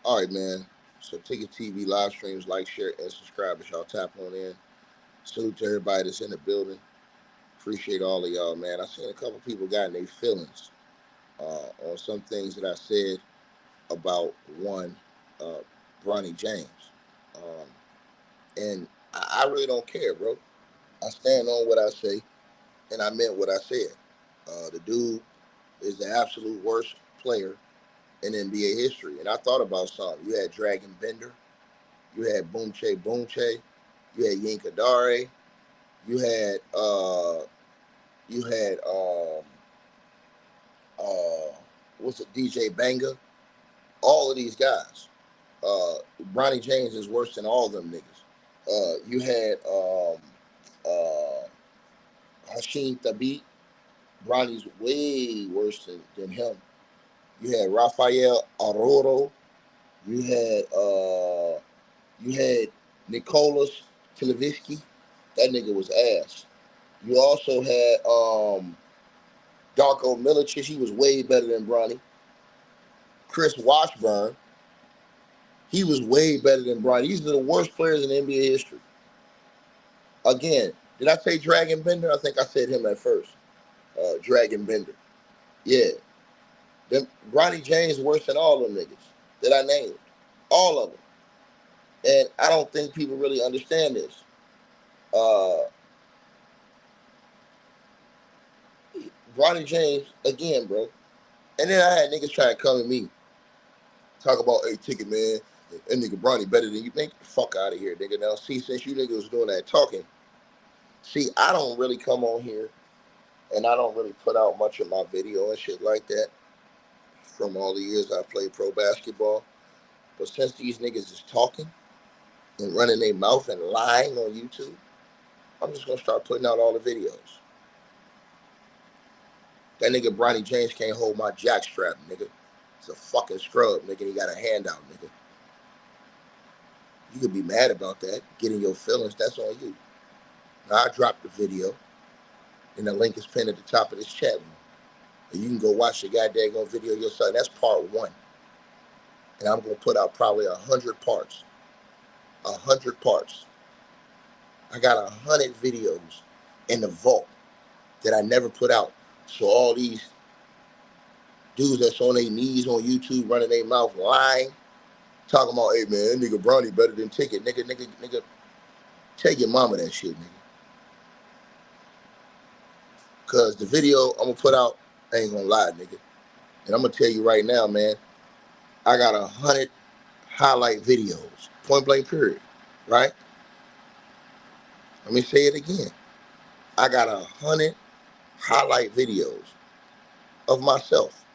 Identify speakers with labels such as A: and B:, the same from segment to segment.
A: All right, man. So Ticket TV live streams, like, share, and subscribe as y'all tap on in. Salute to everybody that's in the building. Appreciate all of y'all, man. I seen a couple people got in their feelings on some things that I said about one, uh, Bronny James. Um, and I really don't care, bro. I stand on what I say, and I meant what I said. The dude is the absolute worst player in NBA history. And I thought about something. You had Dragon Bender, you had Boomche, you had Yinka Dare, you had you had what's it, DJ Banga, all of these guys. Bronny James is worse than all of them niggas. You had uh, Hashim Thabit. Bronny's way worse than him. You had Rafael Aroro. You had Nicolas Televisky. That nigga was ass. You also had Darko Milicic. He was way better than Bronny. Chris Washburn. He was way better than Bronny. These are the worst players in NBA history. Again, did I say Dragon Bender? I think I said him at first. Dragon Bender. Yeah. Them, Bronny James worse than all them niggas that I named. All of them. And I don't think people really understand this. Uh, Bronny James, again, bro. And then I had niggas trying to come at me. Talk about, hey, Ticket, man. That nigga Bronny better than you. Think the fuck out of here, nigga. Now, see, since you niggas was doing that talking, see, I don't really come on here and I don't really put out much of my video and shit like that from all the years I played pro basketball. But since these niggas is talking and running their mouth and lying on YouTube, I'm just gonna start putting out all the videos. That nigga Bronny James can't hold my jackstrap, nigga. He's a fucking scrub, nigga. He got a handout, nigga. You could be mad about that, getting your feelings. That's on you. Now I dropped the video, and the link is pinned at the top of this chat room. And you can go watch the goddamn video yourself. That's part one. And I'm gonna put out probably 100 parts. 100 parts. I got 100 videos in the vault that I never put out. So all these dudes that's on their knees on YouTube running their mouth lying, talking about, hey man, that nigga Bronny better than Ticket. Nigga, tell your mama that shit, nigga. Cause the video I'm gonna put out, I ain't gonna lie, nigga. And I'm gonna tell you right now, man, I got 100 highlight videos. Point blank period. Right? Let me say it again. I got 100 highlight videos of myself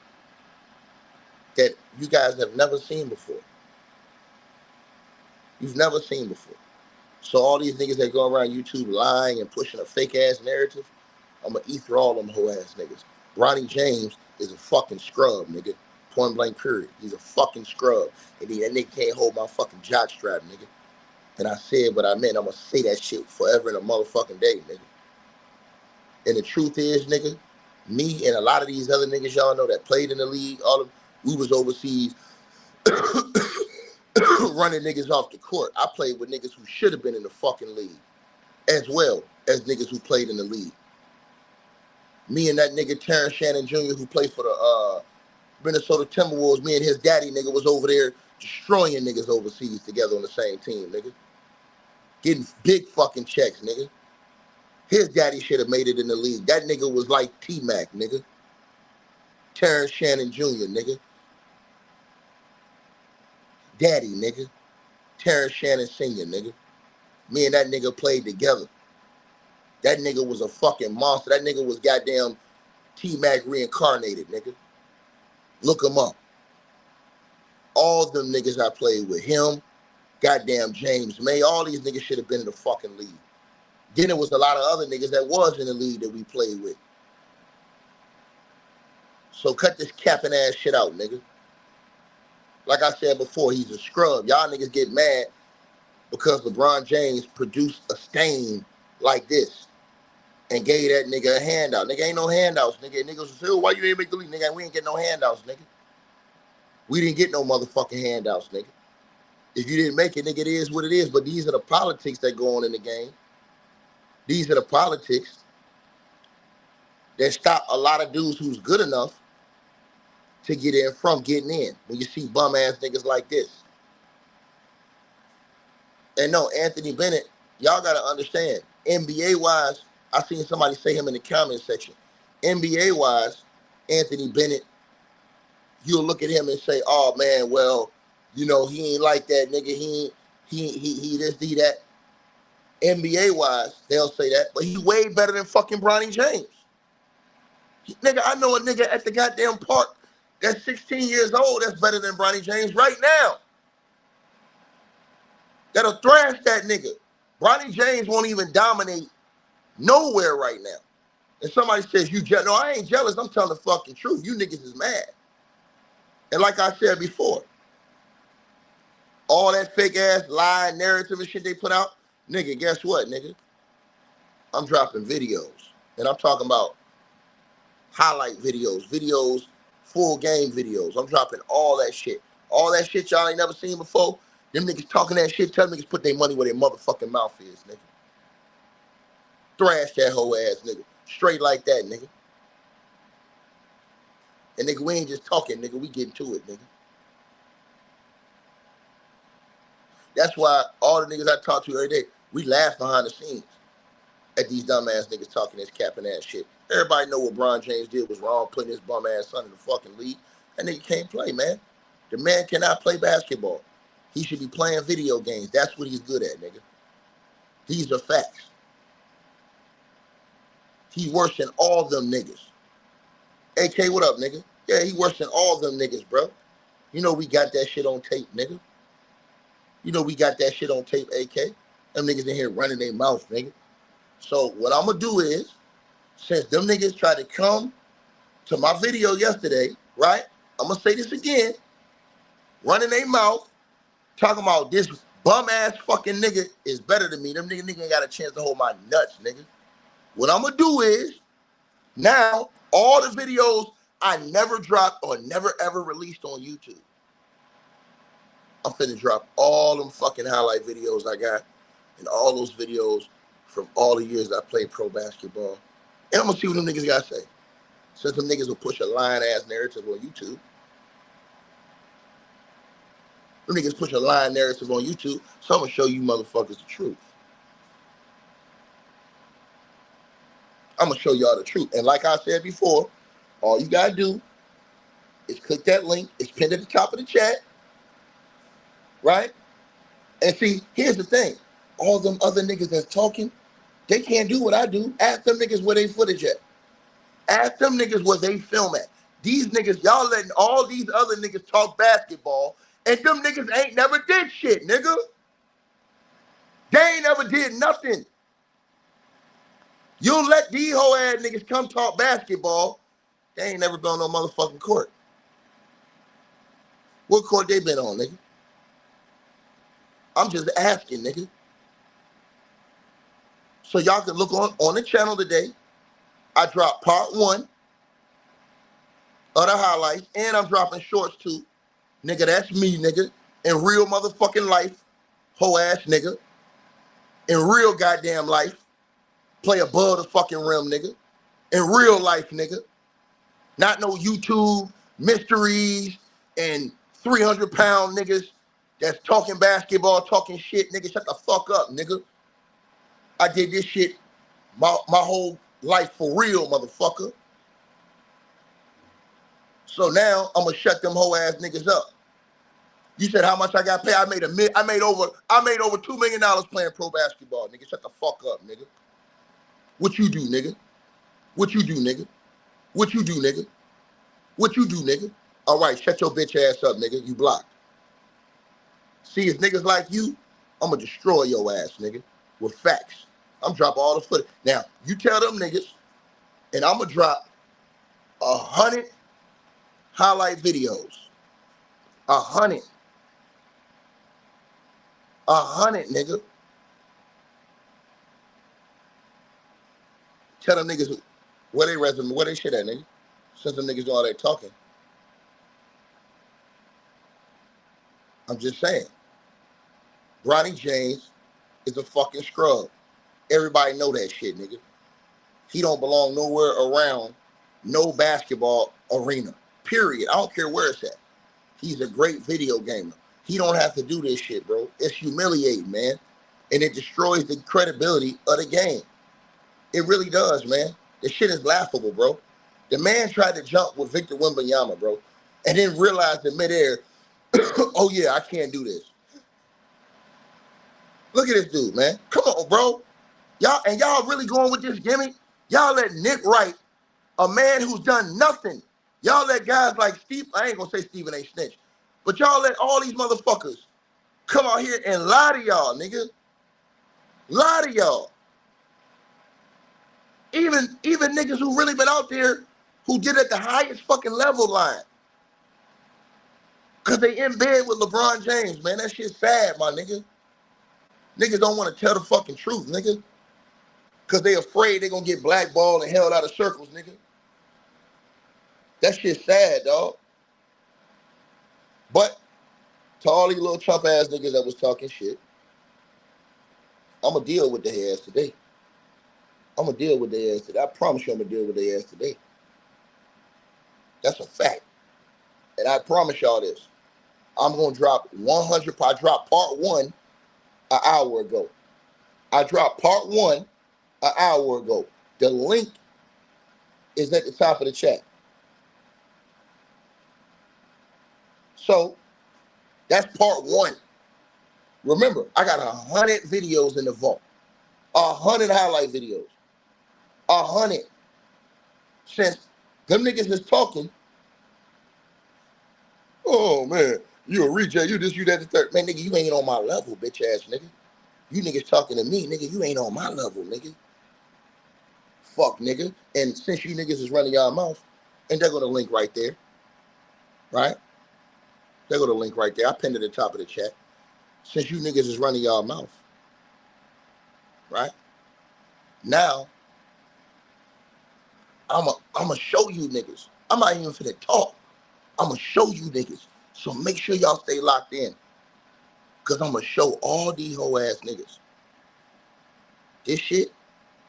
A: that you guys have never seen before. You've never seen before. So all these niggas that go around YouTube lying and pushing a fake ass narrative, I'm gonna eat through all them whole ass niggas. Bronny James is a fucking scrub, nigga. Point blank period. He's a fucking scrub. And that nigga can't hold my fucking jockstrap, nigga. And I said what I meant. I'm gonna say that shit forever in a motherfucking day, nigga. And the truth is, nigga, me and a lot of these other niggas y'all know that played in the league, all of we was overseas running niggas off the court. I played with niggas who should have been in the fucking league, as well as niggas who played in the league. Me and that nigga Terrence Shannon Jr., who played for the Minnesota Timberwolves, me and his daddy, nigga, was over there destroying niggas overseas together on the same team, nigga. Getting big fucking checks, nigga. His daddy should have made it in the league. That nigga was like T-Mac, nigga. Terrence Shannon Jr., nigga. Daddy, nigga. Terrence Shannon Sr., nigga. Me and that nigga played together. That nigga was a fucking monster. That nigga was goddamn T-Mac reincarnated, nigga. Look him up. All of them niggas I played with. Him, goddamn James May. All these niggas should have been in the fucking league. Then there was a lot of other niggas that was in the league that we played with. So cut this capping ass shit out, nigga. Like I said before, he's a scrub. Y'all niggas get mad because LeBron James produced a stain like this and gave that nigga a handout. Nigga ain't no handouts, nigga. Niggas say, oh, why you ain't make the league? Nigga, we ain't getting no handouts, nigga. We didn't get no motherfucking handouts, nigga. If you didn't make it, nigga, it is what it is. But these are the politics that go on in the game. These are the politics that stop a lot of dudes who's good enough to get in from getting in. When you see bum ass niggas like this. And no, Anthony Bennett, y'all gotta understand, NBA wise, I seen somebody say him in the comment section. NBA wise, Anthony Bennett, you'll look at him and say, oh man, well, you know, he ain't like that, nigga. He this, he that. NBA wise, they'll say that, but he way better than fucking Bronny James. Nigga, I know a nigga at the goddamn park that's 16 years old that's better than Bronny James right now. That'll thrash that nigga. Bronny James won't even dominate nowhere right now. And somebody says, you jealous. No, I ain't jealous. I'm telling the fucking truth. You niggas is mad. And like I said before, all that fake ass lie narrative and shit they put out, nigga, guess what, nigga? I'm dropping videos. And I'm talking about highlight videos, full game videos. I'm dropping all that shit. All that shit y'all ain't never seen before. Them niggas talking that shit, tell niggas put their money where their motherfucking mouth is, nigga. Thrash that whole ass nigga. Straight like that, nigga. And nigga, we ain't just talking, nigga. We getting to it, nigga. That's why all the niggas I talk to every day, we laugh behind the scenes at these dumbass niggas talking this capping ass shit. Everybody know what Bron James did was wrong, putting his bum ass son in the fucking league. That nigga can't play, man. The man cannot play basketball. He should be playing video games. That's what he's good at, nigga. These are facts. He worse than all them niggas. AK, what up, nigga? Yeah, he worse than all them niggas, bro. You know we got that shit on tape, nigga. You know we got that shit on tape, AK. Them niggas in here running their mouth, nigga. So what I'm going to do is, since them niggas tried to come to my video yesterday, right? I'm going to say this again. Running their mouth, talking about this bum-ass fucking nigga is better than me. Them nigga ain't got a chance to hold my nuts, nigga. What I'm going to do is, now, all the videos I never dropped or never ever released on YouTube, I'm finna drop all them fucking highlight videos I got and all those videos from all the years I played pro basketball. And I'm gonna see what them niggas gotta say. Since them niggas will push a lying-ass narrative on YouTube. Them niggas push a lying narrative on YouTube, so I'm gonna show you motherfuckers the truth. I'm gonna show y'all the truth. And like I said before, all you gotta do is click that link. It's pinned at the top of the chat. Right? And see, here's the thing. All them other niggas that's talking, they can't do what I do. Ask them niggas where they footage at. Ask them niggas where they film at. These niggas, y'all letting all these other niggas talk basketball, and them niggas ain't never did shit, nigga. They ain't never did nothing. You let these whole ass niggas come talk basketball, they ain't never been on no motherfucking court. What court they been on, nigga? I'm just asking, nigga. So y'all can look on the channel today. I dropped part 1 of the highlights, and I'm dropping shorts too. Nigga, that's me, nigga. In real motherfucking life, hoe ass nigga. In real goddamn life, play above the fucking rim, nigga. In real life, nigga. Not no YouTube mysteries and 300-pound niggas that's talking basketball, talking shit, nigga. Shut the fuck up, nigga. I did this shit my whole life for real, motherfucker. So now I'm gonna shut them hoe ass niggas up. You said how much I got paid? I made over $2 million playing pro basketball, nigga. Shut the fuck up, nigga. What you do, nigga? What you do, nigga? What you do, nigga? What you do, nigga? All right, shut your bitch ass up, nigga. You blocked. See, it's niggas like you, I'm gonna destroy your ass, nigga, with facts. I'm dropping all the footage. Now, you tell them niggas, and I'm gonna drop 100 highlight videos. 100. 100, nigga. Tell them niggas where they resume, where they shit at, nigga. Since them niggas do all that talking. I'm just saying. Bronny James is a fucking scrub. Everybody know that shit, nigga. He don't belong nowhere around no basketball arena. Period. I don't care where it's at. He's a great video gamer. He don't have to do this shit, bro. It's humiliating, man. And it destroys the credibility of the game. It really does, man. This shit is laughable, bro. The man tried to jump with Victor Wembanyama, bro, and then realized in midair, oh yeah, I can't do this. Look at this dude, man. Come on, bro. Y'all really going with this gimmick? Y'all let Nick Wright, a man who's done nothing. Y'all let guys like Steve, I ain't gonna say Stephen A. Snitch, but y'all let all these motherfuckers come out here and lie to y'all, nigga. Lie to y'all. Even niggas who really been out there who did at the highest fucking level line. Cause they in bed with LeBron James, man. That shit's sad, my nigga. Niggas don't want to tell the fucking truth, nigga. Cause they afraid they gonna get blackballed and held out of circles, nigga. That shit's sad, dog. But to all these little chump ass niggas that was talking shit, I'ma deal with their ass today. I'ma deal with their ass today. I promise you I'ma deal with their ass today. That's a fact. And I promise y'all this. I'm gonna drop 100. I dropped part 1 an hour ago. I dropped part 1 an hour ago. The link is at the top of the chat. So that's part 1. Remember, I got 100 videos in the vault. 100 highlight videos. 100. Since them niggas is talking. Oh man, you a reject, you this, you that, the third. Man, nigga, you ain't on my level, bitch ass nigga. You niggas talking to me, nigga, you ain't on my level, nigga. Fuck, nigga. And since you niggas is running y'all mouth, and there go the link right there. Right? There go the link right there. I pinned it at the top of the chat. Since you niggas is running y'all mouth. Right? Now, I'ma show you niggas. I'm not even finna talk. I'ma show you niggas. So make sure y'all stay locked in. Cause I'ma show all these hoe ass niggas. This shit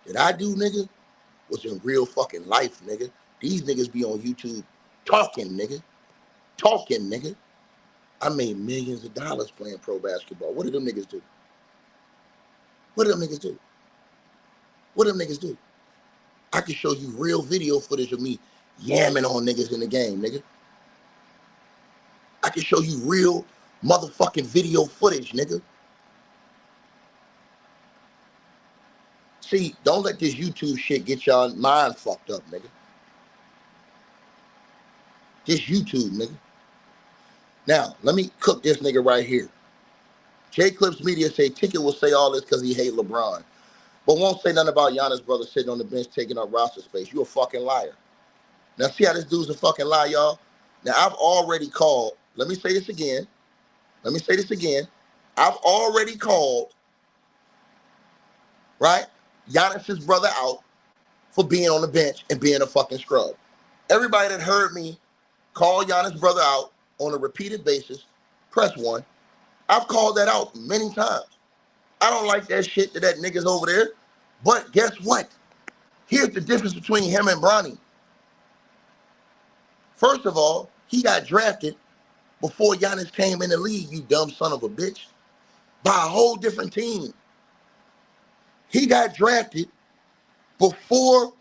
A: that I do, nigga, was in real fucking life, nigga. These niggas be on YouTube talking, nigga. Talking, nigga. I made millions of dollars playing pro basketball. What did them niggas do? What did them niggas do? What did them niggas do? I can show you real video footage of me yamming on niggas in the game, nigga. I can show you real motherfucking video footage, nigga. See, don't let this YouTube shit get y'all mind fucked up, nigga. This YouTube, nigga. Now, let me cook this nigga right here. J Clips Media say Ticket will say all this because he hate LeBron, but won't say nothing about Giannis' brother sitting on the bench taking up roster space. You a fucking liar. Now, see how this dude's a fucking lie, y'all? Now, I've already called. Let me say this again. Let me say this again. I've already called, right, Giannis' brother out for being on the bench and being a fucking scrub. Everybody that heard me call Giannis' brother out on a repeated basis, press 1. I've called that out many times. I don't like that shit that nigga's over there. But guess what? Here's the difference between him and Bronny. First of all, he got drafted before Giannis came in the league, you dumb son of a bitch, by a whole different team. He got drafted before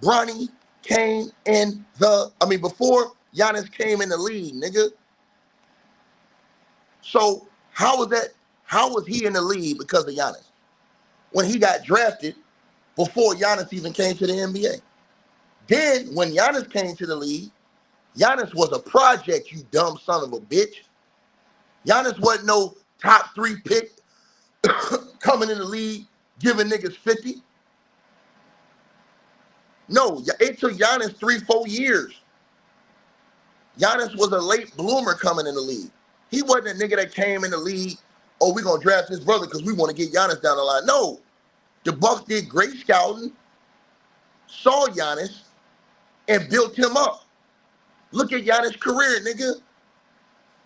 A: Bronny came in before Giannis came in the league, nigga. So how was he in the league because of Giannis? When he got drafted before Giannis even came to the NBA. Then when Giannis came to the league, Giannis was a project, you dumb son of a bitch. Giannis wasn't no top 3 pick coming in the league giving niggas 50. No, it took Giannis 3-4 years. Giannis was a late bloomer coming in the league. He wasn't a nigga that came in the league, oh, we're going to draft his brother because we want to get Giannis down the line. No, the Bucks did great scouting, saw Giannis, and built him up. Look at Giannis' career, nigga.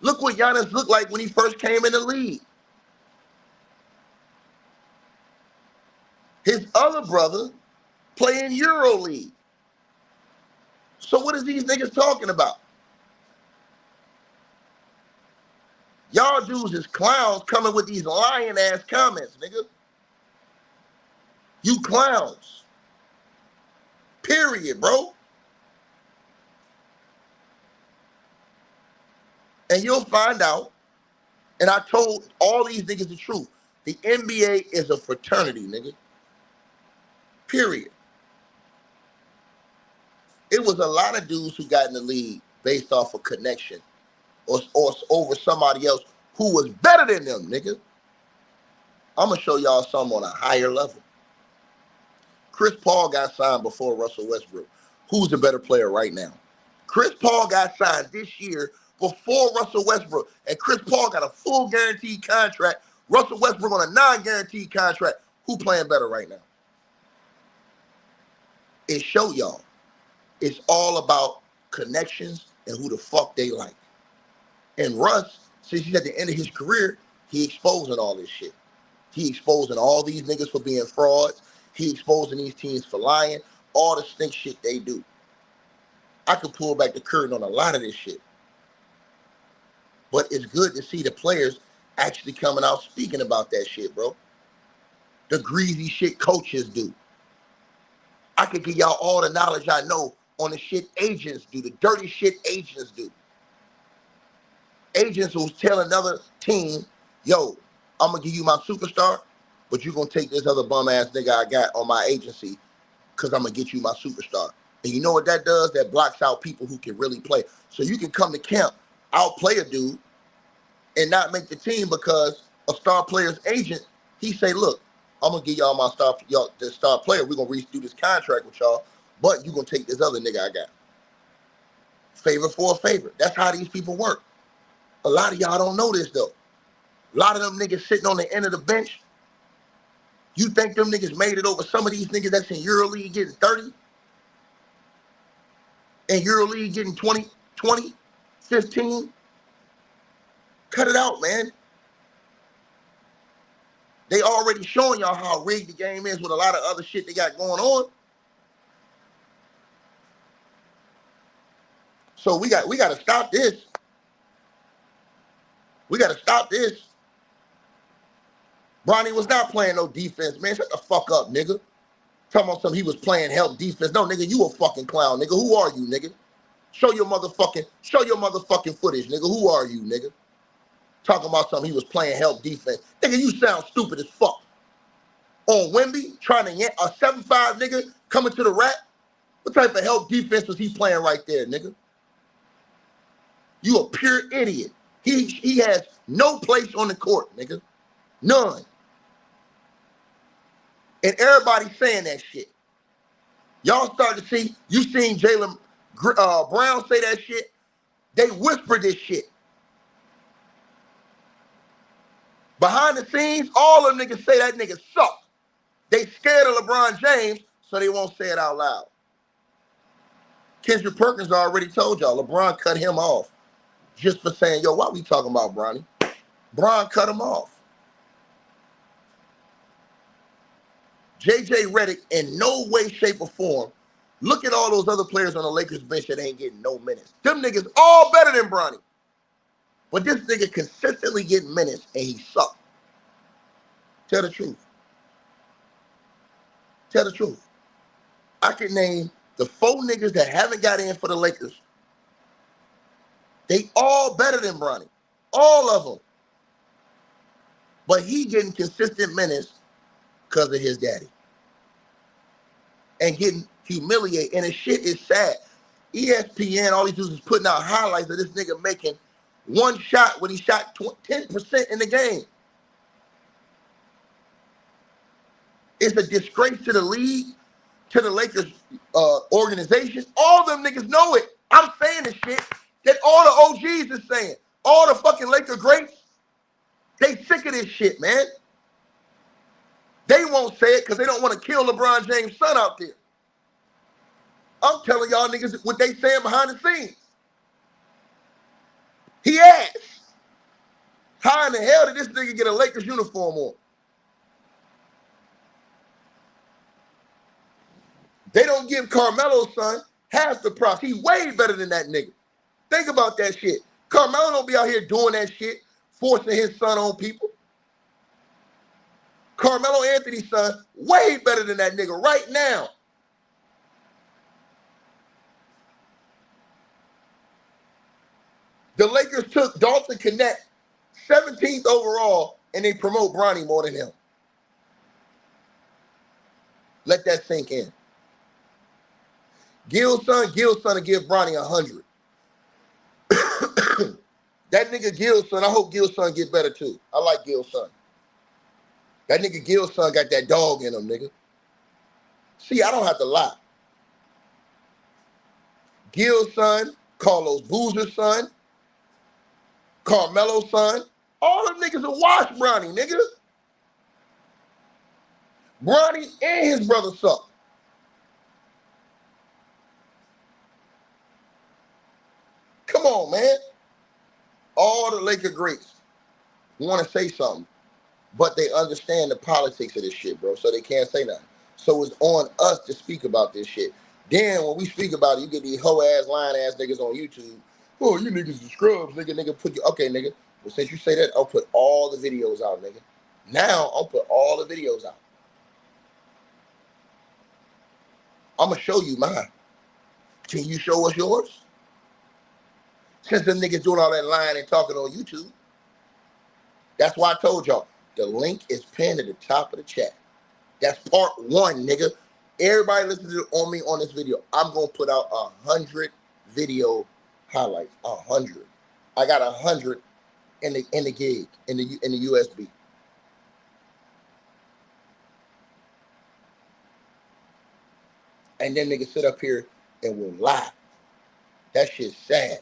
A: Look what Giannis looked like when he first came in the league. His other brother playing EuroLeague. So what is these niggas talking about? Y'all dudes is clowns coming with these lying ass comments, nigga. You clowns. Period, bro. And you'll find out, and I told all these niggas the truth. The NBA is a fraternity, nigga. Period. It was a lot of dudes who got in the league based off of connection or over somebody else who was better than them, nigga. I'm going to show y'all something on a higher level. Chris Paul got signed before Russell Westbrook. Who's the better player right now? Chris Paul got signed this year before Russell Westbrook. And Chris Paul got a full guaranteed contract. Russell Westbrook on a non-guaranteed contract. Who playing better right now? It show y'all. It's all about connections and who the fuck they like. And Russ, since he's at the end of his career, he exposing all this shit. He exposing all these niggas for being frauds. He exposing these teams for lying. All the stink shit they do. I could pull back the curtain on a lot of this shit. But it's good to see the players actually coming out speaking about that shit, bro. The greasy shit coaches do. I could give y'all all the knowledge I know on the shit agents do, the dirty shit agents do. Agents who's tell another team, yo, I'm going to give you my superstar, but you're going to take this other bum-ass nigga I got on my agency because I'm going to get you my superstar. And you know what that does? That blocks out people who can really play. So you can come to camp, outplay a dude, and not make the team because a star player's agent, he say, look, I'm going to give y'all my this star player. We're going to redo this contract with y'all, but you're going to take this other nigga I got. Favor for a favor. That's how these people work. A lot of y'all don't know this, though. A lot of them niggas sitting on the end of the bench. You think them niggas made it over some of these niggas that's in EuroLeague getting 30? And EuroLeague getting 20, 15? Cut it out, man. They already showing y'all how rigged the game is with a lot of other shit they got going on. So we got to stop this. We got to stop this. Bronny was not playing no defense, man. Shut the fuck up, nigga. Talking about something he was playing help defense. No, nigga, you a fucking clown, nigga. Who are you, nigga? Show your motherfucking footage, nigga. Who are you, nigga? Talking about something he was playing help defense. Nigga, you sound stupid as fuck. On Wemby, trying to yank a 7'5" nigga coming to the rack. What type of help defense was he playing right there, nigga? You a pure idiot. He has no place on the court, nigga. None. And everybody's saying that shit. Y'all start to see, you seen Jaylen Brown say that shit. They whisper this shit. Behind the scenes, all them niggas say that nigga suck. They scared of LeBron James, so they won't say it out loud. Kendrick Perkins already told y'all, LeBron cut him off just for saying, yo, why we talking about Bronny? Bron cut him off. JJ Redick, in no way, shape, or form, look at all those other players on the Lakers bench that ain't getting no minutes. Them niggas all better than Bronny. But this nigga consistently getting minutes, and he sucked. Tell the truth. Tell the truth. I can name the 4 niggas that haven't got in for the Lakers. They all better than Bronny. All of them. But he getting consistent minutes because of his daddy. And getting humiliated. And the shit is sad. ESPN, all these dudes is putting out highlights of this nigga making one shot when he shot 10% in the game. It's a disgrace to the league, to the Lakers organization. All them niggas know it. I'm saying this shit that all the OGs is saying. All the fucking Laker greats, they sick of this shit, man. They won't say it because they don't want to kill LeBron James' son out there. I'm telling y'all niggas what they saying behind the scenes. He asked. How in the hell did this nigga get a Lakers uniform on? They don't give Carmelo's son half the props. He way better than that nigga. Think about that shit. Carmelo don't be out here doing that shit, forcing his son on people. Carmelo Anthony's son, way better than that nigga right now. The Lakers took Dalton Connect 17th overall, and they promote Bronny more than him. Let that sink in. Gil's son will give Bronny 100. That nigga Gil's son, I hope Gil's son get better too. I like Gil's son. That nigga Gil's son got that dog in him, nigga. See, I don't have to lie. Gil's son, Carlos Boozer's son, Carmelo's son, all them niggas will watch Bronny, nigga. Bronny and his brother suck. Come on, man. All the Laker greats want to say something, but they understand the politics of this shit, bro, so they can't say nothing. So it's on us to speak about this shit. Then when we speak about it, you get these hoe-ass, lying-ass niggas on YouTube. Oh, you niggas are scrubs, nigga, put you... Okay, nigga. Well, since you say that, I'll put all the videos out, nigga. Now, I'll put all the videos out. I'm going to show you mine. Can you show us yours? Since them niggas doing all that lying and talking on YouTube. That's why I told y'all, the link is pinned at the top of the chat. That's part 1, nigga. Everybody listening on me on this video, I'm going to put out 100 video highlights. 100. I got 100 in the gig, in the USB. And then niggas sit up here and will lie. That shit's sad.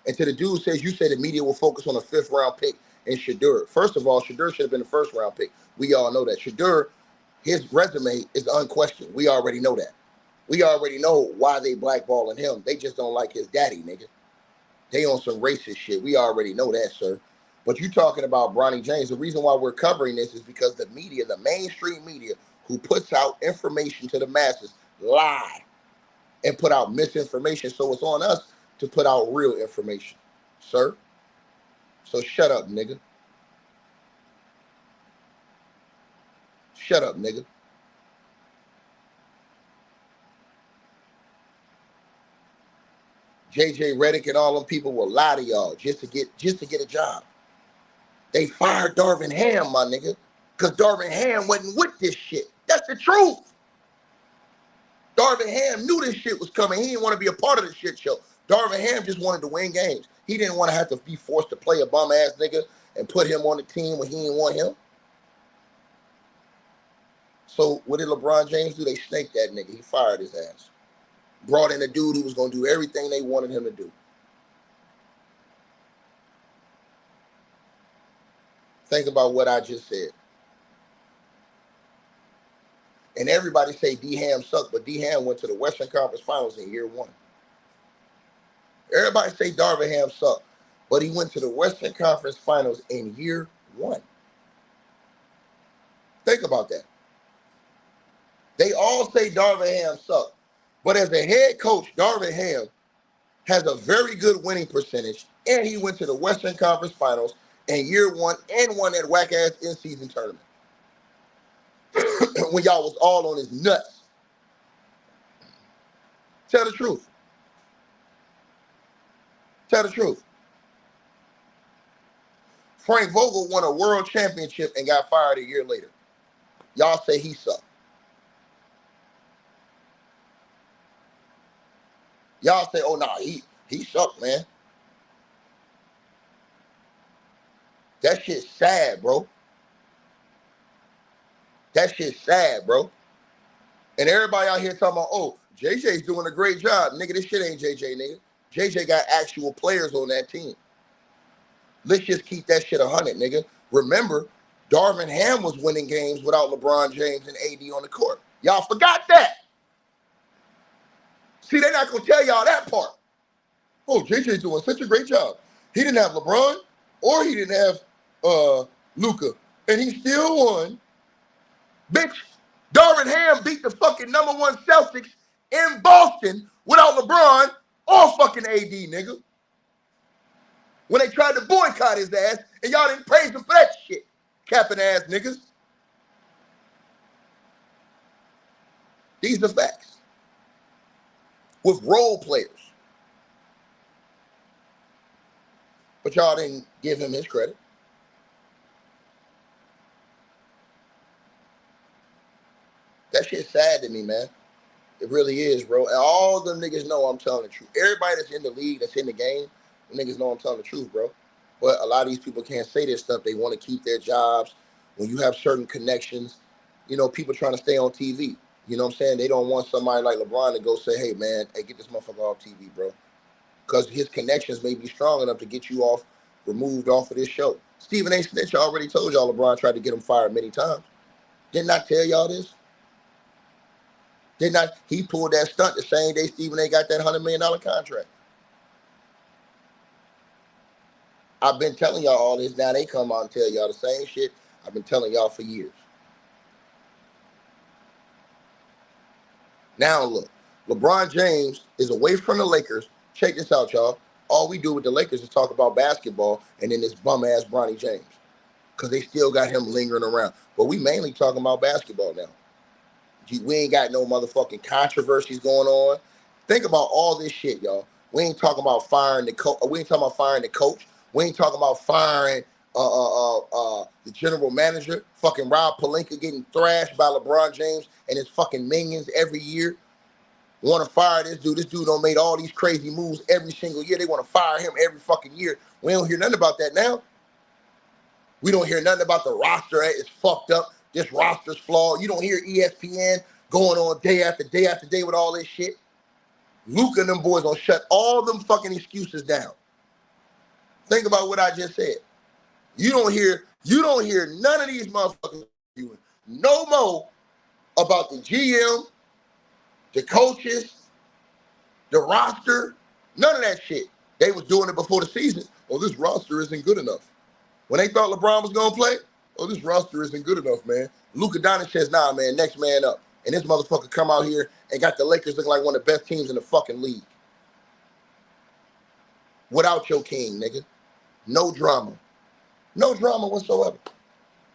A: And to the dude says, you say the media will focus on a 5th round pick in Shadur. First of all, Shadur should have been the 1st round pick. We all know that. Shadur, his resume is unquestioned. We already know that. We already know why they blackballing him. They just don't like his daddy, nigga. They on some racist shit. We already know that, sir. But you talking about Bronny James. The reason why we're covering this is because the media, the mainstream media, who puts out information to the masses, lie and put out misinformation. So it's on us to put out real information, sir. So shut up, nigga. Shut up, nigga. JJ Redick and all them people will lie to y'all just to get a job. They fired Darvin Ham, my nigga, because Darvin Ham wasn't with this shit. That's the truth. Darvin Ham knew this shit was coming. He didn't want to be a part of the shit show. Darvin Ham just wanted to win games. He didn't want to have to be forced to play a bum-ass nigga and put him on the team when he didn't want him. So what did LeBron James do? They snaked that nigga. He fired his ass. Brought in a dude who was going to do everything they wanted him to do. Think about what I just said. And everybody say D-Ham sucked, but D-Ham went to the Western Conference Finals in year 1. Everybody say Darvin Ham sucked, but he went to the Western Conference Finals in year 1. Think about that. They all say Darvin Ham sucked, but as a head coach, Darvin Ham has a very good winning percentage, and he went to the Western Conference Finals in year 1 and won that whack-ass in-season tournament. When y'all was all on his nuts. Tell the truth. Tell the truth. Frank Vogel won a world championship and got fired a year later. Y'all say he sucked. Y'all say, oh, nah, he sucked, man. That shit's sad, bro. That shit's sad, bro. And everybody out here talking about, oh, JJ's doing a great job. Nigga, this shit ain't JJ, nigga. JJ got actual players on that team. Let's just keep that shit 100, nigga. Remember, Darvin Ham was winning games without LeBron James and AD on the court. Y'all forgot that. See, they're not going to tell y'all that part. Oh, JJ's doing such a great job. He didn't have LeBron or he didn't have Luka, and he still won. Bitch, Darvin Ham beat the fucking #1 Celtics in Boston without LeBron or fucking AD, nigga. When they tried to boycott his ass, and y'all didn't praise him for that shit. Capping ass niggas. These are facts. With role players. But y'all didn't give him his credit. That shit's sad to me, man. It really is, bro. And all them niggas know I'm telling the truth. Everybody that's in the league, that's in the game, them niggas know I'm telling the truth, bro. But a lot of these people can't say this stuff. They want to keep their jobs. When you have certain connections, you know, people trying to stay on TV. You know what I'm saying? They don't want somebody like LeBron to go say, hey, man, hey, get this motherfucker off TV, bro. Because his connections may be strong enough to get you removed off of this show. Stephen A. Snitch already told y'all LeBron tried to get him fired many times. Didn't I tell y'all this? Did not he pulled that stunt the same day Stephen A. got that $100 million contract? I've been telling y'all all this. Now they come out and tell y'all the same shit I've been telling y'all for years. Now look, LeBron James is away from the Lakers. Check this out, y'all. All we do with the Lakers is talk about basketball and then this bum-ass Bronny James. Because they still got him lingering around. But we mainly talking about basketball now. We ain't got no motherfucking controversies going on. Think about all this shit, y'all. We ain't talking about firing the coach. We ain't talking about firing the coach. We ain't talking about firing the general manager. Fucking Rob Pelinka getting thrashed by LeBron James and his fucking minions every year. Want to fire this dude. This dude done made all these crazy moves every single year. They want to fire him every fucking year. We don't hear nothing about that now. We don't hear nothing about the roster. It's fucked up. This roster's flawed. You don't hear ESPN going on day after day after day with all this shit. Luka and them boys gonna shut all them fucking excuses down. Think about what I just said. You don't hear none of these motherfuckers doing no more about the GM, the coaches, the roster, none of that shit. They was doing it before the season. Oh, this roster isn't good enough. When they thought LeBron was gonna play, oh, this roster isn't good enough, man. Luka Doncic says, nah, man, next man up. And this motherfucker come out here and got the Lakers looking like one of the best teams in the fucking league. Without your king, nigga. No drama. No drama whatsoever.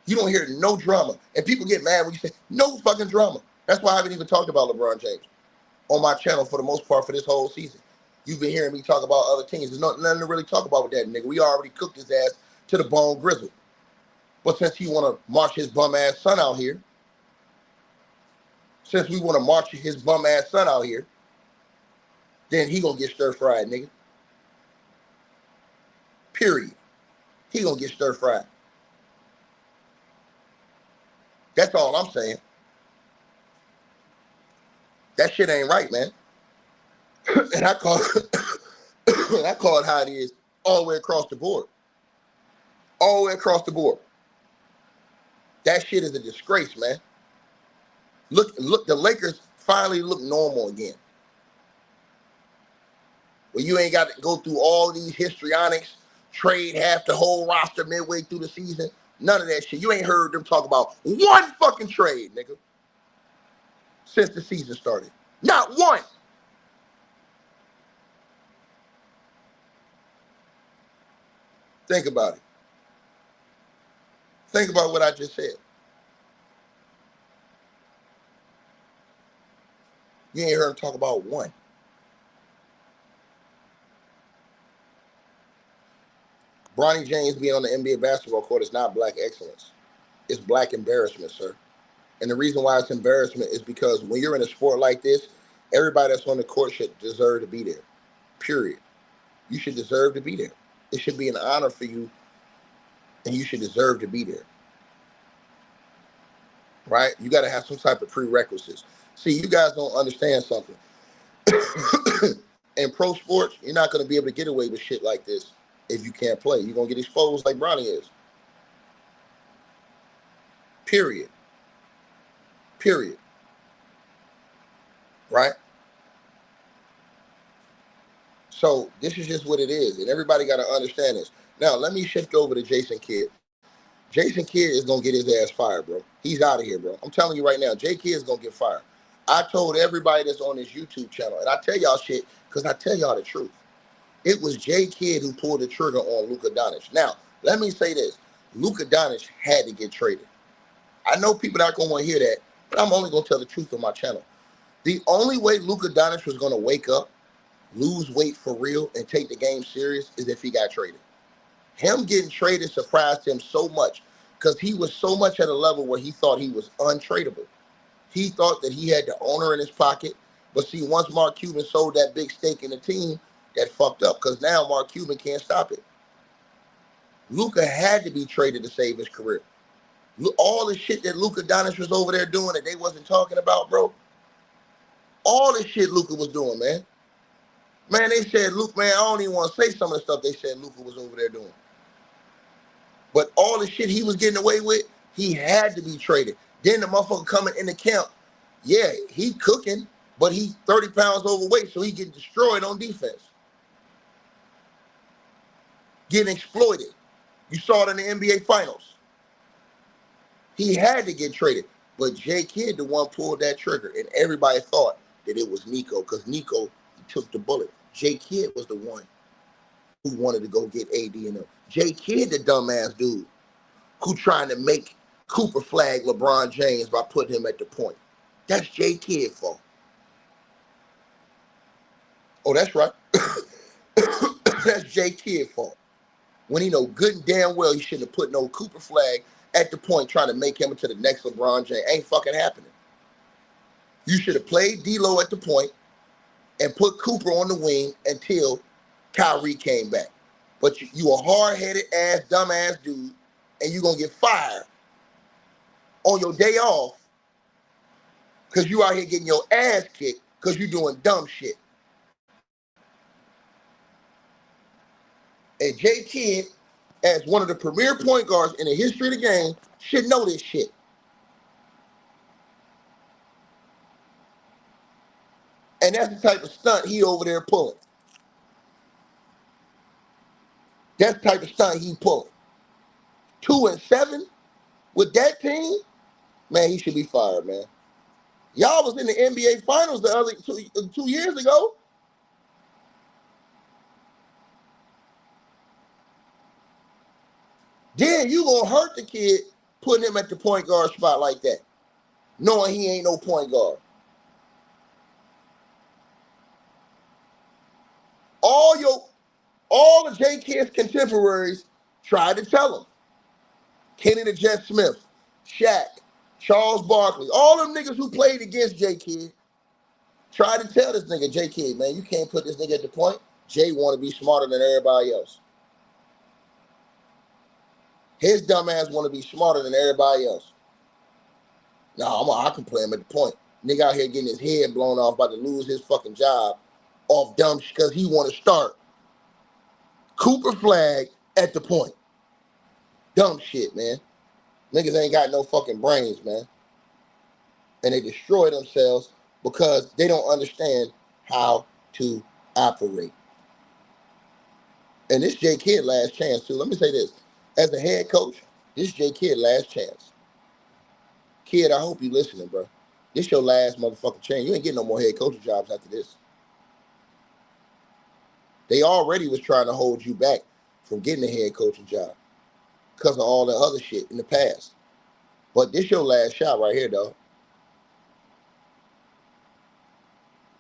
A: You don't hear no drama. And people get mad when you say, no fucking drama. That's why I haven't even talked about LeBron James on my channel for the most part for this whole season. You've been hearing me talk about other teams. There's nothing to really talk about with that nigga. We already cooked his ass to the bone grizzle. But since he want to march his bum-ass son out here, since we want to march his bum-ass son out here, then he gonna get stir-fried, nigga. Period. He gonna get stir-fried. That's all I'm saying. That shit ain't right, man. And I call it how it is all the way across the board. All the way across the board. That shit is a disgrace, man. Look, the Lakers finally look normal again. Well, you ain't got to go through all these histrionics, trade half the whole roster midway through the season. None of that shit. You ain't heard them talk about one fucking trade, nigga, since the season started. Not one. Think about it. Think about what I just said. You ain't heard him talk about one. Bronny James being on the NBA basketball court is not black excellence. It's black embarrassment, sir. And the reason why it's embarrassment is because when you're in a sport like this, everybody that's on the court should deserve to be there. Period. You should deserve to be there. It should be an honor for you, and you should deserve to be there. Right? You got to have some type of prerequisites. See, you guys don't understand something. In pro sports, you're not going to be able to get away with shit like this if you can't play. You're going to get exposed like Bronny is. Period. Period. Right? So this is just what it is. And everybody got to understand this. Now, let me shift over to Jason Kidd. Jason Kidd is gonna get his ass fired, bro. He's out of here, bro. I'm telling you right now, J Kidd is gonna get fired. I told everybody that's on this YouTube channel, and I tell y'all shit because I tell y'all the truth. It was J Kidd who pulled the trigger on Luka Doncic. Now, let me say this: Luka Doncic had to get traded. I know people not gonna want to hear that, but I'm only gonna tell the truth on my channel. The only way Luka Doncic was gonna wake up, lose weight for real, and take the game serious is if he got traded. Him getting traded surprised him so much because he was so much at a level where he thought he was untradeable. He thought that he had the owner in his pocket. But see, once Mark Cuban sold that big stake in the team, that fucked up because now Mark Cuban can't stop it. Luka had to be traded to save his career. All the shit that Luka Doncic was over there doing that they wasn't talking about, bro. All the shit Luka was doing, man. Man, they said, Luke, man, I don't even want to say some of the stuff they said Luka was over there doing. But all the shit he was getting away with, he had to be traded. Then the motherfucker coming in the camp, yeah, he cooking, but he 30 pounds overweight, so he getting destroyed on defense. Getting exploited. You saw it in the NBA Finals. He had to get traded. But J Kidd, the one pulled that trigger, and everybody thought that it was Nico, because Nico took the bullet. J Kidd was the one who wanted to go get AD and them. J Kidd, the dumbass dude, who trying to make Cooper flag LeBron James by putting him at the point. That's J Kidd's fault. Oh, that's right. That's J Kidd's fault. When he know good and damn well he shouldn't have put no Cooper flag at the point trying to make him into the next LeBron James. Ain't fucking happening. You should have played D-Lo at the point and put Cooper on the wing until Kyrie came back. But you a hard-headed ass, dumbass dude, and you gonna get fired on your day off because you out here getting your ass kicked because you doing dumb shit. And J Kidd, as one of the premier point guards in the history of the game, should know this shit. And that's the type of stunt he over there pulling. That's the type of stunt he pulling. 2-7 with that team, man, he should be fired, man. Y'all was in the NBA Finals the other 2 years ago. Then you gonna hurt the kid putting him at the point guard spot like that, knowing he ain't no point guard. All of J Kidd's contemporaries tried to tell him. Kenny the Jet Smith, Shaq, Charles Barkley, all them niggas who played against J Kidd tried to tell this nigga, J Kidd, man, you can't put this nigga at the point. Jay want to be smarter than everybody else. His dumb ass want to be smarter than everybody else. Nah, I can play him at the point. Nigga out here getting his head blown off, about to lose his fucking job off dumb shit because he want to start. Cooper flag at the point. Dumb shit, man. Niggas ain't got no fucking brains, man. And they destroy themselves because they don't understand how to operate. And this J Kidd last chance, too. Let me say this. As a head coach, this J Kidd last chance. Kid, I hope you listening, bro. This your last motherfucking chance. You ain't getting no more head coaching jobs after this. They already was trying to hold you back from getting a head coaching job because of all the other shit in the past. But this your last shot right here, though.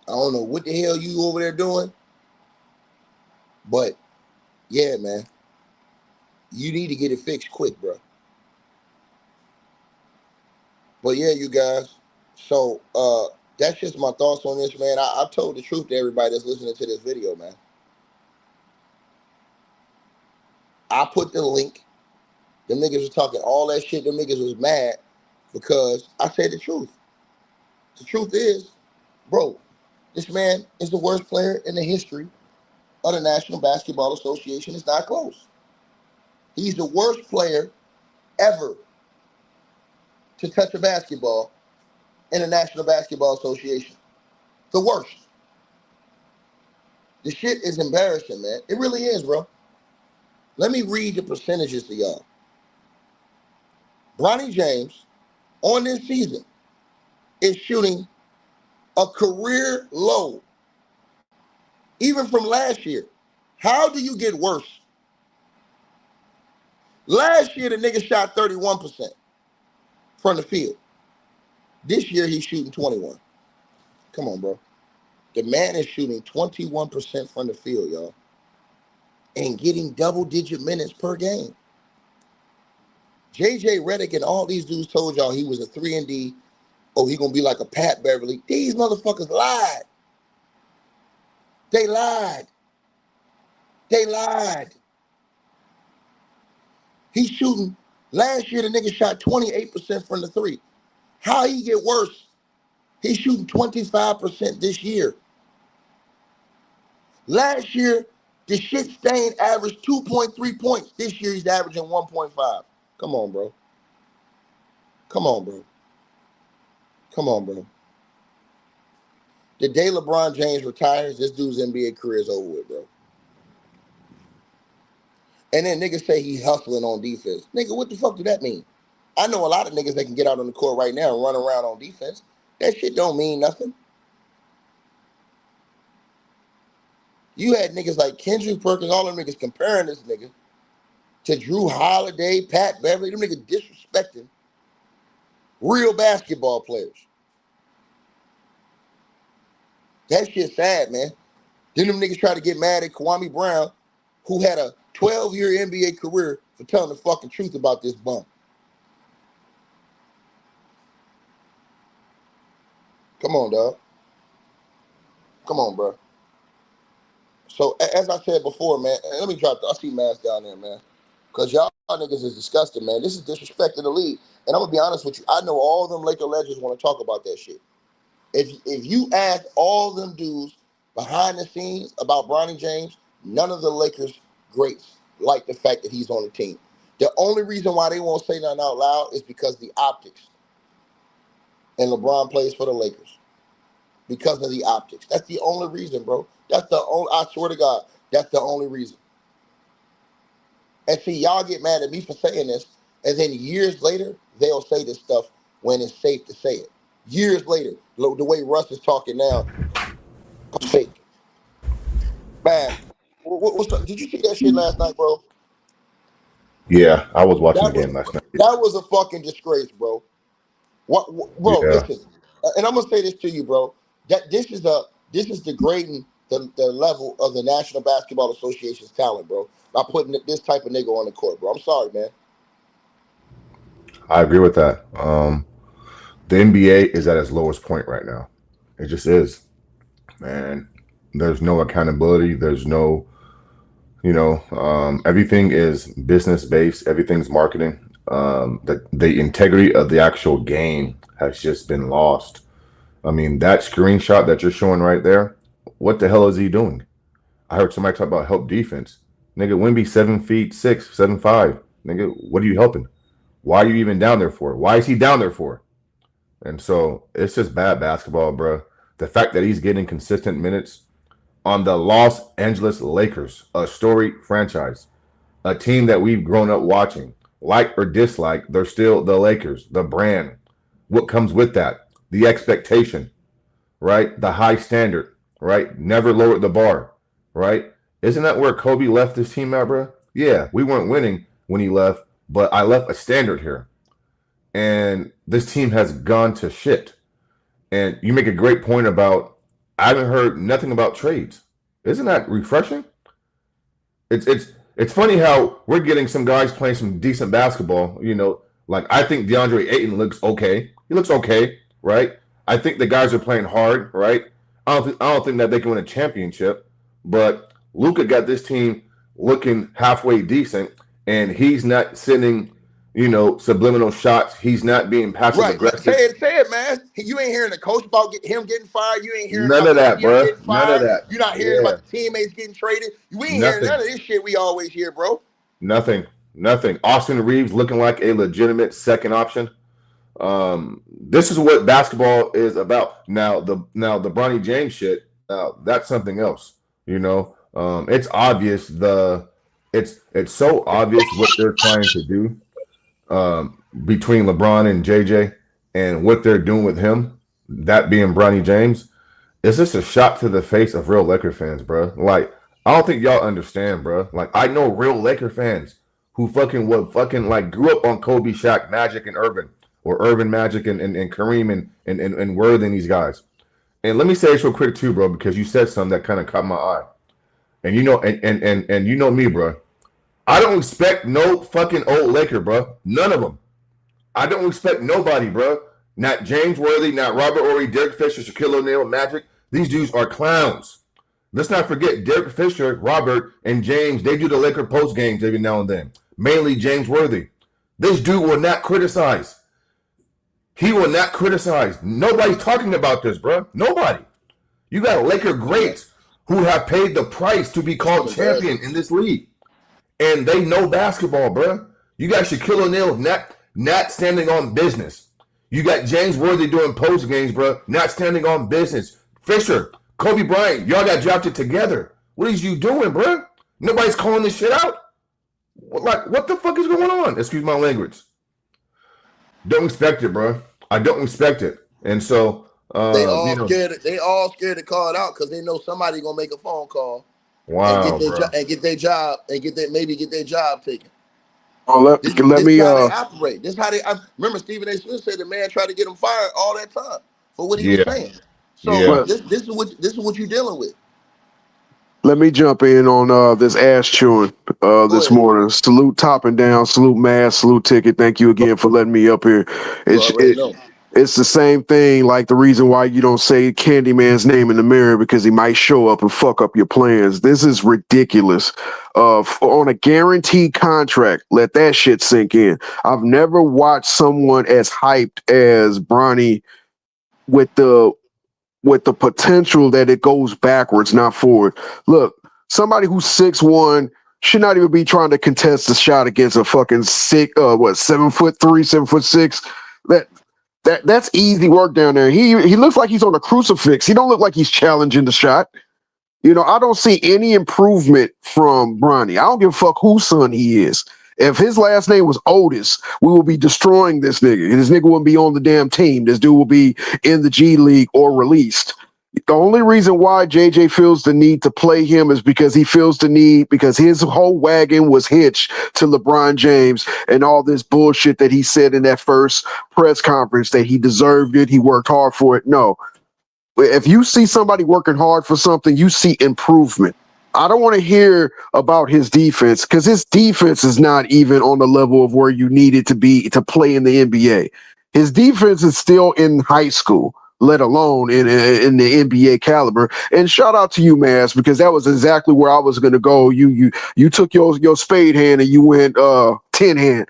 A: I don't know what the hell you over there doing, but yeah, man, you need to get it fixed quick, bro. But yeah, you guys. So that's just my thoughts on this, man. I told the truth to everybody that's listening to this video, man. I put the link. Them niggas was talking all that shit. Them niggas was mad because I said the truth. The truth is, bro, this man is the worst player in the history of the National Basketball Association. It's not close. He's the worst player ever to touch a basketball in the National Basketball Association. The worst. The shit is embarrassing, man. It really is, bro. Let me read the percentages to y'all. Bronny James on this season is shooting a career low, even from last year. How do you get worse? Last year, the nigga shot 31% from the field. This year, he's shooting 21. Come on, bro. The man is shooting 21% from the field, y'all, and getting double-digit minutes per game. J.J. Redick and all these dudes told y'all he was a 3-and-D. Oh, he gonna be like a Pat Beverly. These motherfuckers lied. They lied. They lied. He's shooting. Last year, the nigga shot 28% from the three. How he get worse? He's shooting 25% this year. Last year, the shit stain averaged 2.3 points. This year, he's averaging 1.5. Come on, bro. Come on, bro. Come on, bro. The day LeBron James retires, this dude's NBA career is over with, bro. And then niggas say he hustling on defense. Nigga, what the fuck do that mean? I know a lot of niggas that can get out on the court right now and run around on defense. That shit don't mean nothing. You had niggas like Kendrick Perkins, all them niggas comparing this nigga to Drew Holiday, Pat Beverly. Them niggas disrespecting real basketball players. That shit's sad, man. Then them niggas try to get mad at Kwame Brown, who had a 12-year NBA career, for telling the fucking truth about this bum. Come on, dog. Come on, bro. So, as I said before, man, let me drop I see Mass down there, man. Because y'all niggas is disgusting, man. This is disrespecting the league. And I'm going to be honest with you. I know all them Laker legends want to talk about that shit. If you ask all them dudes behind the scenes about Bronny James, none of the Lakers greats like the fact that he's on the team. The only reason why they won't say nothing out loud is because the optics. And LeBron plays for the Lakers. Because of the optics. That's the only reason, bro. That's the only, I swear to God, that's the only reason. And see, y'all get mad at me for saying this, and then years later, they'll say this stuff when it's safe to say it. Years later, the way Russ is talking now, fake. Man, did you see that shit last night, bro?
B: Yeah, I was watching the game last night.
A: That was a fucking disgrace, bro. What bro,
B: Yeah.
A: listen, and I'm gonna say this to you, bro. That this is degrading the level of the National Basketball Association's talent, bro, by putting this type of nigga on the court, bro. I'm sorry, man.
B: I agree with that. The NBA is at its lowest point right now. It just is, man. There's no accountability. There's no, everything is business based. Everything's marketing. The integrity of the actual game has just been lost. I mean, that screenshot that you're showing right there, what the hell is he doing? I heard somebody talk about help defense. Nigga, Wemby 7'6", 7'5". Nigga, what are you helping? Why are you even down there for? Why is he down there for? And so it's just bad basketball, bro. The fact that he's getting consistent minutes on the Los Angeles Lakers, a storied franchise, a team that we've grown up watching, like or dislike, they're still the Lakers, the brand. What comes with that? The expectation, right? The high standard, right? Never lowered the bar, right? Isn't that where Kobe left his team at, bro? Yeah, we weren't winning when he left, but I left a standard here. And this team has gone to shit. And you make a great point about, I haven't heard nothing about trades. Isn't that refreshing? It's funny how we're getting some guys playing some decent basketball. Like I think DeAndre Ayton looks okay. He looks okay, right? I think the guys are playing hard, right? I don't think that they can win a championship, but Luka got this team looking halfway decent, and he's not sending, subliminal shots. He's not being passive aggressive.
A: Say it, man. You ain't hearing the coach about him getting fired. You ain't hearing
B: none
A: about
B: of that, bro.
A: getting fired.
B: None of that.
A: You're not hearing about the teammates getting traded. We ain't hearing none of this shit we always hear, bro.
B: Nothing. Austin Reeves looking like a legitimate second option. This is what basketball is about. Now the Bronny James shit. That's something else. It's obvious. It's so obvious what they're trying to do. between LeBron and JJ and what they're doing with him, that being Bronny James, it's just a shot to the face of real Laker fans, bro. Like, I don't think y'all understand, bro. Like, I know real Laker fans who fucking would fucking like grew up on Kobe, Shaq, Magic, and Irvin, or Irvin, Magic, and Kareem and Worthy and these guys. And let me say this real quick too, bro, because you said something that kind of caught my eye. And you know, and you know me, bro. I don't expect no fucking old Laker, bro. None of them. I don't expect nobody, bro. Not James Worthy, not Robert Ory, Derek Fisher, Shaquille O'Neal, Magic. These dudes are clowns. Let's not forget Derek Fisher, Robert, and James. They do the Laker post games every now and then. Mainly James Worthy. This dude will not criticize. He will not criticize. Nobody's talking about this, bro. Nobody. You got Laker greats who have paid the price to be called champion in this league. And they know basketball, bro. You got Shaquille O'Neal not standing on business. You got James Worthy doing post games, bro, not standing on business. Fisher, Kobe Bryant, y'all got drafted together. What is you doing, bro? Nobody's calling this shit out. Like, what the fuck is going on? Excuse my language. Don't expect it, bro. I don't expect it. And so,
A: they all scared. They all scared to call it out because they know somebody gonna make a phone call and get their job and maybe get their job taken.
C: Oh, let
A: This
C: me
A: how they operate. This how they. I remember Stephen A. Smith said the man tried to get him fired all that time for what he was saying. So this is what you're dealing with.
C: let me jump in on this ass chewing this morning. Salute Top and Down, salute Mass, salute Ticket. Thank you again for letting me up here. It's the same thing, like the reason why you don't say Candyman's name in the mirror because he might show up and fuck up your plans. This is ridiculous. On a guaranteed contract, let that shit sink in. I've never watched someone as hyped as Bronny with the potential that it goes backwards, not forward. Look, somebody who's 6'1" should not even be trying to contest a shot against a fucking 7'3", 7'6". That's easy work down there. He looks like he's on a crucifix. He don't look like he's challenging the shot. You know, I don't see any improvement from Bronny. I don't give a fuck whose son he is. If his last name was Otis, we will be destroying this nigga. This nigga wouldn't be on the damn team. This dude will be in the G League or released. The only reason why JJ feels the need to play him is because he feels the need because his whole wagon was hitched to LeBron James and all this bullshit that he said in that first press conference that he deserved it. He worked hard for it. No. If you see somebody working hard for something, you see improvement. I don't want to hear about his defense because his defense is not even on the level of where you need it to be to play in the NBA. His defense is still in high school, let alone in the NBA caliber. And shout out to you, Mass, because that was exactly where I was going to go. You took your spade hand and you went 10 hand.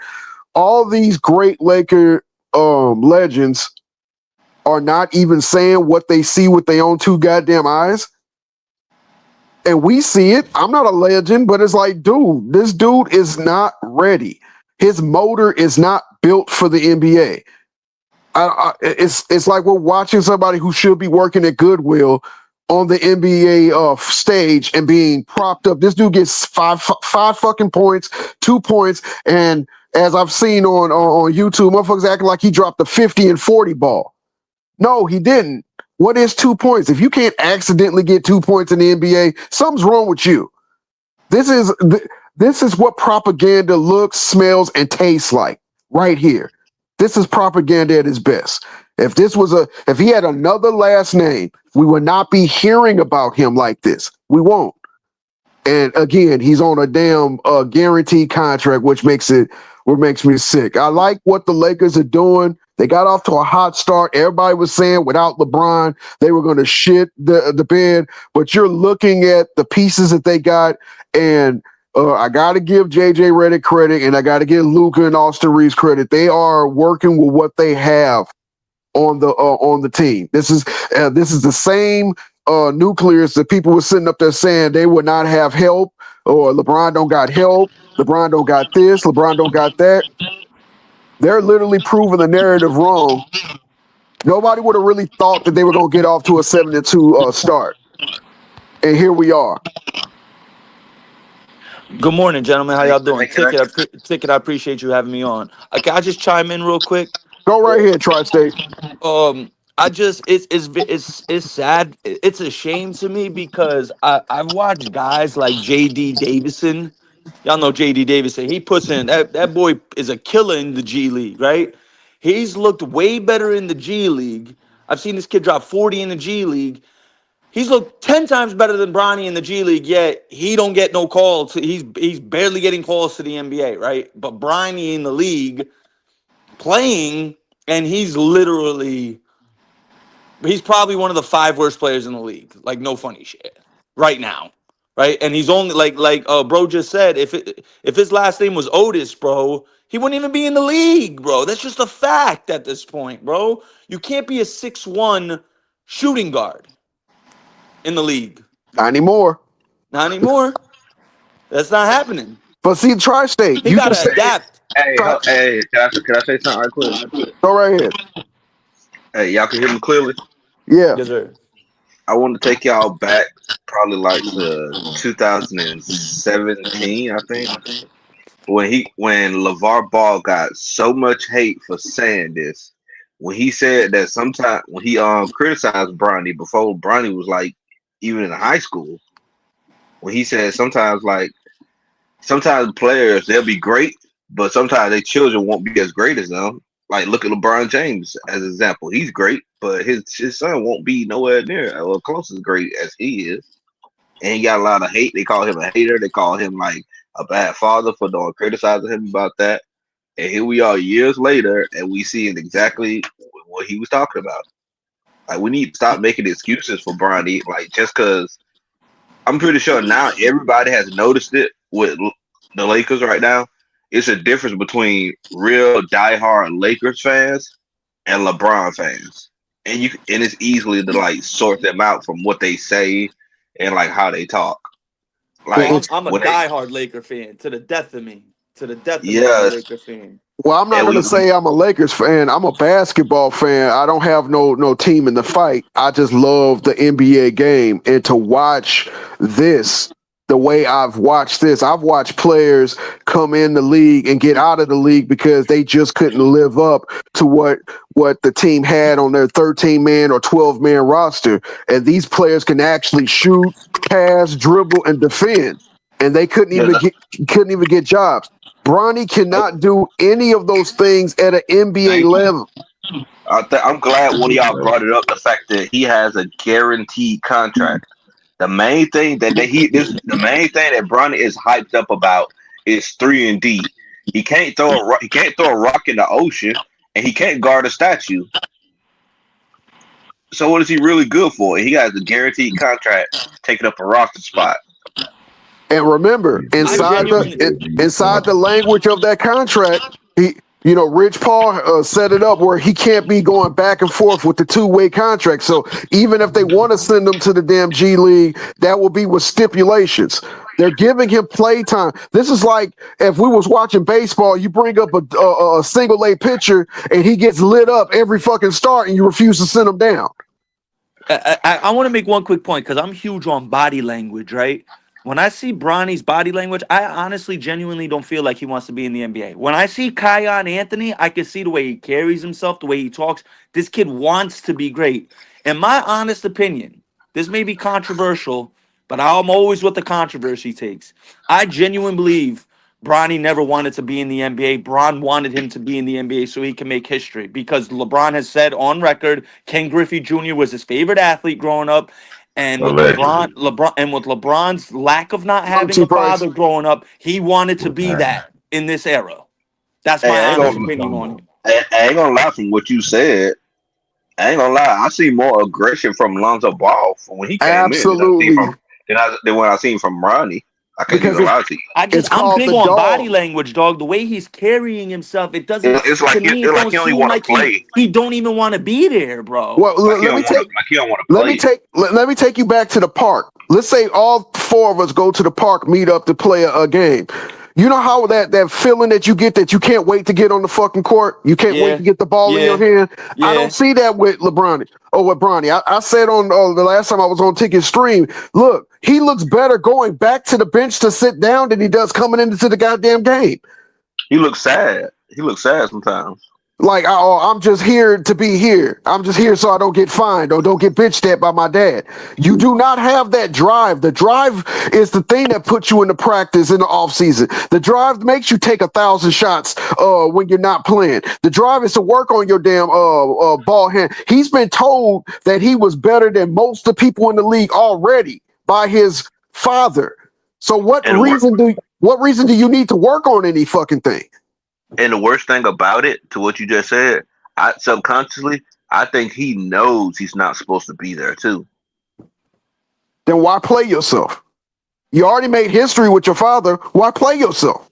C: All these great Laker legends are not even saying what they see with their own two goddamn eyes. And we see it. I'm not a legend, but it's like, dude, this dude is not ready. His motor is not built for the NBA. It's like we're watching somebody who should be working at Goodwill on the NBA stage and being propped up. This dude gets five fucking points, 2 points, and as I've seen on YouTube, motherfuckers acting like he dropped a 50 and 40 ball. No, he didn't. What is 2 points? If you can't accidentally get 2 points in the NBA, something's wrong with you. This is what propaganda looks, smells, and tastes like right here. This is propaganda at its best. If he had another last name, we would not be hearing about him like this. We won't. And again, he's on a damn guaranteed contract, which makes me sick. I like what the Lakers are doing. They got off to a hot start. Everybody was saying without LeBron, they were going to shit the bed. But you're looking at the pieces that they got, and I got to give JJ Redick credit, and I got to give Luka and Austin Reeves credit. They are working with what they have on the team. This is the same nucleus that people were sitting up there saying they would not have help, or LeBron don't got help, LeBron don't got this, LeBron don't got that. They're literally proving the narrative wrong. Nobody would have really thought that they were going to get off to a 7-2 start. And here we are.
D: Good morning, gentlemen. How y'all doing?
E: Can I?
D: Ticket. I appreciate you having me on. Can I just chime in real quick?
C: Go right here, Tri-State.
D: I just it's sad. It's a shame to me because I've watched guys like J.D. Davison. Y'all know J.D. Davison. He puts in that boy is a killer in the G League, right? He's looked way better in the G League. I've seen this kid drop 40 in the G League. He's looked 10 times better than Bronny in the G League, yet he don't get no calls. He's barely getting calls to the NBA, right? But Bronny in the league playing, and he's probably one of the 5 worst players in the league. Like, no funny shit. Right now. Right? And he's only like bro just said, if his last name was Otis, bro, he wouldn't even be in the league, bro. That's just a fact at this point, bro. You can't be a 6'1" shooting guard in the league.
C: Not anymore.
D: Not anymore. That's not happening.
C: But see, Tri-State,
D: He
C: you can
D: gotta
C: say,
D: adapt.
E: Hey, can I say something right quick?
C: go right ahead.
E: Hey, y'all can hear me clearly.
C: Yeah.
D: Yes, sir.
E: I want to take y'all back probably like to 2017, I think, when LeVar Ball got so much hate for saying this. When he said that sometimes when he criticized Bronny before Bronny was like even in high school, when he said sometimes players they'll be great, but sometimes their children won't be as great as them. Like look at LeBron James as an example. He's great, but his son won't be nowhere near or close as great as he is. And he got a lot of hate. They call him a hater. They call him like a bad father for doing criticizing him about that. And here we are years later, and we see exactly what he was talking about. Like we need to stop making excuses for Bronny. Like just because I'm pretty sure now everybody has noticed it with the Lakers right now. It's a difference between real diehard Lakers fans and LeBron fans, and it's easily to like sort them out from what they say and like how they talk. Like
D: I'm a
E: when they,
D: diehard Laker fan to the death of me. To the death of me, I'm a
E: yes,
D: Laker fan.
C: Well, I'm not
E: and
C: gonna say I'm a Lakers fan. I'm a basketball fan. I don't have no team in the fight. I just love the NBA game and to watch this the way I've watched this. I've watched players come in the league and get out of the league because they just couldn't live up to what the team had on their 13-man or 12-man roster. And these players can actually shoot, pass, dribble, and defend. And they couldn't
E: yeah,
C: even get jobs. Bronny cannot do any of those things at an NBA
E: thank you.
C: level.
E: I'm glad one of y'all brought it up. The fact that he has a guaranteed contract. The main thing the main thing that Bronny is hyped up about is 3-and-D. He can't throw a rock in the ocean, and he can't guard a statue. So what is he really good for? He has a guaranteed contract, taking up a roster spot.
C: And remember,
D: I
C: inside
D: genuinely,
C: the language of that contract, Rich Paul set it up where he can't be going back and forth with the two-way contract. So even if they want to send him to the damn G League, that will be with stipulations. They're giving him play time. This is like if we was watching baseball, you bring up a single A pitcher and he gets lit up every fucking start, and you refuse to send him down.
D: I want to make one quick point because I'm huge on body language, right? When I see Bronny's body language, I honestly, genuinely don't feel like he wants to be in the NBA. When I see Kion Anthony, I can see the way he carries himself, the way he talks. This kid wants to be great. In my honest opinion, this may be controversial, but I'm always what the controversy takes. I genuinely believe Bronny never wanted to be in the NBA. Bron wanted him to be in the NBA so he can make history because LeBron has said on record Ken Griffey Jr. was his favorite athlete growing up. And with LeBron's lack of not having a
C: Price.
D: father growing up, he wanted to be that in this era. That's
E: Hey,
D: my
E: I ain't
D: honest
E: gonna
D: opinion on it.
E: I ain't gonna lie from what you said. I ain't gonna lie. I see more aggression from Lonzo Ball from when he came in
C: Absolutely.
E: than when I seen from Ronnie. I can't
C: Because
E: even lie to you.
C: it's
D: I'm
C: called
D: big
C: the
D: on body
C: dog.
D: language, dog. The way he's carrying himself, it doesn't
E: It's
D: to
E: like
D: me. It don't
E: he only
D: seem
E: want to
D: like
E: play.
D: he don't even want to be there, bro.
C: Well,
E: Like he don't want to play.
C: let me take you back to the park. Let's say all four of us go to the park, meet up to play a game. You know how that feeling that you get that you can't wait to get on the fucking court? You can't wait
D: Yeah,
C: to get the ball in your
D: yeah,
C: hand? I
D: yeah.
C: don't see that with LeBron. Oh, with Bronny. I said on the last time I was on Ticket Stream, look, he looks better going back to the bench to sit down than he does coming into the goddamn game.
E: He looks sad. He looks sad sometimes.
C: Like, I'm just here to be here. I'm just here so I don't get fined or don't get bitched at by my dad. You do not have that drive. The drive is the thing that puts you into practice in the off season. The drive makes you take 1,000 shots when you're not playing. The drive is to work on your damn ball hand. He's been told that he was better than most of the people in the league already by his father. So what reason do you need to work on any fucking thing?
E: And the worst thing about it, to what you just said, subconsciously, I think he knows he's not supposed to be there too.
C: Then why play yourself? You already made history with your father. Why play yourself?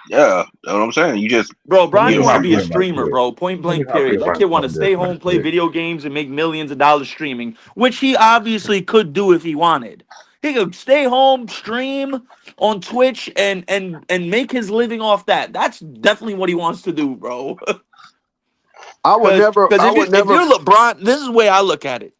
E: Yeah, that's what I'm saying. You just,
D: Bro, Bronny
B: me
D: want to
B: not
D: be a
B: feel about
D: streamer,
B: this.
D: bro. Point
B: Let me
D: blank,
B: not feel
D: period. That
B: about
D: kid want to
B: something
D: stay
B: different.
D: home, play video games, and make millions of dollars streaming, which he obviously could do if he wanted. He could stay home, stream on Twitch, and make his living off that. That's definitely what he wants to do, bro.
C: I would
D: Because
C: never.
D: if you're LeBron, this is the way I look at it.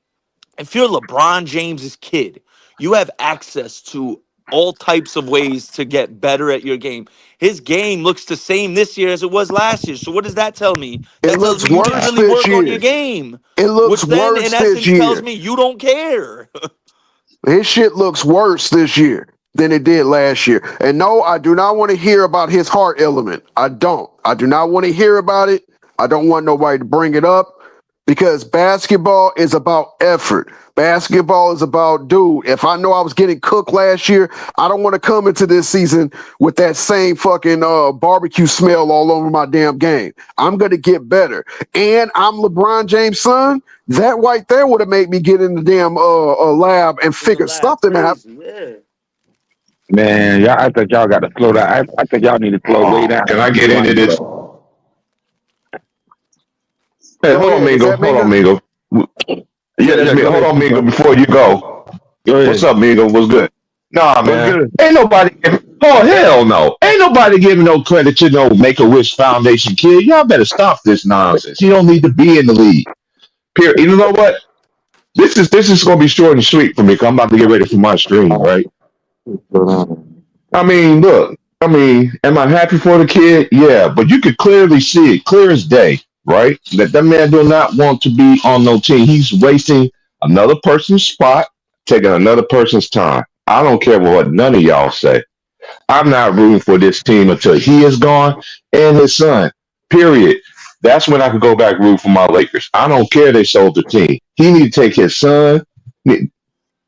D: If you're LeBron James's kid, you have access to all types of ways to get better at your game. His game looks the same this year as it was last year. So what does that tell me?
C: It
D: That tells
C: looks
D: me you didn't
C: worse
D: really
C: this
D: work on your
C: year.
D: game,
C: It looks
D: which then in
C: worse this
D: essence tells
C: year.
D: me you don't care.
C: His shit looks worse this year than it did last year. And no, I do not want to hear about his heart element. I don't. I do not want to hear about it. I don't want nobody to bring it up because basketball is about effort. Basketball is about, dude, if I know I was getting cooked last year, I don't want to come into this season with that same fucking barbecue smell all over my damn game. I'm going to get better. And I'm LeBron James' son. That right there would have made me get in the damn lab and
D: In the
C: figure
D: lab,
C: something out.
D: crazy, yeah.
F: Man, y'all, I think y'all got to slow down. I think y'all need to slow way down.
B: Can I get into this? Hey,
C: Go
B: hold on,
C: ahead. Is
B: Mingo.
C: that
B: Hold on,
C: Mingo?
B: Mingo. Yeah, that's me.
F: Go
B: Hold
F: ahead,
B: on, Mingo.
F: bro.
B: Before you go,
F: Go
B: what's
F: ahead.
B: up, Mingo? What's good? Nah,
F: What's
B: man.
F: good?
B: Ain't nobody. Oh hell no! Ain't nobody giving no credit to no Make a Wish Foundation kid. Y'all better stop this nonsense. He don't need to be in the league. Period. You know what? This is gonna be short and sweet for me. 'Cause I'm about to get ready for my stream, right? I mean, look. I mean, am I happy for the kid? Yeah, but you could clearly see it, clear as day, right? That man do not want to be on no team. He's wasting another person's spot, taking another person's time. I don't care what none of y'all say. I'm not rooting for this team until he is gone and his son. Period. That's when I could go back root for my Lakers. I don't care they sold the team. He need to take his son.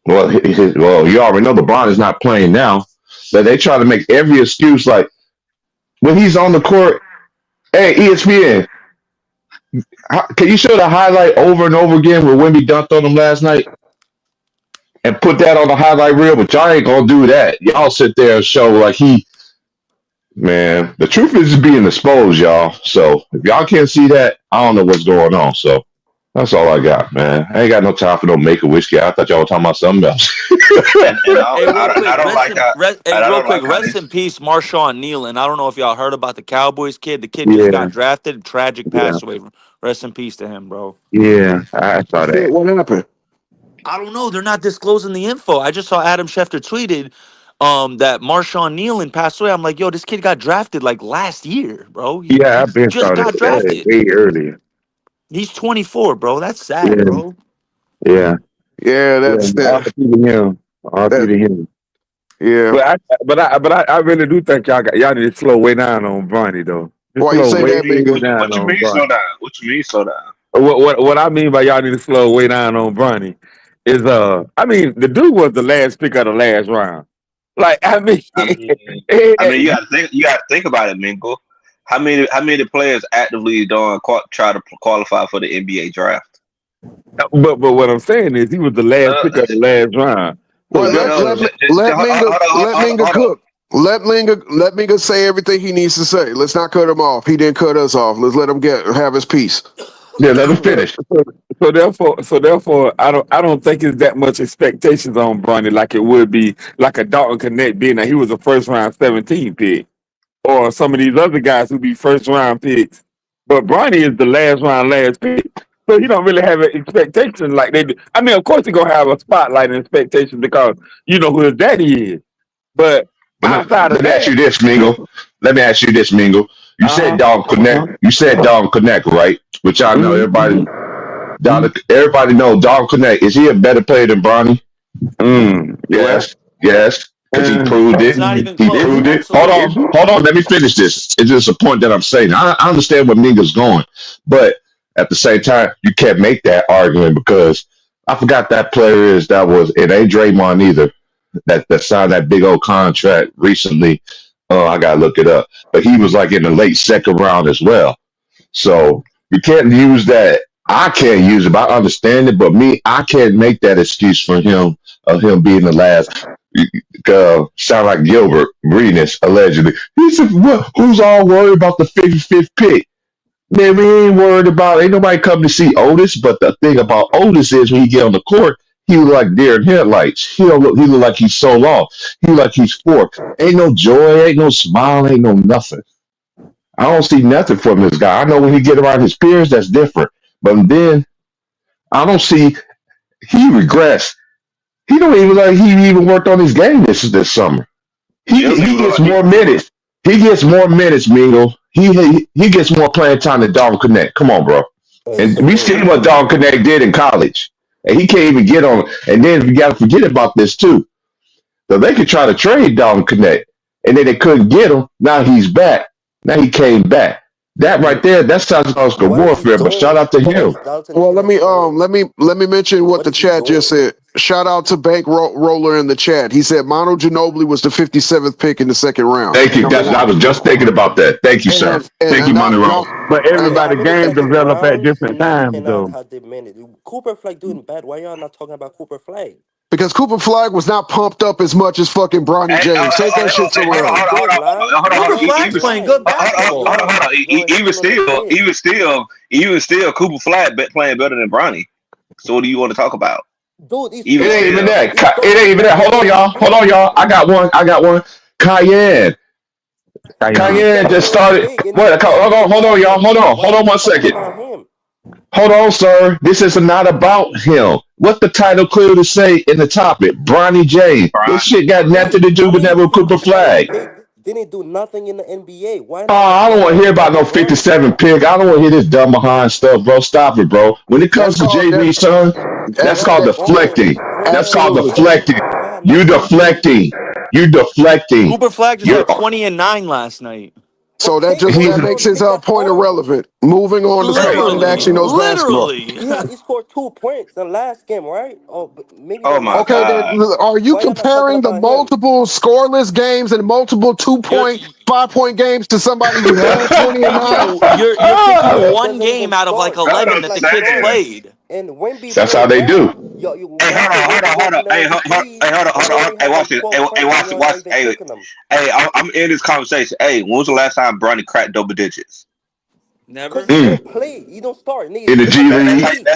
B: Well, you already know LeBron is not playing now. But they try to make every excuse like when he's on the court. Hey, ESPN, can you show the highlight over and over again where Wemby dunked on him last night and put that on the highlight reel? But y'all ain't gonna do that. Y'all sit there and show like he. Man, the truth is being exposed, y'all. So if y'all can't see that, I don't know what's going on. So that's all I got, man. I ain't got no time for no make a wish guy. I thought y'all were talking about something else.
E: and
D: Hey, real quick,
E: I don't like how, and I
D: real
E: don't
D: quick,
E: like how they.
D: rest in peace, Marshawn Nealon. I don't know if y'all heard about the Cowboys kid. The kid just
F: Yeah,
D: got drafted. Tragic
F: yeah,
D: pass away. Rest in peace to him, bro.
F: yeah. I saw
C: Shit,
F: that.
C: what happened?
D: I don't know. They're not disclosing the info. I just saw Adam Schefter tweeted that Marshawn Nealon passed away. I'm like, yo, this kid got drafted like last year, bro.
F: Yeah,
D: He
F: I've been
D: just
F: saw
D: got
F: that
D: drafted.
F: way earlier.
D: He's 24, bro. That's sad,
F: Yeah,
D: bro.
F: yeah,
C: Yeah,
F: yeah.
C: that's that.
F: R.I.P. to him. R.I.P.
C: That
F: to him.
C: yeah.
F: But I really do think y'all need to slow way down on Bronny though. Just
C: Why you
F: slow
C: say
E: What
F: way
E: you
C: that,
E: mean?
C: Mingo?
F: down
E: What you
F: on
E: mean slow
F: Bronny.
E: down? What you mean slow down?
F: What I mean by y'all need to slow way down on Bronny is I mean the dude was the last pick of the last round. Like I mean,
E: You got to think. You got to think about it, Mingo. How many players actively don't try to qualify for the NBA draft?
F: but what I'm saying is he was the last
E: Uh,
F: pick of the last round. So
C: Well,
F: just
C: let Mingo let Mingo
E: hold on.
C: cook. Let Mingo say everything he needs to say. Let's not cut him off. He didn't cut us off. Let's let him have his piece.
B: Yeah, let him
F: so,
B: finish.
F: so So therefore, I don't think it's that much expectations on Bronny like it would be like a Dalton Connect being that he was a first round 17 pick, or some of these other guys who be first round picks. But Bronny is the last round last pick. So he don't really have an expectation like they do. I mean, of course he gonna have a spotlight and expectation because you know who his daddy is. But
G: But
F: outside
G: let
F: of
G: me ask
F: that,
G: you this, Mingle. Let me ask you this, Mingle. You
F: uh
G: said
F: huh,
G: Dog Connect. You said Dog Connect, right? Which I know
F: mm
G: everybody.
F: mm
G: Everybody know Dog Connect. Is he a better player than Bronny?
F: well,
G: Yes, yes, because he
F: uh,
G: proved
D: It's
G: it.
D: not even
G: He
D: close.
G: proved
F: is
G: it.
D: Absolutely.
G: Hold on. Let me finish this. It's just a point that I'm saying. I understand where Minga's going, but at the same time, you can't make that argument because I forgot that player is that was it ain't Draymond either. That signed that big old contract recently. Oh, I gotta look it up. But he was like in the late second round as well. So you can't use that. I can't use it. But I understand it, but me, I can't make that excuse for him of him being the last. Sound like Gilbert Arenas allegedly. He said, "What? Who's all worried about the 55th pick? Man, we ain't worried about. Ain't nobody coming to see Otis. But the thing about Otis is when he get on the court, he look like deer in headlights. He don't look. He look like he's so lost. He look like he's forked. Ain't no joy. Ain't no smile. Ain't no nothing. I don't see nothing from this guy. I know when he get around his peers, that's different. But then I don't see he regressed. He don't even like he even worked on his game this summer.
E: He
G: He
E: doesn't
G: he
E: even look
G: gets
E: like he.
G: more minutes. He gets more minutes, Mingo. He gets more playing time than Dalton Connect. Come on, bro. And we see what Dalton Connect did in college. And he can't even get on. And then we got to forget about this too. So they could try to trade Dalton Connect, and then they couldn't get him. Now he's back. Now he came back. That right there, that's psychological
H: What he's
G: warfare. But shout
H: doing,
G: out to
H: what
G: him.
H: is Dalton
C: Well,
H: Connect doing?
C: let me mention what
H: What
C: the
H: is he
C: chat just
H: doing?
C: said. Shout out to Roller in the chat. He said Mono Ginobili was the 57th pick in the second round.
G: Thank you.
C: Number
G: I
C: one,
G: was just thinking about that. Thank you,
C: and
G: sir.
C: and,
G: Thank you,
C: and not
G: Monroe.
C: not
F: but
H: Yeah,
F: everybody
H: I mean the
F: game
H: second
F: develop at
H: round
F: different times
H: cannot
F: though.
H: have the minute. Cooper Flag doing bad. Why y'all not talking about Cooper Flag?
C: because Cooper Flag was not pumped up as much as fucking Bronny
E: Hey,
C: James. Take that shit
E: hey,
C: somewhere else.
H: He did lie.
E: hold
D: Cooper
E: on.
H: Y'all need to
D: Flag's playing
H: lie.
D: good basketball.
E: Hold on.
H: Y'all hating on the kid.
E: Even still, Cooper Flag playing better than Bronny. So what do you want to talk about?
H: Dude, he
E: Even
G: It ain't
H: started
G: even
E: still,
G: that.
H: he
G: It
H: started
G: ain't even that.
H: playing
G: Hold on,
H: better than
G: y'all. Hold on,
H: Bronny.
G: y'all. I got one. I got one. Cayenne.
H: He's
F: Zion.
G: Cayenne just
H: 17th
G: started.
H: pick and
G: What?
H: he did
G: Hold on, y'all.
H: nothing. Why
G: Hold
H: y'all
G: on one
H: not talking
G: second.
H: about him?
G: Hold on, sir. This is not about him. What the title clearly say in the topic? Bronny James. This
E: Brian.
G: shit got nothing to do
H: I
G: with
H: mean,
G: that
H: the
G: with Cooper
H: 57th
G: Flag.
H: pick didn't do nothing in the NBA. Why
G: Oh,
H: not
G: I don't
H: why
G: want to
H: not
G: hear
H: talk
G: about no
H: about Bronny?
G: 57 pick. I don't want to hear this dumb behind stuff, bro. Stop it, bro. When it
C: That's
G: comes to
C: called that.
G: JV, son, that's
H: What
G: called
H: is
C: Absolutely,
H: wrong? What
G: deflecting.
H: is wrong
G: That's
H: with
G: called
C: absolutely.
H: Bronny?
G: deflecting.
H: Y'all have
G: You
H: nothing to do.
G: deflecting. You deflecting.
D: Cooper Flag just
G: You're
D: had 20 and 9 last night.
C: So that
H: Okay,
C: just
G: he's
C: that
H: I
C: makes
H: don't
C: his
H: think that's
C: point
H: horrible.
C: irrelevant. Moving on to
E: Hey,
C: somebody that
D: Literally.
C: actually knows basketball.
D: Literally.
H: He scored 2 points in the last game, right? Oh, but maybe the
E: oh my
H: last
C: Okay,
H: game.
E: God.
C: then are you
H: Why y'all not talking
C: comparing the
H: about him?
C: multiple scoreless games and multiple two
D: You're
C: point, 5 point games to somebody who had 20 and nine?
D: you're picking
H: Wemby
D: one
H: doesn't even
D: game out of like
H: start.
E: That's what
D: 11
E: I'm
H: It's
D: that the
H: like
D: kids
E: saying.
H: starts.
D: played.
H: And Wemby
G: that's how
H: played
G: they
H: bad.
G: do.
E: Hey,
H: Y'all say Wemby
E: hold on.
H: working
E: Hey,
H: out the threes,
E: hold
H: and he
E: on.
H: only
E: Hey,
H: had
E: watch
H: like
E: this.
H: 12
E: Hey,
H: points, and y'all not even
E: Hey,
H: taking him.
E: I'm in this conversation. Hey, when was the last time Bronny cracked double digits?
H: Cause
D: Never.
H: he don't
G: Mm.
H: play. He don't start.
G: In
H: Nigga,
G: the
H: look
G: G
H: at the D
G: League.
H: League.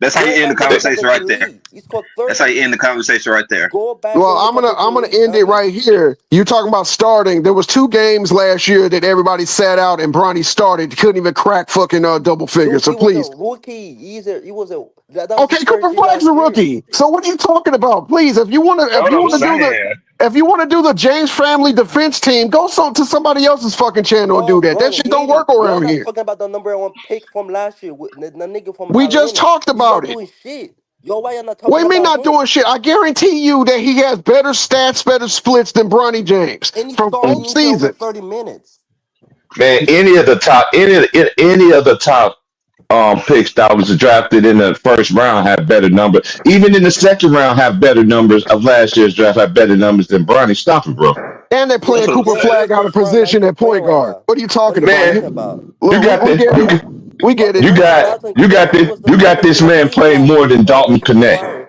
E: That's how you
H: Go
E: end the
H: back and look at the
E: conversation
H: D
E: right there.
H: League. He scored
E: That's how
H: 30.
E: you end the conversation right there.
H: Go back
C: Well,
H: and look at the D
C: I'm gonna
H: League,
C: end it
H: dummy.
C: right here. You talking about starting? There was 2 games last year that everybody sat out and Bronny started. Couldn't even crack fucking double figures.
H: Dude,
C: So
H: he was a
C: please.
H: rookie. He was a that was
C: Okay,
H: his
C: Cooper
H: first year
C: Flag's a
H: last year.
C: rookie. So what are you talking about? Please,
E: That's
C: if
E: what
C: you
E: I'm
C: wanna do the
E: saying.
C: if you want to do the James family defense team, go to somebody else's fucking channel and do
H: Y'all
C: that. That
H: run
C: shit don't
H: hating.
C: work
H: Y'all
C: around
H: not
C: here.
H: talking about the number 1 pick from last year with the nigga from
C: We just
H: Atlanta.
C: talked
H: He's
C: about
H: not
C: it.
H: doing shit. Yo, why y'all not
C: What do
H: talking
C: you mean
H: about
C: not
H: him?
C: doing shit? I guarantee you that he has better stats, better splits than Bronny James
H: And he's
C: from
H: starting
C: both
H: into over
C: seasons.
H: 30 minutes.
G: Man, any of the top picks that was drafted in the first round have better numbers. Even in the second round have better numbers of last year's draft have better numbers than Bronny. Stop it, bro.
C: And they're
H: Yeah,
C: playing
E: That's what I'm
C: Cooper
H: yeah, he
E: saying.
H: is
C: Flag out of
H: first round. Now
C: position
H: he's
C: at
H: playing
C: point
H: right
C: guard.
H: now.
C: What are you
H: What are
C: talking
H: you
C: about?
H: talking
G: Man,
H: about?
G: you
C: Look,
G: got
C: we
G: this.
C: get it. We get it.
G: You
H: Dude,
G: got
H: Dalton Connect, he was the
G: you got
H: number
G: this
H: 4
G: man
H: pick
G: playing
H: last
G: more
H: year.
G: than
H: What
G: Dalton
H: are you
G: Connect.
H: lying?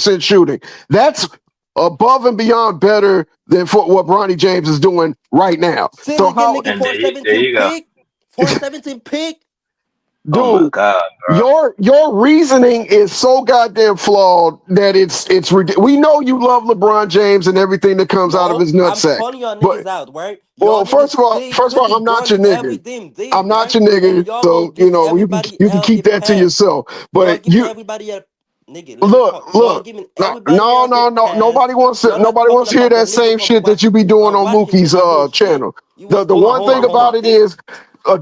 C: 40% shooting. That's above and beyond better than for what Bronny James is doing right now.
H: Say it
C: So
H: again,
C: how
H: nigga.
I: And
H: For a
I: there
H: 17
I: you go.
H: pick. For a 17 pick.
E: Oh my
C: dude.
E: god, bro.
C: Your reasoning is so goddamn flawed that it's ridiculous. We know you love LeBron James and everything that comes out of
H: No,
C: his
H: I'm
C: nutsack,
H: calling y'all
C: but
H: niggas out, right? Y'all
C: well,
H: niggas stay
C: first of all,
H: putting
C: I'm not
H: Bronny
C: your
H: every
C: nigga.
H: damn day,
C: I'm not
H: right?
C: your
H: And
C: nigga,
H: y'all will
C: so
H: give everybody
C: you can
H: else
C: keep
H: a
C: that to
H: pass.
C: yourself.
H: Y'all
C: But
H: giving
C: you
H: everybody a nigga. Let me talk. Y'all
C: look,
H: giving
C: no,
H: everybody
C: no,
H: else a
C: no, no.
H: pass. Y'all not
C: Nobody
H: talking
C: wants to hear
H: about the
C: that
H: nigga
C: same
H: from
C: shit that you be doing on
H: Washington
C: Mookie's
H: that did shit.
C: channel.
H: You was
C: The one thing
H: hold
C: about
H: on.
C: it is,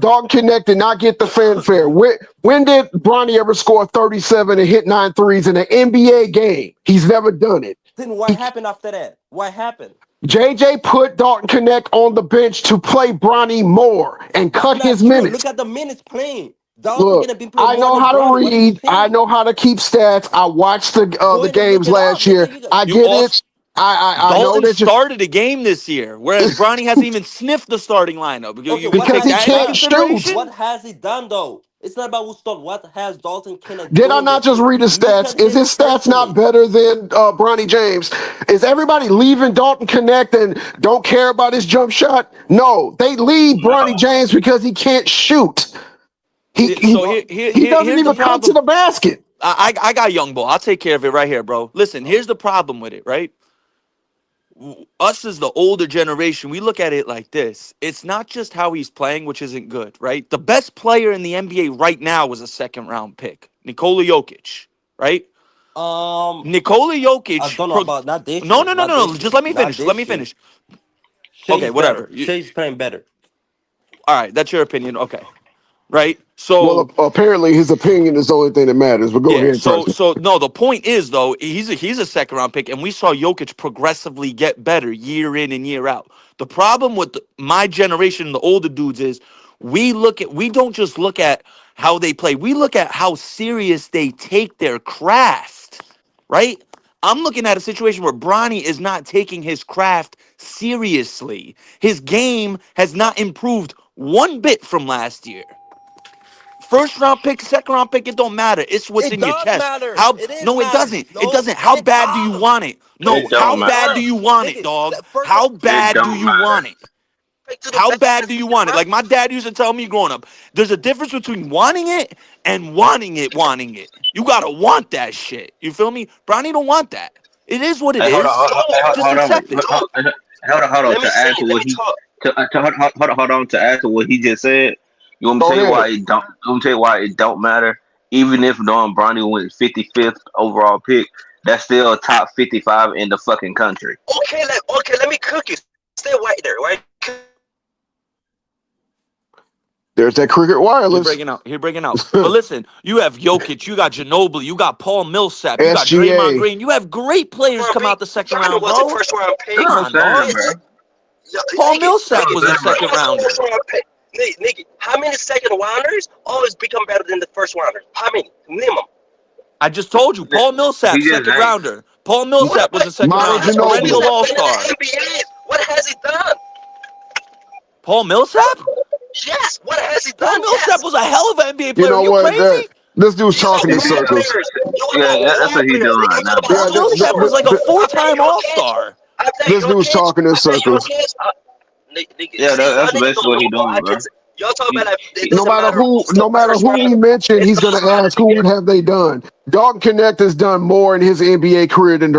C: Dalton Connect did not get the fanfare. When did Bronny ever score 37 and hit 9 threes in an NBA game? He's never done it.
H: Then what
C: He,
H: happened after that? What happened?
C: JJ put Dalton Connect on the bench to play Bronny more and
H: That's
C: cut
H: not
C: his
H: true.
C: minutes.
H: Look at the minutes playing. Dalton
C: Look,
H: gonna be playing
C: I
H: more
C: know
H: than
C: how to
H: Bronny. What are you
C: read. I
H: saying?
C: know how to keep stats. I watched
H: Go
C: the
H: ahead and look
C: games
H: it up,
C: last
H: nigga.
C: year.
H: You got
C: I
D: You
C: get
D: also
C: it. I know
D: Dalton
C: that you
D: started a game this year, whereas Bronny hasn't even sniffed the starting lineup.
H: okay.
D: You
H: What
C: because
D: take
C: he
H: has he
D: that into
C: can't
H: done?
C: shoot.
H: What
D: consideration.
H: has he done though? It's not about who start. What has Dalton Kenneth
C: Did I
H: doing
C: not
H: this
C: just
H: year?
C: read his
H: Look
C: stats?
H: at
C: Is
H: him
C: his stats not
H: personally.
C: better than Bronny James? Is everybody leaving Dalton Connect and don't care about his jump shot? No, they leave Bronny
E: No.
C: James because he can't shoot. He
D: So
C: he, he doesn't
D: here's the
C: even come to
D: problem.
C: the basket.
D: I got young boy. I'll take care of it right here, bro. Listen, here's the problem with it, right? Us as the older generation, we look at it like this. It's not just how he's playing, which isn't good, right? The best player in the NBA right now was a second round pick, Nikola Jokic, right?
H: Um,
D: Nikola
H: I
D: Jokic.
H: don't know about not this
D: No,
H: year.
D: no, no,
H: Not
D: no, no.
H: this year.
D: Just let me
H: Not
D: finish. Let me
H: this year.
D: finish. Okay,
H: Shay's
D: whatever.
H: better. Shay's playing better.
D: All right, that's your opinion. Okay, right?
C: Well,
D: So
C: apparently his opinion is the only thing that matters. But go
D: yeah,
C: ahead, Tyson.
D: so no, the point is though, he's a second round pick, and we saw Jokic progressively get better year in and year out. The problem with my generation, the older dudes, is we don't just look at how they play, we look at how serious they take their craft, right? I'm looking at a situation where Bronny is not taking his craft seriously. His game has not improved one bit from last year. First round pick, second round pick, it don't matter. It's what's
H: It
D: in your
H: does
D: chest.
H: matter.
D: How
H: It is
D: no, it
H: matter.
D: doesn't. It
H: No,
D: doesn't. How
H: it
D: bad do you
H: does.
D: want it?
H: No,
D: No,
E: It
H: it
D: how
E: don't
D: bad do
E: matter.
H: does.
D: you want it,
H: Nigga,
D: dog?
H: first
D: How
H: round
E: It
D: bad do
E: don't
D: you
E: matter.
D: want it?
H: pick to the
D: How
H: best
D: bad do you
H: second
D: want it?
H: round.
D: Like my dad used to tell me growing up, there's a difference between wanting it and wanting it, wanting it. You gotta want that shit. You feel me? Bronny don't want that. It is what it
E: Hey, hold on,
D: is.
H: Dog,
D: Just
E: hold on,
D: accept it.
H: dog.
E: hold on.
H: Let me
E: To
H: say.
E: add to
H: Let
E: what
H: me
E: he,
H: talk.
E: hold on. To add to what he just said, you want me to
C: Go
E: tell you why
C: ahead.
E: it don't? You want me to tell you why it don't matter? Even if Don Bronny went 55th overall pick, that's still a top 55 in the fucking country.
H: Okay, let me cook you. Stay right there, right?
C: There's that Cricket
D: You're
C: Wireless,
D: breaking out. You're breaking out. But listen, you have Jokic, you got Ginobili, you got Paul Millsap, you got Draymond
C: SGA.
D: Green. You have great players
H: Round
D: come
H: pick.
D: out the second
H: Jordan
D: round,
H: was a
D: bro.
H: first round
E: That's
H: pick.
D: Come
E: what I'm
D: on,
E: saying,
D: dog.
E: bro.
D: Paul
E: That's
D: Millsap
E: what
D: was
E: I'm
D: a
E: saying, bro.
D: second
H: Jordan was a
D: rounder.
H: first round pick. Nigga, how many second rounders always become better than the first rounders? How many? Minimum.
D: I just told you, Paul Millsap,
E: He just
D: second
E: ain't.
D: rounder. Paul
E: He,
H: What?
D: Millsap was
H: But
D: a second
C: Manu
D: rounder,
H: Paul
C: Ginobili.
D: perennial
H: Millsap
D: all
H: been in
D: star.
H: the NBA. What has he done?
D: Paul Millsap?
H: Yes. What has he
D: Paul
H: done?
D: Millsap
H: Yes.
D: was a hell of an NBA
C: You
D: player. Are
C: know
D: you
C: what?
D: crazy?
C: This dude's
H: You
C: talking
H: about
C: in
E: yeah,
H: role
C: circles.
H: players. You
E: yeah,
H: about
E: that's
H: role
E: what he
H: players.
E: doing
H: Nigga,
E: right
H: you
E: now,
H: talk about
E: bro.
D: Paul
C: Yeah,
D: Millsap was like a
H: I
D: four-time
H: play
D: All
H: Jokic.
D: Star.
H: I play
C: this dude's
H: Jokic.
C: talking in
H: I play
C: circles.
H: Jokic. Nigga,
E: Yeah,
H: see, y'all
E: that's
H: niggas
E: basically
H: don't
E: what
H: know,
E: he
H: bro. I
E: doing,
H: can.
E: bro.
H: Y'all talk
E: He,
H: about like it
E: he,
H: doesn't matter who's the
C: No matter
H: first
C: who we
H: round.
C: mention,
H: It
C: he's going
H: doesn't
C: to
H: matter,
C: ask who
H: nigga.
C: what have they done. Dalton Connect has done more in his NBA career than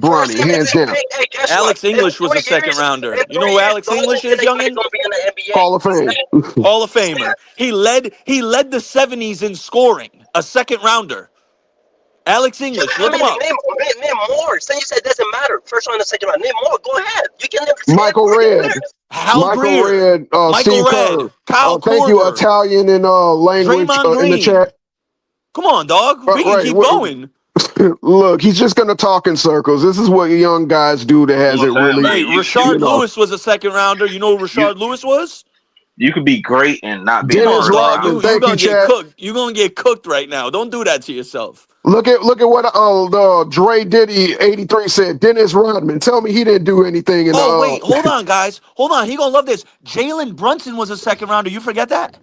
H: First
C: Bronny, hands
H: 17
C: down.
H: pick. Hey, guess what?
D: Alex English was a second rounder.
H: In
D: You know
H: three
D: who
H: years,
D: Alex
H: Dalton
D: English is,
H: Kinnick might
D: youngin?
H: gonna be in the NBA.
C: Hall of
H: He's
C: Fame.
H: not.
D: Hall of
H: He's
D: Famer.
H: not.
D: He led the 70s in scoring. A second rounder. Alex
H: Yeah,
D: English,
H: how
D: look him
H: many?
D: up.
H: Name more. Say you said it doesn't matter. First round and second round. Name more. Go ahead. You can name 10
C: Michael
H: fucking
C: Red.
H: players.
D: Hal
C: Michael
D: Greer,
C: Red,
D: Michael
C: Steve Kerr.
D: Red, Kyle
C: Thank you,
D: Korver,
C: Italian in language
D: Draymond
C: in the
D: Green.
C: chat.
D: Come on, dog. We can
C: Right.
D: keep going.
C: Look, he's just going to talk in circles. This is what young guys do that
E: you know what
C: hasn't
E: I'm saying,
C: really,
E: man?
D: Hey,
E: You,
C: you
D: Rashard
C: know.
D: Lewis was a second rounder. You know who
E: you,
D: Rashard Lewis was?
E: you could be great and not be in
D: Come
E: the
D: on,
C: Dennis
E: first
D: dog.
E: round,
C: Rodman,
D: You
E: bro.
C: thank you,
D: gonna get
C: chat.
D: cooked. You gonna get cooked right now. Don't do that to yourself.
C: Look at what Dre Diddy 83 said. Dennis Rodman. Tell me he didn't do anything in the
D: Oh wait, hold on, guys. Hold on. He gonna love this. Jalen Brunson was a second rounder. You forget that?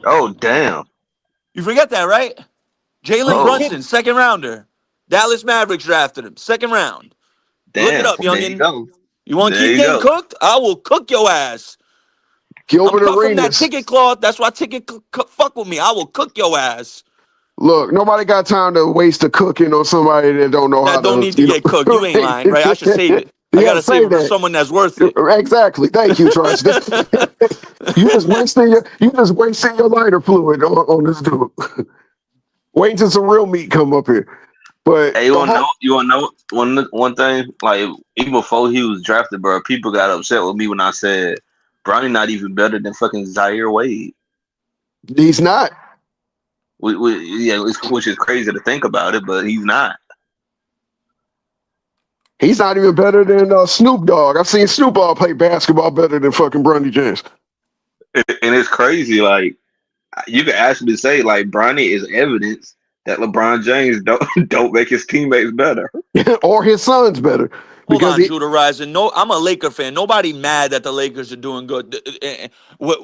E: Oh damn.
D: You forget that, right? Jalen
H: Nigga,
E: Oh
H: keep.
D: Brunson, second rounder. Dallas Mavericks drafted him, second round. Look it
E: damn.
D: up,
E: There you
D: youngin.
E: go.
D: You want to
E: There
D: keep
E: you
D: getting
E: go.
D: cooked? I will cook your ass. I'm
C: Gilbert
D: cut from that
C: Arenas.
D: ticket cloth. That's why ticket fuck with me. I will cook your ass.
C: Look, nobody got time to waste a cooking on somebody that don't know how
D: That don't
C: to,
D: need to get cooked. You ain't lying, right? I should save it. I
C: Yeah,
D: gotta save
C: say
D: it for
C: that.
D: someone that's worth it.
C: Exactly. Thank you, Trust. You just wasting your lighter fluid on this dude. Wait until some real meat come up here. But
E: Hey,
C: the whole
E: you wanna know one thing? Like even before he was drafted, bro, people got upset with me when I said Bronny not even better than fucking Zaire Wade.
C: he's not.
E: Yeah, which is crazy to think about it, but he's not.
C: He's not even better than Snoop Dogg. I've seen Snoop Dogg play basketball better than fucking Bronny James.
E: And it's crazy. Like you could actually say, like Bronny is evidence that LeBron James don't make his teammates better.
C: Or his son's better.
D: Hold
C: Because
D: on,
C: he
D: Judah Rising. No, I'm a Laker fan. Nobody mad that the Lakers are doing good.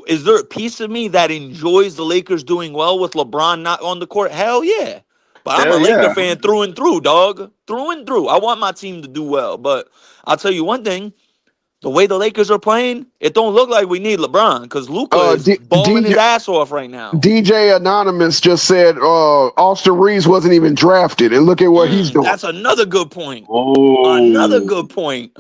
D: Is there a piece of me that enjoys the Lakers doing well with LeBron not on the court? Hell yeah. But I'm a
E: Hell
D: Laker
E: yeah.
D: fan through and through, dog. Through and through. I want my team to do well. But I'll tell you one thing. The way the Lakers are playing, it don't look like we need LeBron because Luka is balling his
C: DJ
D: ass off right now.
C: DJ Anonymous just said Austin Reeves wasn't even drafted, and look at what he's doing.
D: That's another good point. Another
E: Oh,
D: good point.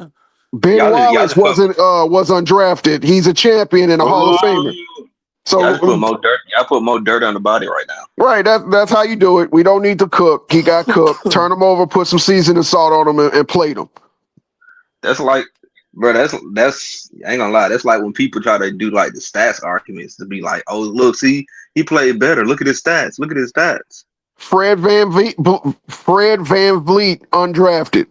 C: Ben
E: y'all
C: Wallace
E: just put
C: was undrafted. He's a champion and a Hall of Famer.
E: oh, y'all
C: So
E: just put more dirt. Y'all put more dirt on the body right now.
C: right, that's how you do it. We don't need to cook. He got cooked. Turn him over, put some seasoning salt on him, and plate him.
E: That's like, bro. That's I ain't gonna lie. That's like when people try to do like the stats arguments to be like, oh look, see, he played better. Look at his stats. Look at his stats.
C: Fred Van Vliet undrafted.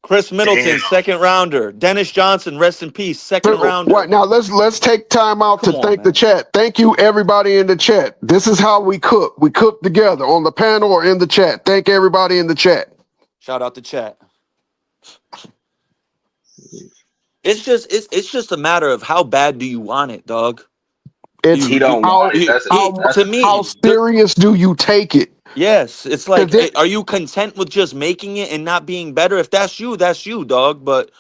D: Chris
E: Damn.
D: Middleton, second rounder. Dennis Johnson, rest in peace, second
C: Right
D: rounder.
C: now, let's take time out to
D: Come on,
C: thank the
D: man.
C: chat. Thank you, everybody in the chat. This is how we cook. We cook together on the panel or in the chat. Thank everybody in the chat.
D: Shout out to chat. It's just a matter of how bad do you want it, dog.
C: It's
E: He don't
C: how
E: want it. That's
C: how
D: To
E: the
C: how
D: me,
E: thing.
C: serious do you take it?
D: yes, it's like,
C: Because
D: are you content with just making it and not being better? If that's you, dog. But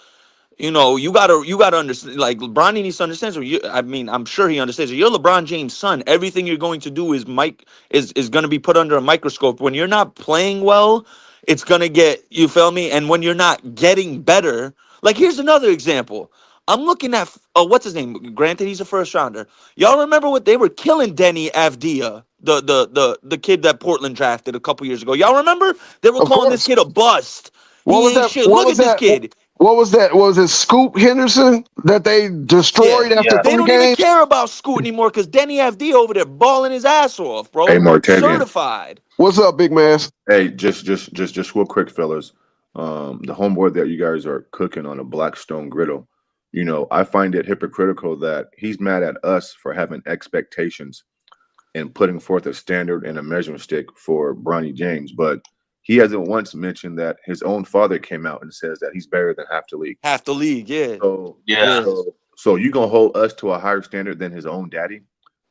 D: you gotta understand. Like LeBron needs to understand. So I mean, I'm sure he understands. You're LeBron James' son. Everything you're going to do is going to be put under a microscope. When you're not playing well, it's gonna get, you feel me. And when you're not getting better, like here's another example. I'm looking at what's his name. Granted, he's a first rounder. Y'all remember what they were killing Denny Avdia, the kid that Portland drafted a couple years ago. Y'all remember they were
C: of
D: calling this
C: course,
D: kid a bust.
C: what
D: He
C: was
D: ain't
C: that?
D: shit.
C: What
D: Look
C: was
D: at this
C: that?
D: kid.
C: What was that? Was it Scoop Henderson that they
D: Yeah,
C: destroyed after
E: Yeah.
D: they
C: 3
D: don't even
C: games?
D: care about Scoot anymore because Denny FD over there balling his ass off,
B: Hey,
D: bro.
B: Martavian.
D: Certified.
C: What's up, big man?
B: Hey, just real quick, fellas. The homeboy that you guys are cooking on a Blackstone griddle. I find it hypocritical that he's mad at us for having expectations and putting forth a standard and a measuring stick for Bronny James, but he hasn't once mentioned that his own father came out and says that he's better than half the league.
D: Half the league, yeah.
B: So,
E: Yeah.
D: Yeah.
B: so you gonna hold us to a higher standard than his own daddy,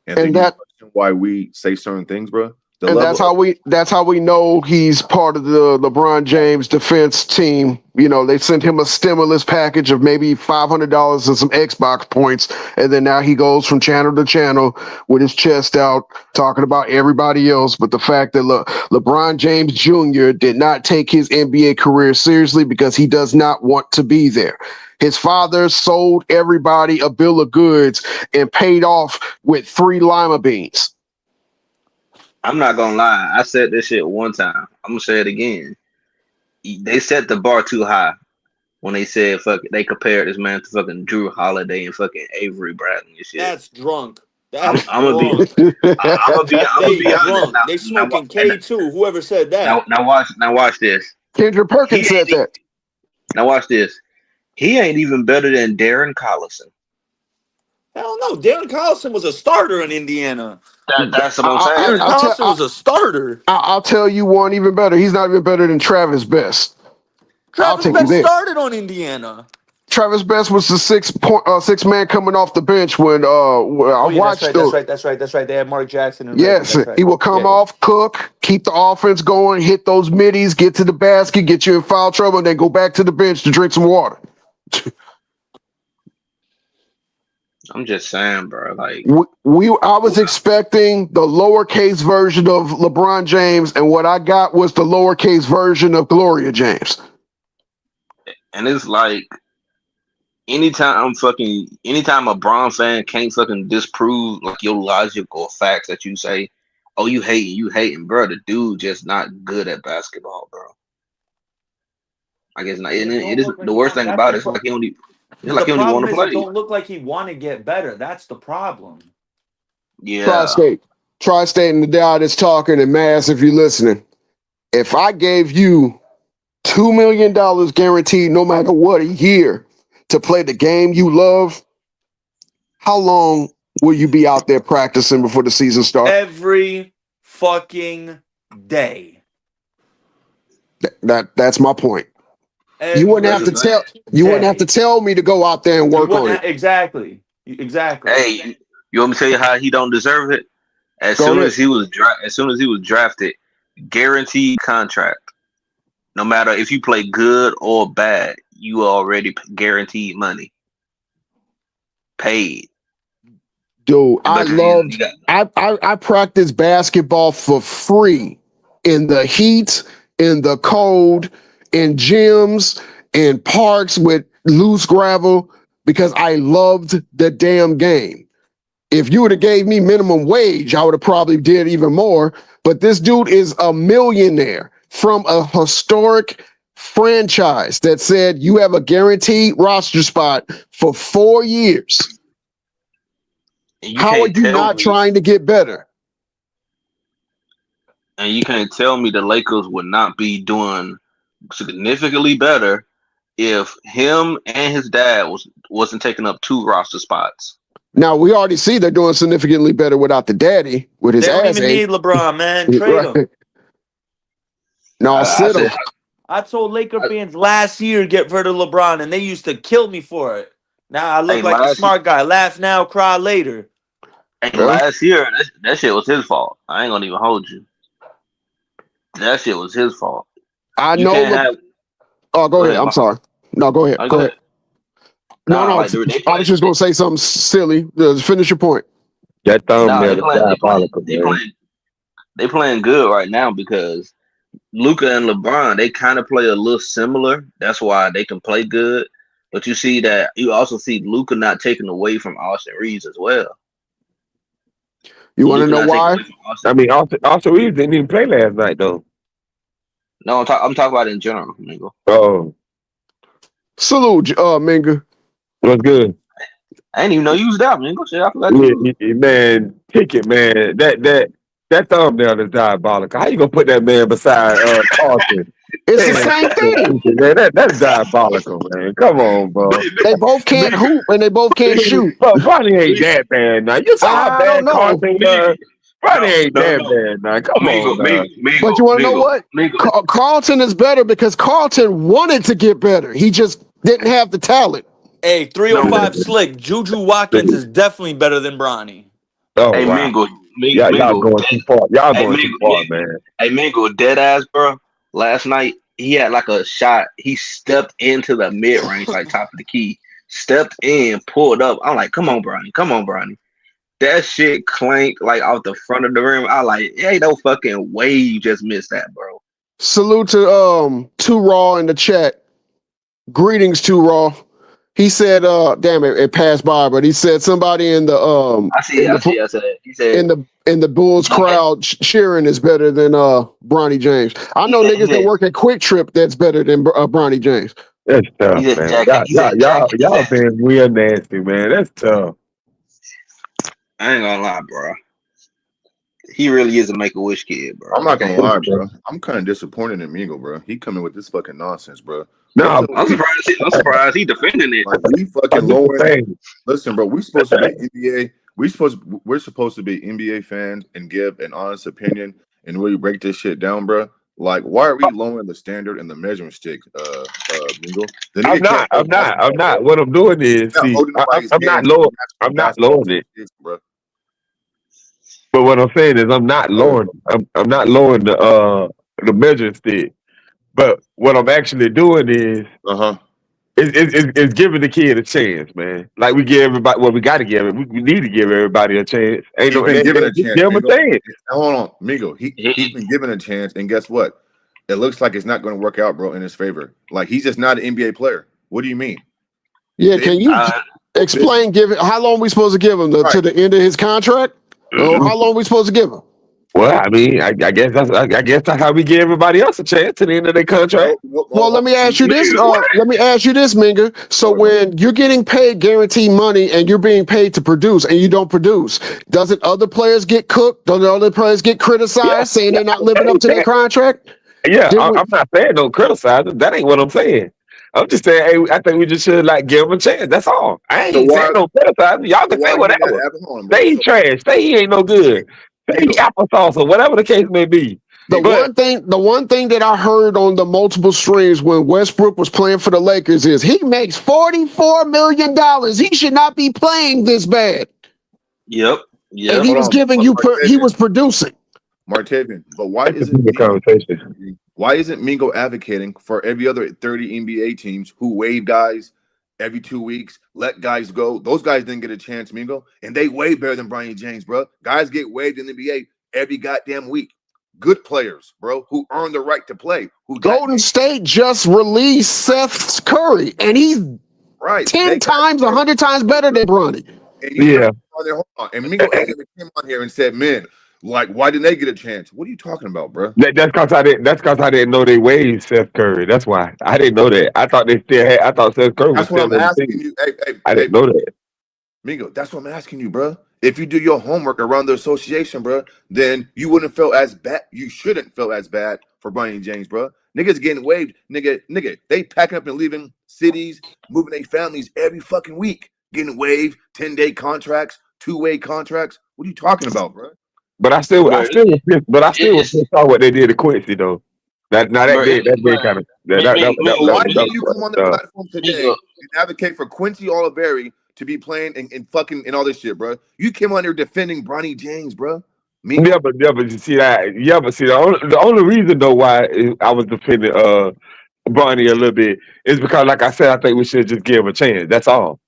B: and then
C: And
B: you
C: that
B: question why we say certain things, bro? The
C: and
B: level of
C: that's how we know he's part of the LeBron James defense team. They sent him a stimulus package of maybe $500 and some Xbox points, and then now he goes from channel to channel with his chest out, talking about everybody else. But the fact that LeBron James Jr. did not take his NBA career seriously because he does not want to be there. His father sold everybody a bill of goods and paid off with 3 lima beans.
E: I'm not gonna lie. I said this shit one time. I'm gonna say it again. They set the bar too high when they said fuck it. They compared this man to fucking Drew Holiday and fucking Avery Bradley and shit.
D: That's drunk.
E: I'm,
D: That's
E: I'm gonna be.
D: drunk.
E: I'm gonna
D: They
E: be honest
D: drunk.
E: now.
D: They smoking K2. Whoever said that.
E: Now watch this.
C: Kendrick
E: He
C: Perkins
E: ain't.
C: said that.
E: Now watch this. He ain't even better than Darren Collison.
D: Hell no. Darren Collison was a starter in Indiana.
E: That's what I'm
C: I,
D: Darren
E: saying.
C: I, will
D: Collison was a starter.
C: I'll tell you one even better. He's not even better than Travis Best. I'll
D: Travis
C: take you
D: Best
C: there.
D: started on Indiana.
C: Travis Best was the 6 man coming off the bench when I
D: Oh yeah, that's
C: watched
D: right. That's right. That's right. That's right. They had Mark Jackson and Rager.
C: Yes,
D: That's right.
C: he will come
D: Yeah.
C: off, cook, keep the offense going, hit those middies, get to the basket, get you in foul trouble, and then go back to the bench to drink some water.
E: I'm just saying, bro. Like,
C: I was expecting the lowercase version of LeBron James, and what I got was the lowercase version of Gloria James.
E: and it's like anytime a Bron fan can't fucking disprove like your logic or facts that you say, oh, you hating, bro. The dude just not good at basketball, bro. I guess not.
D: It
E: And
D: just
E: it
D: don't
E: is
D: look like
E: the
D: he
E: worst
D: want.
E: thing
D: That's
E: about
D: the
E: it. It's like
D: the
E: he don't even want
D: problem
E: to
D: is it
E: play.
D: don't look like he want to get better. That's the problem.
E: Yeah,
C: Tri-State. Tri-State and the guy that's talking, and Mass, if you're listening. If I gave you $2 million guaranteed no matter what a year to play the game you love, how long will you be out there practicing before the season starts?
D: Every fucking day.
C: That's my point. You wouldn't
E: that's
C: have
E: the
C: to
D: Every
E: thing.
C: tell me to go out there and
D: You
C: work on
D: wouldn't
C: it.
D: exactly. Exactly.
E: Hey, you want me to tell you how he don't deserve it?
C: Go ahead.
E: As soon as he was drafted, guaranteed contract. No matter if you play good or bad, you already guaranteed money, paid.
C: Dude,
E: But you got
C: I practiced basketball for free in the heat, in the cold, in gyms, in parks with loose gravel because I loved the damn game. If you would have gave me minimum wage, I would have probably did even more. But this dude is a millionaire from a historic franchise that said you have a guaranteed roster spot for 4 years.
E: and you
C: How are
E: can't
C: you
E: tell
C: not
E: me
C: trying to get better?
E: and you can't tell me the Lakers would not be doing significantly better if him and his dad wasn't taking up two roster spots.
C: Now we already see they're doing significantly better without the daddy with his
D: They don't
C: ass
D: even
C: ate.
D: need LeBron, man. Trade him.
C: Right. No,
E: I
C: sit him.
E: said,
D: I told Laker
E: I,
D: fans last year get rid of LeBron, and they used to kill me for it. Now I look
E: hey,
D: like a smart guy. Laugh now, cry later.
C: Yeah.
E: last year that shit was his fault. I ain't gonna even hold you. That shit was his fault.
C: I
E: You
C: know.
E: can't have.
C: Oh, go
E: Go
C: ahead.
E: ahead,
C: I'm
E: my
C: sorry. No, go ahead.
E: Go
C: Go ahead.
E: ahead.
C: No,
E: Nah,
C: no.
E: like they
C: I
E: play.
C: was just gonna say something silly. Finish your point.
F: That
E: Nah,
F: thumbnail is diabolical, man.
E: they playing good right now because Luca and LeBron, they kind of play a little similar. That's why they can play good. But you also see Luca not taking away from Austin Reeves as well.
C: You want to
E: Luca
C: know
E: not taking
C: why?
E: away from
F: I
E: Austin.
F: mean, also Reeves didn't even play last night though.
E: No, I'm talking about in general, nigga.
F: Oh,
C: Salute, Minga.
F: what's good?
E: I didn't even know you was down, nigga. Shit, I forgot
F: Yeah,
E: you.
F: man, ticket, man. That thumbnail is diabolical. How you gonna put that man beside Carlton?
C: It's the
F: Man,
C: same thing.
F: man, that's diabolical, man. Come on, bro.
C: They both can't
E: Mingo,
C: hoop and they both can't shoot.
F: But Bronny ain't that bad now. You saw how
C: I don't
F: bad
C: know.
F: Carlton was. Bronny
E: No,
F: ain't
E: no,
F: that
E: no.
F: bad now. Come
E: Mingo,
F: on,
E: Mingo,
F: now.
C: But
E: Mingo,
C: you want to know
E: Mingo,
C: what?
E: Mingo.
C: Carlton is better because Carlton wanted to get better. He just didn't have the talent.
D: Hey,
E: No.
D: 305 slick. Juju Watkins is definitely better than Bronny.
F: Oh
E: Hey,
F: wow. Y'all
E: Mingo,
F: going too far. Y'all
E: hey,
F: going too far, man.
E: Hey, Mingo, dead ass, bro. Last night he had like a shot. He stepped into the mid range, like top of the key. Stepped in, pulled up. I'm like, come on, Bronny, come on, Bronny. That shit clanked like off the front of the rim. I like, ain't no fucking way you just missed that, bro.
C: Salute to Too Raw in the chat. Greetings, Too Raw. He said, damn it, it passed by, but he said somebody in the
E: I said, he said,
C: in the Bulls crowd cheering is better than Bronny James. I know
E: he
C: niggas that
E: said,
C: work at Quick Trip that's better than Bronny James.
F: That's tough, man. Y'all being real nasty, man. That's tough.
E: I ain't gonna lie, bro. He really is a make a wish kid, bro.
B: I'm not gonna lie, bro. I'm kind of disappointed in Mingo, bro. He coming with this fucking nonsense, bro.
F: No,
E: I'm surprised he defending it.
B: Like we
F: I
B: fucking
F: do the
B: lowering.
F: same.
B: Listen, bro. We supposed to be NBA. We're supposed to be NBA fans and give an honest opinion and really break this shit down, bro. Like, why are we lowering the standard and the measuring stick, Mingo? The
F: I'm
B: nigga can't
F: not.
B: play
F: I'm not. I'm
B: basketball, bro.
F: not. What I'm doing is,
B: He's not
F: see,
B: holding nobody's
F: I'm not
B: hand
F: low.
B: and matching
F: I'm not
B: basketball
F: lowering it.
B: competition, bro.
F: But what I'm saying is, I'm not
B: Go ahead,
F: lowering. I'm not lowering the measuring stick. But what I'm actually doing is,
B: bro. Uh huh.
F: It's giving the kid a chance, man. Like we give everybody, well, we got to give it. We need to give everybody a chance. Ain't
B: He's
F: no,
B: been given a
F: just
B: chance,
F: give him a
B: Mingo.
F: chance.
B: Hold on, Mingo. He's
E: He,
B: been given a chance, and guess what? It looks like it's not going to work out, bro, in his favor. Like he's just not an NBA player. What do you mean?
C: Yeah,
B: They
C: can you explain? Give it. How long we supposed to give him
B: right.
C: to the end of his contract? Or how long we supposed to give him?
F: Well, I mean, I guess that's how we give everybody else a chance to the end of their contract.
C: Well, let me ask you this.
F: What?
C: Let me ask you this, Minga. So when you're getting paid guaranteed money and you're being paid to produce and you don't produce, doesn't other players get cooked? Don't other players get criticized saying they're not living up to their contract?
F: Yeah,
C: Did we-
F: I'm not saying don't criticize them. That ain't what I'm saying. I'm just saying, hey, I think we just should like give him a chance. That's all. I
B: So
F: ain't saying
B: why?
F: don't criticize him. Y'all
B: So
F: can
B: why
F: say
B: are you not
F: whatever.
B: hold on, bro?
F: Say he
B: So
F: trash. Say he ain't no good. Say he
B: Mingo,
F: applesauce or whatever the case may be.
C: The
F: But
C: one thing that I heard on the multiple streams when Westbrook was playing for the Lakers is he makes $44 million. He should not be playing this bad.
E: yep,
C: And
E: yep.
C: he
B: hold
C: was
B: on,
C: giving you he was producing.
B: Martavian. But why
F: that's a
B: isn't
F: good conversation.
B: why isn't Mingo advocating for every other 30 NBA teams who waive guys every 2 weeks, let guys go? Those guys didn't get a chance, Mingo, and they way better than Bronny James, bro. Guys get waived in the NBA every goddamn week. Good players, bro, who earn the right to play. Who got
C: Golden State just released Seth Curry, and he's
B: right?
C: 10 times, 100 times better than Bronny.
B: And you
F: Yeah.
B: heard on there, hold on. And Mingo ain't never came on here and said, "Man, like, why didn't they get a chance?" What are you talking about, bro?
F: That's because I didn't. That's because I didn't know they waived Seth Curry. That's why I didn't know that. I thought they still had. I thought Seth Curry was
B: That's what
F: still
B: I'm
F: on the
B: asking
F: team.
B: you.
F: I didn't know that.
B: Mingo, that's what I'm asking you, bro. If you do your homework around the association, bro, then you wouldn't feel as bad. You shouldn't feel as bad for Bryant James, bro. Niggas getting waived, nigga. They packing up and leaving cities, moving their families every fucking week, getting waived, 10-day contracts, 2-way contracts. What are you talking about, bro?
F: But I still
E: Bro,
F: was
E: it's
F: pissed off what they did to Quincy though.
E: bro,
F: That did kind of
B: So why didn't you come on the
F: that
B: platform today and advocate for Quincy Oliveri to be playing and fucking and all this shit, bro? You came on there defending Bronny James, bro. Mingo.
F: but you see that but see the only reason though why I was defending Bronny a little bit is because like I said I think we should just give him a chance. That's all.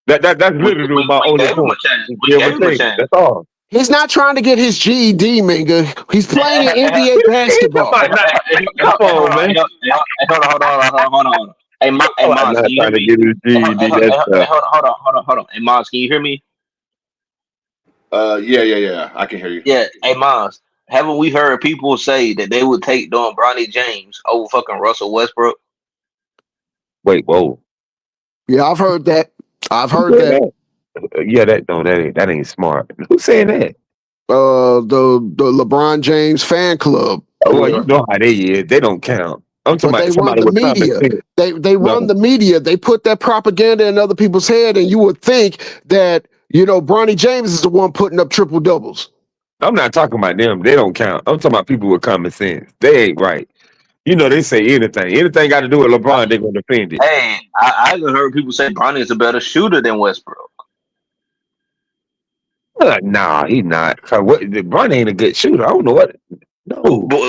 F: That's literally my
E: we
F: only
E: gave him a
F: point.
E: chance.
F: Just
E: We
F: give him a
E: gave him a
F: chance.
E: chance.
F: That's all.
C: He's not trying to get his GED, Minga. He's playing in NBA
F: He talking
C: basketball.
F: about come on, man.
E: Hold on. Hey,
F: I'm
E: Mons,
F: not
E: can you hear
F: trying to
E: me?
F: get his GED. That's
E: Hold on. Hey, Mons, can you hear me?
B: Yeah. I can hear you.
E: Yeah. Hey, Mons, haven't we heard people say that they would take doing Bronny James over fucking Russell Westbrook?
F: wait, whoa.
C: Yeah, I've heard that. I've
F: Who
C: heard
F: said
C: that.
F: that? Yeah, that ain't smart. Who's saying that?
C: The LeBron James fan club.
F: Well, you know how they is. They don't count. I'm talking
C: But they
F: about
C: run
F: somebody
C: the
F: with common
C: media.
F: sense.
C: They
F: No,
C: run the media. They put that propaganda in other people's head, and you would think that Bronny James is the one putting up triple doubles.
F: I'm not talking about them. They don't count. I'm talking about people with common sense. They ain't right. You know, they say anything. Anything got to do with LeBron, they're gonna defend it.
E: Hey, I even heard people say Bronny is a better shooter than Westbrook.
F: Nah, he not. 'Cause LeBron ain't a good shooter. I don't know what. No.
E: But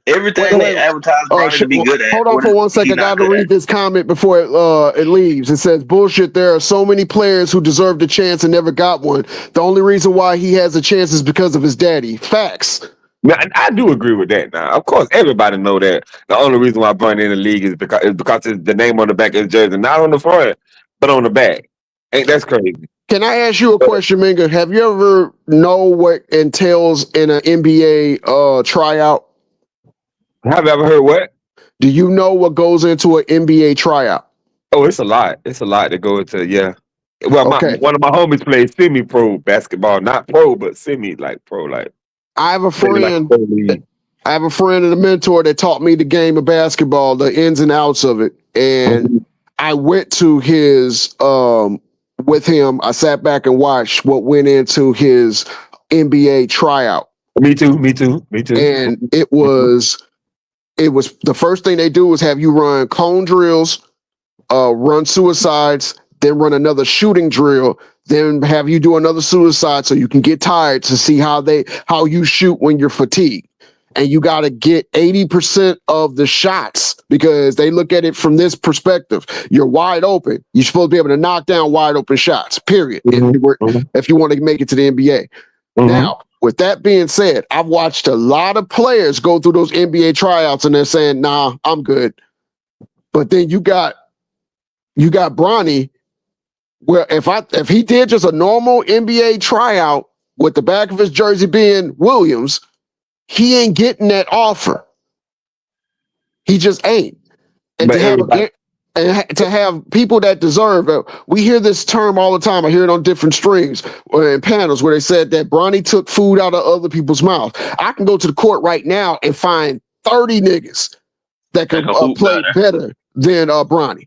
E: everything they
C: Wait.
E: advertise Bronny to be good at,
C: Hold on
E: what
C: for
E: is
C: 1 second.
E: he
C: I got
E: not
C: to
E: good at?
C: read this comment before it leaves. It says, "Bullshit. There are so many players who deserved a chance and never got one. The only reason why he has a chance is because of his daddy." Facts.
F: Now, I do agree with that. Now, of course, everybody know that the only reason why Bronny in the league is because it's the name on the back of his jersey, not on the front, but on the back. Ain't that's crazy?
C: Can I ask you a question, Minga? Have you ever know what entails in an NBA tryout?
F: Have you ever heard what?
C: Do you know what goes into an NBA tryout?
F: Oh, it's a lot. It's a lot to go into. Yeah. Well,
C: Okay.
F: one of my homies plays semi-pro basketball, not pro, but semi like pro, like
C: I have a
F: maybe like a
C: friend.
F: pro league.
C: I have a friend and a mentor that taught me the game of basketball, the ins and outs of it. And I went to his with him. I sat back and watched what went into his NBA tryout.
F: Me too.
C: And it was the first thing they do is have you run cone drills, run suicides, then run another shooting drill, then have you do another suicide so you can get tired to see how you shoot when you're fatigued. and you got to get 80% of the shots because they look at it from this perspective. You're wide open. You're supposed to be able to knock down wide open shots, period, if you want to make it to the NBA. Now, with that being said, I've watched a lot of players go through those NBA tryouts and they're saying, nah, I'm good. But then you got Bronny, where if he did just a normal NBA tryout with the back of his jersey being Williams, he ain't getting that offer. He just ain't. And
F: But everybody,
C: to have people that deserve it. We hear this term all the time. I hear it on different streams or in panels where they said that Bronny took food out of other people's mouths. I can go to the court right now and find 30 niggas that can play better than Bronny.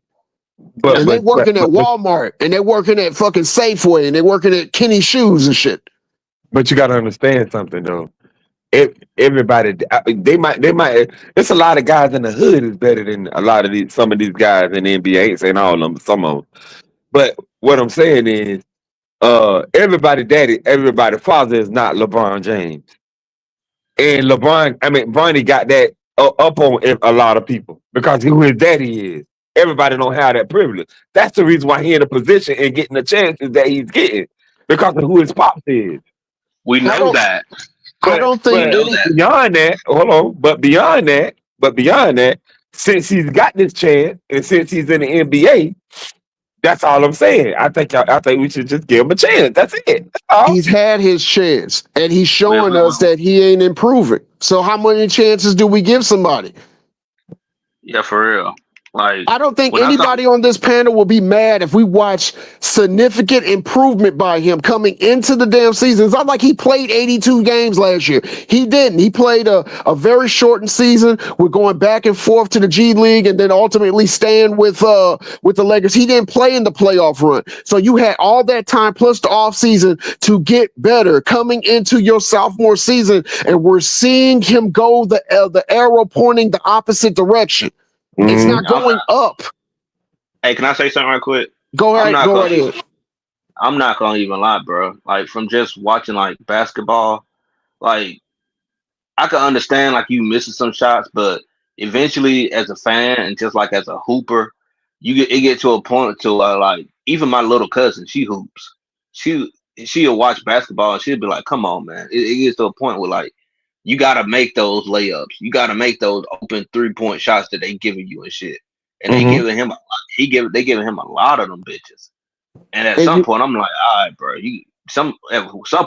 C: And they working at Walmart and they working at fucking Safeway and they working at Kenny Shoes and shit.
F: But you got to understand something though. Everybody, they might. It's a lot of guys in the hood is better than a lot of some of these guys in the NBA. I ain't saying all of them, some of them. But what I'm saying is, everybody daddy, everybody father is not LeBron James. And Bronny got that up on a lot of people because who his daddy is. Everybody don't have that privilege. That's the reason why he in a position and getting the chances that he's getting because of who his pops is.
E: We know that.
C: I don't think
F: beyond that, hold on. But beyond that, since he's got this chance and since he's in the NBA, that's all I'm saying. I think we should just give him a chance. That's it. That's all.
C: He's had his chance, and he's showing us that he ain't improving. So how many chances do we give somebody?
E: Yeah, for real. Like,
C: I don't think anybody on this panel will be mad if we watch significant improvement by him coming into the damn season. It's not like he played 82 games last year. He didn't. He played a very shortened season. We're going back and forth to the G League and then ultimately staying with the Lakers. He didn't play in the playoff run. So you had all that time plus the offseason to get better coming into your sophomore season, and we're seeing him go the arrow pointing the opposite direction. It's not going up.
E: Hey, can I say something right quick?
C: Go ahead.
E: I'm not gonna even lie, bro. Like from just watching like basketball, like I can understand like you missing some shots, but eventually, as a fan and just like as a hooper, it get to a point to like even my little cousin, she hoops. She'll watch basketball and she'll be like, "Come on, man!" It gets to a point where like you gotta make those layups, you gotta make those open 3-point shots that they giving you and shit. And they giving him they giving him a lot of them bitches. And at some point, I'm like, all right, bro, at some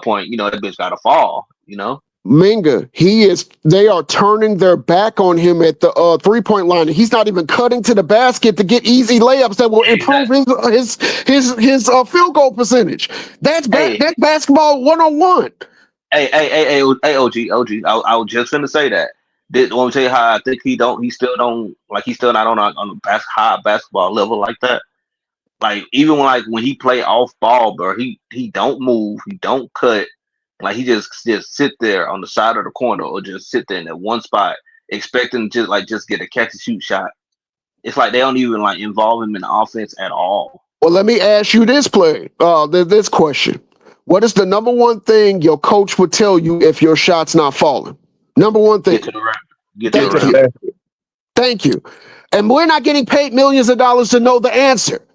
E: point, that bitch gotta fall,
C: Minga, they are turning their back on him at the 3-point line. He's not even cutting to the basket to get easy layups that will improve his field goal percentage. That's basketball 101.
E: Hey, OG. I was just gonna say that. Want to tell you how I think he's still not on a high basketball level like that. Like even when he play off ball, bro, he don't move, he don't cut. Like he just sit there on the side of the corner or just sit there in that one spot, expecting to just get a catch and shoot shot. It's like they don't even like involve him in the offense at all.
C: Well, let me ask you this this question. What is the number one thing your coach would tell you if your shot's not falling? Number one thing. Thank you. And we're not getting paid millions of dollars to know the answer.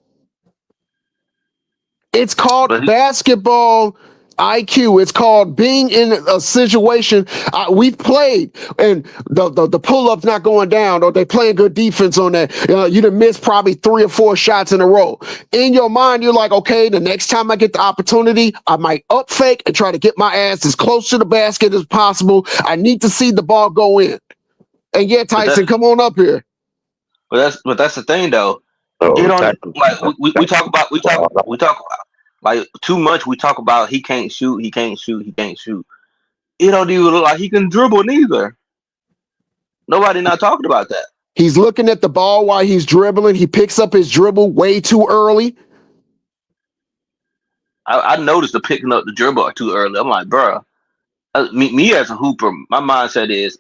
C: It's called basketball IQ. It's called being in a situation. We've played and the pull-up's not going down, or they playing good defense on that. You done missed probably 3 or 4 shots in a row. In your mind, you're like, okay, the next time I get the opportunity, I might up fake and try to get my ass as close to the basket as possible. I need to see the ball go in. And yeah, Tyson, come on up here.
E: But that's the thing though. We talk about like too much. We talk about he can't shoot. It don't even look like he can dribble neither. Nobody not talking about that.
C: He's looking at the ball while he's dribbling. He picks up his dribble way too early.
E: I noticed the picking up the dribble too early. I'm like, bro, me as a hooper, my mindset is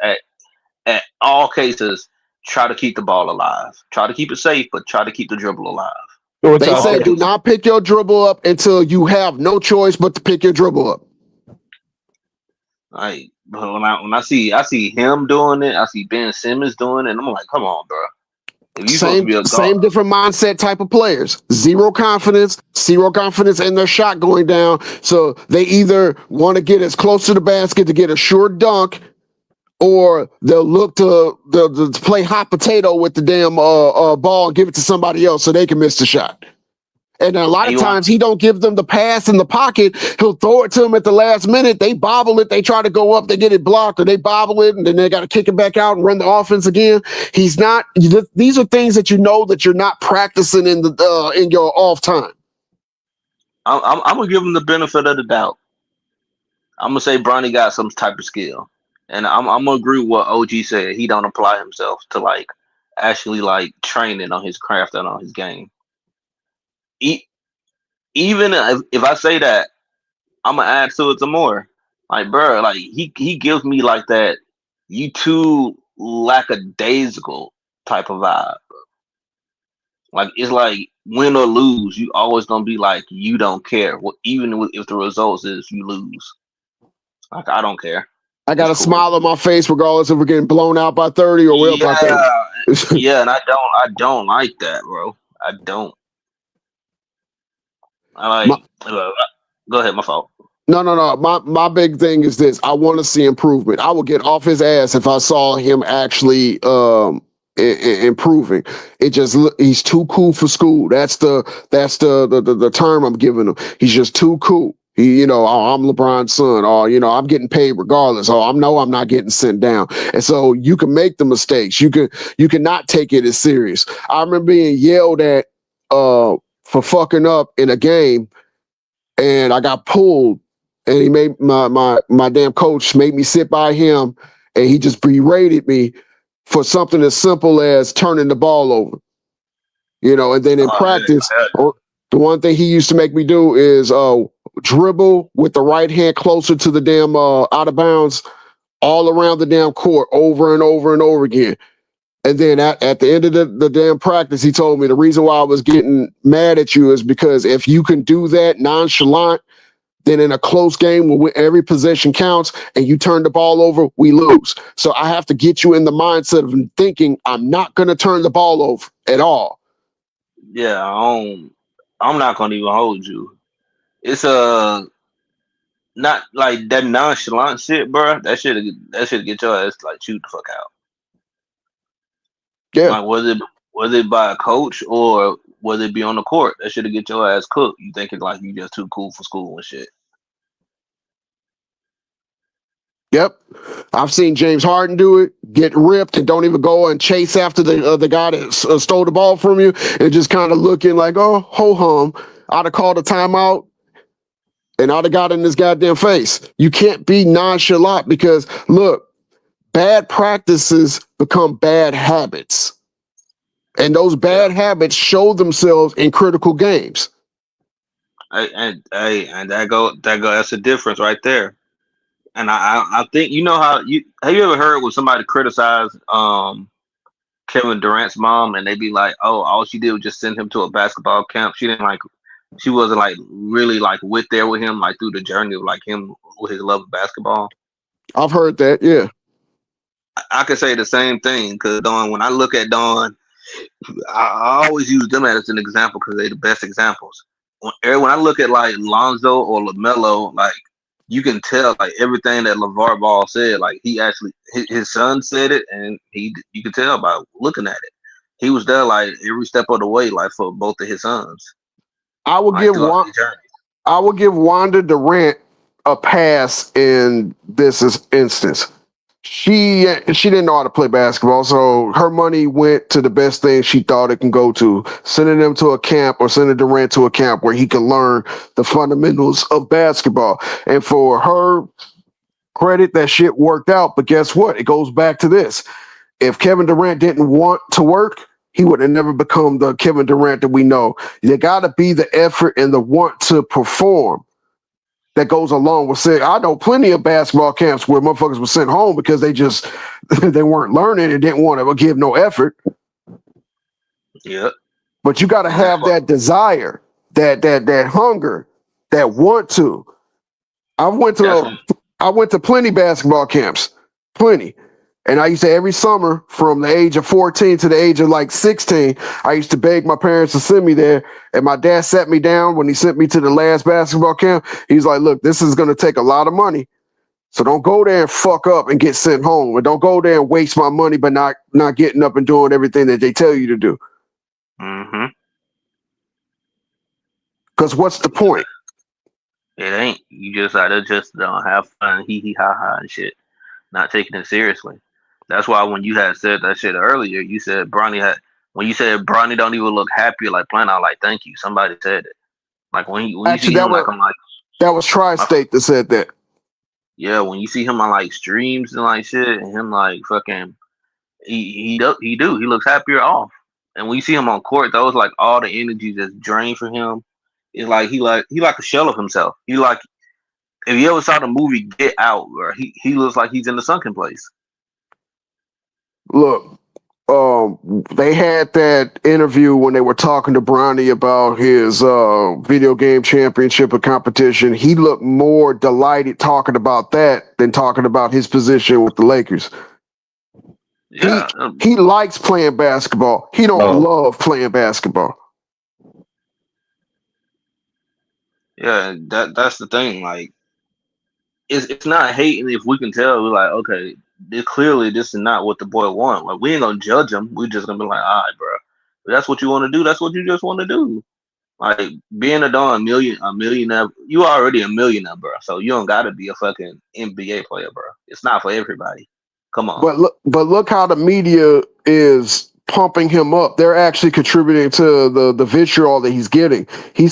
E: at all cases, try to keep the ball alive. Try to keep it safe, but try to keep the dribble alive.
C: They say do not pick your dribble up until you have no choice but to pick your dribble up.
E: Like But when I see him doing it, I see Ben Simmons doing it, and I'm like, come on, bro. If you supposed to
C: Same,
E: be a guard,
C: same different mindset type of players. Zero confidence in their shot going down. So they either want to get as close to the basket to get a short dunk, or they'll look to play hot potato with the damn ball and give it to somebody else so they can miss the shot. And a lot
E: and
C: of
E: you want
C: times he don't give them the pass in the pocket. He'll throw it to them at the last minute. They bobble it. They try to go up. They get it blocked, or they bobble it, and then they got to kick it back out and run the offense again. He's not. These are things that you know that you're not practicing in your off time.
E: I'm gonna give him the benefit of the doubt. I'm gonna say Bronny got some type of skill, and I'm gonna agree with what OG said. He don't apply himself to like actually like training on his craft and on his game. E- Even if I say that, I'm gonna add to it some more. Like, bro, like he gives me like that. You too lackadaisical type of vibe. Like it's like win or lose, you always gonna be like you don't care. Well, if the results is you lose, like I don't care.
C: I got
E: It's
C: a
E: cool.
C: smile on my face regardless if we're getting blown out by 30 or we're up by 30.
E: Yeah, yeah, and I don't like that, bro. I don't. I
C: My,
E: like. Go ahead, my fault.
C: no. My big thing is this. I want to see improvement. I would get off his ass if I saw him actually improving. It just he's too cool for school. That's the term I'm giving him. He's just too cool. Oh, I'm LeBron's son, or I'm getting paid regardless. Oh, I'm not getting sent down. And so you can make the mistakes. You can not take it as serious. I remember being yelled at for fucking up in a game, and I got pulled, and he made my damn coach made me sit by him, and he just berated me for something as simple as turning the ball over. And then in
E: Oh
C: practice,
E: yeah,
C: the one thing he used to make me do is dribble with the right hand closer to the damn out of bounds all around the damn court over and over and over again. And then at the end of the damn practice, he told me the reason why I was getting mad at you is because if you can do that nonchalant, then in a close game where every possession counts and you turn the ball over, we lose. So I have to get you in the mindset of thinking I'm not going to turn the ball over at all.
E: yeah. I'm not gonna even hold you. It's not like that nonchalant shit, bro. That should get your ass like chewed the fuck out.
C: Yeah.
E: Like was it by a coach or whether it be on the court, that should get your ass cooked. You thinking like you just too cool for school and shit.
C: Yep. I've seen James Harden do it, get ripped, and don't even go and chase after the guy that stole the ball from you, and just kind of looking like, oh, ho hum. I'd have called a timeout, and I'd have got in this goddamn face. You can't be nonchalant because, look, bad practices become bad habits. And those
E: Yeah.
C: bad habits show themselves in critical games.
E: And that go. That's the difference right there. And I think you know how you have you ever heard when somebody criticize Kevin Durant's mom and they be like, oh, all she did was just send him to a basketball camp. She wasn't like really like there with him like through the journey of like him with his love of basketball.
C: I've heard that, yeah.
E: I could say the same thing because Dawn, when I look at Dawn, I always use them as an example because they're the best examples. When I look at like Lonzo or LaMelo, like you can tell like everything that LeVar Ball said, like he actually his son said it, and you can tell by looking at it. He was there like every step of the way, like for both of his sons,
C: I will
E: like
C: give
E: throughout
C: one.
E: the journey.
C: I will give Wanda Durant a pass in this instance. She didn't know how to play basketball, so her money went to the best thing she thought it can go to, sending them to a camp or sending Durant to a camp where he can learn the fundamentals of basketball. And for her credit, that shit worked out. But guess what? It goes back to this. If Kevin Durant didn't want to work, he would have never become the Kevin Durant that we know. There got to be the effort and the want to perform that goes along with saying, I know plenty of basketball camps where motherfuckers were sent home because they weren't learning and didn't want to give no effort.
E: Yep.
C: But you got to
E: And that's
C: have
E: what
C: that desire, that hunger, that want to. I went
E: that's
C: to
E: what
C: I went to plenty basketball camps, plenty. And I used to every summer from the age of 14 to the age of like 16, I used to beg my parents to send me there. And my dad sat me down when he sent me to the last basketball camp. He's like, look, this is going to take a lot of money. So don't go there and fuck up and get sent home. And don't go there and waste my money but not getting up and doing everything that they tell you to do.
E: Mm-hmm.
C: Because what's the point?
E: It ain't. You just gotta just don't have fun, hee hee ha ha and shit. Not taking it seriously. That's why when you had said that shit earlier, you said Bronny had when you said Bronny don't even look happy like playing. I was like, thank you. Somebody said it. Like when you see
C: Actually,
E: him like on like
C: that was
E: my,
C: Tri-State that said that.
E: yeah, when you see him on like streams and like shit and him like fucking he looks happier off. And when you see him on court, those like all the energy that's drained from him. It's like he like a shell of himself. He like if you ever saw the movie Get Out, where he looks like he's in the sunken place.
C: Look, they had that interview when they were talking to Bronny about his video game championship or competition. He looked more delighted talking about that than talking about his position with the Lakers.
E: Yeah,
C: He likes playing basketball. He don't love playing basketball.
E: yeah. That's the thing. Like, it's not hating if we can tell. We're like, okay, clearly this is not what the boy want. Like, we ain't gonna judge him. We just gonna be like, all right, bro. If that's what you want to do. That's what you just want to do. Like being a millionaire. You already a millionaire, bro. So you don't gotta be a fucking NBA player, bro. It's not for everybody. Come on.
C: But look how the media is pumping him up. They're actually contributing to the vitriol that he's getting. He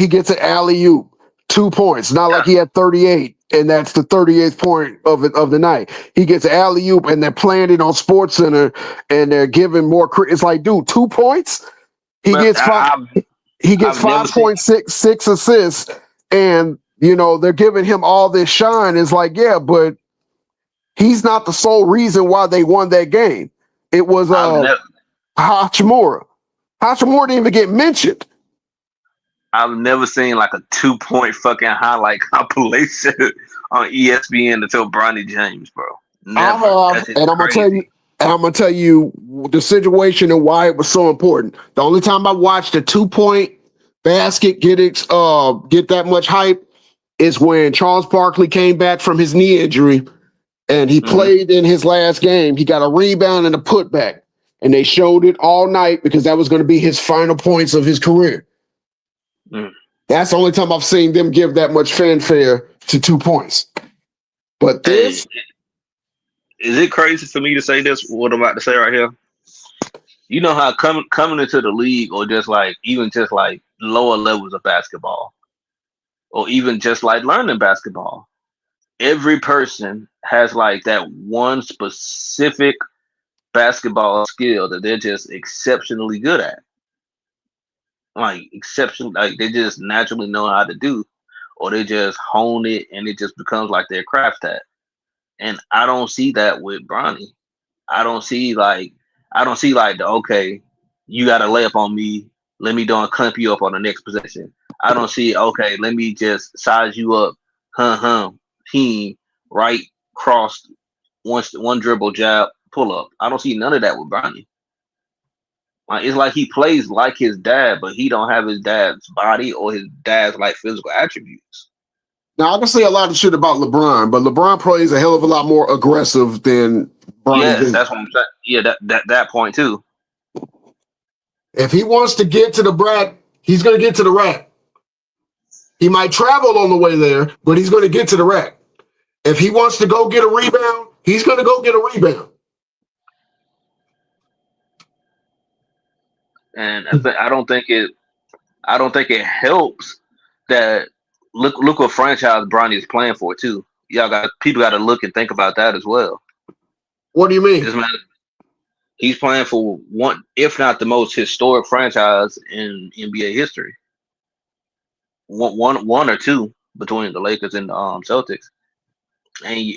C: gets an alley oop, 2 points. Not like he had 38, and that's the 38th point of the night. He gets an alley oop, and they're playing it on Sports Center, and they're giving more. It's like, dude, 2 points. He
E: But
C: gets five. He gets
E: I've never seen.
C: 5.66 assists, and they're giving him all this shine. It's like, yeah, but he's not the sole reason why they won that game. It was
E: I've never.
C: Hachimura. Hachimura didn't even get mentioned.
E: I've never seen like a 2 point fucking highlight compilation on ESPN until Bronny James, bro.
C: I
E: Never.
C: have,
E: That's just
C: and
E: crazy.
C: I'm gonna tell you the situation and why it was so important. The only time I watched a 2 point basket get that much hype is when Charles Barkley came back from his knee injury and he
E: Mm-hmm.
C: played in his last game. He got a rebound and a putback, and they showed it all night because that was going to be his final points of his career.
E: Mm.
C: That's the only time I've seen them give that much fanfare to 2 points. But this,
E: Hey, is it crazy for me to say this? What I'm about to say right here. You know how coming into the league, or just like even just like lower levels of basketball, or even just like learning basketball. Every person has like that one specific basketball skill that they're just exceptionally good at. Like exception, like they just naturally know how to do, or they just hone it and it just becomes like their craft at. And I don't see that with Bronny. I don't see like the okay, you got to lay up on me. Let me don't clamp you up on the next possession. I don't see okay. Let me just size you up, team right cross one dribble jab pull up. I don't see none of that with Bronny. Like it's like he plays like his dad, but he don't have his dad's body or his dad's like physical attributes.
C: now I can say a lot of shit about LeBron, but LeBron plays a hell of a lot more aggressive than Bronny
E: Yes,
C: James.
E: that's what I'm saying. Yeah, that point too.
C: If he wants to get to the brat, he's going to get to the rack. He might travel on the way there, but he's going to get to the rack. If he wants to go get a rebound, he's going to go get a rebound.
E: And I don't think it helps that look what franchise Bronny is playing for too. Y'all got people got to look and think about that as well.
C: What do you mean?
E: This man, he's playing for one, if not the most historic franchise in NBA history. One or two between the Lakers and the Celtics. And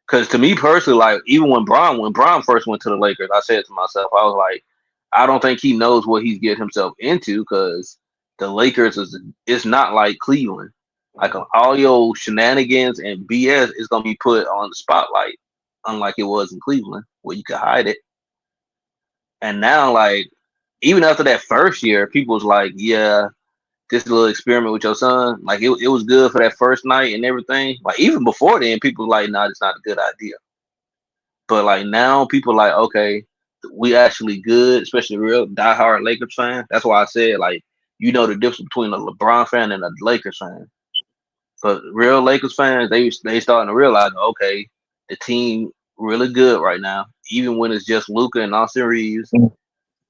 E: because to me personally, like even when Braun first went to the Lakers, I said to myself, I was like, I don't think he knows what he's getting himself into because the Lakers is it's not like Cleveland. Like all your shenanigans and BS is gonna be put on the spotlight, unlike it was in Cleveland where you could hide it. And now, like even after that first year, people was like, "Yeah, this little experiment with your son, like it was good for that first night and everything." Like even before then, people were like, "Nah, it's not a good idea." But like now, people like, "Okay, we actually good," especially real diehard Lakers fan. That's why I said like, you know the difference between a LeBron fan and a Lakers fan. But real Lakers fans, they starting to realize, okay, the team really good right now. Even when it's just Luca and Austin Reeves,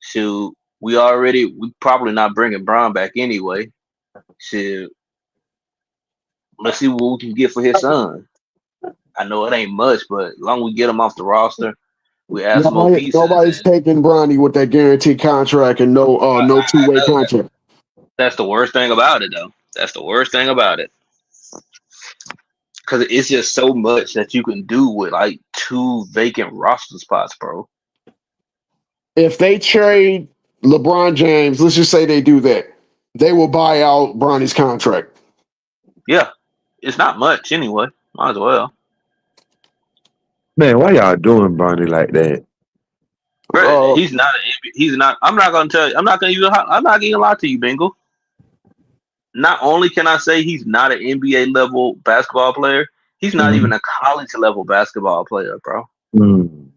E: shoot, we probably not bringing Brown back anyway. Shoot, let's see what we can get for his son. I know it ain't much, but as long as we get him off the roster, we add some more pieces,
C: Nobody's
E: and
C: taking Bronny with that guaranteed contract and no two-way contract.
E: that's the worst thing about it, though. That's the worst thing about it because it's just so much that you can do with like two vacant roster spots, bro.
C: If they trade LeBron James, let's just say they do that, they will buy out Bronny's contract.
E: Yeah, it's not much anyway. Might as well.
F: Man, why y'all doing Bronny like that?
E: Bro,
C: Uh,
E: he's not. He's not. I'm not gonna tell you. I'm not gonna even. I'm not gonna lie to you, Bingo. Not only can I say he's not an NBA level basketball player, he's not even a college level basketball player, bro.
F: Mm.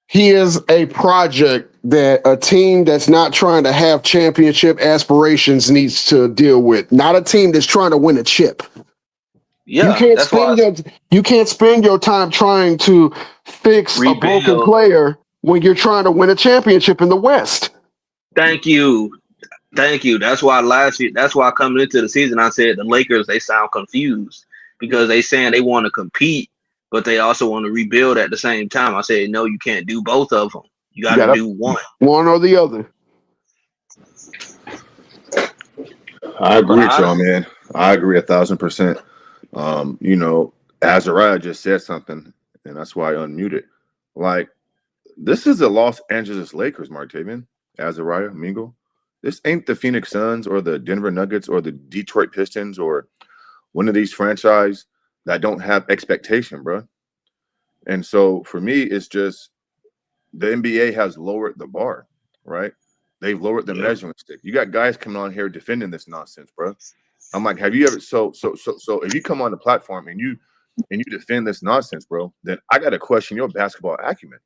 C: he is a project that a team that's not trying to have championship aspirations needs to deal with. Not a team that's trying to win a chip. You
E: Yeah,
C: can't
E: that's why
C: spend your time trying to fix a broken
E: rebuild.
C: player when you're trying to win a championship in the West.
E: Thank you, thank you. That's why last year. That's why coming into the season, I said the Lakers they sound confused because they saying they want to compete, but they also want to rebuild at the same time. I said no, you can't do both of them. You
C: You
E: got to
C: got
E: do one.
C: one or the other.
B: I
E: But
B: agree with y'all,
E: honestly,
B: man. I agree 1,000%. You know, Azariah just said something, and that's why I unmuted. Like, this is the Los Angeles Lakers, Martavian, Azariah, Mingo. This ain't the Phoenix Suns or the Denver Nuggets or the Detroit Pistons or one of these franchise that don't have expectation, bro. And so for me, it's just the NBA has lowered the bar, right? They've lowered the
E: yeah.
B: measuring stick. You got guys coming on here defending this nonsense, bro. I'm like, have you ever so if you come on the platform and you defend this nonsense, bro, then I gotta question your basketball acumen.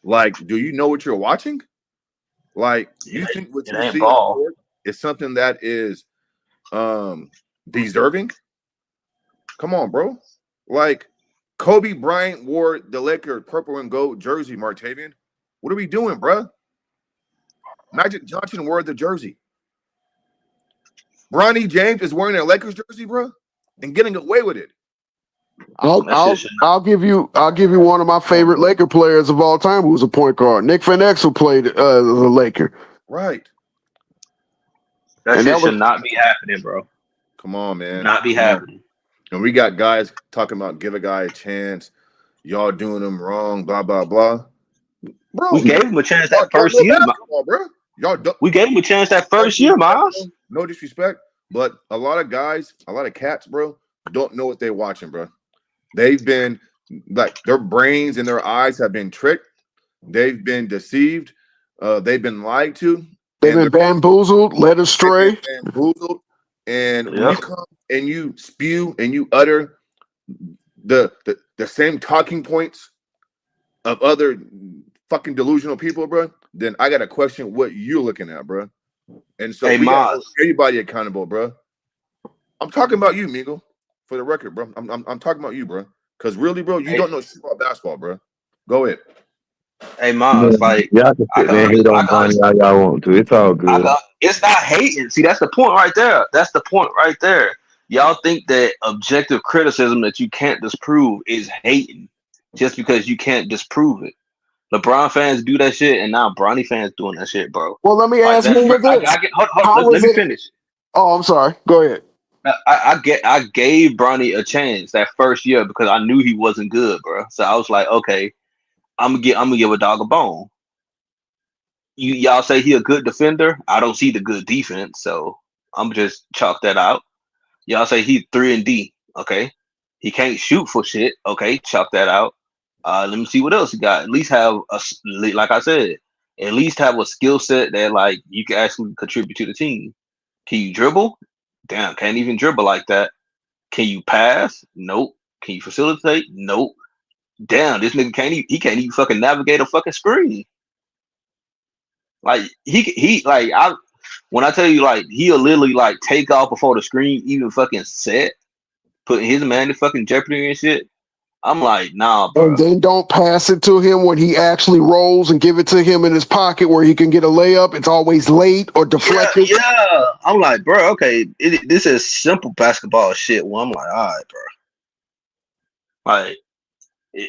B: Like, do you know what you're watching? Like, you think what
E: It
B: you
E: ain't
B: see on the
E: ball.
B: court is something that is deserving? Come on, bro. Like, Kobe Bryant wore the Laker purple and gold jersey, Martavian. What are we doing, bro? Magic Johnson wore the jersey. Bronny James is wearing a Lakers jersey, bro, and getting away with it.
E: That shit should not.
C: I'll give you one of my favorite Laker players of all time, who's a point guard. Nick Van Exel played the Laker,
B: Right.
E: That
C: and
E: shit
C: that was
E: should not be happening, bro.
B: Come on, man.
E: Not be
B: Come on.
E: happening.
B: And we got guys talking about give a guy a chance. Y'all doing them wrong, blah, blah, blah.
E: We
B: Bro,
E: gave him a chance
B: y'all
E: that
B: don't
E: first
B: know
E: year.
B: basketball, bro. Y'all don't.
E: We gave him a chance that
B: No
E: first year,
B: disrespect,
E: Miles.
B: bro. No disrespect, but a lot of guys, a lot of cats, bro, don't know what they're watching, bro. They've been like their brains and their eyes have been tricked. They've been deceived. They've been lied to,
C: they've
B: and
C: been bamboozled, led
B: they've been
C: astray.
B: bamboozled. And when you
E: Yep.
B: come and you spew and you utter the same talking points of other fucking delusional people, bro, then I gotta question what you're looking at, bro. And so
E: Hey,
B: we gotta hold
E: Miles.
B: everybody accountable, bro. I'm talking about you, Migo, for the record, bro. I'm talking about you, bro. Because really, bro, you
E: Hey,
B: don't know shit about basketball, bro. Go ahead.
E: hey, Miles.
F: Man,
E: Like,
F: y'all can
E: I
F: sit
E: can,
F: there and hate
E: I
F: on
E: can,
F: Bronny all y'all want to. It's all good.
E: it's not hating. See, that's the point right there. That's the point right there. Y'all think that objective criticism that you can't disprove is hating just because you can't disprove it. LeBron fans do that shit, and now Bronny fans doing that shit, bro.
C: Well, let me
E: Like
C: ask
E: that.
C: Mingo this:
E: I get. Hold,
C: how
E: let
C: was
E: me
C: it?
E: finish.
C: Oh, I'm sorry. Go ahead.
E: I gave Bronny a chance that first year because I knew he wasn't good, bro. So I was like, okay, I'm gonna give a dog a bone. Y'all say he a good defender. I don't see the good defense, so I'm just chalk that out. Y'all say he's 3-D. Okay. He can't shoot for shit. Okay, chalk that out. Let me see what else he got. At least have like I said, at least have a skill set that like you can actually contribute to the team. Can you dribble? Damn, can't even dribble like that. Can you pass? Nope. Can you facilitate? Nope. Damn, this nigga he can't even fucking navigate a fucking screen. Like he like I when I tell you like he'll literally like take off before the screen even fucking set, putting his man in fucking jeopardy and shit. I'm like, nah,
C: And
E: bro.
C: then don't pass it to him when he actually rolls and give it to him in his pocket where he can get a layup. It's always late or
E: Yeah,
C: deflected.
E: yeah. I'm like, bro, okay, this is simple basketball shit. Well, I'm like, all right, bro. Like,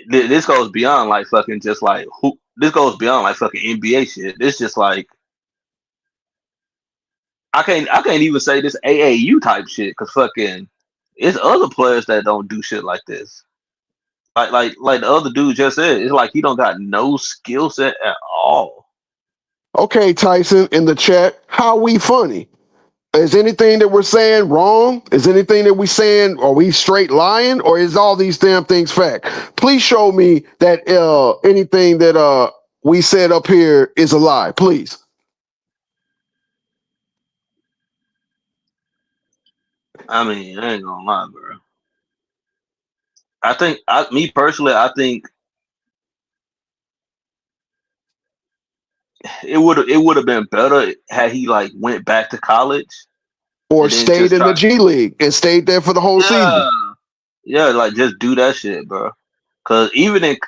E: this goes beyond like fucking just like who. This goes beyond like fucking NBA shit. This just like I can't even say this AAU type shit because fucking it's other players that don't do shit like this. Like the other dude just said, it's like he don't got no skill set at all.
C: Okay, Tyson, in the chat, how we funny? Is anything that we're saying wrong? Is anything that we saying, are we straight lying? Or is all these damn things fact? Please show me that anything that we said up here is a lie, please.
E: I mean, I ain't gonna lie, bro. Me personally, I think it would have been better had he like went back to college
C: Or
E: and then
C: stayed
E: just
C: in the
E: try.
C: G League and stayed there for the whole
E: Yeah,
C: season.
E: yeah, like just do that shit, bro. Cause even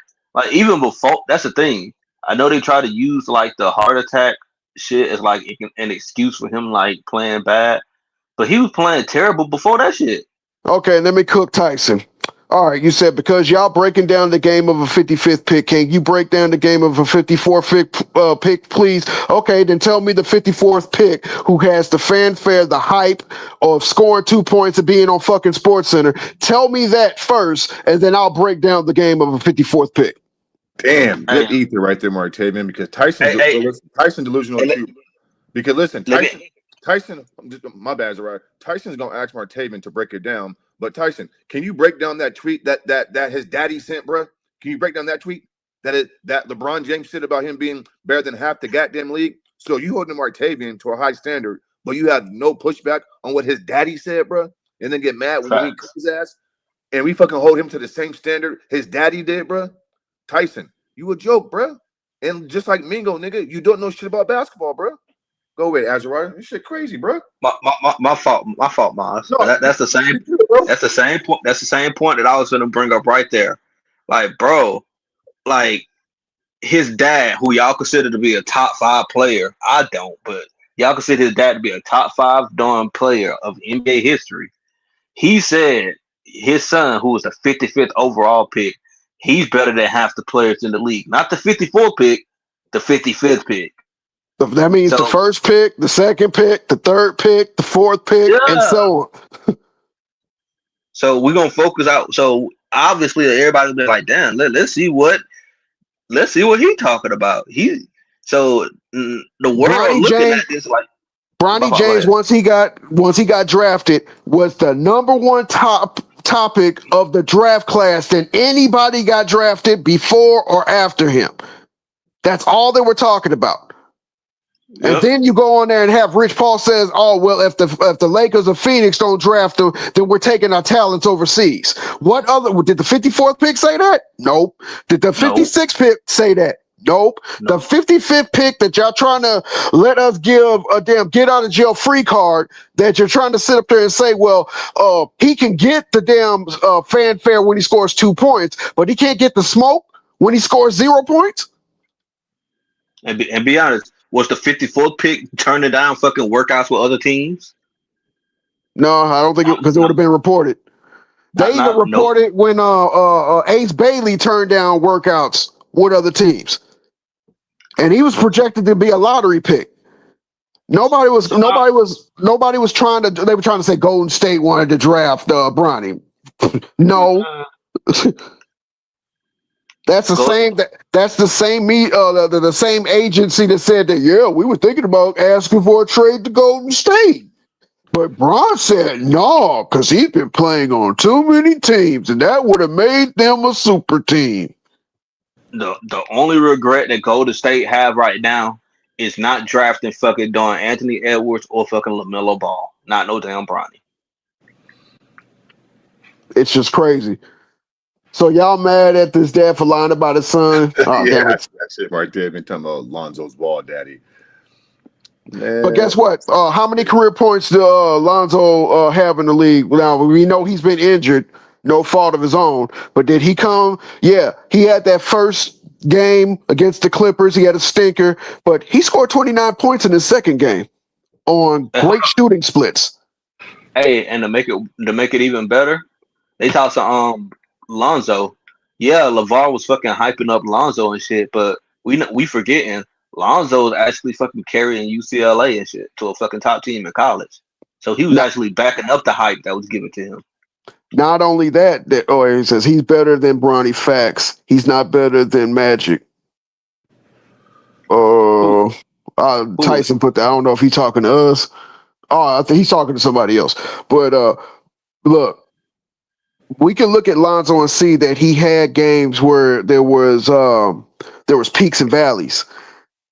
E: before that's the thing. I know they try to use like the heart attack shit as like an excuse for him like playing bad, but he was playing terrible before that shit.
C: Okay, let me cook Tyson. All right, you said because y'all breaking down the game of a 55th pick, can you break down the game of a 54th pick, please? Okay, then tell me the 54th pick who has the fanfare, the hype of scoring 2 points and being on fucking Sports Center. Tell me that first, and then I'll break down the game of a 54th pick.
B: Damn,
E: Hey,
B: good ether right there, Martavian, because Tyson,
E: hey, hey,
B: Tyson delusional
E: hey,
B: too. Because listen,
E: let me.
B: Tyson, my bad, right? Tyson's gonna ask Martavian to break it down. But Tyson, can you break down that tweet that his daddy sent, bro? Can you break down that tweet that LeBron James said about him being better than half the goddamn league? So you holding Martavian to a high standard, but you have no pushback on what his daddy said, bro, and then get mad when we cook
E: Facts.
B: his ass, and we fucking hold him to the same standard his daddy did, bro. Tyson, you a joke, bro. And just like Mingo, nigga, you don't know shit about basketball, bro. Go away, Azariah. This shit crazy, bro.
E: My fault, Miles.
B: No,
E: That's the same.
B: bro.
E: That's the same point. That's the same point that I was gonna bring up right there. Like, bro, like his dad, who y'all consider to be a top 5 player, I don't, but y'all consider his dad to be a top 5 darn player of NBA history. He said his son, who was the 55th overall pick, he's better than half the players in the league. Not the 54th pick, the 55th pick.
C: That means the
E: So
C: first pick, the second pick, the third pick, the fourth pick, and
E: yeah.
C: so on.
E: So we're gonna focus out. So obviously everybody's been like, damn, let's see what he talking about. The world
C: Bronny
E: looking at
C: James,
E: this like my
C: Bronny
E: fault, go
C: James,
E: ahead.
C: once he got drafted, was the number one topic of the draft class than anybody got drafted before or after him. That's all they were talking about. And
E: Yep.
C: then you go on there and have Rich Paul says, "Oh well, if the Lakers or Phoenix don't draft him, then we're taking our talents overseas." What other did the 54th pick say that? Nope. Did the
E: No,
C: 56th pick say that? Nope. The
E: no.
C: 55th pick that y'all trying to let us give a damn get out of jail free card that you're trying to sit up there and say, well, he can get the damn fanfare when he scores 2 points, but he can't get the smoke when he scores 0 points.
E: And be honest, was the 54th pick turning down fucking workouts with other teams?
C: No, I don't think because it would
E: No,
C: have been reported. They even
E: nope.
C: reported when Ace Bailey turned down workouts with other teams, and he was projected to be a lottery pick. Nobody was
E: So
C: trying to. They were trying to say Golden State wanted to draft Bronny. No, that's the
E: go.
C: same. That's the same the same agency that said that. Yeah, we were thinking about asking for a trade to Golden State. But Bron said no, because he's been playing on too many teams, and that would have made them a super team.
E: The only regret that Golden State have right now is not drafting fucking Don Anthony Edwards or fucking LaMelo Ball. Not no damn Bronny.
C: It's just crazy. So y'all mad at this dad for lying about his son? Oh,
B: Yeah,
C: damn it.
B: that's it right there. Been talking about Lonzo's ball daddy.
C: But
B: Man,
C: guess what? How many career points do Lonzo have in the league? Now, we know he's been injured, no fault of his own. But did he come? Yeah, he had that first game against the Clippers. He had a stinker, but he scored 29 points in his second game on great shooting splits.
E: Hey, and to make it even better, they talked to Lonzo. Yeah, LeVar was fucking hyping up Lonzo and shit, but we forgetting Lonzo is actually fucking carrying UCLA and shit to a fucking top team in college. So he was
C: Not,
E: actually backing up the hype that was given to him.
C: not only that, he says he's better than Bronny Facts. He's not better than Magic.
E: Who who is
C: Tyson put that. I don't know if he's talking to us. Oh, I think he's talking to somebody else. But look, we can look at Lonzo and see that he had games where there was peaks and valleys.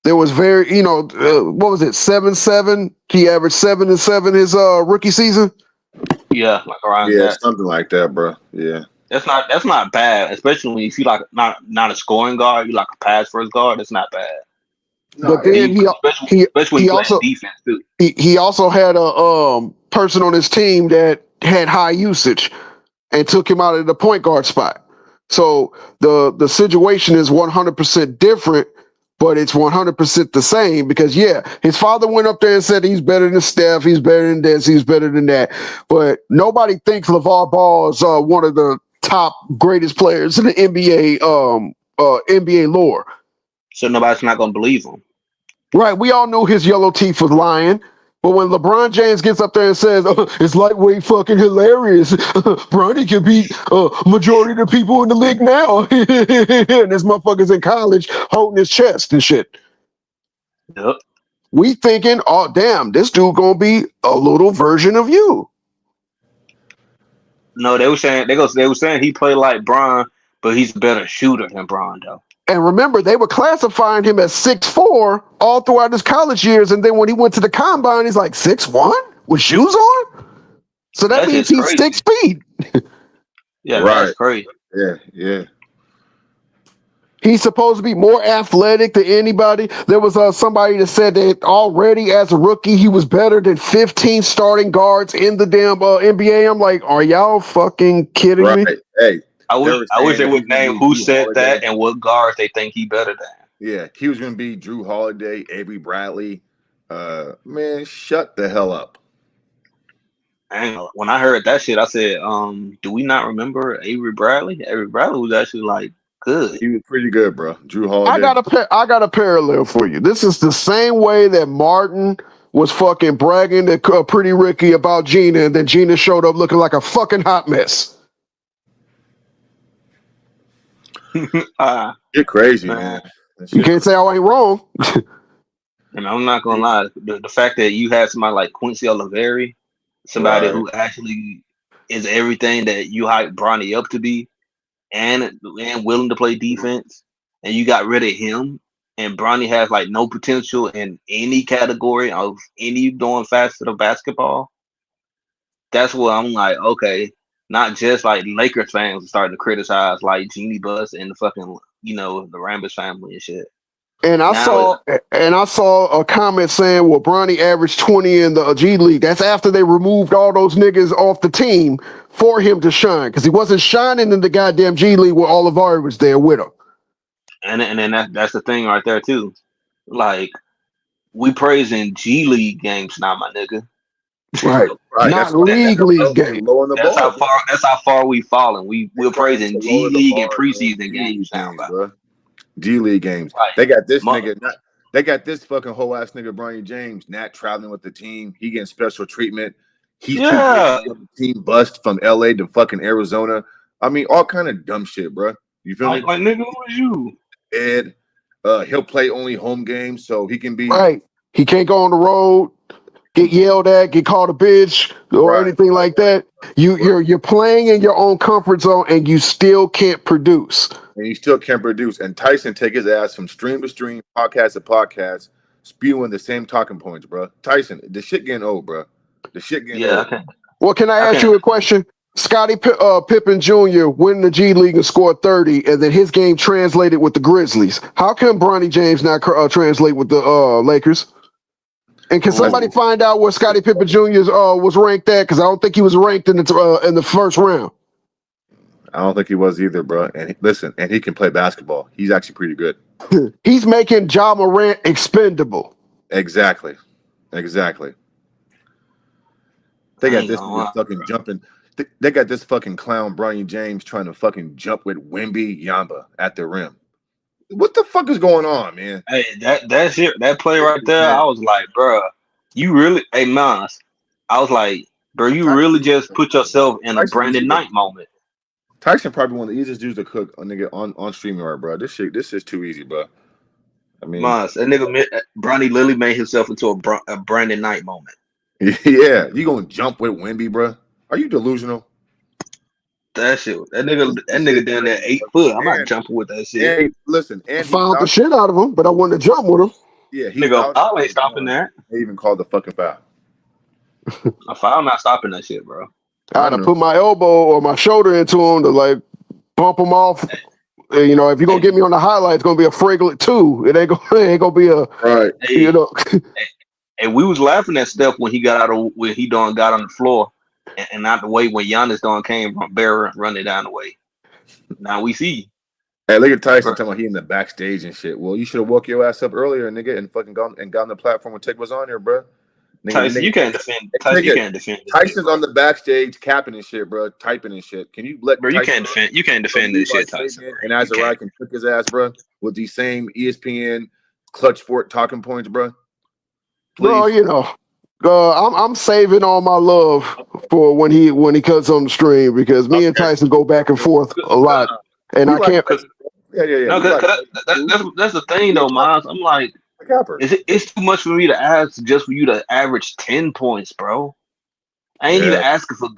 C: There was what was it, 7-7? He averaged 7-7 his rookie season.
E: yeah, like around
B: yeah,
E: that.
B: something like that, bro. Yeah.
E: That's not bad, especially when you feel like not a scoring guard, you like a pass first guard. That's not bad.
B: No,
C: But
B: it
C: then
B: ain't.
E: Especially when
C: he
E: you playing
C: also
E: defense too.
C: he also had a person on his team that had high usage and took him out of the point guard spot. So the situation is 100% different, but it's 100% the same because his father went up there and said he's better than Steph, he's better than this, he's better than that. But nobody thinks LeVar Ball is one of the top greatest players in the NBA lore.
E: So nobody's not gonna believe him.
C: Right, we all knew his yellow teeth was lying. But when LeBron James gets up there and says, it's lightweight fucking hilarious, Bronny can beat majority of the people in the league now. And this motherfucker's in college holding his chest and shit.
E: Yep.
C: We thinking, oh, damn, this dude gonna be a little version of you.
E: No, they were saying he played like Bron, but he's a better shooter than Bron though.
C: And remember, they were classifying him as 6'4" all throughout his college years. And then when he went to the combine, he's like 6'1" with shoes on? So that
E: That's
C: means
E: just
C: he's 6
E: crazy.
C: feet.
E: Yeah, that's
B: Right.
E: crazy.
B: Yeah. Yeah.
C: He's supposed to be more athletic than anybody. There was somebody that said that already as a rookie, he was better than 15 starting guards in the damn NBA. I'm like, are y'all fucking kidding me?
B: Right. Hey,
E: I
B: they
E: wish
B: were
E: I wish
B: saying
E: they
B: that
E: would
B: he's gonna
E: name
B: be
E: who
B: Drew
E: said
B: Holiday.
E: that and what guards they think he better than.
B: Yeah, he was gonna be Drew Holiday, Avery Bradley. Man, shut the hell up.
E: And when I heard that shit, I said, do we not remember Avery Bradley? Avery Bradley was actually like good.
B: He was pretty good, bro. Drew
C: I
B: Holiday.
C: got a parallel for you. This is the same way that Martin was fucking bragging to Pretty Ricky about Gina, and then Gina showed up looking like a fucking hot mess.
B: You're crazy,
E: Man,
B: man. That
C: You
B: shit
C: can't say I ain't wrong.
E: and I'm not gonna lie, the fact that you had somebody like Quincy Oliveri, somebody
B: right.
E: who actually is everything that you hype Bronny up to be, and willing to play defense, and you got rid of him, and Bronny has like no potential in any category of any doing facet of basketball. That's what I'm like, okay, not just like Lakers fans are starting to criticize like Genie Bus and the fucking the Rambus family and shit.
C: And I
E: Now it's
C: saw a comment saying, well, Bronny averaged 20 in the G League. That's after they removed all those niggas off the team for him to shine. Because he wasn't shining in the goddamn G League where Olivari was there with him.
E: and then that's the thing right there too. Like we praising G League games now, my nigga.
C: Right.
B: Right.
C: Not
B: That's why
C: league
B: they're
C: game.
B: lowering the
E: That's how
B: bar.
E: far we've fallen.
B: They're
E: We're
B: trying to
E: praising G
B: lower the
E: League and
B: bar on
E: preseason
B: G
E: games
B: League
E: now,
B: games,
E: bro.
B: bro. G League games.
E: Like
B: They got this
E: mother,
B: nigga. They got this fucking whole ass nigga Bronny James not traveling with the team. He getting special treatment. He's too good to
E: yeah.
B: be on the team bust from LA to fucking Arizona. I mean, all kind of dumb shit, bro. You feel me?
E: Like nigga, who is you?
B: And he'll play only home games, so he can be
C: Right. He can't go on the road. get yelled at, get called a bitch, or anything like that. You're playing in your own comfort zone, and you still can't produce.
B: And you still can't produce. And Tyson take his ass from stream to stream, podcast to podcast, spewing the same talking points, bro. Tyson, the shit getting old, bro. The shit getting
E: Yeah,
B: old.
E: I can't.
C: Well, can I ask you a question? Scottie Pippen Jr. win the G League and scored 30, and then his game translated with the Grizzlies. How can Bronny James not translate with the Lakers? And can somebody find out where Scottie Pippen Jr. Was ranked at? Because I don't think he was ranked in the first round.
B: I don't think he was either, bro. And and he can play basketball. He's actually pretty good.
C: He's making Ja Morant expendable.
B: Exactly. They got this fucking jumping. They got this fucking clown Bronny James trying to fucking jump with Wemby Yamba at the rim. What the fuck is going on, man?
E: Hey, that shit, that play right there, I was like, bro, you really, hey, Miles, I was like, bro, you really just put yourself in a Brandon Knight moment.
B: Tyson probably one of the easiest dudes to cook on nigga on StreamYard, bro. This is too easy, bro. I mean,
E: Miles, that nigga Bronny literally made himself into a Brandon Knight moment.
B: Yeah, you gonna jump with Wemby, bro? Are you delusional?
E: That nigga down there 8 foot. I'm not jumping with that shit.
B: And listen, and
C: I fouled the shit out of him, but I wanted to jump with him.
B: Yeah,
E: nigga, foul ain't stopping that.
B: They even called the fucking foul.
E: A foul not stopping that shit, bro.
C: I had to put my elbow or my shoulder into him to like bump him off. You know, if you're gonna get me on the highlight, it's gonna be a Fraglet 2. It ain't gonna be a
B: right.
C: You know.
E: And we was laughing at Steph when he got on the floor and out the way when Giannis came from Barry running down the way. Now we see.
B: Hey, look at Tyson talking about he in the backstage and shit. Well, you should have woke your ass up earlier, nigga, and fucking gone on the platform when Tick was on here, bro.
E: Tyson, you can't defend. Tyson, you can't defend.
B: Tyson's on the backstage capping and shit, bro, typing and shit. Can you let?
E: Bro, you can't defend. You can't defend this shit, Tyson.
B: And Azariah can trick his ass, bro, with these same ESPN clutch sport talking points, bro.
C: Please. Bro, you know, I'm saving all my love for when he comes on the stream because me and Tyson go back and forth a lot, and I can't.
E: Yeah. No, that's the thing though, Miles. I'm like. It's too much for me to ask just for you to average 10 points, bro. I ain't even asking for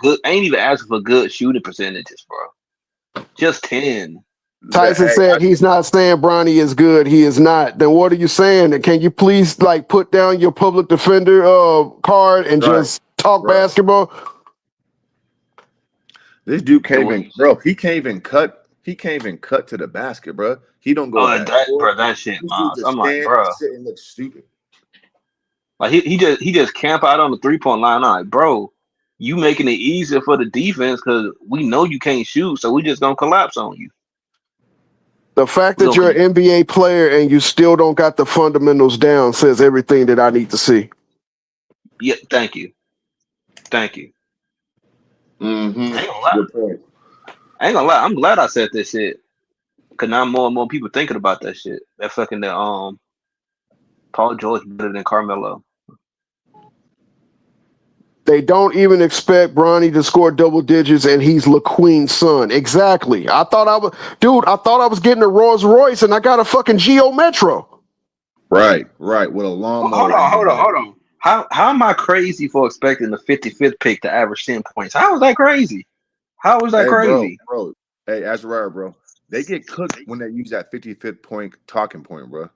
E: good shooting percentages, bro. Just 10.
C: Tyson said he's not saying Bronny is good. He is not. Then what are you saying? Can you please like put down your public defender card and just talk basketball?
B: This dude can't even, bro. He can't even cut. He can't even cut to the basket, bro. He don't go.
E: That shit, Miles. I'm like, bro.
B: It looks stupid.
E: Like he just camp out on the 3-point line. I'm like, bro, you making it easier for the defense because we know you can't shoot, so we just gonna collapse on you.
C: The fact that you're an NBA player and you still don't got the fundamentals down says everything that I need to see.
E: Yeah, thank you.
B: Mm-hmm.
E: I ain't gonna lie. I'm glad I said this shit. Cause now more and more people thinking about that shit. That fucking Paul George better than Carmelo.
C: They don't even expect Bronny to score double digits, and he's LaQueen's son. Exactly. I thought I was getting a Rolls Royce, and I got a fucking Geo Metro.
B: Right. With a lawnmower.
E: Hold on. How am I crazy for expecting the 55th pick to average 10 points? How was that crazy? How was that crazy?
B: Bro. Hey, Azariah, bro. They get cooked when they use that 55th point talking point, bro.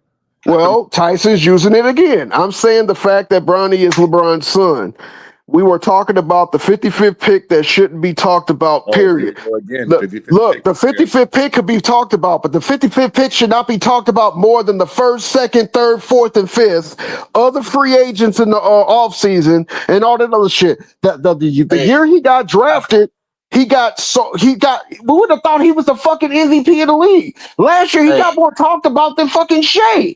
C: Well, Tyson's using it again. I'm saying the fact that Bronny is LeBron's son. We were talking about the 55th pick that shouldn't be talked about, period. Look, the 55th pick could be talked about, but the 55th pick should not be talked about more than the first, second, third, fourth, and fifth. Other free agents in the offseason and all that other shit. The year he got drafted, we would have thought he was the fucking MVP of the league. Last year, he got more talked about than fucking Shea.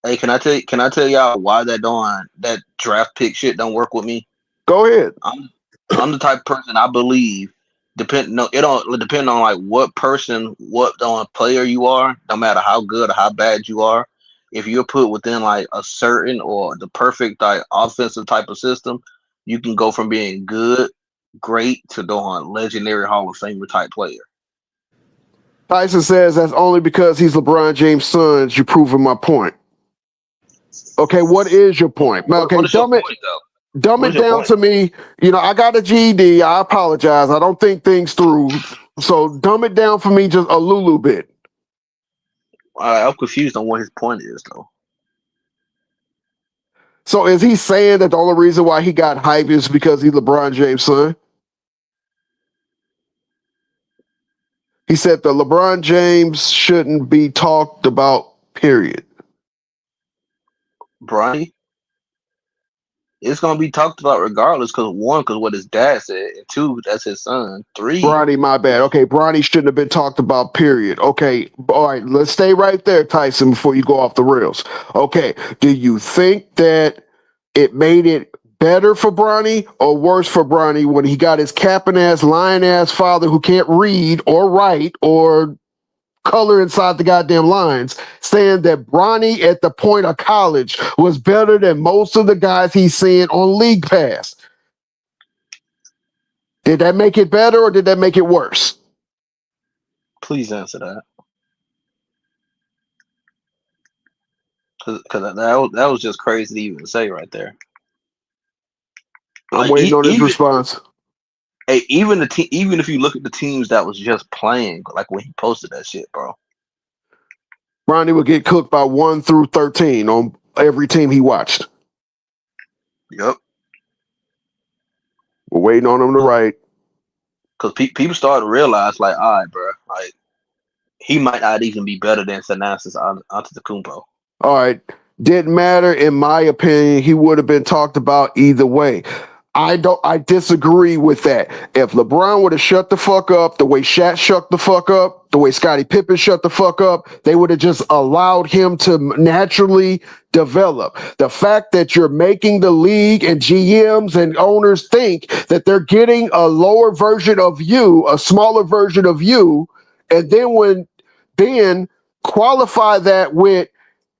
E: Hey, can I tell y'all why that draft pick shit don't work with me?
C: Go ahead.
E: I'm the type of person I believe it don't depend on like what player you are, no matter how good or how bad you are. If you're put within like a certain or the perfect like offensive type of system, you can go from being good, great to doing legendary Hall of Famer type player.
C: Tyson says that's only because he's LeBron James' son. You're proving my point. Okay, what is your point? Okay,
E: what is your point, though?
C: Dumb
E: What's
C: it
E: your
C: down
E: point?
C: to me. I got a GED. I apologize. I don't think things through. So dumb it down for me just a little bit.
E: I'm confused on what his point is, though.
C: So is he saying that the only reason why he got hype is because he's LeBron James' son? He said the LeBron James shouldn't be talked about, period.
E: Bronny, it's gonna be talked about regardless. Because one, because what his dad said, and two, that's his son. Three,
C: Bronny, my bad. Okay, Bronny shouldn't have been talked about, period. Okay, all right, let's stay right there, Tyson, before you go off the rails. Okay, do you think that it made it better for Bronny or worse for Bronny when he got his capping ass, lying ass father who can't read or write or color inside the goddamn lines, saying that Bronny at the point of college was better than most of the guys he's seeing on League Pass? Did that make it better or did that make it worse?
E: please answer that. Because that was just crazy to even say right there.
C: I'm
E: Like
C: waiting on his
E: even
C: response.
E: even even if you look at the teams that was just playing, like when he posted that shit, bro.
C: Bronny would get cooked by 1 through 13 on every team he watched.
E: Yep.
C: We're waiting on him to write.
E: Because people started to realize, like, all right, bro, like he might not even be better than Thanasis Antetokounmpo.
C: All right. Didn't matter, in my opinion. He would have been talked about either way. I disagree with that. If LeBron would have shut the fuck up the way Shaq shut the fuck up, the way Scottie Pippen shut the fuck up, they would have just allowed him to naturally develop. The fact that you're making the league and GMs and owners think that they're getting a lower version of you, a smaller version of you, and then qualify that with,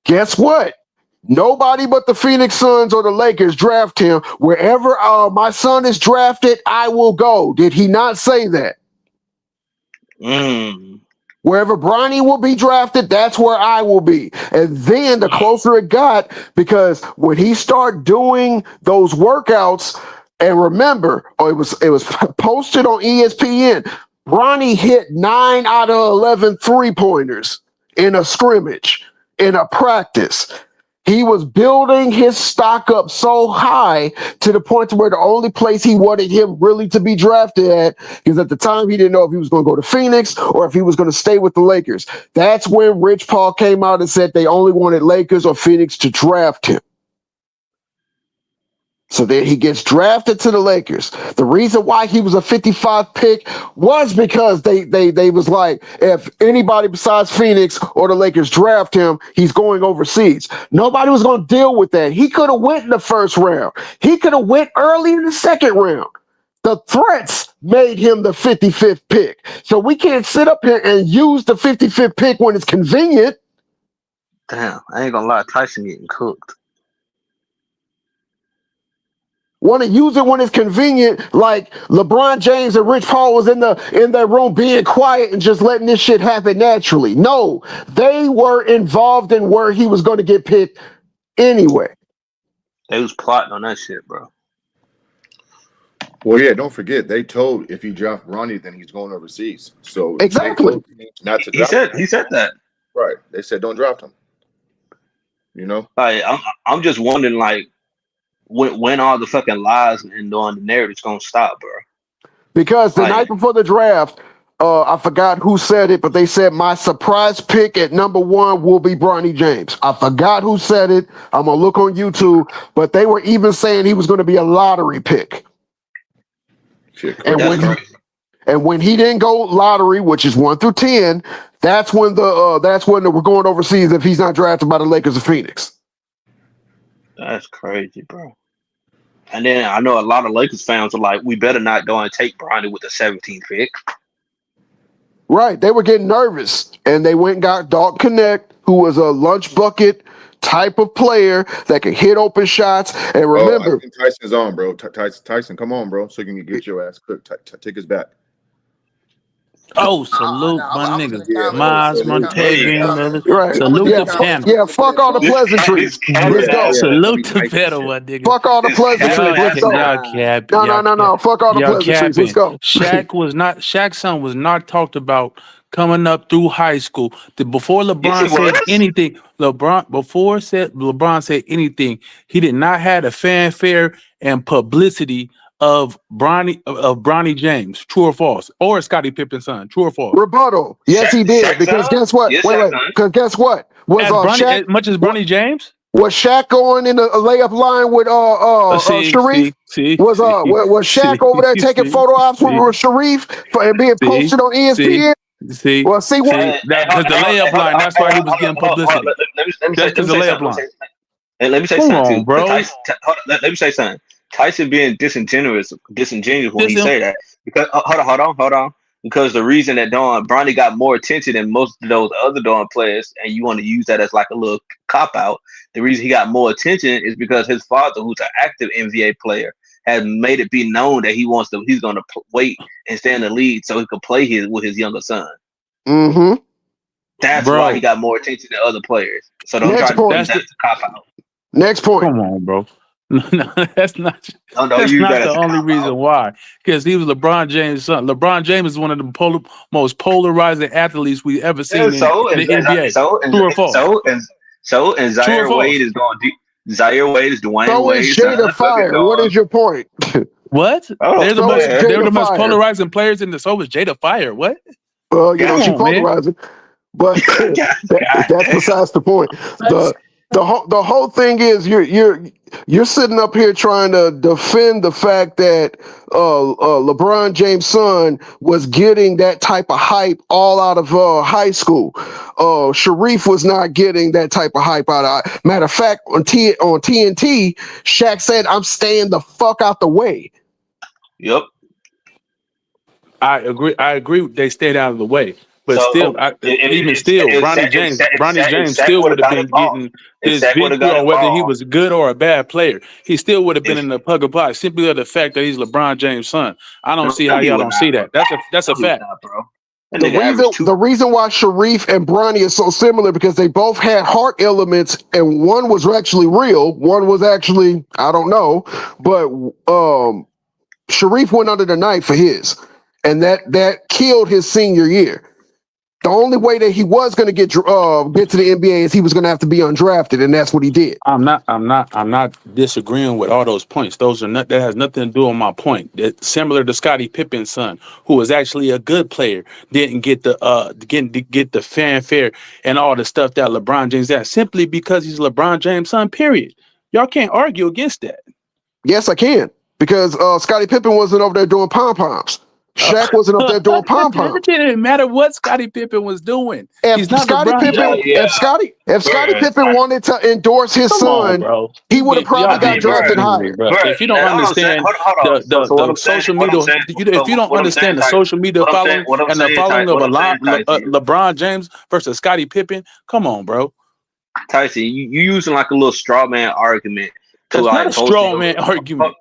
C: guess what? Nobody but the Phoenix Suns or the Lakers draft him. Wherever my son is drafted, I will go. Did he not say that?
E: Mm.
C: Wherever Bronny will be drafted, that's where I will be. And then the closer it got, because when he started doing those workouts, and remember, it was posted on ESPN, Bronny hit 9 out of 11 3-pointers in a scrimmage, in a practice. He was building his stock up so high to the point to where the only place he wanted him really to be drafted at, because at the time he didn't know if he was going to go to Phoenix or if he was going to stay with the Lakers. That's when Rich Paul came out and said they only wanted Lakers or Phoenix to draft him. So then he gets drafted to the Lakers. The reason why he was a 55 pick was because they was like, if anybody besides Phoenix or the Lakers draft him, he's going overseas. Nobody was going to deal with that. He could have went in the first round. He could have went early in the second round. The threats made him the 55th pick. So we can't sit up here and use the 55th pick when it's convenient.
E: Damn, I ain't gonna lie, Tyson getting cooked.
C: Want to use it when it's convenient, like LeBron James and Rich Paul was in that room being quiet and just letting this shit happen naturally. No, they were involved in where he was going to get picked anyway.
E: They was plotting on that shit, bro.
B: Well, yeah, don't forget they told if you draft Bronny, then he's going overseas. So they
C: Exactly.
B: told teams not to
E: He
B: draft
E: said
B: him.
E: that.
B: Right? They said don't draft him. You know.
E: Like I'm just wondering, like when all the fucking lies and on the narrative's gonna stop, bro.
C: Because the
E: Like
C: night before the draft, I forgot who said it, but they said my surprise pick at number 1 will be Bronny James. I forgot who said it. I'm gonna look on YouTube, but they were even saying he was going to be a lottery pick.
B: Shit,
C: And
B: crazy.
E: that's
C: when
E: crazy.
C: And when he didn't go lottery, which is 1 through 10, that's when we're going overseas if he's not drafted by the Lakers of Phoenix.
E: That's crazy, bro. And then I know a lot of Lakers fans are like, we better not go and take Bronny with the 17th pick.
C: Right. They were getting nervous. And they went and got Dalton Connect, who was a lunch bucket type of player that could hit open shots. And
B: Oh, I
C: remember,
B: think Tyson's on, bro. Tyson, come on, bro, so you can get your ass cooked. Take his back.
I: Oh, salute
A: Now
I: my
A: I'm
I: nigga.
A: finna
C: Yeah.
A: comment. I'm
I: Miles
A: finna comment.
E: There you
I: Montague and
E: go.
I: brothers.
C: Right.
A: I'm gonna
I: Salute
C: Yeah.
I: the
A: just comment
I: panel.
A: real
C: Yeah.
A: quick
C: Fuck
A: then,
C: all the
A: boss.
E: This cat,
C: pleasantries.
E: this cat
C: Let's
E: is
C: go.
E: absolutely
I: Salute the
E: nice.
I: panel, my nigga.
C: Fuck all the
E: This cat is
C: pleasantries. Let's go.
I: Y'all
E: asinine.
I: capping.
C: No, no, no, no. Fuck all the
I: Y'all
C: pleasantries. Let's
I: capping.
C: go.
I: Shaq's son was not talked about coming up through high school. Before
E: Yes, he
I: LeBron said
E: was.
I: anything, LeBron said anything, he did not have the fanfare and publicity of Bronny James. True or false? Or Scottie Pippen's son. True or false?
C: Rebuttal. Yes, he did.
E: Shaq
C: Because
E: son?
C: guess what?
E: Yes,
C: Wait,
E: Shaq
C: wait.
E: son.
C: Because guess what? Was Shaq
I: As much as
C: what
I: Bronny James?
C: was Shaq going in a layup line with
I: See,
C: Sharif?
I: see, see,
C: Was
I: see,
C: was
I: see,
C: Shaq over there taking
I: see,
C: photo ops
I: see,
C: with Sharif and being
I: see,
C: posted on
I: see,
C: ESPN?
I: see,
C: Well, see what?
I: see. That because the layup line. That's why he was getting
E: Hold on.
I: publicity. That's
E: Let
I: because
E: me
I: the
E: say
I: layup
E: something.
I: line.
E: Let me say
I: Come
E: something
I: on,
E: too. Because
I: bro.
E: let me say something. Tyson being disingenuous when he
I: Listen,
E: say that. Because hold on. Because the reason that Bronny got more attention than most of those other players, and you want to use that as like a little cop out. The reason he got more attention is because his father, who's an active NBA player, has made it be known that he's going to wait and stay in the league so he can play with his younger son.
C: Mm-hmm.
E: That's why he
I: bro.
E: got more attention than other players. So don't
C: Next
E: try to use
C: point.
I: That's
E: that
I: the.
E: as a cop out.
C: Next point.
I: Come on, bro. No, that's not.
E: Don't
I: That's
E: use
I: not
E: that
I: the
E: as a
I: only
E: cop out.
I: reason why. Because he was LeBron James' son. LeBron James is one of the most polarizing athletes we ever
E: Yeah,
I: seen in the NBA. True or false?
E: and
I: True or
E: Zaire Wade
I: false?
E: is going deep. Zaire Wade is Dwayne
C: So is
E: Wade's son.
C: Jada
E: Look at
C: Fire. What
E: God.
C: is your point?
I: What?
E: Oh,
I: They're the
C: So
E: go
C: is
I: most.
E: ahead.
I: They're
C: Jada
I: the most
C: Fire.
I: polarizing players in the. So is Jada Fire. What?
C: Well,
I: Come
E: God,
C: she
I: on, man.
C: polarizing, but
E: God
C: that's
E: damn.
C: besides the point. The whole thing is you're sitting up here trying to defend the fact that LeBron James' son was getting that type of hype all out of high school. Sharif was not getting that type of hype out of. Matter of fact, on TNT, Shaq said, "I'm staying the fuck out the way."
E: Yep.
I: I agree. I agree. They stayed out of the way, but still,
E: So and
I: even still, Bronny James still
E: would
I: would
E: have
I: have
E: got
I: been
E: involved,
I: getting
E: if
I: his
E: Shaq would have
I: victory,
E: got
I: or whether he
E: involved,
I: was good or a bad player, he still would have been
E: if
I: in the plug and play simply of the fact that he's LeBron James' son. I don't
E: no,
I: see
E: no,
I: how
E: he
I: y'all
E: would
I: don't
E: not,
I: see
E: bro.
I: that. That's a
E: No, he would
I: fact.
E: not, bro. That
C: The
E: nigga averaged two.
C: reason why Sharif and Bronny is so similar because they both had heart elements, and one was actually real, one was actually I don't know, but Sharif went under the knife for his, and that killed his senior year. The only way that he was going to get to the NBA is he was going to have to be undrafted, and that's what he did.
I: I'm not disagreeing with all those points. Those are not. That has nothing to do with my point. That similar to Scottie Pippen's son, who was actually a good player, didn't get the fanfare and all the stuff that LeBron James had simply because he's LeBron James' son. Period. Y'all can't argue against that.
C: Yes, I can because Scottie Pippen wasn't over there doing pom poms. Shaq wasn't up there doing pom
I: It
C: poms.
I: didn't matter what Scottie Pippen was doing.
C: if
I: He's not
C: Scottie
I: LeBron
E: Yeah,
C: Pippen,
I: James.
E: yeah,
C: if Scottie
E: bro.
C: Pippen wanted to endorse his
I: Come on,
C: son,
I: bro.
C: he would have
I: Y'all
C: probably
E: I
C: got
E: mean,
I: being
E: bro,
C: drafted
I: disingenuous,
C: higher.
I: bro.
E: bro.
I: If you don't understand
E: Hold on. So what
I: the
E: I'm saying,
I: social media, if you don't
E: what I'm saying,
I: understand the
E: Tyson,
I: social media following and the following of
E: what I'm saying, Tyson,
I: LeBron James versus Scottie Pippen, come on, bro.
E: you using like a little straw man argument to
I: That's not a
E: like bolster
I: straw
E: your.
I: man argument.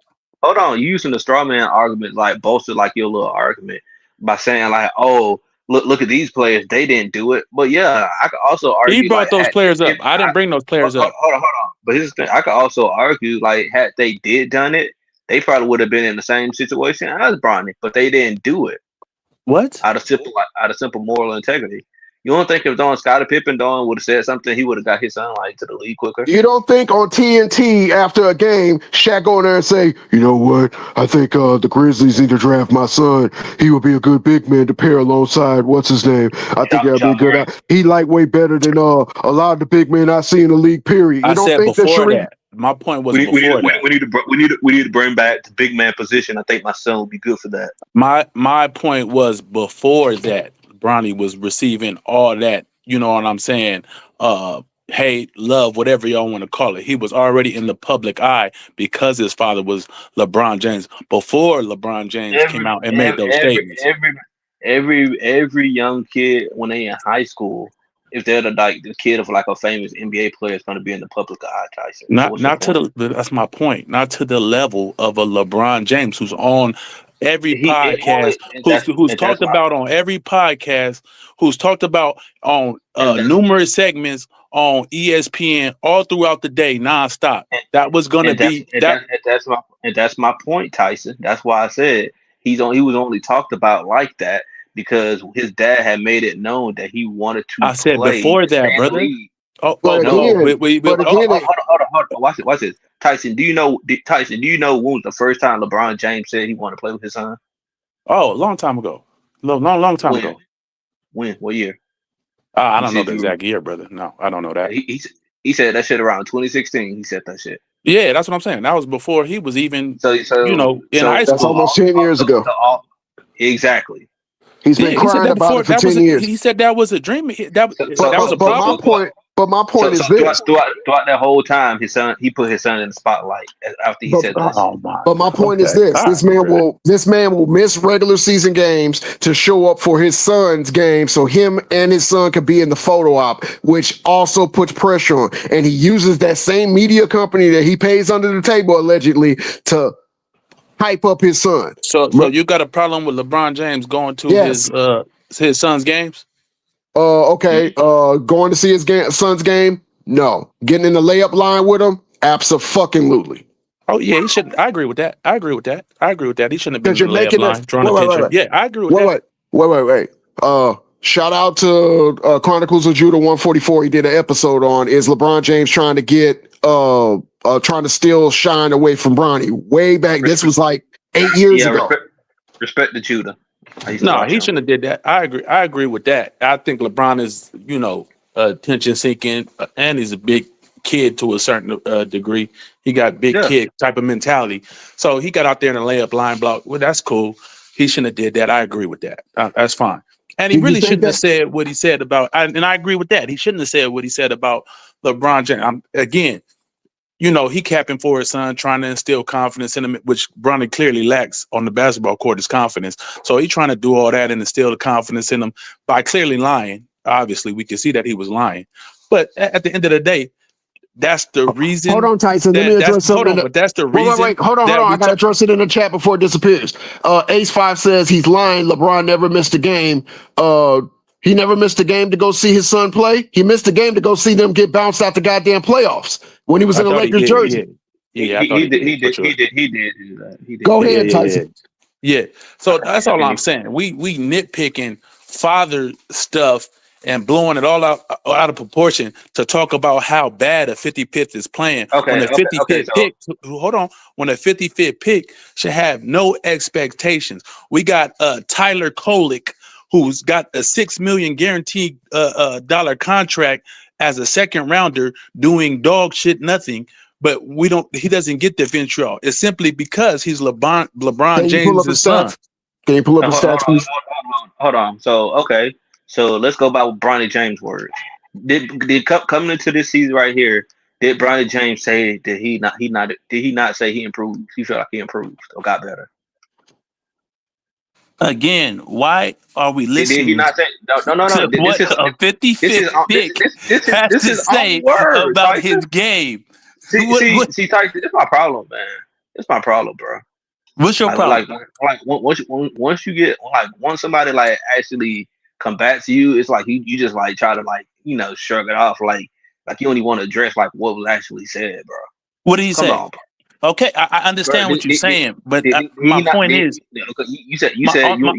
E: Hold on, you using the straw man argument like bolster like your little argument by saying like, oh, look at these players, they didn't do it. But yeah, I could also
I: He
E: argue like,
I: brought those players up. I didn't bring those players up.
E: hold on. But here's the thing, I could also argue like, had they did done it, they probably would have been in the same situation as Bronny, but they didn't do it
I: What?
E: out of simple moral integrity. You don't think if Scottie Pippen would have said something, he would have got his son like to the league quicker?
C: You don't think on TNT after a game, Shaq go in there and say, "You know what? I think the Grizzlies need to draft my son. He would be a good big man to pair alongside what's his name. I think that'd be a
E: John
C: good.
E: Morant.
C: He lightweight better than a lot of the big men I see in the league. Period.
I: I
C: You don't
I: said
C: think that
I: before
C: Sharif?
I: that. My point was
E: We need, we need,
I: before
E: we
I: that.
E: need to, we need to bring back the big man position. I think my son would be good for that.
I: My point was before that Bronny was receiving all that, you know what I'm saying? Hate, love, whatever y'all want to call it. He was already in the public eye because his father was LeBron James before LeBron James came
E: Every,
I: out and made
E: every,
I: those
E: every,
I: statements.
E: every young kid when they in high school, if they're the kid of like a famous NBA player, is going to be in the public eye, Tyson. So
I: Not
E: what's your
I: not to
E: point?
I: the that's my point. Not to the level of a LeBron James who's on every
E: He it only
I: podcast, who's
E: and that's
I: talked
E: my
I: about on every podcast, who's talked about on
E: and that
I: numerous segments on ESPN all throughout the day, nonstop.
E: and,
I: That was gonna
E: and that's
I: be that.
E: and that's my point, Tyson. That's why I said he was only talked about like that because his dad had made it known that he wanted to
I: I said
E: play,
I: before that,
E: stay in the
I: brother.
E: league.
C: But
I: Oh,
E: No,
C: again, but again,
E: hold on. Watch this. Tyson, Tyson, do you know when was the first time LeBron James said he wanted to play with his son?
I: a long time ago, long time
E: When?
I: ago.
E: When? What year?
I: I
E: You
I: don't know
E: said
I: the
E: you were.
I: exact year, brother. No, I don't know that.
E: He said that shit around 2016. He said that shit.
I: Yeah, that's what I'm saying. That was before he was even,
E: So so
I: in high
E: so
C: that's
E: so
I: school.
C: almost
E: all,
C: 10 years ago.
E: exactly.
C: He's been
I: Yeah, he said
C: crying
I: that
C: about
I: before.
C: it for 10 years.
I: He said that was a dream. That was a
C: But my
I: problem.
C: point, is this.
E: Throughout that whole time, he put his son in the spotlight after he
C: But
E: said that shit.
I: Oh my
C: but my
I: God.
C: point is
I: Okay.
C: this:
I: All right, bro.
C: this man will miss regular season games to show up for his son's game, so him and his son could be in the photo op, which also puts pressure on. And he uses that same media company that he pays under the table allegedly to hype up his son.
I: So you got a problem with LeBron James going to
C: Yes.
I: his son's games?
E: Mm.
C: Okay. Going to see his son's game? No. Getting in the layup line with him? Absolutely.
I: Oh yeah, he shouldn't. I agree with that. I agree with that. He shouldn't have been
C: Because
I: in
C: you're
I: the layup
C: making it.
I: line, drawing
C: Wait, wait, wait,
I: attention.
C: wait.
I: Yeah, I agree with
C: Wait,
I: that.
C: wait. Shout out to Chronicles of Judah 144. He did an episode on is LeBron James trying to get trying to steal shine away from Bronny way back. This
E: Respect,
C: was like 8 years
E: yeah,
C: ago.
E: respect to Judah. I used to
I: No,
E: watch
I: he
E: him.
I: shouldn't have did that. I agree. I agree with that. I think LeBron is, attention seeking, and he's a big kid to a certain degree. He got big
E: Yeah.
I: kid type of mentality. So he got out there in a layup line block. Well, that's cool. He shouldn't have did that. I agree with that. That's fine. And he
C: Do you
I: really
C: think
I: shouldn't have
C: that?
I: said what he said about. And I agree with that. He shouldn't have said what he said about LeBron James. Again, he capping for his son, trying to instill confidence in him, which Bronny clearly lacks on the basketball court is confidence. So he's trying to do all that and instill the confidence in him by clearly lying. Obviously, we can see that he was lying. But at the end of the day, that's the
C: Hold
I: reason
C: on, Tyson. Let me
I: that
C: address
I: hold
C: something.
I: on, but that's the reason
C: Wait. Hold on.
I: that
C: I
I: we
C: gotta
I: talk.
C: address it in the chat before it disappears. Ace5 says he's lying. LeBron never missed a game. He never missed a game to go see his son play. He missed a game to go see them get bounced out the goddamn playoffs when he was
I: I
C: in a
I: thought he
C: Lakers
I: did. Yeah,
C: jersey.
I: yeah, I thought he did for sure.
E: He did do that. He did
C: Go
E: do
I: Yeah,
C: ahead,
E: that.
I: yeah, yeah.
C: Tyson.
I: Yeah. So that's
E: I
I: all I'm
E: mean,
I: saying. We nitpicking father stuff and blowing it all out of proportion to talk about how bad a 55th is playing when a
E: okay.
I: 55th
E: So
I: pick, hold on, when a 55th pick should have no expectations. We got Tyler Kolick, who's got a $6 million guaranteed dollar contract as a second rounder doing dog shit nothing. But he doesn't get the vitriol. It's simply because he's LeBron
C: Can you pull up his
I: James's son.
C: stats? Can you pull up his
E: hold, hold
C: stats, please?
E: on, hold on. So okay. So let's go by Bronny James' words. Did coming into this season right here? Did Bronny James say that did he not say he improved? He felt like he improved or got better.
I: Again, why are we
E: Did he
I: listening
E: not say no?
I: to what a
E: This is
I: 55th pick has
E: this
I: to
E: is own
I: say
E: words,
I: about
E: Tyson.
I: his game? What,
E: See, Tyson. It's my problem, man. It's my problem, bro.
I: what's your problem?
E: Once somebody like actually combats you, it's like you just like try to like shrug it off like you only want to address like what was actually said, bro.
I: What did he
E: Come
I: say?
E: on,
I: Okay, I
E: bro.
I: understand what you're saying, but
E: Did
I: my
E: he not?
I: point is,
E: Okay,
I: my, my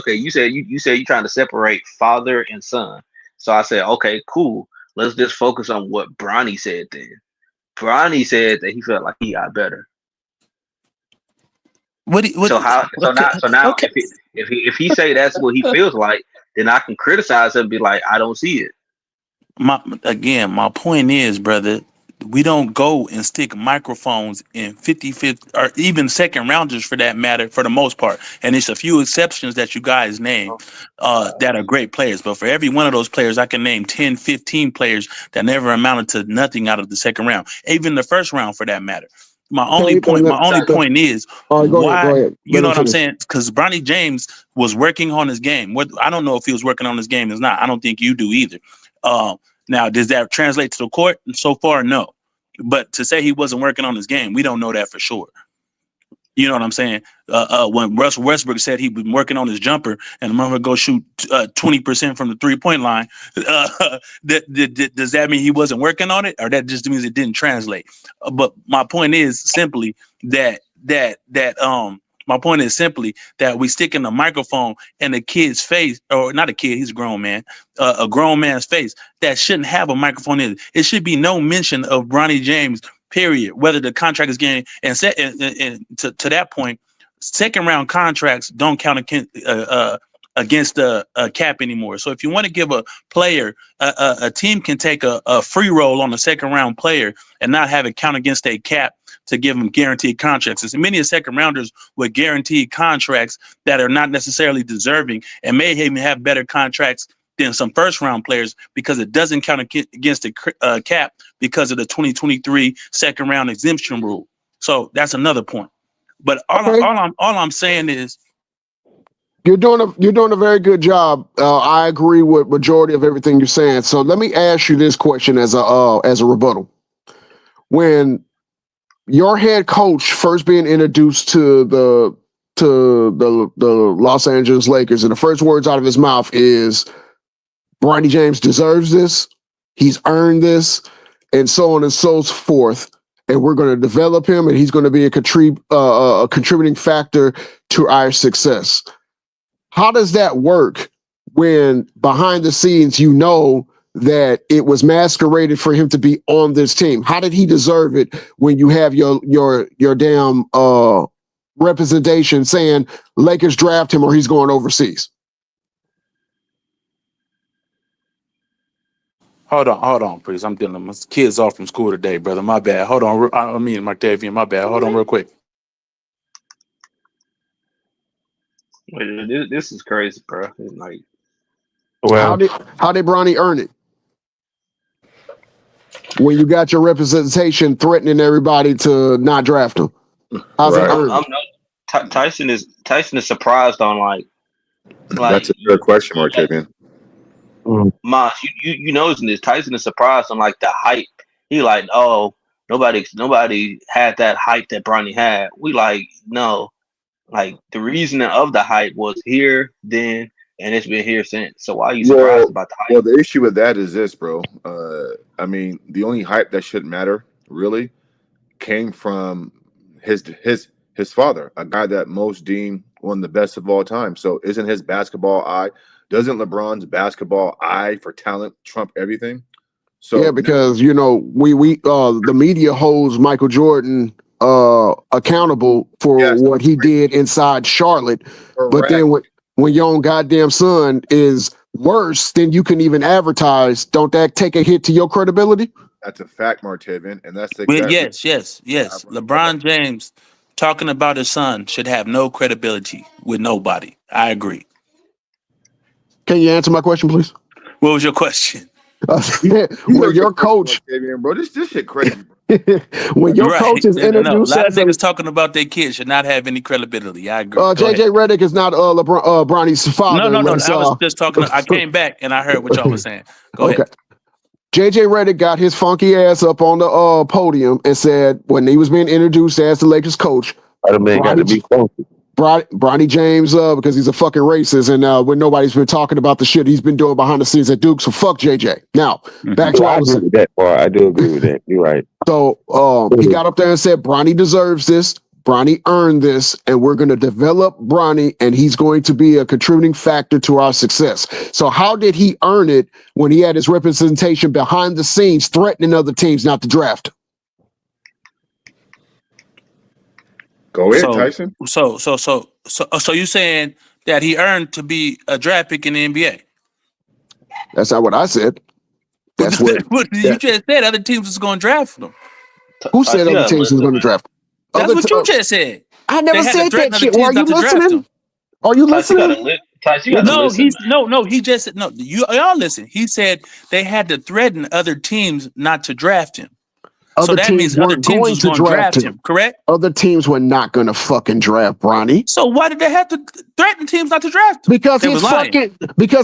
E: you said you trying to separate father and son. So I said, okay, cool. Let's just focus on what Bronny said then. Bronny said that he felt like he got better.
I: what? Okay,
E: So now
I: okay.
E: if he say that's what he feels like, then I can criticize him and be like, I don't see it.
I: My point is, brother, we don't go and stick microphones in 55th or even second rounders for that matter, for the most part. And it's a few exceptions that you guys name that are great players. But for every one of those players, I can name 10, 15 players that never amounted to nothing out of the second round, even the first round for that matter. My only
C: Okay,
I: point, my only point is
C: all right, go
I: why,
C: ahead.
I: you
C: Let
I: know
C: him
I: what I'm
C: finish.
I: saying? Because Bronny James was working on his game. I don't know if he was working on his game or not. I don't think you do either. Now, does that translate to the court? So far, no. But to say he wasn't working on his game, we don't know that for sure. You know what I'm saying? When Russell Westbrook said he'd been working on his jumper and I'm gonna go shoot 20% from the 3-point line, does that mean he wasn't working on it, or that just means it didn't translate? But my point is simply that my point is simply that we stick in a microphone in a kid's face, or not a kid, he's a grown man, a grown man's face that shouldn't have a microphone in it. It should be no mention of Bronny James, period, whether the contract is getting and set and to that point, second round contracts don't count against the cap anymore. So if you want to give a player, a team can take a free roll on a second round player and not have it count against a cap to give them guaranteed contracts. There's many second rounders with guaranteed contracts that are not necessarily deserving and may even have better contracts than some first round players because it doesn't count against the cap because of the 2023 second round exemption rule. So that's another point. But all I'm saying is
C: you're doing a very good job. I agree with majority of everything you're saying. So let me ask you this question as a rebuttal. When your head coach first being introduced to the Los Angeles Lakers, and the first words out of his mouth is, Bronny James deserves this, he's earned this, and so on and so forth. And we're going to develop him, and he's going to be a contributing factor to our success. How does that work when behind the scenes you know that it was masqueraded for him to be on this team? How did he deserve it when you have your damn representation saying Lakers draft him or he's going overseas?
I: Hold on, please. I'm dealing with my kids off from school today, brother. My bad. Hold on. I mean, Martavian, my bad. Hold on real quick.
E: This is crazy, bro. It's like,
C: well, how did Bronny earn it? When you got your representation threatening everybody to not draft him, how's it earned?
E: Tyson is surprised on like
B: that's a good question, Martavian.
E: Moss, you noticing this? Tyson is surprised on like the hype. He like, oh, nobody had that hype that Bronny had. We like, no, like the reasoning of the hype was here then, and it's been here since. So why are you surprised about the hype?
B: Well, the issue with that is this, bro. I mean, the only hype that shouldn't matter really came from his father, a guy that most deem one of the best of all time. So isn't his basketball eye? Doesn't LeBron's basketball eye for talent trump everything? So
C: yeah, because we the media holds Michael Jordan accountable for what he did inside Charlotte. Correct. But then when your own goddamn son is worse than you can even advertise, don't that take a hit to your credibility?
B: That's a fact, Martavian, and that's
I: exactly. Yes. LeBron James talking about his son should have no credibility with nobody. I agree.
C: Can you answer my question, please?
I: What was your question?
C: When your coach,
B: bro, this shit crazy.
C: When your coach is introduced,
I: a lot of niggas talking about their kids should not have any credibility. I agree.
C: JJ Redick is not Bronny's father.
I: No. I was just talking. I came back and I heard what y'all was saying. Go ahead.
C: JJ Redick got his funky ass up on the podium and said when he was being introduced as the Lakers coach, Bronny James, because he's a fucking racist, and when nobody's been talking about the shit he's been doing behind the scenes at Duke, so fuck JJ. Now, back to what I was saying.
F: I do agree with that. You're right.
C: So he got up there and said, Bronny deserves this. Bronny earned this, and we're going to develop Bronny, and he's going to be a contributing factor to our success. So how did he earn it when he had his representation behind the scenes threatening other teams not to draft him?
B: Go ahead, Tyson.
I: So you saying that he earned to be a draft pick in the NBA?
C: That's not what I said. That's what
I: you just said. Other teams was going to draft him.
C: Who said other teams was going to draft him?
I: That's what you just said.
C: I never said that shit. Are you listening? Are you listening?
I: He just said no. Y'all listen. He said they had to threaten other teams not to draft him. So that means other teams was going to draft him, correct?
C: Other teams were not going to fucking draft Bronny.
I: So why did they have to threaten teams not to draft him?
C: Because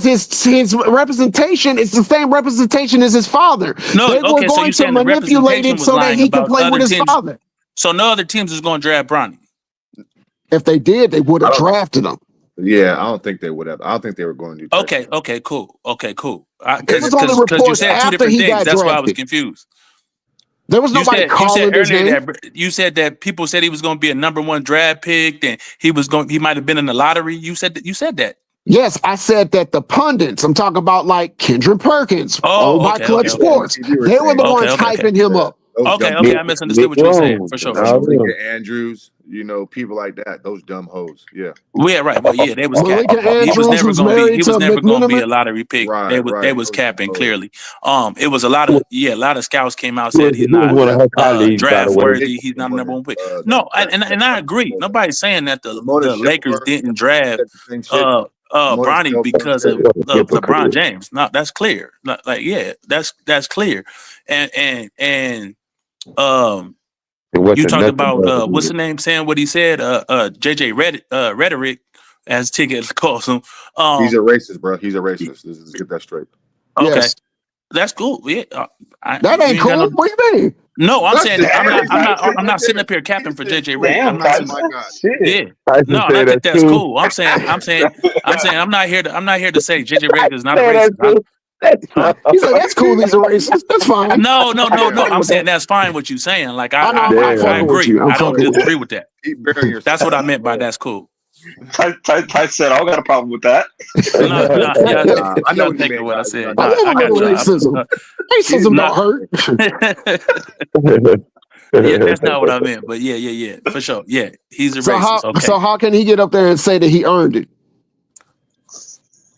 C: his representation is the same representation as his father. They were going to manipulate it so that he can play with his father.
I: So no other teams is going to draft Bronny.
C: If they did, they would have drafted him.
B: Yeah, I don't think they would have. I don't think they were going to do
I: Okay,
B: Tyson.
I: okay, cool.
C: It was only
I: Because you
C: reports
I: said two
C: after
I: different
C: he
I: things.
C: got
I: That's why I was
C: drafted.
I: confused.
C: There was nobody
I: You said
C: calling his
I: earlier
C: name.
I: that you said that people said he was going to be a number 1 draft pick, and he might have been in the lottery. You said that.
C: Yes, I said that the pundits, I'm talking about like Kendrick Perkins, owned
I: Oh,
C: by Clutch
B: Yeah,
C: Sports,
B: you were
C: they were the
B: saying
C: ones hyping him up.
B: those
I: Okay,
B: dumb
I: I misunderstood what you were saying. For sure.
B: Malika Andrews, people like that. Those dumb hoes. Yeah.
I: Well, yeah, right. Well, yeah, they was capping.
C: Malika Andrews was married to
I: Never going to be a
C: McMiniman.
I: lottery pick.
B: Right.
I: They was
B: Those
I: capping
B: dumb hoes.
I: clearly. It was a lot of scouts came out
F: He
I: said he's
F: was
I: not
F: one of her colleagues, by the
I: draft
F: way.
I: worthy. He's not a number 1 pick. No, and I agree. Nobody's saying that the Lakers didn't draft Bronny because of LeBron James. No, that's clear. Like, yeah, that's clear. And you talked about what's the name saying what he said? JJ Rhetoric, as Ticket calls him.
B: He's a racist, bro. He's a racist. Let's get that straight.
I: Okay,
C: Yes.
I: that's cool. Yeah,
C: that ain't cool. What do you mean?
I: No, I'm saying I'm not sitting up here capping for JJ Redick.
E: Damn,
I: I'm
E: Tyson.
I: yeah. No, I think that's cool. I'm saying I'm not here to say JJ Redick is not a racist.
C: He's like, that's cool. He's a racist. That's fine.
I: No. I'm saying that's fine what you're saying. Like I agree. I don't disagree with that. That's what I meant by that's cool.
E: Ty said, I don't got a problem with that.
B: I know
I: what I said.
C: Racism. Racism don't hurt.
I: Yeah, that's not what I meant. But yeah, for sure. Yeah, he's a racist.
C: So how can he get up there and say that he earned it?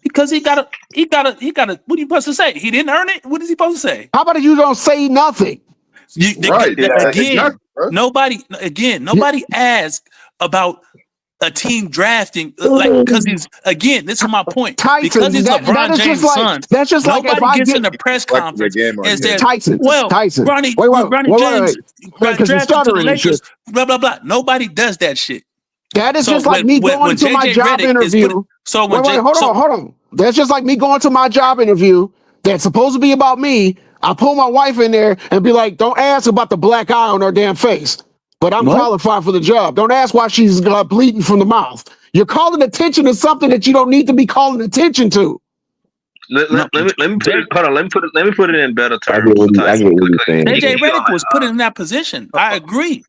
I: Because he got a. What are you supposed to say? He didn't earn it. What is he supposed to say?
C: How about you don't say nothing?
I: Nobody asked about a team drafting because he's this is my point.
C: Tyson,
I: because he's LeBron James' son.
C: That's just like if I
I: gets in the press conference and says,
C: Tyson,
I: Bronny James got drafted to the Lakers. Blah blah blah. Nobody does that shit.
C: That is just like me going to my job interview. Hold on. That's just like me going to my job interview that's supposed to be about me. I pull my wife in there and be like, don't ask about the black eye on her damn face. But I'm qualified for the job. Don't ask why she's bleeding from the mouth. You're calling attention to something that you don't need to be calling attention to.
E: Let me put it in better terms.
I: JJ Redick was put in that position. I agree.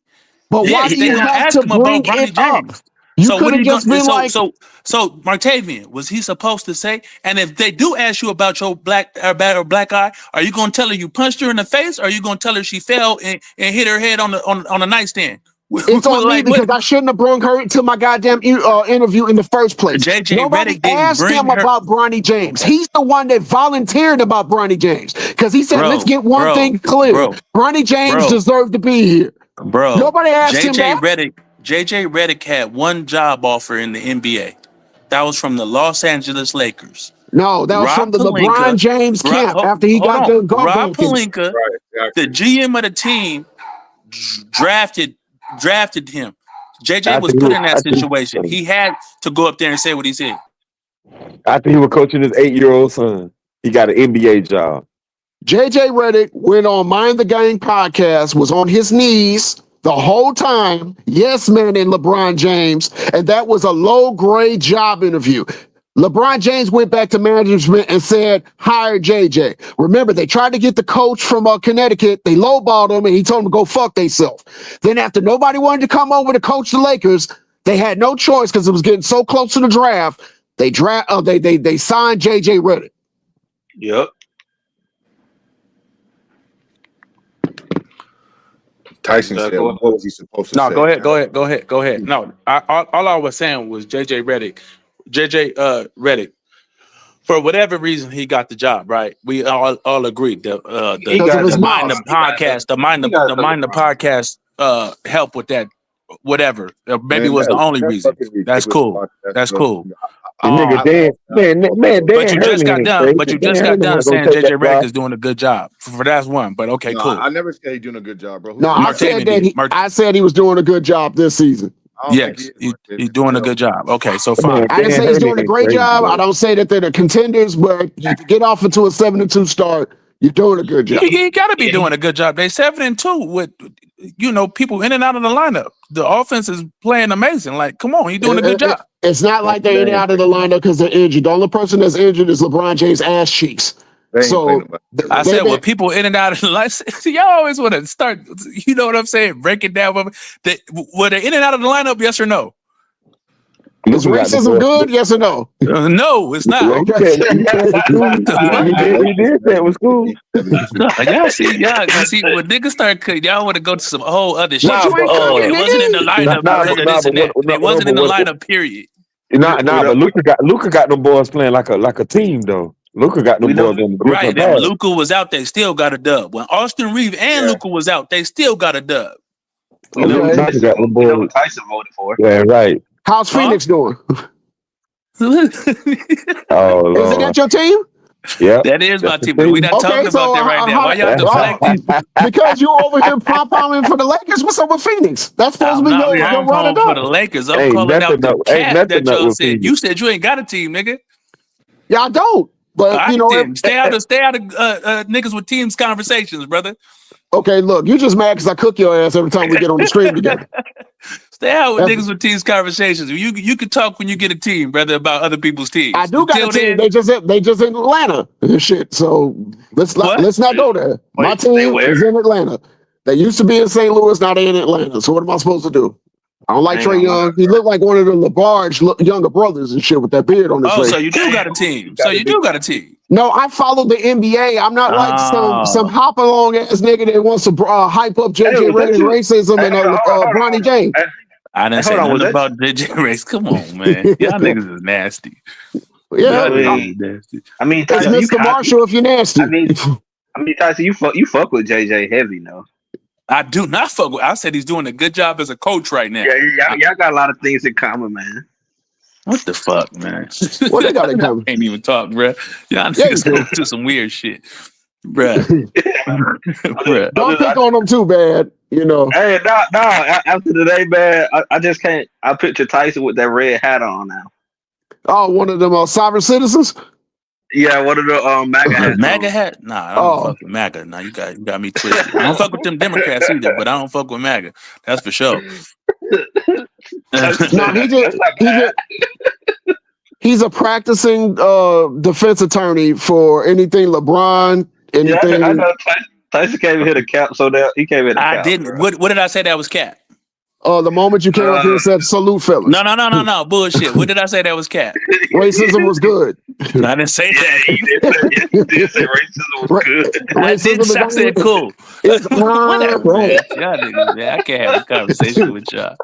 C: But why do you have to bring it up? You could have just been like...
I: So Martavian, was he supposed to say? And if they do ask you about your black eye, are you going to tell her you punched her in the face, or are you going to tell her she fell and hit her head on the nightstand?
C: It's on me because I shouldn't have brought her to my goddamn interview in the first place. Nobody asked him about Bronny James. He's the one that volunteered about Bronny James because he said, let's get one thing clear. Bronny James deserved to be here.
I: Bro,
C: nobody asked him that.
I: JJ Redick had one job offer in the NBA. That was from the Los Angeles Lakers.
C: No, that was from the LeBron James camp after he got the
I: Rob Pelinka, the GM of the team, drafted him. JJ was put in that situation. He had to go up there and say what he said.
F: After he was coaching his 8-year-old son, he got an NBA job.
C: JJ Redick went on Mind the Game podcast, was on his knees the whole time, yes man, in LeBron James, and that was a low-grade job interview. LeBron James went back to management and said, hire JJ. Remember, they tried to get the coach from Connecticut. They lowballed him, and he told them to go fuck themselves. Then after nobody wanted to come over to coach the Lakers, they had no choice because it was getting so close to the draft. They signed JJ Redick.
E: Yep.
B: Tyson said, what was he supposed to say?
I: No, go ahead. No, all I was saying was JJ Redick. For whatever reason, he got the job, right? We all agreed. The Mind the podcast help with that, whatever. Maybe it was the only reason. That's cool. That's cool.
F: Man,
I: but you just got done saying JJ Redick is doing a good job. For that's one, but okay, cool.
B: I never said he's doing a good job, bro.
C: No, I said he was doing a good job this season.
I: Yes, he's doing a good job. Okay, so fine.
C: I didn't say he's doing a great job. I don't say that they're the contenders, but you get off into a 7-2 start, you're doing a good job.
I: You got to be doing a good job. They 7-2 with people in and out of the lineup. the offense is playing amazing. Like, come on, he's doing a good job.
C: It's not like they're in and out of the lineup because they're injured. The only person that's injured is LeBron James' ass cheeks. So
I: I said, well, people in and out of the lineup. Y'all always want to start. You know what I'm saying? Break it down. Were they in and out of the lineup? Yes or no?
C: Is racism good? Yes or no?
I: No, it's not.
F: He did say it was cool.
I: Y'all see, when niggas start cutting, y'all want to go to some whole other shit.
C: But you ain't cooking,
I: it wasn't in the lineup because of this and that. It wasn't in the lineup, period.
F: But Luka got them boys playing like a team though. Luka got them boys on the
I: right. And when Luka was out, they still got a dub. When Austin Reeves and Luka was out, they still got a dub.
E: We know what Tyson voted for.
F: Yeah, right.
C: How's Phoenix doing?
F: Oh,
C: is it that your team?
F: Yeah,
I: that is my team. But we're not talking about that right now. Why y'all deflecting?
C: Because you over here pom-pomming for the Lakers. What's up with Phoenix? That's supposed to be your running
I: for the Lakers. I'm calling out the cap that y'all said. You said you ain't got a team, nigga.
C: Yeah, I don't. But you know,
I: stay out of niggas with teams conversations, brother.
C: Okay, look, you just mad because I cook your ass every time we get on the stream together.
I: Stay out with niggas with teams conversations. You can talk when you get a team, brother, about other people's teams.
C: I do got a team. They just in Atlanta and shit. So let's not go there. My team is in Atlanta. They used to be in St. Louis, now they're in Atlanta. So what am I supposed to do? I don't like Trae Young. He looked like one of the LeBron younger brothers and shit with that beard on his face.
I: Oh, so you do got a team.
C: No, I follow the NBA. I'm not like some hop along ass nigga that wants to hype up JJ Redick racism and Bronny James.
I: I didn't say nothing about JJ Race. Come on, man. Y'all niggas is nasty.
C: Yeah,
E: I mean,
C: Tyson, it's Mr. Marshall if you're nasty.
E: I mean, Tyson, you fuck with JJ heavy, no?
I: I do not fuck with. I said he's doing a good job as a coach right now.
E: Yeah, y'all got a lot of things in common, man.
I: What the fuck, man?
C: What they got in common?
I: Can't even talk, bro. Y'all niggas go to some weird shit, bro.
C: Don't pick on them too bad, you know.
E: Hey, no. After today, man, I just can't. I picture Tyson with that red hat on now.
C: Oh, one of them sovereign citizens.
E: Yeah, what are the MAGA hats?
I: MAGA hat? Nah, I don't fuck with MAGA. Nah, you got me twisted. I don't fuck with them Democrats either, but I don't fuck with MAGA. That's for sure.
C: No, he's a practicing defense attorney for anything LeBron, anything.
E: Yeah, I know Tyson came here to cap, so that he came here to cap.
I: I didn't. What did I say that was cap?
C: The moment you came up here and said salute fellas.
I: No, bullshit. What did I say that was cap?
C: Racism was good.
I: I didn't say that.
E: You did say racism was good.
I: I said cool. Whatever, man. Y'all niggas, man. I can't have a conversation with y'all.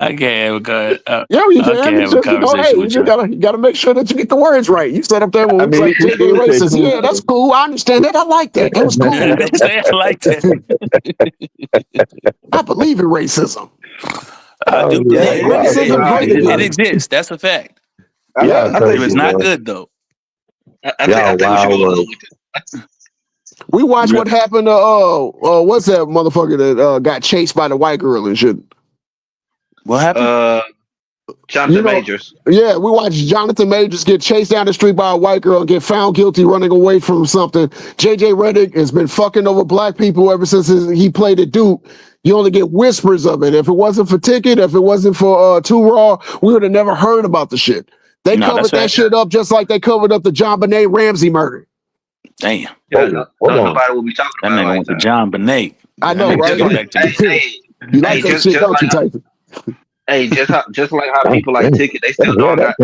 I: I can't have a conversation with y'all.
C: You gotta make sure that you get the words right. You said up there when we like racist. Yeah, that's cool. I understand that. I like that. That was cool.
I: I like that.
C: I believe in racism.
I: I do believe it exists. That's a fact.
E: Yeah, I think
I: it's not good though.
E: I think
C: we watched what happened to what's that motherfucker that got chased by the white girl and shit.
I: What happened?
E: Jonathan Majors.
C: Yeah, we watched Jonathan Majors get chased down the street by a white girl and get found guilty running away from something. JJ Redick has been fucking over black people ever since he played at Duke. You only get whispers of it. If it wasn't for Ticket, if it wasn't for Too Raw, we would have never heard about the shit. They covered that shit up just like they covered up the John Benet Ramsey murder.
I: Damn.
E: Yeah, nobody will be talking about
I: that. That nigga went to John Benet.
C: I know, right? You like that shit, don't you, Tyson?
E: Hey, just like how people like Ticket, they still don't got.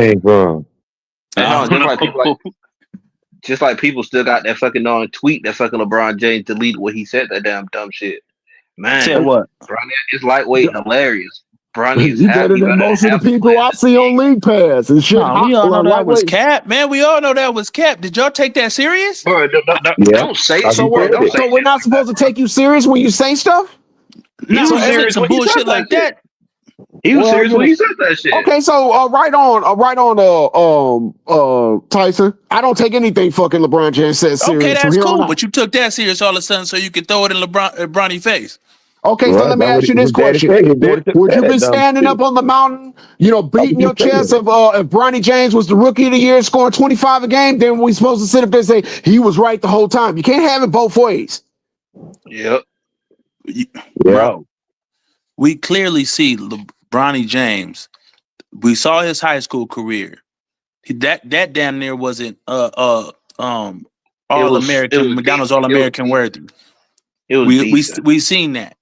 E: Just like people still got that fucking tweet that fucking LeBron James deleted what he said, that damn dumb shit. Man,
I: said what?
E: Bronny is lightweight and hilarious. Bronny's
C: you better than most of the people I see on League Pass and shit.
I: We all know that was cap, man. We all know that was cap. Did y'all take that serious?
E: Bro, don't say it.
C: So we're not supposed to take you serious when you say stuff?
I: No, serious some bullshit like that.
E: He was serious when he said that shit.
C: Okay, so right on, Tyson. I don't take anything fucking LeBron James says serious.
I: Okay, that's cool, but you took that serious all of a sudden so you could throw it in Bronny's face.
C: Okay, so let me ask you this question: Would you be standing up on the mountain, beating your chest if Bronny James was the Rookie of the Year, scoring 25 a game? Then we supposed to sit up there and say he was right the whole time? You can't have it both ways.
E: Yep.
I: Bro. we clearly see Bronny James. We saw his high school career. That damn near wasn't
E: It
I: All
E: was
I: American McDonald's All American worthy.
E: it was decent.
I: We seen that.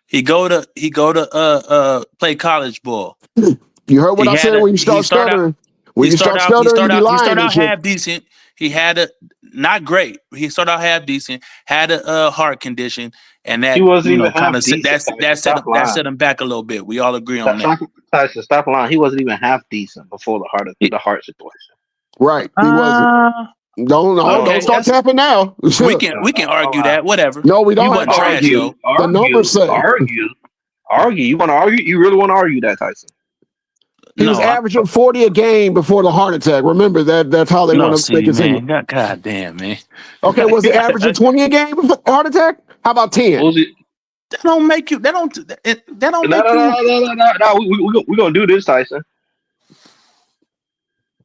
I: He go to play college ball.
C: You heard what
I: He
C: I
I: had
C: said
I: a
C: when you
I: he
C: start
I: start out
C: stuttering. When you start stuttering, you be
I: he
C: lying
I: start
C: and
I: out
C: shit.
I: half decent. He had a not great. He started out half decent. Had a heart condition, and
E: He
I: that
E: wasn't even
I: kind
E: half
I: of
E: decent. Tyson, stop lying.
I: set him back a little bit. We all agree on that.
E: Tyson, stop lying. He wasn't even half decent before the heart situation.
C: Right. He wasn't.
I: Uh,
C: Don't
E: No,
I: okay,
C: start
I: that's
C: tapping now.
I: we can argue
E: lie.
I: that. Whatever.
C: No, we
I: You
C: don't have
I: wasn't
C: to
I: trash
C: argue.
I: though.
C: The numbers say
E: Argue. You want to argue? You really want to argue that, Tyson?
C: he was
I: No,
C: averaging 40 a game before the heart attack. Remember that that's how they want
I: no.
C: to make
I: See,
C: it seem.
I: man, God damn, man.
C: Okay, was he averaging 20 a game before the heart attack? How about 10?
E: Was it?
I: That don't make you. That don't
E: No,
I: make
E: no, no,
I: you.
E: no, no, no, no. We gonna do this, Tyson.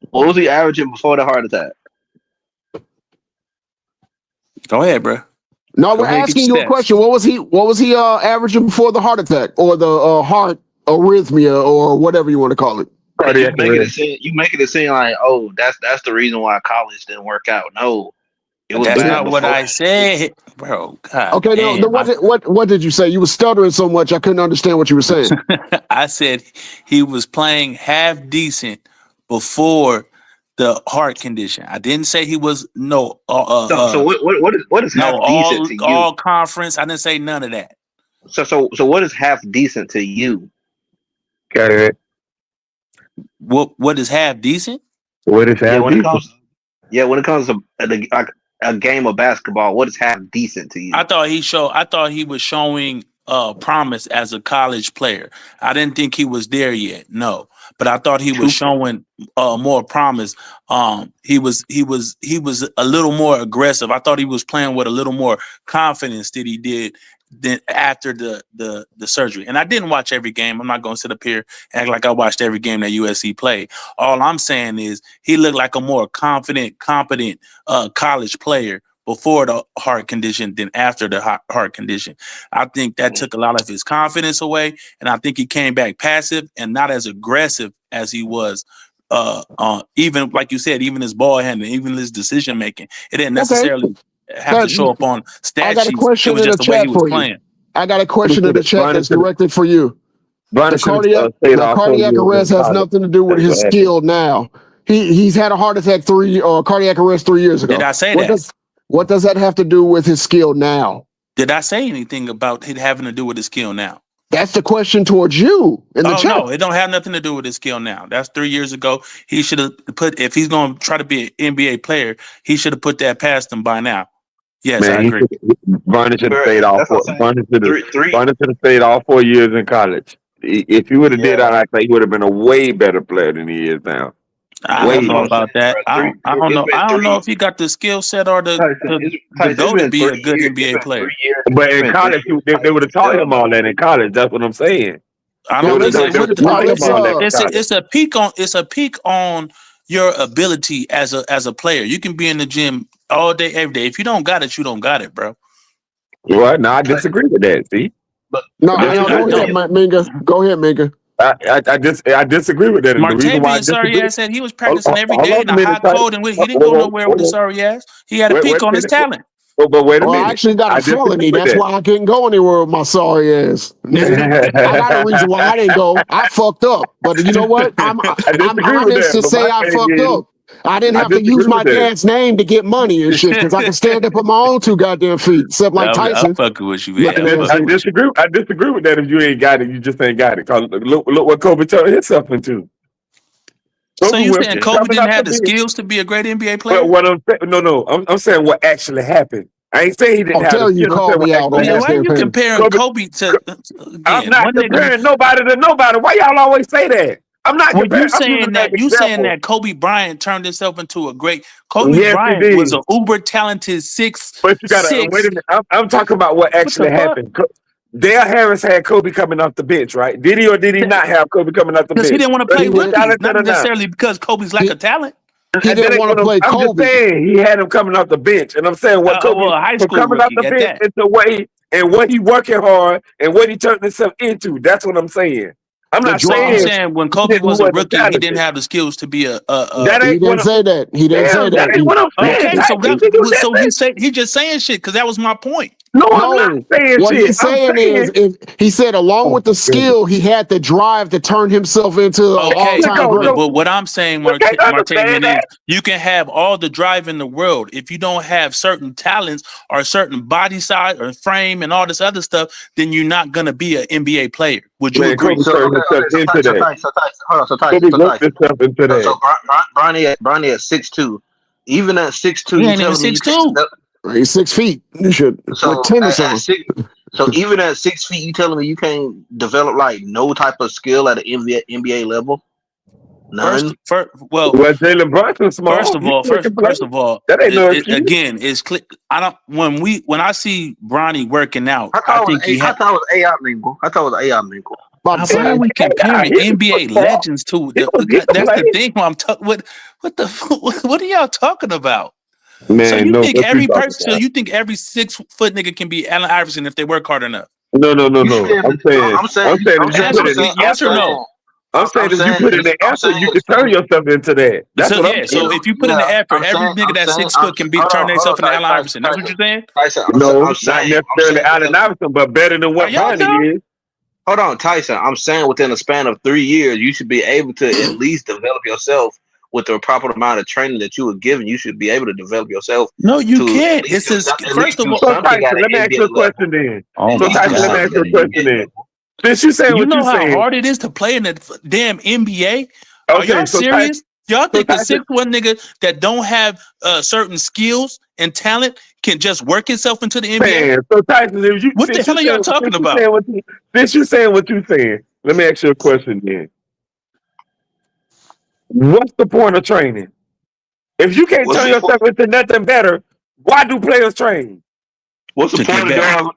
E: What was he averaging before the heart attack?
I: Go ahead, bro.
C: No,
I: Go
C: we're
I: ahead, get
C: asking you
I: your
C: a
I: stats.
C: question. What was he averaging before the heart attack or the heart arrhythmia or whatever you want to call it?
E: You making it seem like, oh, that's the reason why college didn't work out. No, it was
I: That's
E: bad
I: not what
E: before.
I: I said, bro. God
C: Okay, now
I: damn.
C: what did you say? You were stuttering so much I couldn't understand what you were saying.
I: I said he was playing half decent before the heart condition. I didn't say he was
E: So what is half
I: no
E: decent to you?
I: all conference. I didn't say none of that.
E: So what is half decent to you?
F: Got it.
I: What is half decent?
F: What is
E: Yeah,
F: half decent?
E: when it comes to a game of basketball, what is half decent to you?
I: I thought he was showing promise as a college player. I didn't think he was there yet. No. But I thought he was showing more promise. He was a little more aggressive. I thought he was playing with a little more confidence that he did than after the surgery. And I didn't watch every game. I'm not going to sit up here and act like I watched every game that USC played. All I'm saying is he looked like a more confident, competent college player before the heart condition than after the heart condition. I think that took a lot of his confidence away, and I think he came back passive and not as aggressive as he was. Even like you said, even his ball handling, even his decision making, it didn't
C: Okay.
I: necessarily have to show up on
C: I
I: stat
C: got a
I: sheets. It
C: question
I: was
C: in the
I: just the way he
C: chat
I: was
C: for you.
I: playing.
C: I got a question in the chat that's directed for you.
F: Bronny
C: The
F: should
C: cardiac
F: have stayed
C: the
F: off 4
C: cardiac
F: years
C: arrest
F: in
C: has
F: college.
C: nothing to do with
F: That's
C: his
F: what happened.
C: skill now. He's had a heart attack cardiac arrest 3 years ago.
I: Did I say that?
C: What does that have to do with his skill now?
I: Did I say anything about it having to do with his skill now?
C: That's the question towards you in the chat.
I: No, it don't have nothing to do with his skill now. That's 3 years ago. He should have put, if he's going to try to be an NBA player, he should have put that past him by now. Yes, I agree.
F: Bronny should have stayed
E: That's what I'm saying.
F: Bronny should have stayed all 4 years in college. If he would have did that, I think he would have been a way better player than he is now.
I: I
F: Way
I: don't know
F: better.
I: about that. I don't know. I don't know if he got the skill set or the go to be a good NBA player.
F: But in college, they would have taught him all that in college. That's what I'm saying.
I: I don't listen. It's a peak on your ability as a player. You can be in the gym all day, every day. If you don't got it, you don't got it, bro.
F: What? No, I disagree with that. See?
C: Go ahead, Minga. Go ahead, Minga.
F: I disagree with that. And the reason why I
I: Martavian sorry
F: disagree,
I: ass said he was practicing every
F: hold
I: day
F: on
I: in
F: a
I: a
F: minute,
I: hot cold, and he didn't go nowhere with his sorry ass. He had a peak on his talent.
F: But wait a minute.
C: I actually got a felony.
F: disagree with
C: That's
F: that.
C: why I couldn't go anywhere with my sorry ass. I got a reason why I didn't go. I fucked up. But you know what? I'm honest to say I fucked up. I didn't have to use my dad's name to get money and shit because I can stand up on my own two goddamn feet, except like Tyson.
I: I'm fucking with you, man.
F: I disagree with that. If you ain't got it, you just ain't got it. Cause look what Kobe turned himself into.
I: So you saying Kobe didn't have the skills to be a great NBA player?
F: But what I'm saying, I'm saying what actually happened. I ain't saying he didn't have the skills.
I: Why are you comparing Kobe to? Again,
F: I'm not comparing nobody to nobody. Why y'all always say that? I'm not comparing.
I: You saying that Kobe Bryant turned himself into a great. Kobe Bryant was an uber talented 6'6".
F: But you gotta wait a minute. I'm talking about what actually happened. Dale Harris had Kobe coming off the bench, right? Did he or did he not have Kobe coming off the bench?
I: Because he didn't want to play with him. Not necessarily because Kobe's lack of talent.
C: He
F: And that
C: didn't
F: ain't
C: want
F: what
C: to play
F: I'm just
C: Kobe.
F: saying. He had him coming off the bench, and I'm saying what Kobe
I: Well, a high
F: from
I: school
F: coming off the
I: rookie at
F: bench
I: that.
F: into way and what he working hard and what he turned himself into. That's what I'm saying. I'm
C: The
F: not
I: So you
C: drive.
F: saying
I: saying when
F: he
I: Kobe
F: didn't, he
I: was a
F: wasn't
I: rookie, he didn't
F: talented.
I: have the skills to be
F: That
C: He
F: ain't what
C: didn't
F: I'm.
C: say that. He didn't say
F: Damn, that
C: that.
F: ain't what I'm saying.
I: okay? So
F: Tyson,
I: that
F: did you just
I: so
F: say?
I: he just saying shit because that was my point.
F: No, I'm not
C: No,
F: saying
C: what
F: shit.
C: he's
F: I'm
C: saying
F: saying.
C: is, if he said along
F: Oh
C: with the
F: my goodness.
C: skill, he had the drive to turn himself into an
I: Okay,
C: all-time
F: Look,
C: great.
I: but what I'm saying,
F: we can't
I: Martavian,
F: understand
I: is
F: that.
I: you can have all the drive in the world if you don't have certain talents or certain body size or frame and all this other stuff, then you're not gonna be an NBA player. Would you
F: Man,
I: agree?
F: Kobe
E: So
F: turned
E: okay,
F: himself
E: okay.
F: into that.
E: Hold on. So
F: Kobe
E: Tyson,
F: worked himself into
E: So
F: that.
E: Bronny at 6'2". Even at 6'2",
I: He
E: you
I: ain't even
E: telling me you can't
I: 6'2".
E: develop.
C: He's 6 feet. You should with
E: So
C: tennis
E: at
C: on.
E: six, so even at 6 feet, you telling me you can't develop like no type of skill at an NBA level? None.
I: Well,
F: Well, Jalen Brunson small. He can play.
I: first of all,
F: That ain't no excuse.
I: again, it's I don't when I see Bronny working out,
E: I
I: I
E: thought it was
I: think he
E: I
I: had.
E: thought it was AI mingle. I thought it was AI mingle.
C: About the
I: Why are
C: same.
I: we
F: Yeah,
I: comparing
F: he was
I: NBA
F: small.
I: legends to
F: He can
I: that's the
F: play.
I: thing. I'm talking. What the what are y'all talking about? So
F: Man, no, what you talking
I: so
F: about?
I: you think every 6 foot nigga can be Allen Iverson if they work hard enough?
F: No, no, no,
E: You should
F: no.
E: be able to. I'm saying.
F: If you put
I: Answer
F: it in,
I: yes or no.
F: if you put in the
E: I'm
F: effort,
E: saying
F: you can
E: his
F: turn
E: finish.
F: yourself into that. That's
I: So
F: what I'm
I: yeah, so
F: saying.
I: if you put in the
E: Yeah,
I: effort, every nigga
E: I'm
I: that's
E: saying.
I: 6 foot can be turn
E: Hold on,
I: themselves into Allen Iverson. That's what you're saying?
E: Tyson.
F: No,
E: I'm
F: not
E: saying. I'm
F: necessarily
E: saying
F: Allen
E: within.
F: Iverson, but better than
I: Are
F: what
I: y'all dumb?
F: Bronny is.
E: Hold on, Tyson. I'm saying within a span of 3 years, you should be able to at least develop yourself with the proper amount of training that you were given. You should be able to develop yourself
I: No, you
E: to
I: can't. It's just
E: at
I: first
E: least
I: of
E: do
I: all,
F: So
E: something at
F: Tyson,
E: an
F: let me ask you
E: NBA
F: a question
E: level.
F: then.
I: oh
E: At
F: So
I: my
E: least do
F: Tyson, let me
I: god,
F: ask
E: something
F: you
E: at
F: a
E: an
I: man.
F: question
E: NBA
F: then.
E: level.
F: Since you saying
I: You
F: what
I: know
F: you
I: how
F: saying,
I: hard it is to play in the damn NBA? Are
F: okay.
I: y'all serious? Y'all
F: So
I: think a
F: Tyson,
I: 6'1" nigga that don't have certain skills and talent can just work himself into the NBA?
F: man. So Tyson, if you
I: What the hell are y'all talking about?
F: since you saying what you saying, let me ask you a question then. What's the point of training? If you can't
E: What's
F: turn
E: the point?
F: yourself into nothing better, why do players train?
E: What's the
I: To get
E: point of
I: better.
E: doing?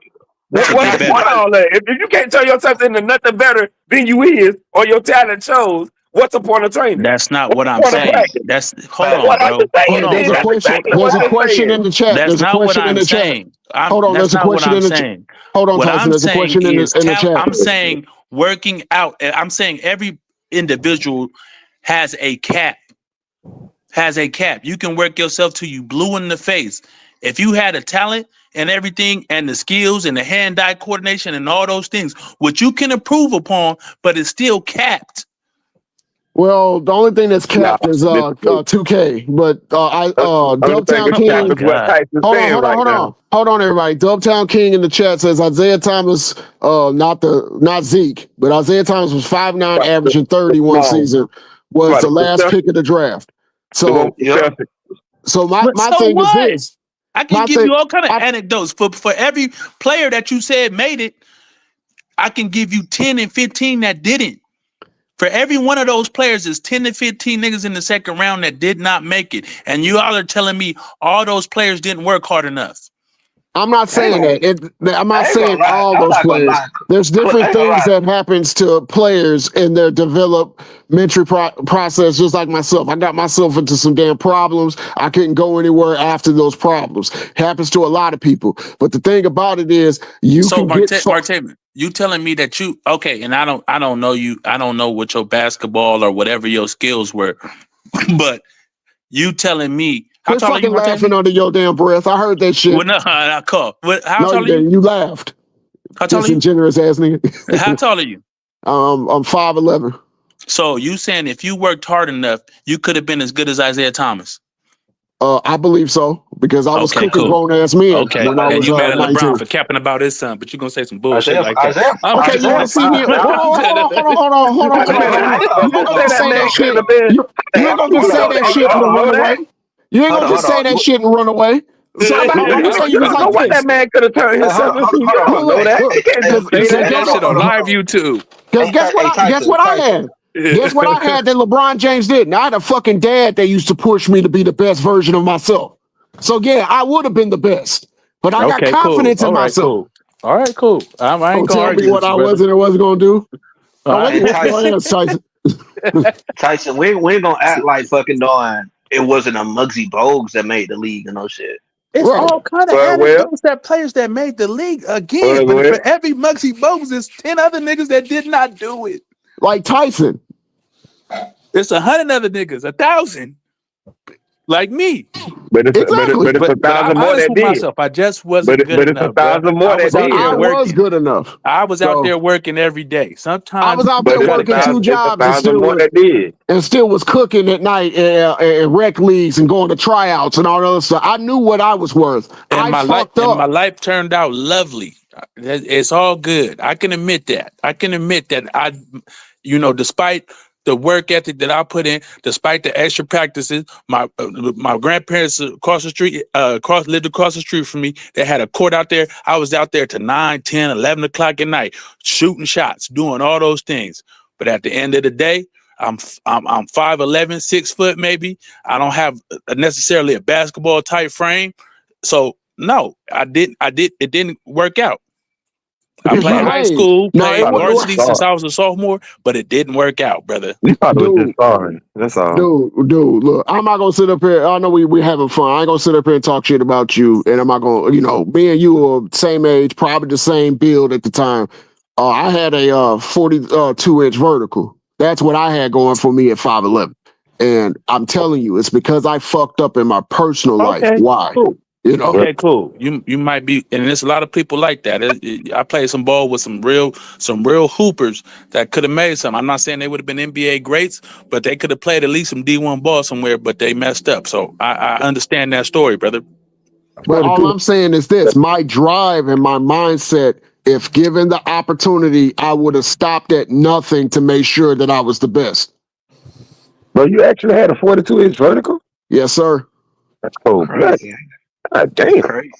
E: That,
I: To
F: What's
I: get
F: the
E: that's
F: point
I: better.
F: of
E: like
F: all that? If you can't turn yourself into nothing better than you is, or your talent shows, what's the point of training?
I: That's not
F: What's
I: what
F: the
I: I'm
F: point of
I: saying.
F: practice?
I: That's hold
F: That's
I: on,
F: what
E: facts.
F: I'm
I: bro. Hold
C: Hey,
I: on,
F: saying.
C: there's a
F: That's
I: bro.
C: question.
F: exactly
C: There's
F: what
C: a
F: I'm
C: question
F: saying.
C: in the chat.
I: That's
C: There's a
I: not what
C: question in
I: I'm
C: the chat.
I: saying.
C: Hold on.
I: That's
C: There's a
I: not what
C: question
I: I'm
C: in the chat.
I: saying.
C: Hold on,
I: What
C: Tyson.
I: I'm
C: There's a
I: saying
C: question
I: is
C: in the chat.
I: I'm saying working out. I'm saying every individual has a cap. Has a cap. You can work yourself till you blue in the face. If you had a talent and everything and the skills and the hand-eye coordination and all those things, which you can improve upon, but it's still capped.
C: Well, the only thing that's
F: Nah,
C: capped is
F: this is
C: 2K. But
F: only thing
C: Dubtown
F: is
I: Oh my
F: capped
C: King.
F: is what
I: God.
F: Tyson's
C: Hold on,
F: saying
C: hold on,
F: right
C: hold
F: now.
C: on, hold on, everybody. Dubtown King in the chat says Isaiah Thomas, not Zeke, but Isaiah Thomas was 5'9",
F: But the,
C: averaging
F: the
C: 31
F: small,
C: season, was
F: but
C: the
F: the
C: last
F: stuff,
C: pick of the draft.
F: the one
C: So,
F: with the
E: Yep.
F: stuff.
C: my
I: But
C: my
I: so
C: thing is
I: what?
C: this.
I: I can
C: My
I: give
C: thing,
I: you all kind of
C: I,
I: anecdotes for every player that you said made it. I can give you 10 and 15 that didn't. For every one of those players, is 10 to 15 niggas in the second round that did not make it. And you all are telling me all those players didn't work hard enough.
C: I'm not
E: I ain't
C: saying
E: gonna.
C: that. I'm not
E: I ain't gonna
C: saying
E: lie.
C: all
E: I'm
C: those
E: not gonna
C: players.
E: lie.
C: There's
E: I
C: different
E: ain't gonna
C: things
E: lie.
C: that happens to players in their developmentary process. Just like myself, I got myself into some damn problems. I couldn't go anywhere after those problems. Happens to a lot of people. But the thing about it is, you
I: So
C: can get
I: Martavian, you telling me that you okay? And I don't know you. I don't know what your basketball or whatever your skills were, but you telling me how
C: quit
I: tall are you,
C: fucking
I: Martavian?
C: laughing under your damn breath. I heard that
I: Well,
C: shit.
I: no, I call. What? How
C: No,
I: tall
C: you
I: are you?
C: didn't. You laughed.
I: How tall are you?
C: Disingenuous ass nigga.
I: How tall are you?
C: I'm 5'11".
I: So you saying if you worked hard enough, you could have been as good as Isaiah Thomas?
C: I believe so because I was
I: Okay,
C: cooking
I: cool.
C: grown ass men
I: Okay,
C: when I
I: and
C: was
I: you mad at LeBron
C: 19.
I: for capping about his son, but you gonna say some bullshit
E: Isaiah,
I: like that?
E: Isaiah,
I: I'm
C: Okay, you want
E: Isaiah
C: to
I: just,
C: see me?
E: 5'9".
C: Hold on,
F: Man,
E: Hold
C: hold
E: on,
C: on.
E: hold on,
F: how
C: You
F: you
C: ain't
E: hold
C: gonna
F: say
E: on,
C: just
F: that
C: say
F: man
C: that
F: could
C: shit.
F: have been?
C: You ain't gonna just
E: hold
C: say
E: on,
C: that
F: Hey,
C: shit
F: you
C: and
F: don't
C: run
F: know that.
C: away. You ain't
E: hold
C: gonna
E: on,
C: just
E: hold
C: say
E: on.
C: that shit and run away. So
F: Hey,
C: I'm gonna tell you
F: you
C: just
F: don't know
C: like
F: what that
C: this.
F: man could have turned
E: Hey, hold
F: himself
E: on,
F: into. You
E: hold on.
F: don't know
C: Look,
F: that. You
C: look,
F: can't just
I: he
F: say
I: said
F: that.
I: that
C: guess
I: shit
C: what?
I: on
E: Hold
I: live
E: on.
I: YouTube.
C: Because guess what I had. Guess what I had that LeBron James didn't. I had a fucking dad that used to push me to be the best version of myself. So yeah, I would have been the best, but I got
I: Okay, cool.
C: confidence in
I: All right,
C: myself.
I: cool. All right, cool. I ain't
C: Don't
I: gonna
C: tell me
I: argue
C: what
I: with you,
C: I
I: brother.
C: wasn't or wasn't gonna do.
I: All
C: Don't let
I: right.
C: me
E: Hey,
C: whoop your
E: Tyson,
C: ass, Tyson.
E: we ain't gonna act like fucking doing It wasn't a Muggsy Bogues that made the league and no shit.
I: It's
C: Right.
I: all kind of
F: Well,
I: anecdotes that players that made the league again, but
F: well,
I: for every Muggsy Bogues, there's 10 other niggas that did not do it.
C: Like Tyson.
I: It's 100 other niggas, 1,000, like me.
F: but it's
C: Exactly.
F: but it's a
I: But I'm
F: thousand more
I: honest
F: that
I: with
F: did.
I: myself. I just wasn't good
F: But it's a
I: enough, bro.
F: thousand
I: I
F: more
I: was
F: that
C: But
I: out
F: did
I: there
C: I
F: though.
C: was
I: working.
C: good enough.
I: I was out
C: So
I: there working every day.
C: I
I: Sometimes
C: was out
I: you
C: there
F: But
I: gotta
C: working
I: cut.
C: two
F: it's a
C: jobs
F: thousand more that did.
C: and still was cooking at night in rec leagues and going to tryouts and all that other stuff. I knew what I was worth.
I: And
C: I
I: my life
C: fucked
I: and my
C: up.
I: life turned out lovely. It's all good. I can admit that. I can admit that despite the work ethic that I put in, despite the extra practices, my grandparents across the street, lived across the street from me. They had a court out there. I was out there to 9, 10, 11 o'clock at night, shooting shots, doing all those things. But at the end of the day, I'm 5'11", 6 foot maybe. I don't have necessarily a basketball type frame. So no, it didn't work out. I
C: Because
I: played
C: you,
I: high
C: hey,
I: school,
C: no,
F: You
I: played
F: probably was just
I: varsity since
F: sorry.
I: I was a sophomore, but it didn't work out, brother.
F: You probably was
C: dude,
F: just sorry. That's all.
C: look, I'm not gonna sit up here. I know we having fun. I ain't gonna sit up here and talk shit about you. And I'm not gonna, me and you are same age, probably the same build at the time. I had a 42-inch vertical. That's what I had going for me at 5'11. And I'm telling you, it's because I fucked up in my personal life.
I: Okay,
C: Why?
I: cool.
C: You know,
I: Okay, cool. You might be, and there's a lot of people like that. I played some ball with some real hoopers that could have made some. I'm not saying they would have been NBA greats, but they could have played at least some D1 ball somewhere, but they messed up. So I understand that story, brother.
C: but all I'm saying is this: my drive and my mindset. If given the opportunity, I would have stopped at nothing to make sure that I was the best.
F: But you actually had a 42-inch vertical?
C: Yes, sir.
F: That's cold blood.
E: Crazy.
F: God
E: That's
F: damn.
E: crazy.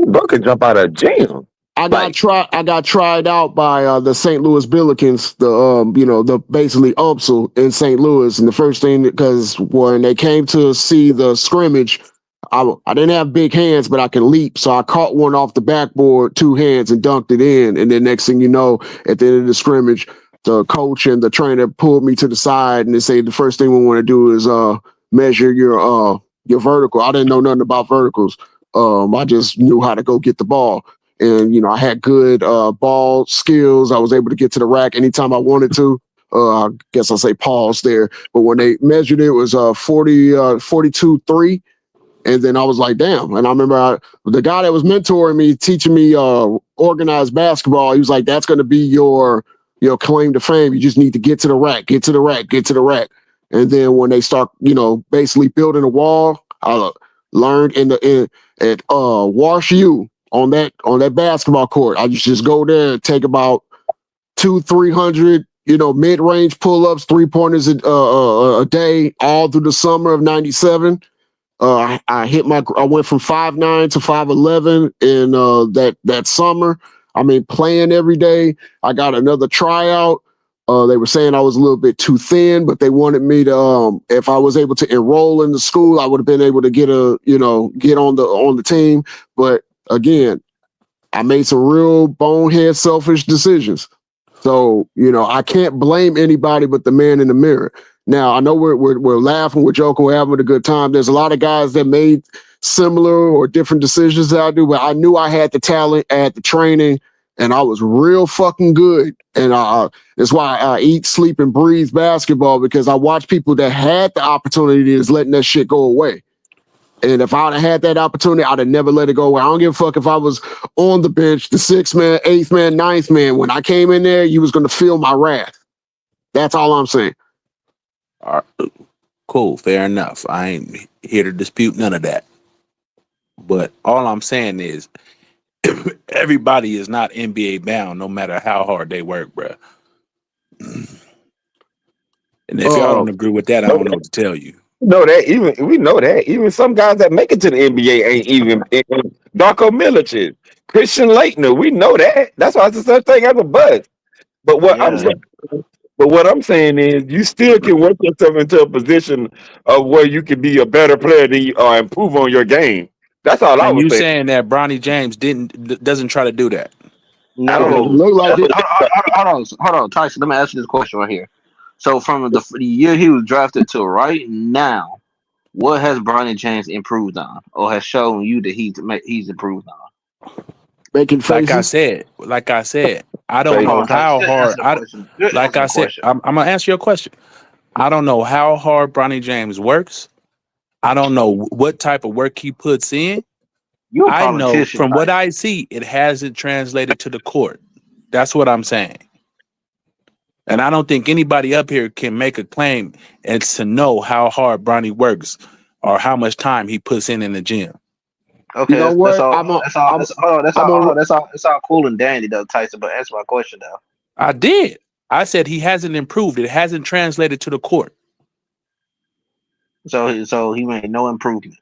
F: Bro could jump out of jail. Like,
C: I got tried out by the St. Louis Billikens, the basically UMSL in St. Louis, and the first thing because when they came to see the scrimmage, I didn't have big hands, but I can leap, so I caught one off the backboard, two hands, and dunked it in. And then next thing you know, at the end of the scrimmage, the coach and the trainer pulled me to the side and they say the first thing we want to do is measure your vertical. I didn't know nothing about verticals. I just knew how to go get the ball. And, I had good ball skills. I was able to get to the rack anytime I wanted to. I guess I'll say pause there. But when they measured it, it was 42-3. And then I was like, damn. And I remember the guy that was mentoring me, teaching me organized basketball, he was like, that's going to be your claim to fame. You just need to get to the rack, get to the rack, get to the rack. And then when they start, basically building a wall, I learned at Wash U on that basketball court. I just go there and take about 200-300, mid-range pull-ups, 3-pointers a day, all through the summer of '97. I went from 5'9" to 5'11" in that summer. I mean, playing every day. I got another tryout. They were saying I was a little bit too thin, but they wanted me to, if I was able to enroll in the school, I would have been able to get on the team. But again, I made some real bonehead selfish decisions. So, I can't blame anybody but the man in the mirror. Now, I know we're laughing, we're joking, we're having a good time. There's a lot of guys that made similar or different decisions that I do, but I knew I had the talent, I had the training, and I was real fucking good. And that's why I eat, sleep, and breathe basketball, because I watch people that had the opportunity just letting that shit go away. And if I'd have had that opportunity, I'd have never let it go away. I don't give a fuck if I was on the bench, the 6th man, 8th man, 9th man. When I came in there, you was going to feel my wrath. That's all I'm saying.
I: All right, cool, fair enough. I ain't here to dispute none of that. But all I'm saying is everybody is not NBA bound, no matter how hard they work, bro. And if y'all
C: Uh,
I: don't agree with that, I don't know what to tell you.
F: know that even we know that even some guys that make it to the NBA ain't even Darko Milicic, Christian Laettner. We know that. That's why it's a such thing as a buzz. But what I'm
E: Yeah.
F: saying, but what I'm saying is, you still can work yourself into a position of where you can be a better player than you or improve on your game. That's all I
I: And
F: was
I: you
F: saying.
I: saying that Bronny James doesn't try to do that?
F: I don't
C: it
F: know.
E: No.
C: looked like it.
E: Hold on, Tyson. Let me ask you this question right here. So from the year he was drafted to right now, What has Bronny James improved on, or has shown you that he's improved on?
C: Making
I: Like I
C: faces.
I: said, like I said, I don't
E: Come
I: know
E: on, Tyson.
I: how
E: Just
I: hard.
E: answer the
I: I
E: question. Just
I: like
E: answer
I: I
E: the
I: said,
E: question.
I: I'm gonna answer your question. I don't know how hard Bronny James works. I don't know what type of work he puts in.
E: You a
I: I know
E: politician,
I: from what
E: Tyson.
I: I see, it hasn't translated to the court. That's what I'm saying. And I don't think anybody up here can make a claim and to know how hard Bronny works or how much time he puts in the gym.
C: You
E: Okay,
C: know
E: that's
C: what?
E: all. That's all. That's hold on. That's all.
C: I'm
E: Hold
C: a,
E: on. That's all cool and dandy though, Tyson. But answer my question though.
I: I did. I said he hasn't improved. It hasn't translated to the court.
E: So he made no improvements.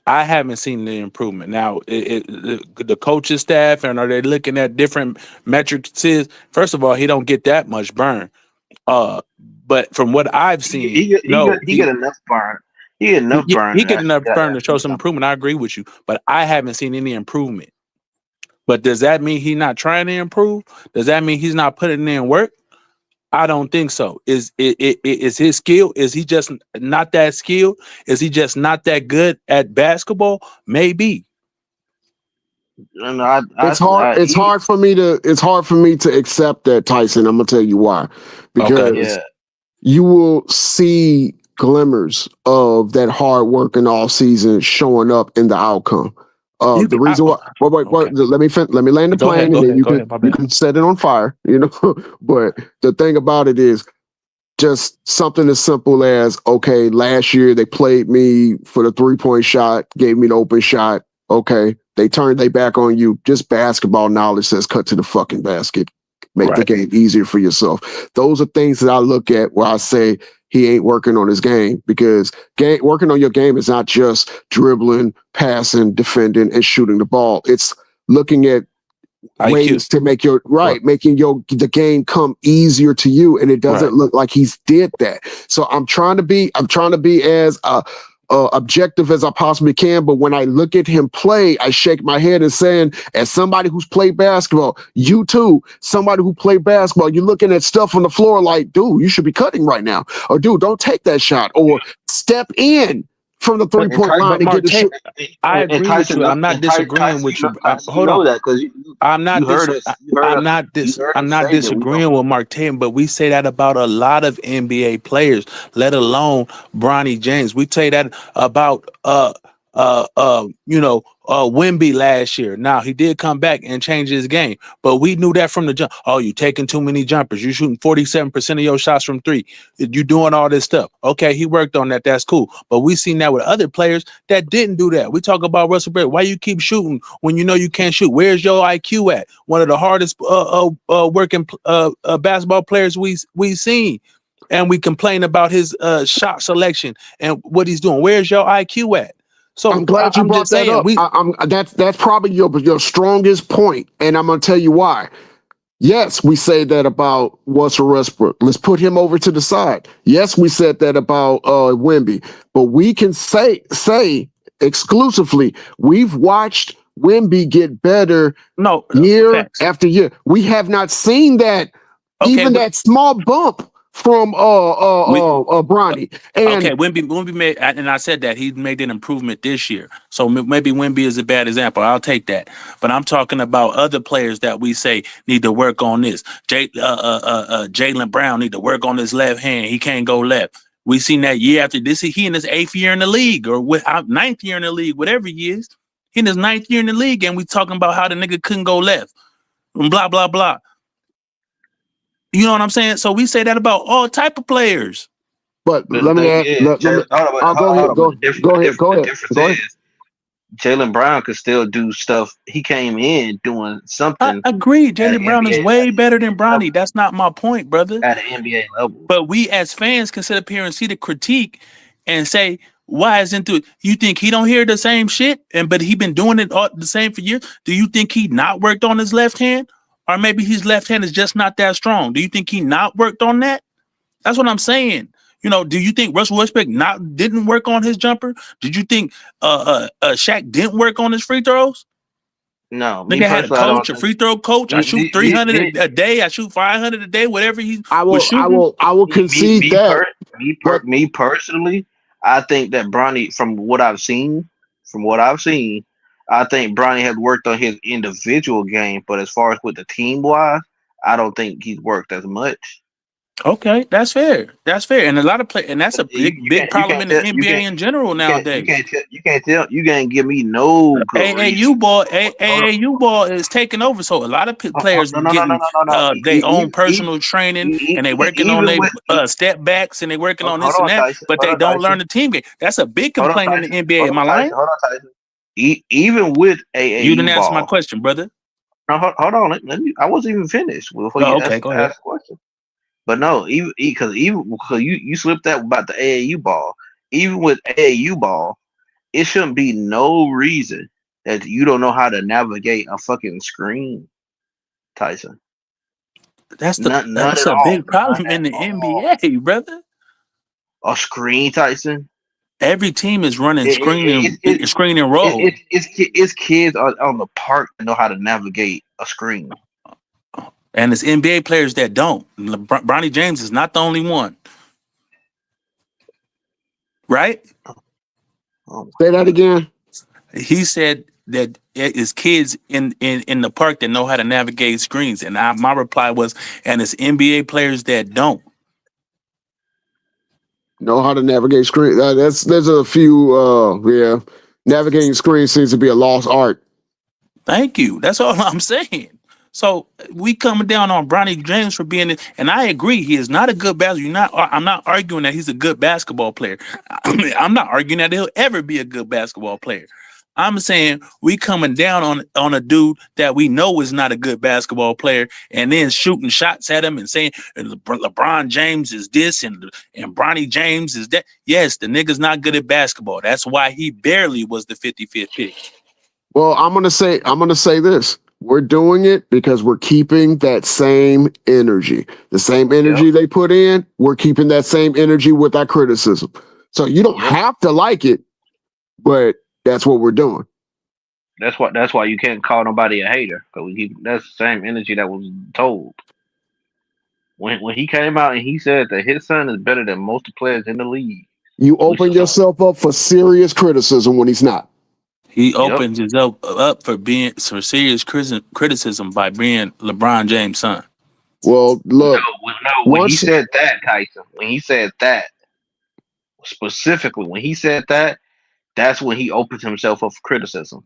I: I haven't seen the improvement. Now, the coaching staff and are they looking at different metrics? First of all, he don't get that much burn. But from what I've
E: He
I: seen,
E: he get he get
I: no,
E: he get enough burn. He get enough burn
I: he
E: to
I: get
E: actually
I: enough burn
E: goddamn
I: to show
E: do
I: some
E: something.
I: improvement. I agree with you, but I haven't seen any improvement. But does that mean he's not trying to improve? Does that mean he's not putting in work? I don't think so. Is his skill? Is he just not that skilled? Is he just not that good at basketball? Maybe.
E: And
C: it's hard. It's hard for me to accept that, Tyson. I'm gonna tell you why.
I: Okay.
C: Because
E: yeah.
C: you will see glimmers of that hard working all season showing up in the outcome.
I: You
C: The
I: can,
C: reason why,
I: okay.
C: let me land the
I: Go ahead.
C: plane,
I: Go
C: and then
I: ahead. Go ahead. My
C: you
I: bad.
C: can set it on fire. You know, but the thing about it is just something as simple as, okay, last year they played me for the 3-point shot, gave me the open shot. Okay, they turned their back on you. Just basketball knowledge says cut to the fucking basket. Make the
I: Right.
C: game easier for yourself. Those are things that I look at where I say he ain't working on his game, because working on your game is not just dribbling, passing, defending, and shooting the ball. It's looking at
I: IQ.
C: ways to make
I: Right.
C: making the game come easier to you, and it
I: Right.
C: doesn't look like he's did that. So I'm trying to be as objective as I possibly can, but when I look at him play, I shake my head and saying, as somebody who's played basketball, you too, somebody who played basketball, you're looking at stuff on the floor like, dude, you should be cutting right now, or dude, don't take that shot, or step in from the
I: But
C: 3-point line
I: but
C: and get
I: Mark
C: the
I: Tate,
C: shit.
I: I
E: And
I: agree with
E: Tyson,
I: you. I'm not disagreeing
E: Tyson,
I: with you.
E: Tyson, you
I: Hold on.
E: know that because
I: I'm
E: you
I: not
E: heard
I: dis.
E: us. You heard
I: I'm
E: us
I: not
E: say that we don't.
I: disagreeing with Mark Tatum, but we say that about a lot of NBA players, let alone Bronny James. We say that about Wemby last year. Now he did come back and change his game, but we knew that from the jump. Oh, you taking too many jumpers. You shooting 47% of your shots from three. You doing all this stuff. Okay, he worked on that. That's cool. But we seen that with other players that didn't do that. We talk about Russell Brand. Why you keep shooting when you know you can't shoot? Where's your IQ at? One of the hardest working basketball players we seen, and we complain about his shot selection and what he's doing. Where's your IQ at?
C: I'm
I: So
C: glad you
I: I'm
C: brought
I: just
C: that
I: saying
C: up.
I: we.
C: That's probably your strongest point, and I'm gonna tell you why. Yes, we say that about Russell Westbrook. Let's put him over to the side. Yes, we said that about Wemby, but we can say exclusively we've watched Wemby get better
I: No,
C: year
I: facts.
C: after year. We have not seen that,
I: Okay,
C: even
I: but
C: that small bump from
I: we
C: Bronny.
I: okay.
C: And
I: Wemby made, and I said that he made an improvement this year. So maybe Wemby is a bad example. I'll take that. But I'm talking about other players that we say need to work on this. Jaylen Brown need to work on his left hand. He can't go left. We seen that year after this. He in his 8th year in the league, or ninth year in the league, whatever he is. He in his 9th year in the league, and we talking about how the nigga couldn't go left. And blah blah blah. You know what I'm saying? So we say that about all type of players.
C: but
E: But the
C: let me
E: thing
C: add,
E: is,
C: let me.
E: Jalen, hold on,
C: I'll go
E: hold
C: ahead.
E: on. But
C: Go
E: the
C: ahead.
E: difference
C: Go ahead.
E: is Jalen Brown could still do stuff. He came in doing
I: I
E: something
I: agree.
E: at
I: Jalen
E: an
I: Brown is
E: NBA
I: way better than
E: level.
I: Bronny. That's not my point, brother.
E: At an NBA level.
I: But we as fans can sit up here and see the critique and say, why isn't it? You think he don't hear the same shit? And but he been doing it all the same for years. Do you think he not worked on his left hand? Or maybe his left hand is just not that strong. Do you think he not worked on that? That's what I'm saying. Do you think Russell Westbrook didn't work on his jumper? Did you think Shaq didn't work on his free throws?
E: No, me
I: Nigga had a
E: personally, I don't
I: coach, a
E: think.
I: free throw coach. I shoot 300 a day. I shoot 500 a day. Whatever he
C: I
I: was
C: will. I
I: shooting.
C: will. I will concede that. But
E: Me personally, I think that Bronny, from what I've seen, I think Bronny has worked on his individual game, but as far as with the team wise, I don't think he's worked as much.
I: Okay, that's fair. That's fair, and a lot of play, and that's a
E: You
I: big
E: can't you
I: problem
E: can't
I: in the
E: tell
I: NBA in general nowadays.
E: you can't give me no good reason.
I: AAU ball is taking over. So a lot of players
E: No, no, no, no,
I: getting
E: no, no, no.
I: their own personal training, and they working on
E: Even
I: their
E: with
I: step backs, and they working on
E: hold
I: this and
E: on,
I: that,
E: Tyson.
I: but
E: Hold
I: they
E: on,
I: don't learn
E: Tyson.
I: the team game. That's a big
E: Hold on,
I: complaint in the
E: Tyson.
I: NBA.
E: Hold
I: Am
E: on,
I: I lying?
E: Tyson. Hold on, Tyson. Even with
I: You didn't
E: AAU
I: answer my
E: ball.
I: question, brother.
E: No, hold on. I wasn't even finished before
I: Oh,
E: you
I: okay, go ahead.
E: asked the question. But no, even because you slipped that about the AAU ball. Even with AAU ball, it shouldn't be no reason that you don't know how to navigate a fucking screen, Tyson. None
I: That's
E: at
I: a
E: all.
I: big
E: None
I: problem
E: at
I: in the
E: all.
I: NBA, brother.
E: A screen, Tyson.
I: Every team is running
E: It, it, it,
I: screen and roll,
E: it's kids on the park that know how to navigate a screen.
I: and it's NBA players that don't. Bronny James is not the only one, right?
E: Oh
C: Say that again.
I: He said that it is kids in the park that know how to navigate screens, and my reply was, and it's NBA players that don't.
C: Know how to navigate screen. There's a few. Yeah, navigating screen seems to be a lost art.
I: Thank you. That's all I'm saying. So we coming down on Bronny James for being, and I agree, he is not a good basketball. I'm not arguing that he's a good basketball player. I'm not arguing that he'll ever be a good basketball player. I'm saying we coming down on a dude that we know is not a good basketball player, and then shooting shots at him and saying LeBron James is this and Bronny James is that. Yes, the nigga's not good at basketball. That's why he barely was the 55th pick.
C: Well, I'm gonna say this. We're doing it because we're keeping that same energy. The same
E: yep,
C: energy they put in, we're keeping that same energy with our criticism. So you don't
E: yep.
C: have to like it, but that's what we're doing.
E: That's why you can't call nobody a hater because that's the same energy that was told when he came out and he said that his son is better than most players in the league.
C: You
E: We
C: open
E: saw.
C: yourself up for serious criticism when he's not.
I: He
E: Yep.
I: opens his up for serious criticism by being LeBron James' son.
C: Well, look,
E: No. When he
C: once
E: said that, Tyson. When he said that specifically, when he said that, that's when he opened himself up for criticism.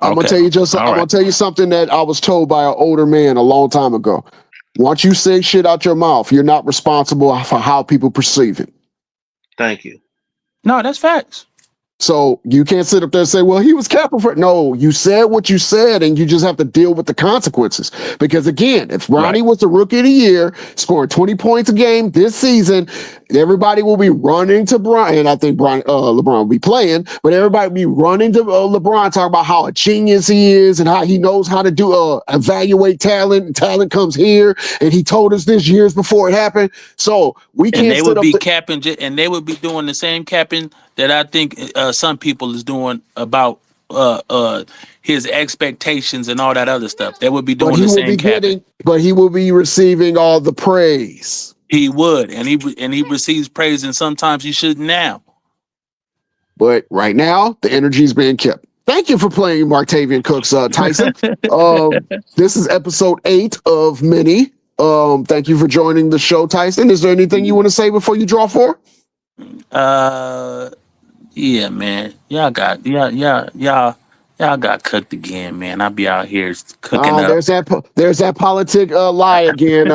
I: Okay, all
C: I'm gonna
I: right.
C: tell you something that I was told by an older man a long time ago. Once you say shit out your mouth, you're not responsible for how people perceive it.
E: Thank you.
I: No, that's facts.
C: So you can't sit up there and say, well, he was capping for it. No, you said what you said, and you just have to deal with the consequences. Because again, if
I: Right.
C: Ronnie was the rookie of the year, scoring 20 points a game this season, everybody will be running to Bryant. I think LeBron will be playing, but everybody will be running to LeBron, talking about how a genius he is and how he knows how to do evaluate talent. And talent comes here, and he told us this years before it happened. So we
I: And
C: can't
I: they
C: sit
I: would
C: up
I: be
C: there.
I: capping, and they would be doing the same capping that I think some people is doing about uh, uh, his expectations and all that other stuff. They would be
C: But
I: doing
C: he
I: the
C: will
I: same
C: be
I: capping.
C: receiving all the praise.
I: He would, and he receives praise, and sometimes he shouldn't now.
C: But right now, the energy is being kept. Thank you for playing Martavian Cooks, Tyson. This is episode 8 of many. Thank you for joining the show, Tyson. Is there anything you want to say before you draw for?
I: uh, yeah, man. Y'all got cooked again, man. I'll be out here cooking up.
C: There's that politic lie again,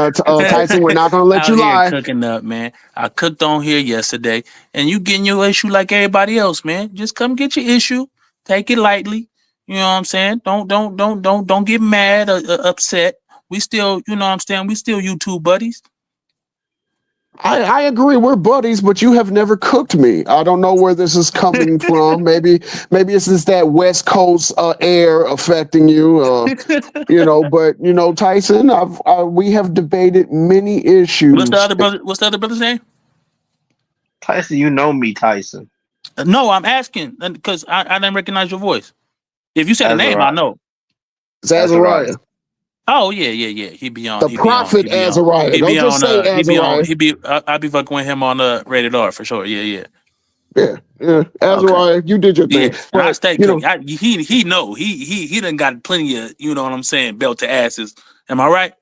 C: Tyson. We're not going to let
I: Out
C: you
I: here
C: lie.
I: cooking up, man. I cooked on here yesterday, and you getting your issue like everybody else, man. Just come get your issue. Take it lightly. You know what I'm saying? Don't get mad or upset. We still, you know what I'm saying? We still YouTube buddies.
C: I agree, we're buddies, but you have never cooked me. I don't know where this is coming from. Maybe it's just that West Coast air affecting you. But Tyson, we have debated many issues.
I: What's the other brother's name?
E: Tyson, you know me, Tyson.
I: No, I'm asking because I didn't recognize your voice. If you said a name, I
E: Azariah.
I: know.
E: Azariah.
C: Azariah,
I: Oh yeah. He be on.
C: the
I: He be on.
C: prophet
I: He be on.
C: Azariah.
I: He
C: Don't
I: be
C: just
I: on.
C: say
I: He be on.
C: Azariah.
I: He be. I be fucking with him on Rated R for sure. Yeah.
C: Yeah, yeah.
I: Okay.
C: Azariah, you did your
I: Yeah,
C: thing,
I: and I
C: but
I: stay
C: you know,
I: cooking. He know he done got plenty of, you know what I'm saying, belt to asses. Am I right?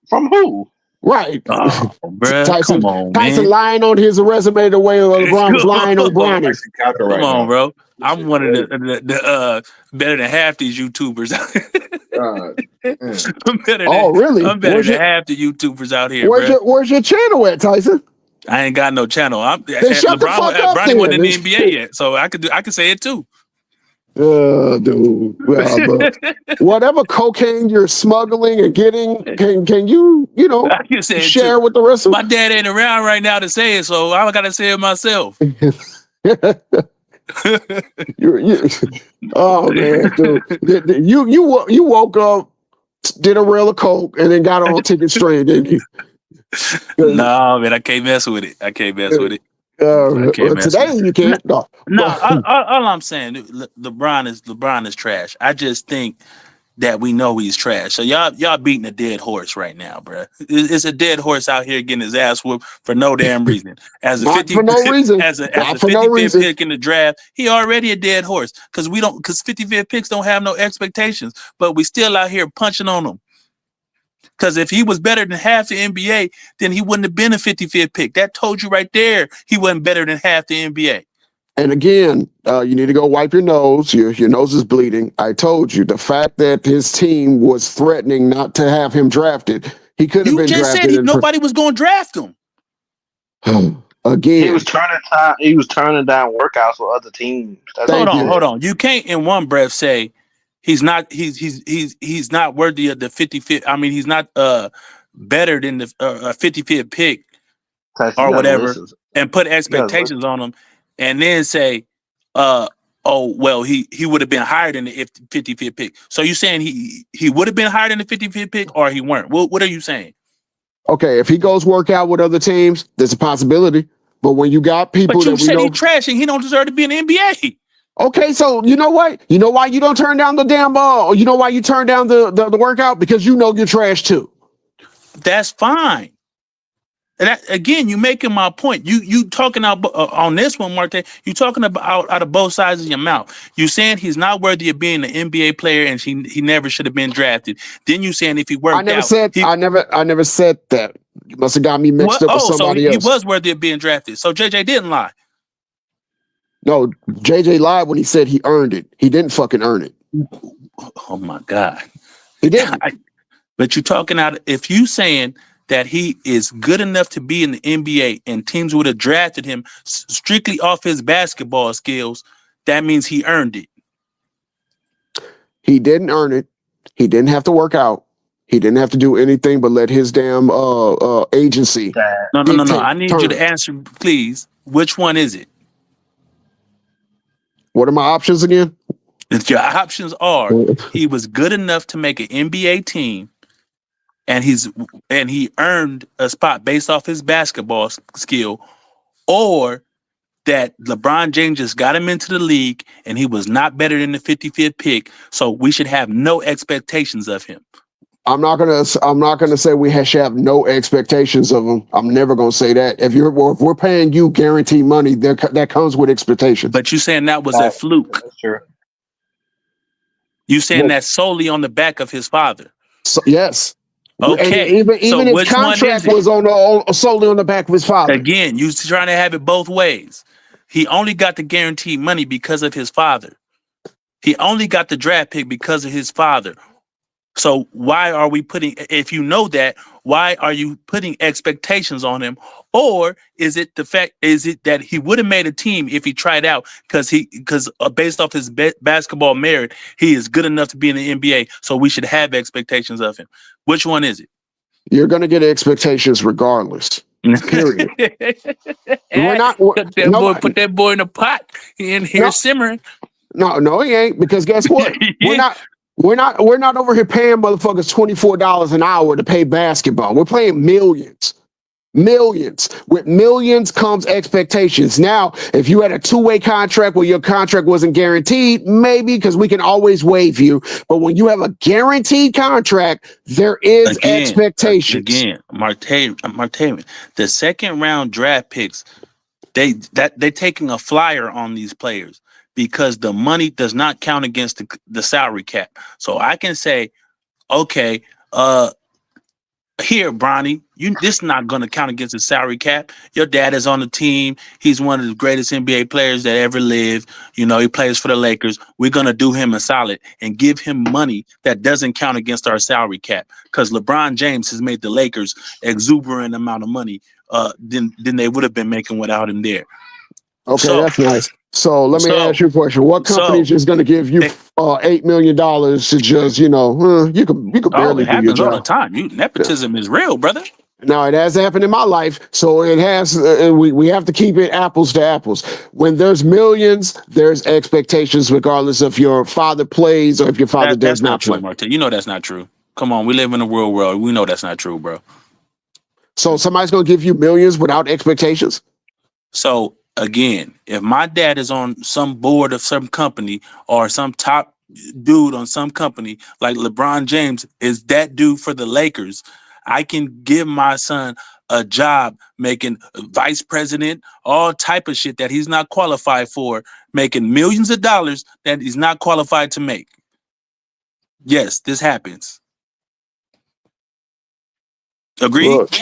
E: From who?
C: right?
I: Oh, bruh,
C: Tyson
I: come on,
C: Tyson
I: man.
C: lying on his resume the way LeBron was lying on Bronny.
B: Tyson Counter
I: Come
B: right
I: on,
B: now.
I: bro.
B: This
I: I'm
B: shit
I: one of
B: crazy.
I: the better than half these YouTubers.
B: God damn.
C: Oh, really?
I: I'm better than half the YouTubers out here, bruh.
C: Where's your channel at, Tyson?
I: I ain't got no channel.
C: Then shut the fuck up,
I: Bronny wasn't
C: then.
I: in the NBA yet, so I could say it too.
C: Dude. Well, but whatever cocaine you're smuggling and getting, can you
I: I can say it too.
C: share with the rest of?
I: My dad ain't around right now to say it, so I gotta say it myself.
C: you, oh man, dude, you woke up, did a rail of coke, and then got on ticket straight, didn't you?
I: No, man, I can't mess with it. I can't mess with it. I can't mess with
C: Today
I: it.
C: you can't. No,
I: No, all I'm saying, LeBron is trash. I just think that we know he's trash. So y'all beating a dead horse right now, bro. It's a dead horse out here getting his ass whooped for no damn reason. As a
C: not
I: 50
C: for no reason.
I: as a
C: Not for no
I: 55th
C: reason.
I: pick in the draft, he already a dead horse because 55th picks don't have no expectations, but we still out here punching on them. Because if he was better than half the NBA, then he wouldn't have been a 55th pick. That told you right there he wasn't better than half the NBA.
C: And again, you need to go wipe your nose. Your nose is bleeding. I told you the fact that his team was threatening not to have him drafted. He could have
I: You
C: been
I: just said
C: drafted.
I: nobody was going to draft him.
C: Again,
E: He was turning down workouts for other teams. That's
C: Thank you.
I: Hold on. You can't in one breath say he's not worthy of the 55th. I mean, he's not better than the 55th pick
E: Tyson,
I: or
E: you gotta
I: whatever,
E: listen.
I: and put
E: You gotta listen.
I: expectations on him, and then say, oh well, he would have been higher than the 55th pick. So you saying he would have been higher than the 55th pick, or he weren't? What are you saying?
C: Okay, if he goes work out with other teams, there's a possibility. But when you got people
I: But you
C: that we
I: said
C: know,
I: he's trash and he don't deserve to be in the NBA.
C: okay, so you know what? You know why you don't turn down the damn ball? You know why you turn down the workout? Because you know you're trash too.
I: That's fine. And that, again, you making my point. You talking out on this one, Marte. You talking about out of both sides of your mouth. You saying he's not worthy of being an NBA player, and he never should have been drafted. Then you saying if he worked out,
C: I never said that. You must have got me mixed up with
I: so
C: somebody
I: he
C: else.
I: was worthy of being drafted. So JJ didn't lie.
C: No, JJ lied when he said he earned it. He didn't fucking earn it.
I: Oh my God,
C: he didn't.
I: But you talking out if you saying that he is good enough to be in the NBA and teams would have drafted him strictly off his basketball skills, that means he earned it.
C: He didn't earn it. He didn't have to work out. He didn't have to do anything but let his damn agency.
I: No. I need you to answer, please. Which one is it?
C: What are my options again?
I: Your options are he was good enough to make an NBA team, and he earned a spot based off his basketball skill, or that LeBron James just got him into the league and he was not better than the 55th pick, so we should have no expectations of him.
C: I'm not gonna say we should have no expectations of him. I'm never gonna say that. If we're paying you guaranteed money, that comes with expectations.
I: But you saying that was a fluke?
E: That's true.
I: You saying that solely on the back of his father?
C: So, yes.
I: Okay.
C: And even his contract was solely on the back of his father.
I: Again, you trying to have it both ways. He only got the guaranteed money because of his father. He only got the draft pick because of his father. So why are we putting, if you know that, why are you putting expectations on him? Or is it that he would have made a team if he tried out because based off his basketball merit, he is good enough to be in the NBA. So we should have expectations of him. Which one is it?
C: You're going to get expectations regardless. Period.
I: Put that boy in a pot in here simmering.
C: No, he ain't, because guess what? We're not over here paying motherfuckers $24 an hour to play basketball. We're playing millions. Millions. With millions comes expectations. Now, if you had a two-way contract where your contract wasn't guaranteed, maybe, because we can always waive you. But when you have a guaranteed contract, there is expectations.
I: Again, Martavian, the second round draft picks they're taking a flyer on these players because the money does not count against the salary cap. So I can say, okay, here, Bronny, this is not going to count against the salary cap. Your dad is on the team. He's one of the greatest NBA players that ever lived. You know, he plays for the Lakers. We're going to do him a solid and give him money that doesn't count against our salary cap because LeBron James has made the Lakers exuberant amount of money than they would have been making without him there.
C: Okay, that's nice. So let me ask you a question. What company is going to give you $8 million to just, you could barely do your job?
I: All the time. Nepotism is real, brother.
C: Now, it has happened in my life, so it has. We have to keep it apples to apples. When there's millions, there's expectations, regardless if your father plays or if your father does not play.
I: True, Martin. You know that's not true. Come on, we live in a real world. We know that's not true, bro.
C: So somebody's going to give you millions without expectations?
I: So again, if my dad is on some board of some company or some top dude on some company, like LeBron James is that dude for the Lakers, I can give my son a job making vice president, all type of shit that he's not qualified for, making millions of dollars that he's not qualified to make. Yes, this happens. Agree?
C: Look,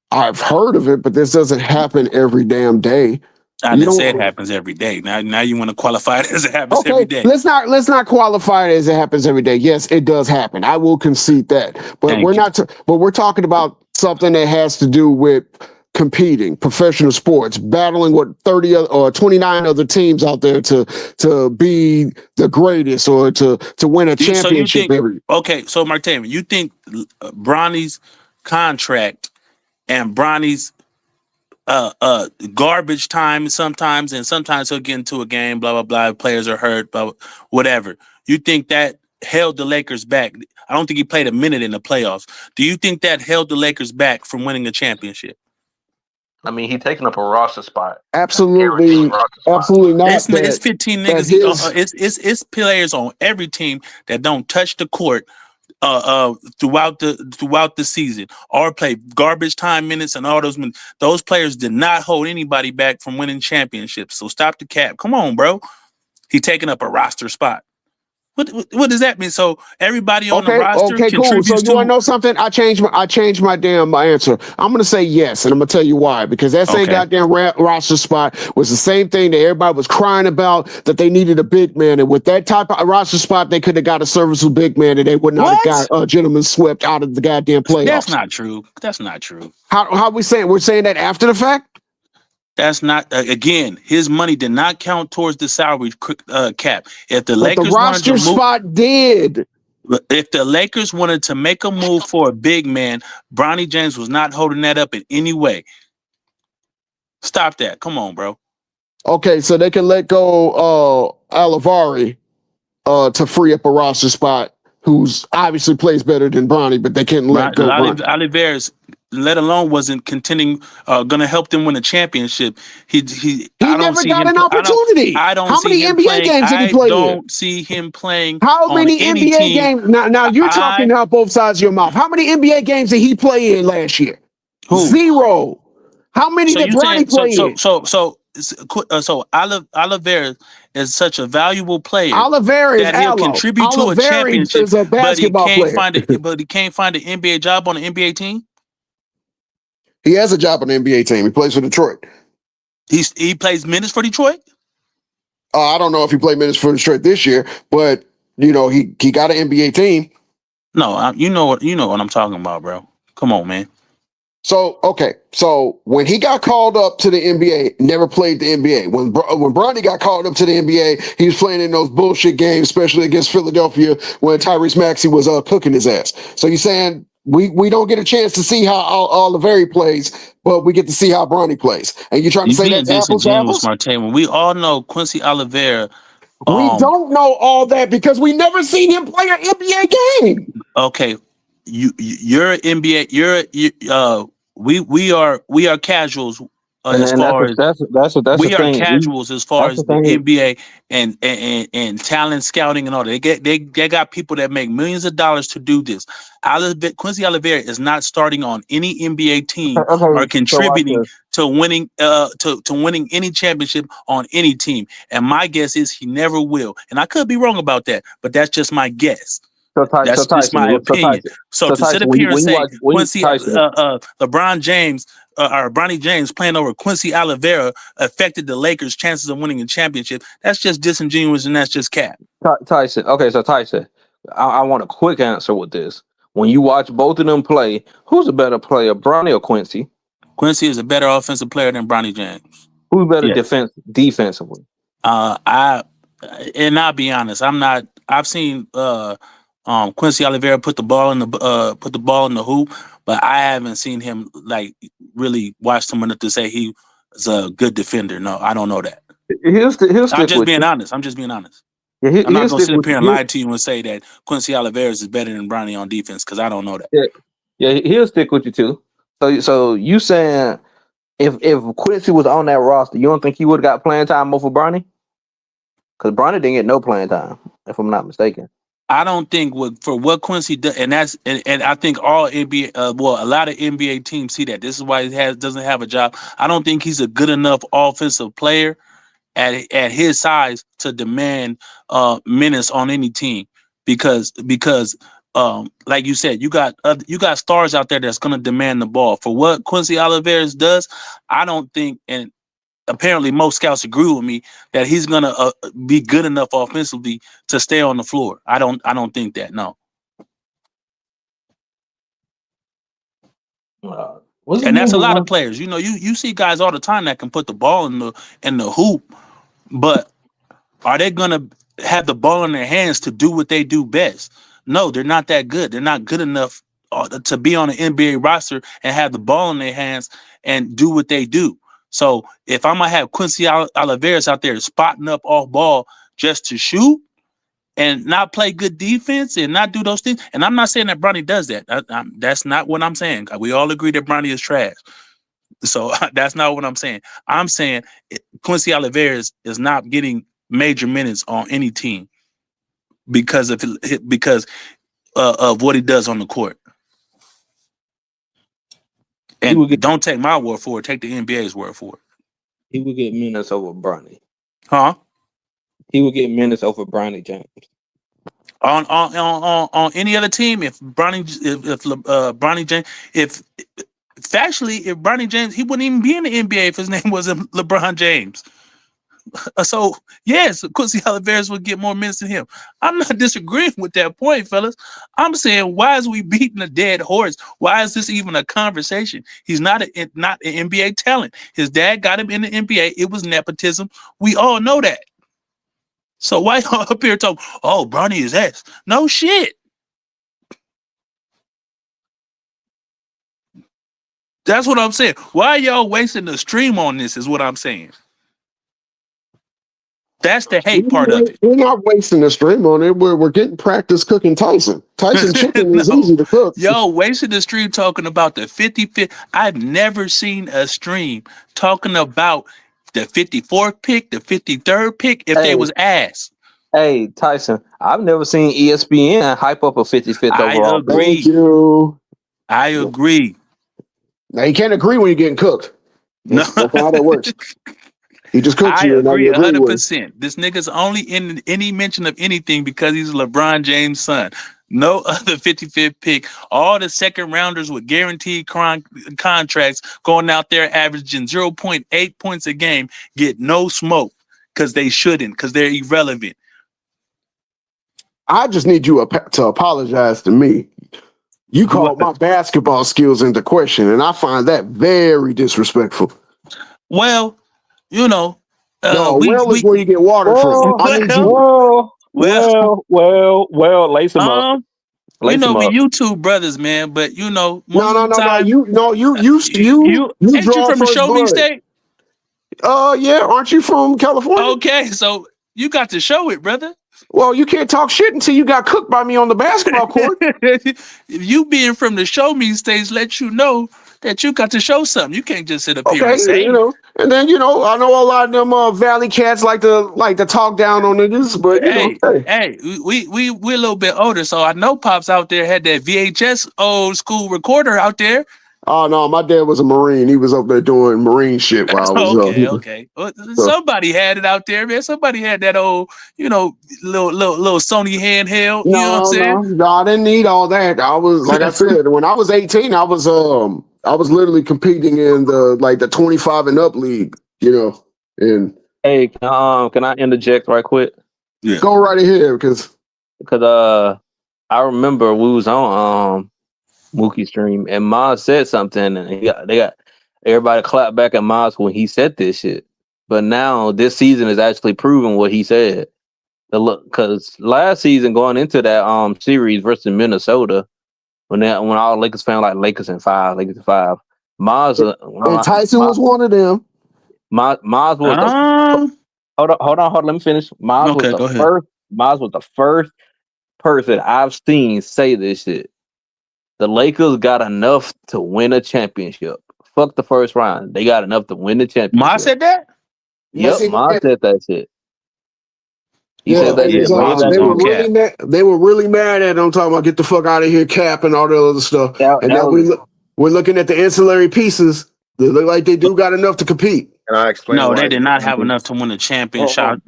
C: I've heard of it, but this doesn't happen every damn day.
I: I didn't say it happens every day. Now you want to qualify it as it happens every day.
C: Let's not qualify it as it happens every day. Yes, it does happen. I will concede that. But we're talking about something that has to do with competing, professional sports, battling with 30 or 29 other teams out there to be the greatest or to win a championship.
I: So Martin, you think Bronny's contract and Bronny's garbage time sometimes, and sometimes he'll get into a game, blah, blah, blah, players are hurt, blah, whatever. You think that held the Lakers back? I don't think he played a minute in the playoffs. Do you think that held the Lakers back from winning a championship?
J: I mean, he's taking up a roster spot.
C: Absolutely not.
I: It's 15 niggas. It's players on every team that don't touch the court throughout the season or play garbage time minutes and all those minutes. Those players did not hold anybody back from winning championships. So stop the cap. Come on, bro. He taking up a roster spot. What does that mean? So everybody on the roster contributes
C: cool. So you want to know something? I changed my damn answer. I'm going to say yes, and I'm going to tell you why. Because that same goddamn roster spot was the same thing that everybody was crying about, that they needed a big man. And with that type of roster spot, they could have got a serviceable big man, and they would not have got a gentleman swept out of the goddamn playoffs.
I: That's not true. That's not true.
C: How are we saying? We're saying that after the fact?
I: That's not again. His money did not count towards the salary cap. If the Lakers
C: the roster spot did.
I: If the Lakers wanted to make a move for a big man, Bronny James was not holding that up in any way. Stop that! Come on, bro.
C: Okay, so they can let go Alivari to free up a roster spot, who's obviously plays better than Bronny, but they can't let go.
I: Alivarez, let alone wasn't contending, going to help them win a championship. He
C: never got an opportunity. How many NBA games did he play in? I don't
I: see him playing.
C: How many NBA games? Now you're talking out both sides of your mouth. How many NBA games did he play in last year?
I: Who?
C: 0. How many did Bronny play in?
I: So Oliveira is such a valuable player.
C: Oliveira
I: that he'll contribute to a championship,
C: is a basketball player.
I: But he can't find an NBA job on an NBA team.
C: He has a job on the NBA team. He plays for Detroit.
I: He plays minutes for Detroit?
C: I don't know if he played minutes for Detroit this year, but he got an NBA team.
I: No, you know what I'm talking about, bro. Come on, man.
C: So when he got called up to the NBA, never played the NBA. When Bronny got called up to the NBA, he was playing in those bullshit games, especially against Philadelphia when Tyrese Maxey was cooking his ass. So you're saying we don't get a chance to see how Oliveira plays, but we get to see how Bronny plays. And you're trying to say that's apples to apples?
I: Martin, we all know Quincy Oliveira.
C: We don't know all that because we never seen him play an NBA game.
I: Okay, you're NBA. We are casuals
J: And
I: as
J: and
I: far as
J: that's the
I: we are
J: thing.
I: casuals as far
J: That's
I: as
J: the
I: the
J: thing.
I: NBA and talent scouting and all that. They got people that make millions of dollars to do this. Quincy Oliveira is not starting on any NBA team or
J: Okay, so watch
I: contributing
J: this.
I: to winning to winning any championship on any team. And my guess is he never will. And I could be wrong about that, but that's just my guess.
J: So
I: That's just
J: Tyson,
I: my opinion. So to sit up
J: when
I: here and
J: you
I: say
J: watch when you,
I: Quincy,
J: Tyson,
I: LeBron James or Bronny James playing over Quincy Oliveira affected the Lakers' chances of winning a championship, that's just disingenuous and that's just cap.
J: Tyson. Okay, so Tyson, I want a quick answer with this. When you watch both of them play, who's a better player, Bronny or Quincy?
I: Quincy is a better offensive player than Bronny James.
J: Who's better
I: Yes.
J: defensively?
I: I and I'll be honest, I'm not. I've seen Quincy Oliveira put the ball in the hoop, but I haven't seen him like really watch him enough to say he is a good defender. No, I don't know that.
J: He'll
I: I'm
J: stick
I: just
J: with
I: being
J: you.
I: honest. I'm just being honest.
J: Yeah,
I: I'm not
J: he'll
I: gonna
J: stick
I: sit up
J: with
I: here and
J: you.
I: lie to you and say that Quincy Oliveira is better than Bronny on defense because I don't know that.
J: Yeah, he'll stick with you too. So you saying if Quincy was on that roster, you don't think he would have got playing time over Bronny? Because Bronny didn't get no playing time, if I'm not mistaken.
I: I don't think for what Quincy does, and I think all NBA, a lot of NBA teams see that. This is why he doesn't have a job. I don't think he's a good enough offensive player at his size to demand minutes on any team because like you said, you got stars out there that's gonna demand the ball. For what Quincy Oliveira does, I don't think, and apparently most scouts agree with me that he's gonna be good enough offensively to stay on the floor. I don't think that. No.
J: What's his
I: And that's
J: name?
I: a lot of players. You know, you see guys all the time that can put the ball in the hoop, but are they gonna have the ball in their hands to do what they do best? No, they're not that good. They're not good enough to be on an NBA roster and have the ball in their hands and do what they do. So if I'm gonna have Quincy Oliveira out there spotting up off ball just to shoot and not play good defense and not do those things, and I'm not saying that Bronny does that. That's not what I'm saying. We all agree that Bronny is trash. So that's not what I'm saying. I'm saying Quincy Oliveira is not getting major minutes on any team because of what he does on the court. And don't take my word for it. Take the NBA's word for it.
J: He would get minutes over Bronny.
I: Huh?
J: He would get minutes over Bronny James.
I: On any other team, if Bronny James, if Bronny James, he wouldn't even be in the NBA if his name wasn't LeBron James. So yes, Quincy Oliveira would get more minutes than him. I'm not disagreeing with that point, fellas. I'm saying, why is we beating a dead horse? Why is this even a conversation? He's not an NBA talent. His dad got him in the NBA. It was nepotism. We all know that. So why y'all up here talking? Oh, Bronny is X. No shit. That's what I'm saying. Why are y'all wasting the stream on this? Is what I'm saying. That's the hate part of it.
C: We're not wasting the stream on it. We're getting practice cooking Tyson. Tyson chicken is easy to cook.
I: Yo, wasting the stream talking about the 55th. I've never seen a stream talking about the 54th pick, the 53rd pick, if they was ass.
J: Hey, Tyson, I've never seen ESPN hype up a 55th overall.
I: Agree.
C: Thank you.
I: I agree.
C: Now you can't agree when you're getting cooked. That's not how that works. He just cooks
I: I
C: you, and now
I: agree
C: you agree with him.
I: 100%. This nigga's only in any mention of anything because he's LeBron James' son. No other 55th pick. All the second rounders with guaranteed contracts going out there averaging 0.8 points a game get no smoke because they shouldn't, because they're irrelevant.
C: I just need you to apologize to me. You called my basketball skills into question, and I find that very disrespectful.
I: Well, you know,
C: is where you get water from. I need you.
J: Lace them up.
I: You know, we YouTube brothers, man, but you know,
C: You
I: ain't you
C: draw
I: from the
C: first
I: Show Me
C: blood.
I: State?
C: Yeah, aren't you from California?
I: Okay, so you got to show it, brother.
C: Well, you can't talk shit until you got cooked by me on the basketball court.
I: You being from the Show Me Stage lets you know that you got to show something. You can't just sit up here
C: Okay,
I: and say,
C: and then I know a lot of them Valley cats like to talk down on niggas, but
I: hey,
C: hey.
I: hey, we're a little bit older, so I know Pops out there had that VHS old school recorder out there.
C: Oh no, my dad was a Marine. He was up there doing Marine shit while I was
I: Okay,
C: young.
I: okay. Well,
C: So,
I: somebody had it out there, man. Somebody had that old, little Sony handheld. You know what I'm saying?
C: no, I didn't need all that. I was like I said, when I was 18, I was literally competing in the 25 and up league, and
J: Hey, can I interject right quick?
I: Yeah.
C: go right ahead because
J: I remember we was on Mookie's stream and Maz said something and they got everybody clapped back at Maz when he said this shit. But now this season is actually proving what he said. Because last season going into that series versus Minnesota, when all Lakers fans like Lakers in five, Maz
C: and Tyson was one of them.
J: Maz was the hold on, let me finish. Maz was
I: Okay,
J: the
I: go ahead.
J: first. Maz was the first person I've seen say this shit. The Lakers got enough to win a championship. Fuck the first round. They got enough to win the championship.
I: Ma said that?
J: Yep, Ma said that shit. He
C: Yeah,
J: said that shit way back
C: they were
J: then.
C: really mad. They were really mad at him, talking about get the fuck out of here, Cap, and all that other stuff. And now we're looking at the ancillary pieces. They look like they do got enough to compete.
B: Can I explain
I: No,
B: why?
I: they did not have enough to win a championship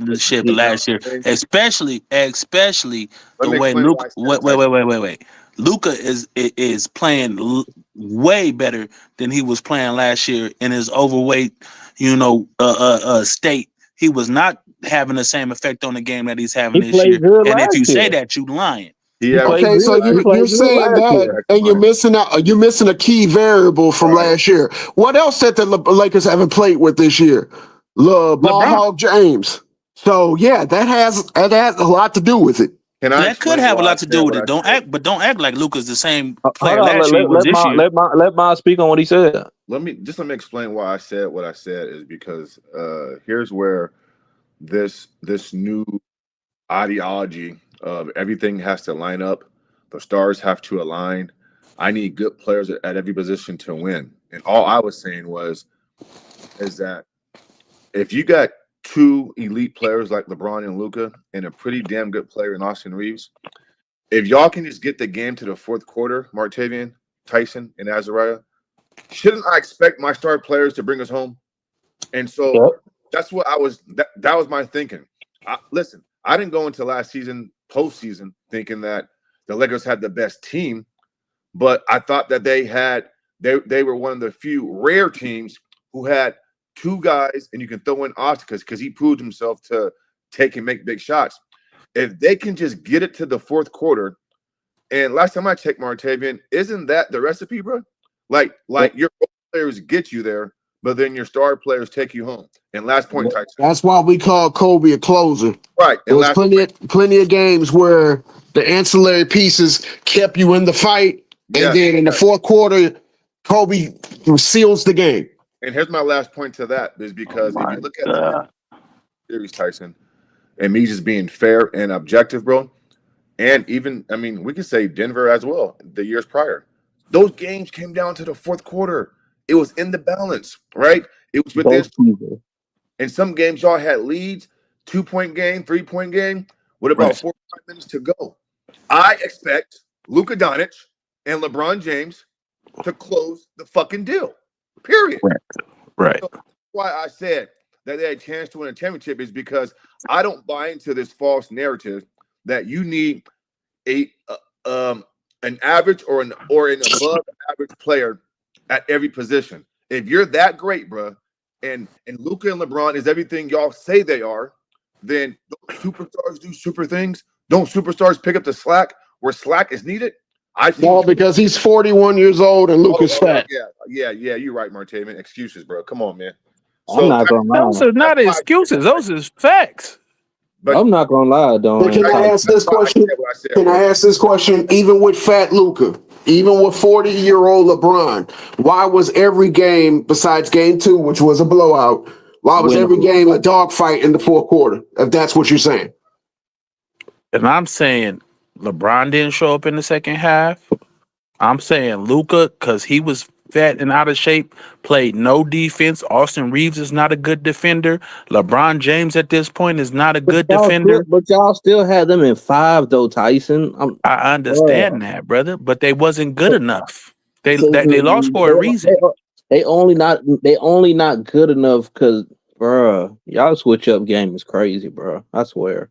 I: last year, especially the
B: Let me
I: way
B: explain
I: Luka.
B: why I said
I: Wait. Luka is playing way better than he was playing last year in his overweight, state. He was not having the same effect on the game that he's having
J: He
I: this
J: played
I: year.
J: good
I: And if
J: last
I: you say
J: year.
I: that, you lying.
C: Okay, so you're saying that, and you're missing out. You're missing a key variable from last year. What else that the Lakers haven't played with this year? Ball hog James. So yeah, that has a lot to do with it.
B: Can I
I: That could
B: explain
I: have a
B: why I
I: lot to do
B: said
I: with
B: what
I: it.
B: I said?
I: Don't act like Luka's the same
J: Hold
I: player
J: on,
I: last year he was this year.
J: let Ma speak on what he said.
B: Let me explain why I said what I said is because here's where this new ideology of everything has to line up, the stars have to align. I need good players at every position to win. And all I was saying is that if you got two elite players like LeBron and Luka and a pretty damn good player in Austin Reeves, if y'all can just get the game to the fourth quarter, Martavian, Tyson, and Azariah, shouldn't I expect my star players to bring us home? And so that's what that was my thinking. Listen, I didn't go into last season, postseason, thinking that the Lakers had the best team, but I thought that they were one of the few rare teams who had two guys, and you can throw in Oscar because he proved himself to take and make big shots. If they can just get it to the fourth quarter, and last time I checked, Martavian, isn't that the recipe, bro? Like your players get you there, but then your star players take you home. And last point, Tyson.
C: That's why we call Kobe a closer.
B: Right.
C: There was plenty of games where the ancillary pieces kept you in the fight, and then in the fourth quarter, Kobe seals the game.
B: And here's my last point to that is because if you look at the series, Tyson, and me just being fair and objective, bro, and even we could say Denver as well, the years prior. Those games came down to the fourth quarter. It was in the balance, right? It was within. In some games, y'all had leads, 2-point game, 3-point game, with about 4 or 5 minutes to go. I expect Luka Doncic and LeBron James to close the fucking deal. Period.
I: Right.
B: So that's why I said that they had a chance to win a championship is because I don't buy into this false narrative that you need an average or an above average player at every position. If you're that great, bro, and Luka and LeBron is everything y'all say they are, then don't superstars do super things? Don't superstars pick up the slack where slack is needed?
C: No, because he's 41 years old and Luka's fat.
B: Yeah, you're right, Martavian. Excuses, bro. Come on, man.
J: I'm not gonna lie.
I: Those are not excuses. Those are facts.
J: But I'm not gonna lie, though.
C: Can I ask this question? Even with fat Luka, even with 40-year-old LeBron, why was every game besides game 2, which was a blowout, why was every game a dogfight in the fourth quarter? If that's what you're saying.
I: And I'm saying LeBron didn't show up in the second half. I'm saying Luka because he was fat and out of shape, played no defense. Austin Reeves is not a good defender. LeBron James at this point is not a good defender.
J: But y'all still had them in 5 though, Tyson.
I: I
J: Bruh.
I: understand that, brother, but they wasn't good
J: So,
I: enough. They
J: so
I: they lost for a reason.
J: they only not good enough because, bruh, y'all switch up game is crazy, bruh. I swear.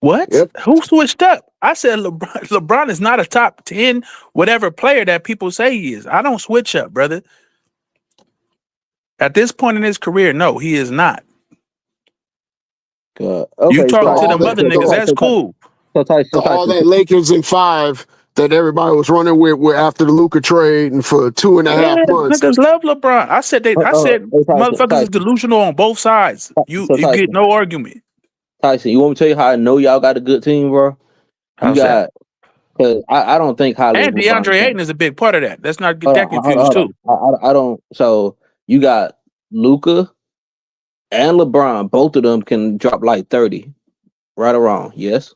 I: What?
C: Yep.
I: Who switched up? I said LeBron. LeBron is not a top 10 whatever player that people say he is. I don't switch up, brother. At this point in his career, no, he is not. You
J: Okay,
C: So
I: talking to
C: all
I: them
C: that
I: other niggas,
C: so
I: that's cool.
J: So
C: so all
J: Tyson,
C: that Lakers in 5 that everybody was running with after the Luka trade and for 2.5 months.
I: Niggas love LeBron. I said
J: hey,
I: motherfuckers is delusional on both sides. You get
J: Tyson,
I: no argument.
J: Tyson, you want me to tell you how I know y'all got a good team, bro? You
I: How's that?
J: got because I don't think highly of
I: And
J: LeBron
I: DeAndre Ayton
J: James.
I: is a big part of that. Let's not get
J: Hold
I: that
J: on, hold on,
I: confused
J: hold
I: too.
J: on. I don't. So you got Luca and LeBron. Both of them can drop like 30, right or wrong. Yes,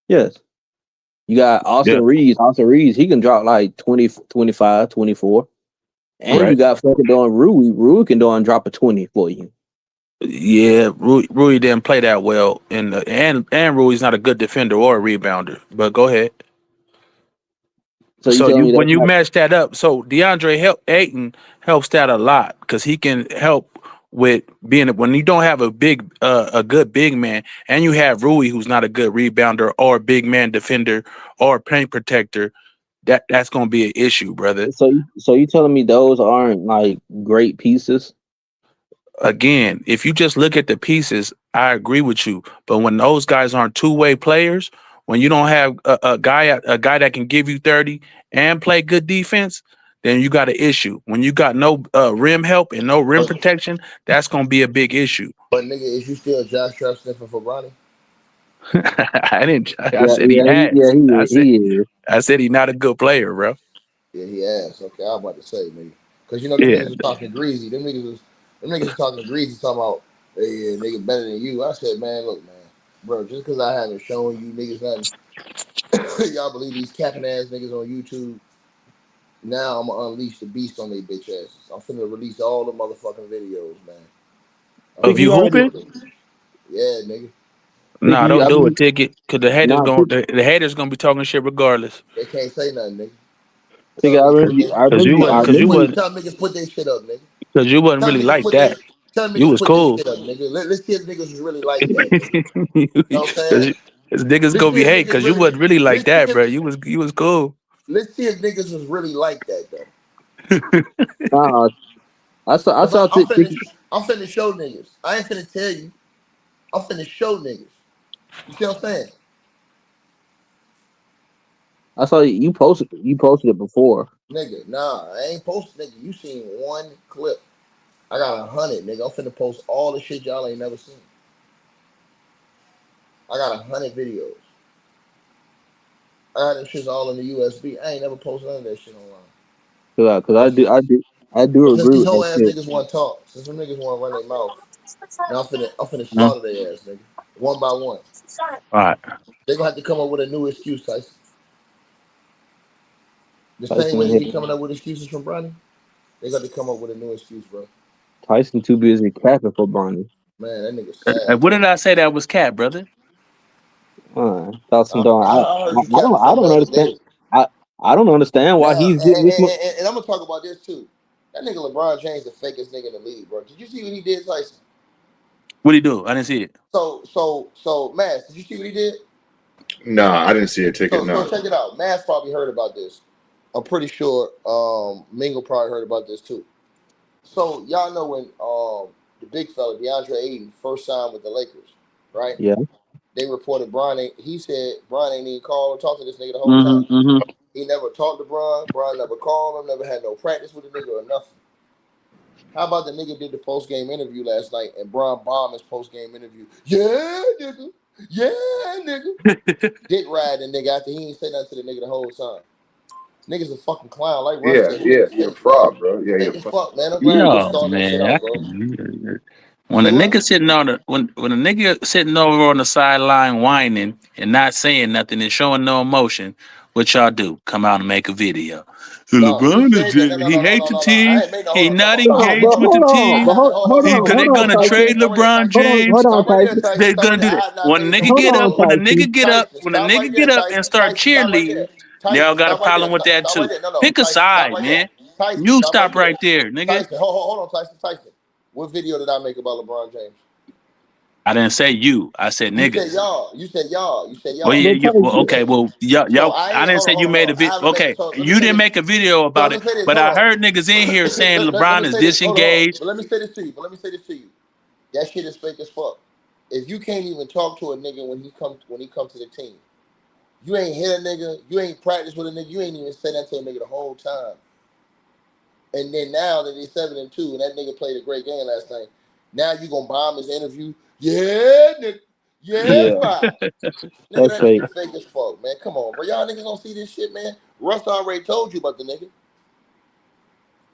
J: yes. You got
I: Yeah.
J: Austin Reeves. Austin Reeves, he can drop like 20, 25, 24. And you
I: Right.
J: got fucking doing Rui. Rui can do and drop a 20 for you.
I: Yeah, Rui didn't play that well, and Rui's not a good defender or a rebounder. But go ahead.
J: So you
I: So
J: telling
I: you
J: me
I: when
J: that's
I: you
J: not
I: match that up, so Ayton helps that a lot because he can help with being when you don't have a good big man, and you have Rui who's not a good rebounder or big man defender or paint protector. That's gonna be an issue, brother.
J: so you telling me those aren't like great pieces?
I: Again, if you just look at the pieces, I agree with you. But when those guys aren't two-way players, when you don't have a guy that can give you 30 and play good defense, then you got an issue. When you got no rim help and no rim
A: But
I: protection, that's gonna be a big issue.
A: nigga, is you still Josh Trap sniffing for Bronny?
I: I didn't. I
J: Yeah,
I: said he
J: yeah,
I: asked.
J: he is. He is.
I: I said he's not a good player, bro.
A: Yeah, he asked. Okay, I was about to say, nigga. Because you know them
I: Yeah.
A: niggas was talking greasy. Them niggas was talking greasy talking about, hey, yeah, nigga better than you. I said, man, look, man. Bro, just because I haven't shown you niggas nothing, y'all believe these capping ass niggas on YouTube. Now I'm gonna unleash the beast on they bitch asses. I'm finna release all the motherfucking videos, man. I'm
I: Of
J: Think
A: finna
I: you
J: you
A: release
J: already
I: hooping?
A: all them. Yeah, nigga.
I: Nah,
J: I
I: don't do
J: mean,
I: it, ticket, because the haters
J: nah,
I: going the haters gonna be talking shit regardless.
A: They can't say nothing, nigga.
J: think
A: Tell
J: I
A: them niggas
J: remember
A: put
J: you.
A: their
J: I
I: Cause
J: remember
I: you
J: you.
I: wasn't.
J: I
I: Cause you
J: remember you.
I: wasn't.
A: tell them niggas put their shit up, nigga.
I: Cause you wasn't
A: Tell them
I: really
A: niggas
I: like
A: put their
I: that.
A: tell them
I: You
A: niggas
I: was
A: put their
I: cool.
A: shit up, nigga. Let's see if niggas is really like that, nigga. You know what I'm
I: Cause
A: saying?
I: niggas
A: Let's
I: gonna
A: see
I: be
A: if
I: hate.
A: niggas
I: Cause you
A: really
I: wasn't really like
A: let's see
I: that,
A: if
I: bro. You was cool.
A: let's see if niggas was really like that though.
J: Uh, I
A: Cause
J: saw
A: I'm finna show niggas. I ain't finna tell you. I'm finna show niggas. You see what I'm saying?
J: you posted it before.
A: Nigga, nah, I ain't posting nigga. You seen one clip. I got 100, nigga. I'm finna post all the shit y'all ain't never seen. I got 100 videos. I got them shits all in the USB. I ain't never posted none of that shit online.
J: Cause
A: But since,
J: I do
A: but since
J: agree
A: these
J: with
A: whole
J: that
A: ass
J: shit.
A: niggas want to talk, since some niggas want to run their mouth, now I'm finna
I: Huh?
A: slaughter their ass, nigga. One by one.
I: All right.
A: They gonna have to come up with a new excuse, Tyson. The same
J: Tyson
A: way
J: in
A: they be
J: here.
A: coming up with excuses from Bronny. They got to come up with a new excuse, bro.
J: Tyson too busy capping for Bronny.
A: Man, that nigga sad,
I: What
A: bro.
I: did I say that was cat, brother?
J: Tyson don't.
A: I heard you capping
J: I
A: something the
J: don't
A: other
J: understand.
A: day.
J: I I don't understand why
A: Now,
J: he's getting this much.
A: and I'm gonna talk about this too. That nigga LeBron James, the fakest nigga in the league, bro. Did you see what he did, Tyson?
I: What did he do? I didn't see it.
A: So, Mass, did you see what he did?
B: Nah, I didn't see a ticket.
A: So
B: Nah.
A: check it out. Mass probably heard about this. I'm pretty sure Mingle probably heard about this too. So y'all know when the big fella DeAndre Ayton first signed with the Lakers, right?
J: Yeah.
A: They reported he said Bron ain't even called or talked to this nigga the whole time.
I: Mm-hmm.
A: He never talked to Bron. Bron never called him. Never had no practice with the nigga or nothing. How about the nigga did the post game interview last night and Bron bombed his post game interview? Yeah, nigga. Yeah, nigga. Dick ride the nigga after he ain't say nothing to the nigga the whole time. Niggas a fucking clown. Like Russ
B: Yeah,
A: said,
B: yeah,
A: niggas
B: you're a
A: fake, man.
B: fraud, bro. Yeah, you're
A: Fake
B: a
A: as
B: fraud.
A: fuck, man. I'm glad you
I: Yeah,
A: starting that shit
I: man.
A: out, bro.
I: When
A: Say
I: a
A: what?
I: nigga sitting on the when a nigga sitting over on the sideline whining and not saying nothing and showing no emotion, what y'all do? Come out and make a video.
A: No, you
I: LeBron
A: said that. No,
I: is
A: no,
I: he
A: no, no,
I: hates
A: no,
I: the
A: no, no. I
I: team.
A: ain't made no.
I: He
A: Hold on,
I: not
A: hold on,
C: No,
A: hold
C: but
I: engaged
A: on.
I: with the
C: hold on,
I: team.
C: but hold
A: Hold
C: on,
A: on.
I: They're
C: hold on,
I: gonna
A: Stop right there.
I: trade
C: Tyson.
A: Stop right there,
I: LeBron
A: Tyson.
C: Hold
I: James.
C: on,
A: Stop right there,
C: Tyson.
A: Tyson.
I: They're
A: Stop right
I: gonna
A: there.
I: do
A: I
I: that.
A: have not
I: When a
A: made no
I: nigga
C: Hold
I: get
A: video.
C: on,
I: up, when a
C: Tyson.
I: nigga get up,
A: Tyson,
I: when a
A: stop right
I: nigga
A: there,
I: get up
A: Tyson.
I: and start
A: Tyson, stop right
I: cheerleading,
A: there.
I: y'all
A: Tyson,
I: got a
A: stop right
I: problem
A: there.
I: with that
A: Stop right
I: too.
A: there. No, no.
I: Pick a
A: Tyson, stop
I: side,
A: right there.
I: man.
A: Tyson,
I: You
A: stop right
I: stop
A: there.
I: right there, nigga.
A: Tyson, hold on, Tyson. Tyson. What video did I make about LeBron James?
I: I didn't say you. I said
A: You said
I: niggas.
A: y'all. You said y'all. You said
I: Well,
A: y'all.
I: yeah,
C: But
I: you, well,
C: Tyson,
I: okay,
A: Okay.
I: well,
A: So
I: y'all.
A: I
I: I
A: ain't.
I: didn't
A: Hold
I: say
A: on,
I: you
A: hold on,
I: made
A: hold
I: a
A: on. I
I: video.
A: haven't made.
I: Okay,
A: So let me
I: you
A: say
I: didn't
A: this.
I: make a video
A: So
I: about
A: let me
I: it,
A: say this.
I: but
A: Hold
I: I
A: on.
I: heard niggas in here saying LeBron is
A: Let me say this. Hold on.
I: disengaged.
A: But let me say this to you. But let me say this to you. That shit is fake as fuck. If you can't even talk to a nigga when he comes to the team, you ain't hit a nigga, you ain't practiced with a nigga, you ain't even said that to a nigga the whole time. And then now that he's 7-2 and that nigga played a great game last night, now you gonna bomb his interview? Yeah, nigga. Yeah,
J: Yeah,
A: fine. Nigga,
J: that's
A: that
J: fake.
A: nigga fake as fuck, man. Come on, bro. Y'all niggas don't see this shit, man. Russ already told you about the nigga.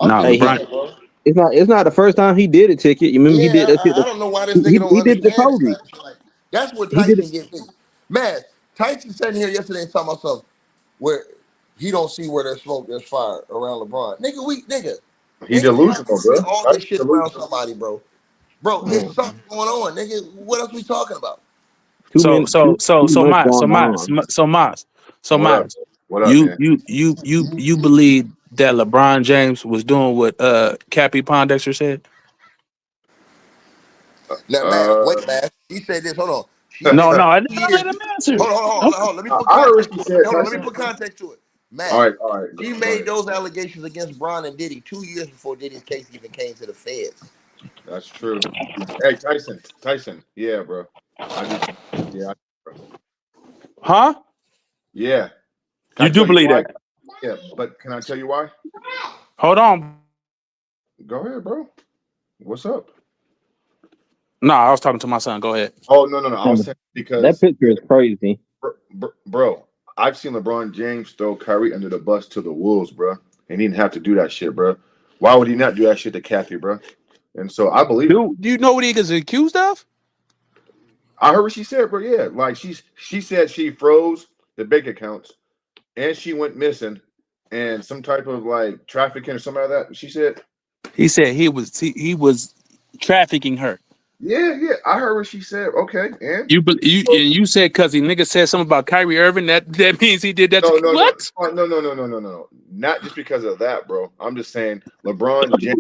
A: I'm
I: No,
A: just
J: Hey, he
I: LeBron.
A: saying, bro.
J: it's not the first time he did a ticket. You remember he did
A: Yeah,
J: that shit.
A: I don't know why this nigga don't
J: He did it to
A: understand this
J: Kobe.
A: type of shit. Like, that's what
J: He did it.
A: Tyson get me. Man, Tyson sitting here yesterday and talking about something where he don't see where there's smoke, there's fire around LeBron.
B: He
A: Nigga, why
B: delusional,
A: you see
B: bro.
A: all
B: That's
A: this shit around
B: delusional.
A: somebody, bro? Bro, it's
J: Man,
A: something going on, nigga. What else we talking about?
J: too many, too much going on.
I: So
B: What up?
I: Miles,
B: What up,
I: you
B: man?
I: you you you you believe that LeBron James was doing what Cappy Pondexter said?
A: Now, Matt,
B: Uh,
A: wait, Matt. He said this. Hold on. She
I: No,
A: said
I: no,
A: this
I: I didn't
A: 2 years.
I: let him answer.
A: Hold on, hold on, hold on,
I: Okay.
A: hold on. Let me
B: I
A: put
B: heard what
A: context
B: you
A: to it.
B: said,
A: Hold on, let me
B: Tyson.
A: put context to it.
B: All
A: Matt,
B: right, all right,
A: she
B: go
A: made
B: ahead.
A: those allegations against Bron and Diddy 2 years before Diddy's case even came to the feds.
B: That's true. Hey, Tyson. Yeah, bro. I do. Yeah, bro.
I: Huh?
B: Yeah. Can
I: You
B: I
I: do
B: tell you
I: believe
B: why?
I: that?
B: Yeah, but can I tell you why?
I: Hold on.
B: Go ahead, bro. What's up?
I: No, I was talking to my son. Go ahead.
B: Oh no. I was
J: And
B: saying
J: that
B: because
J: picture is crazy.
B: bro, I've seen LeBron James throw Kyrie under the bus to the wolves, bro, and he didn't have to do that shit, bro. Why would he not do that shit to Kathy, bro? And so I believe him.
I: Do you know what he is accused of?
B: I heard what she said, bro. Yeah, like she said she froze the bank accounts and she went missing and some type of like trafficking or something like that. She said,
I: He said he was trafficking her.
B: yeah. I heard what she said. Okay, and
I: You said because the nigga said something about Kyrie Irving that means he did that
B: no,
I: to
B: no, no,
I: what?
B: no. Not just because of that, bro. I'm just saying LeBron James.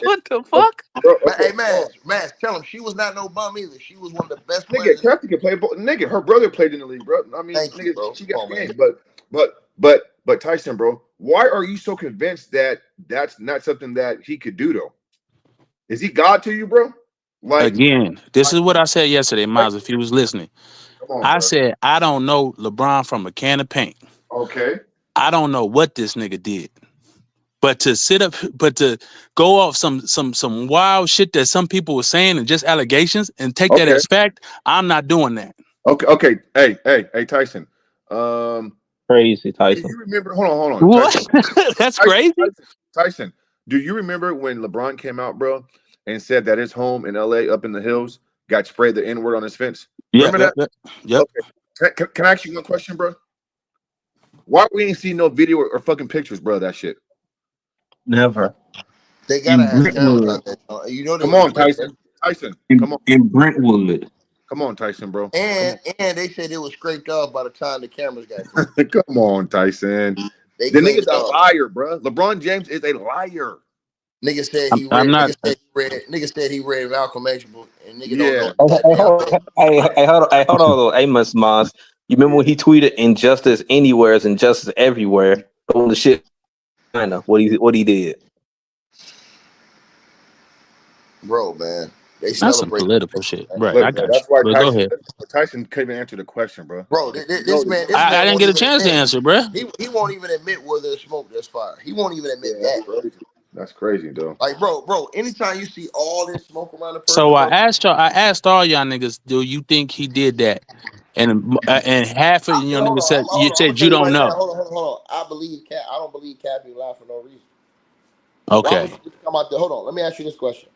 I: What the fuck?
B: Bro,
A: But
B: okay,
A: hey, Mass, tell him she was not no bum either. She was one of the best players
B: nigga,
A: in the
B: Kathy can play ball. Nigga, her brother played in the league, bro. I mean,
A: Thank you,
B: nigga,
A: bro.
B: she
A: Come
B: got
A: on, man.
B: game. But Tyson, bro, why are you so convinced that that's not something that he could do though? Is he God to you, bro? Like,
I: Again, this
B: like,
I: is what I said yesterday,
B: like
I: Miles. If you was listening,
B: come on,
I: I
B: bro.
I: said I don't know LeBron from a can of paint.
B: Okay,
I: I don't know what this nigga did. But to go off some wild shit that some people were saying and just allegations and take that
B: okay,
I: as fact, I'm not doing that.
B: okay. Hey, Tyson. Um,
J: Crazy,
B: do
J: Tyson.
B: you remember? Hold on,
I: What?
B: Tyson.
I: That's
B: Tyson,
I: crazy.
B: Tyson. Do you remember when LeBron came out, bro, and said that his home in LA up in the hills got sprayed the N word on his fence?
I: Yep,
B: Remember
I: yep,
B: that?
I: yep. Yep.
B: Okay. Can I ask you one question, bro? Why we ain't see no video or fucking pictures, bro? Of that shit.
J: Never.
A: They gotta
J: In
A: have cameras out
J: Brentwood.
A: there. You know
B: Come
A: they
B: on,
A: do that.
B: Tyson. Tyson, come on,
J: In Brentwood.
B: come on, Tyson, bro. Come
A: And they said it was scraped off by the time the cameras got through.
B: on, come on, Tyson.
A: They
B: The
A: cleaned
B: nigga's
A: it
B: a
A: off.
B: liar, bro. LeBron James is a liar.
A: Nigga said
I: I'm,
A: he
I: I'm
A: read.
I: not.
A: Nigga said he read Malcolm X book, and nigga don't
B: Yeah.
A: know a goddamn thing.
J: Hold on, though. Hey, Moss. You remember when he tweeted "Injustice anywhere is injustice everywhere"? On the shit, China. What he did?
A: Bro, man, they
I: That's some
A: celebrate.
I: political shit,
A: Man.
I: right? I
B: Look, bro.
I: got you.
B: That's why
I: But go
B: Tyson.
I: ahead.
B: Tyson couldn't even answer the question, bro.
A: Bro,
B: Because
A: this man,
I: I didn't
A: won't
I: get a
A: even
I: chance to
A: admit.
I: answer, bruh.
A: He won't even admit where there's smoke, there's fire. He won't even
B: yeah,
A: admit
B: that's
A: that.
B: crazy. That's crazy, though.
A: Like, bro, anytime you see all this smoke around a
I: So
A: person, bro.
I: I asked all y'all niggas, do you think he did that? And half of you
A: Hold
I: niggas
A: on,
I: said you
A: I'm gonna
I: said you
A: tell you
I: don't
A: right now.
I: know.
A: Hold on. I don't believe Kathy lied for no reason. Why would
I: Okay.
A: she just come out there? Hold on, let me ask you this question.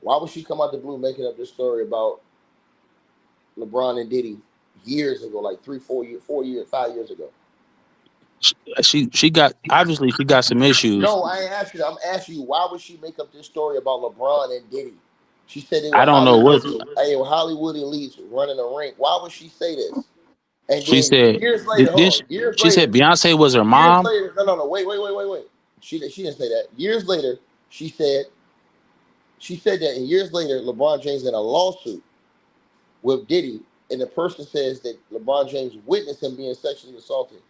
A: Why would she come out the blue making up this story about LeBron and Diddy years ago, like 3, 4 years, 5 years ago?
I: She got obviously she got some issues.
A: No, I ain't asking you. I'm asking you, why would she make up this story about LeBron and Diddy? She said they
I: I
A: were
I: don't know what
A: Hollywood elites running a ring. Why would she say this? And
I: she
A: then
I: said.
A: years later,
I: Then
A: hold on,
I: she said Beyonce was her
A: years
I: mom.
A: later, no, wait. She didn't say that. Years later, she said that, and years later, LeBron James in a lawsuit with Diddy, and the person says that LeBron James witnessed him being sexually assaulted.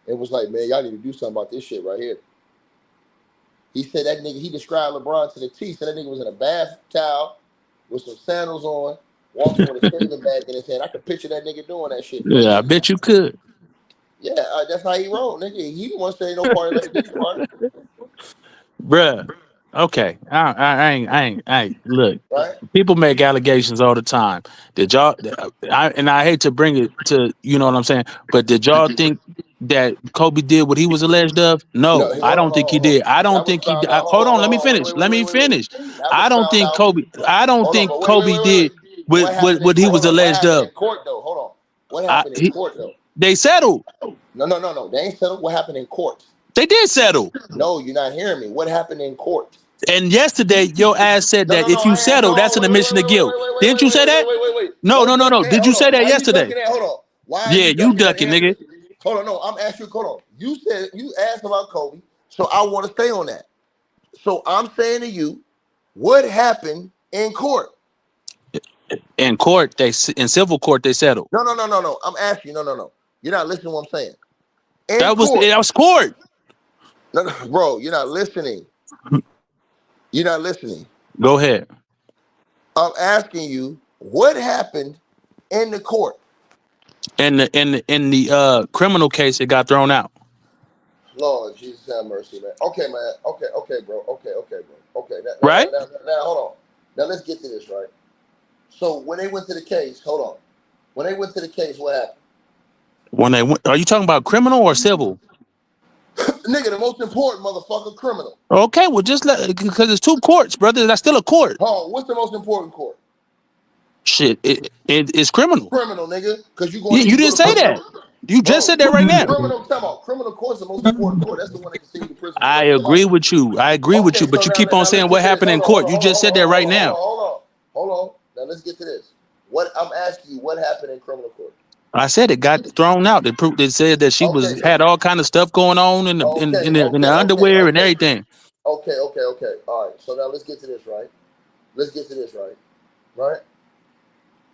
A: It was like, man, y'all need to do something about this shit right here. He said that nigga, he described LeBron to the T. Said that nigga was in a bath towel with some sandals on, walking with a shaving bag in his hand. I could picture that nigga doing that shit.
I: Yeah, I bet you could.
A: Yeah, that's how he rolled, nigga. He didn't want to say no part of that Diddy part,
I: Bruh. Okay. I ain't. Look,
A: right?
I: people make allegations all the time. Did y'all? I hate to bring it to you know what I'm saying, but did y'all think that Kobe did what he was alleged of?
A: No,
I: No,
A: hold
I: I
A: on,
I: don't think he did. I
A: That
I: don't
A: was
I: think he.
A: found out.
I: Hold on. Let me
A: Hold on.
I: finish. Let me finish.
A: That was
I: I don't
A: found
I: think
A: out.
I: Kobe. I don't
A: Hold on,
I: think
A: but
I: Kobe did
A: what happened in
I: what he
A: court?
I: was
A: Hold on, what
I: alleged
A: happened
I: of.
A: in court though? Hold on, what happened in court though?
I: They settled.
A: No. They ain't settled. What happened in court?
I: They did settle.
A: No, you're not hearing me. What happened in court?
I: And yesterday, your ass said that if you
A: I ain't.
I: settle, that's an admission of guilt. Didn't you say that? No, no,
A: Don't
I: no,
A: duck
I: no.
A: that.
I: Did you
A: Hold
I: say
A: on.
I: that
A: Why you
I: yesterday?
A: ducking that? Hold on. Why are
I: Yeah,
A: you
I: you
A: ducking that
I: ducking,
A: answer?
I: nigga.
A: Hold on. No, I'm asking you. Hold on. You said you asked about Kobe, so I want to stay on that. So I'm saying to you, what happened in court?
I: In court, in civil court, they settled.
A: No. I'm asking you. No. You're not listening to what I'm saying. In
I: That was
A: court.
I: court.
A: No, bro, you're not listening. You're not listening.
I: Go ahead.
A: I'm asking you, what happened in the court?
I: In the criminal case, it got thrown out.
A: Lord Jesus have mercy, man. Okay, man. Okay, bro. Okay, bro. Okay,
I: Right?
A: now, hold on. Now let's get to this, right? So when they went to the case, hold on. When they went to the case, what happened?
I: When they went, are you talking about criminal or civil?
A: Nigga, the most important motherfucker, criminal.
I: Okay, well just let because it's two courts, brother. That's still a court.
A: Oh, what's the most important court?
I: Shit, it's criminal.
A: Criminal, nigga. Because you
I: You
A: go
I: didn't
A: to
I: say
A: prison.
I: that. You just
A: Bro,
I: said that right now.
A: criminal, come on. Criminal court's the most important court. That's the one that can send you to prison for the
I: I
A: rest of your
I: agree
A: life.
I: with you. I agree with
A: Okay,
I: you,
A: so
I: but you keep on
A: now let's
I: saying
A: get
I: what
A: to this.
I: happened in court. You just said that right now.
A: Hold on. Now let's get to this. What I'm asking you, what happened in criminal court?
I: I said it got thrown out. They said that she
A: Okay,
I: was had all kind of stuff going on in the underwear and everything.
A: Okay. All right. So now let's get to this, right? Right?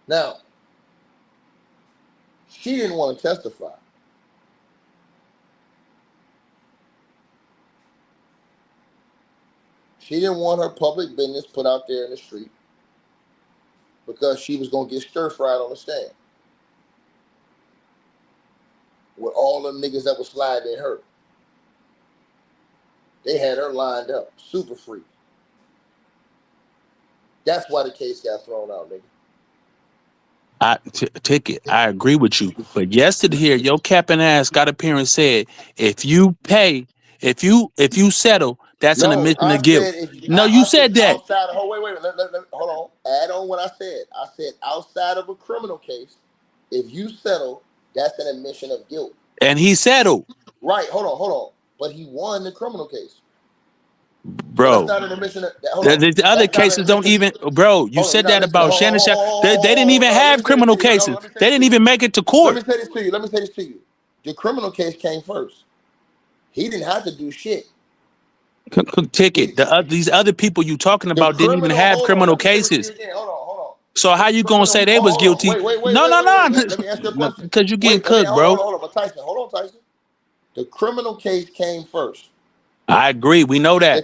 A: Now, she didn't want to testify. She didn't want her public business put out there in the street because she was gonna get stir fried on the stand with all them niggas that was sliding in her. They had her lined up, super free. That's why the case got thrown out, nigga.
I: Ticket. I agree with you. But yesterday here, your capping ass got up here and said, if you pay, if you settle, that's an
A: No,
I: admission
A: I
I: of guilt.
A: said if you,
I: No, you
A: I said
I: said that.
A: outside of wait, hold on. Add on what I said. I said outside of a criminal case, if you settle, that's an admission of guilt.
I: And he settled.
A: Right, hold on. But he won the criminal case. So that's
I: Bro.
A: not an admission of that. Hold on.
I: The other
A: That's not an
I: cases don't
A: admission.
I: even, bro. You
A: Hold on, you're
I: said
A: not
I: that
A: listening.
I: about Shannon Sharp. They didn't even
A: No, let
I: have
A: me say this
I: criminal
A: to you. No,
I: cases.
A: let me say
I: They
A: this
I: didn't
A: to you.
I: even make it to
A: Let me
I: court.
A: say this to you. The criminal case came first. He didn't have to do shit.
I: Ticket. These other people you talking
A: The
I: about didn't even
A: criminal,
I: have
A: hold on,
I: criminal
A: let me say this to you
I: cases.
A: again. Hold on.
I: So
A: The
I: how you gonna
A: criminal,
I: say they was
A: hold on.
I: guilty? No, no, no.
A: Let me ask you a
I: No,
A: question.
I: because you getting
A: Let me
I: cooked, bro.
A: hold on. But Tyson, hold on, Tyson. The criminal case came first.
I: I agree. We know that.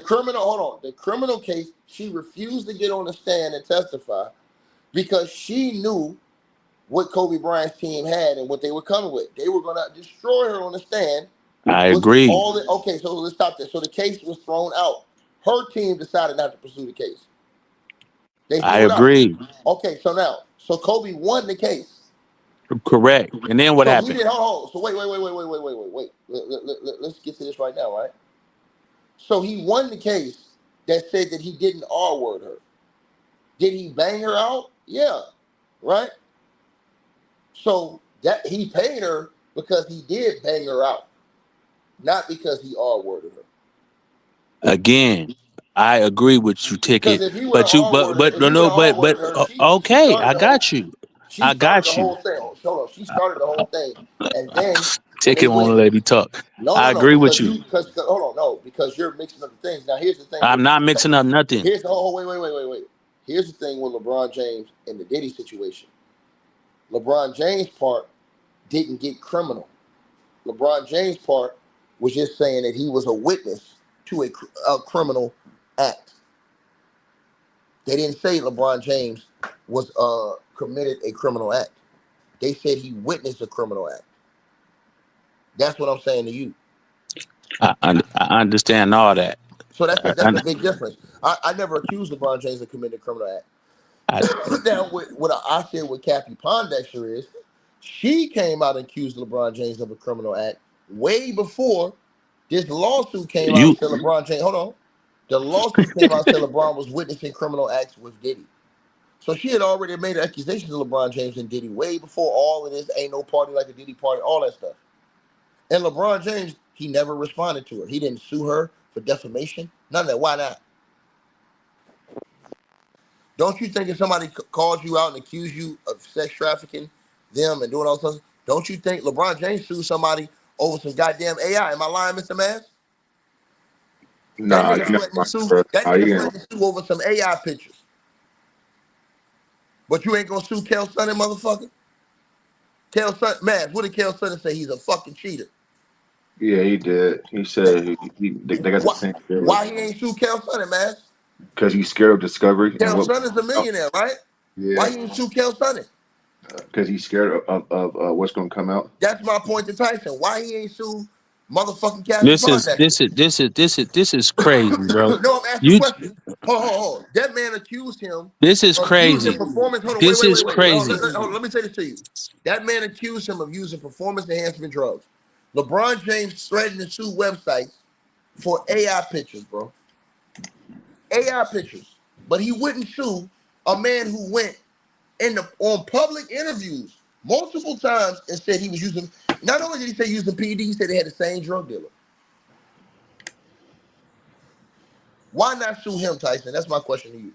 A: The criminal case, she refused to get on the stand and testify because she knew what Kobe Bryant's team had and what they were coming with. They were going to destroy her on the stand.
I: I agree.
A: Okay, so let's stop there. So the case was thrown out. Her team decided not to pursue the case. They
I: I
A: threw it out.
I: agree.
A: Okay, so Kobe won the case.
I: Correct. And then what
A: So he
I: happened?
A: did. Hold on. So wait. Let's get to this right now, right? So he won the case that said that he didn't R-word her. Did he bang her out? Yeah, right. So that he paid her because he did bang her out. not because he R-worded her.
I: Again, I agree with you,
A: Because
I: Ticket.
A: if he would have
I: But you,
A: R-worded,
I: but
A: if
I: no,
A: he would
I: no,
A: have R-worded her, she
I: okay,
A: started
I: I
A: the whole.
I: got you.
A: She
I: I
A: started the
I: got
A: whole
I: you.
A: thing. Hold on, she started the whole thing, and then when they
I: Ticket
A: went,
I: won't let me talk.
A: no,
I: I
A: no, no,
I: agree with
A: because
I: you.
A: hold on, no, because you're mixing up the things. Now here's the thing with
I: I'm not mixing up nothing.
A: here's wait. Here's the thing with LeBron James and the Diddy situation. LeBron James' part didn't get criminal. LeBron James' part was just saying that he was a witness to a criminal act. They didn't say LeBron James was committed a criminal act. They said he witnessed a criminal act. That's what I'm saying to you.
I: I understand all that.
A: So
I: I,
A: that's a big difference. I never accused LeBron James of committing a criminal act.
I: I,
A: Now, what I said with Kathy Pondexter is, she came out and accused LeBron James of a criminal act way before this lawsuit came out and
I: you
A: said LeBron James. Hold on, the lawsuit came out and said LeBron was witnessing criminal acts with Diddy. So she had already made accusations of LeBron James and Diddy way before all of this. Ain't no party like a Diddy party, all that stuff. And LeBron James, he never responded to her. He didn't sue her for defamation. None of that. Why not? Don't you think if somebody calls you out and accuses you of sex trafficking them and doing all this stuff, don't you think LeBron James sued somebody over some goddamn AI? Am I lying, Mr. Mass? That
B: Nah,
A: nigga
B: you're not
A: threatened to
B: lying,
A: sue.
B: bro.
A: That
B: Nah,
A: nigga
B: you ain't.
A: threatened to sue over some AI pictures. But you ain't gonna sue Kel Sonny, motherfucker? Kel Sonny, Mass, what did Kel Sonny say? He's a fucking cheater.
B: Yeah, he did. He said they got the
A: Why,
B: same feelings
A: why he ain't sue Kel Sonny, Mass?
B: because he's scared of discovery and
A: Kel
B: what.
A: Sonny's a
B: Oh,
A: millionaire, right?
B: yeah,
A: Why he ain't sue Kel Sonny?
B: because he's scared of what's going to come out.
A: That's my point to Tyson. Why he ain't sue motherfucking Kathy
I: this is
A: Pondexter?
I: this is this is this is this is crazy, bro.
A: No, I'm asking a
I: You
A: question. Hold. That man accused him
I: this is
A: of using
I: crazy.
A: performance. Hold on,
I: This is
A: wait.
I: crazy.
A: Hold on, let me say this to you. That man accused him of using performance enhancement drugs. LeBron James threatened to sue websites for AI pictures, bro. AI pictures. But he wouldn't sue a man who went on public interviews multiple times and said he was using. Not only did he say using PED, he said they had the same drug dealer. Why not sue him, Tyson? That's my question to you.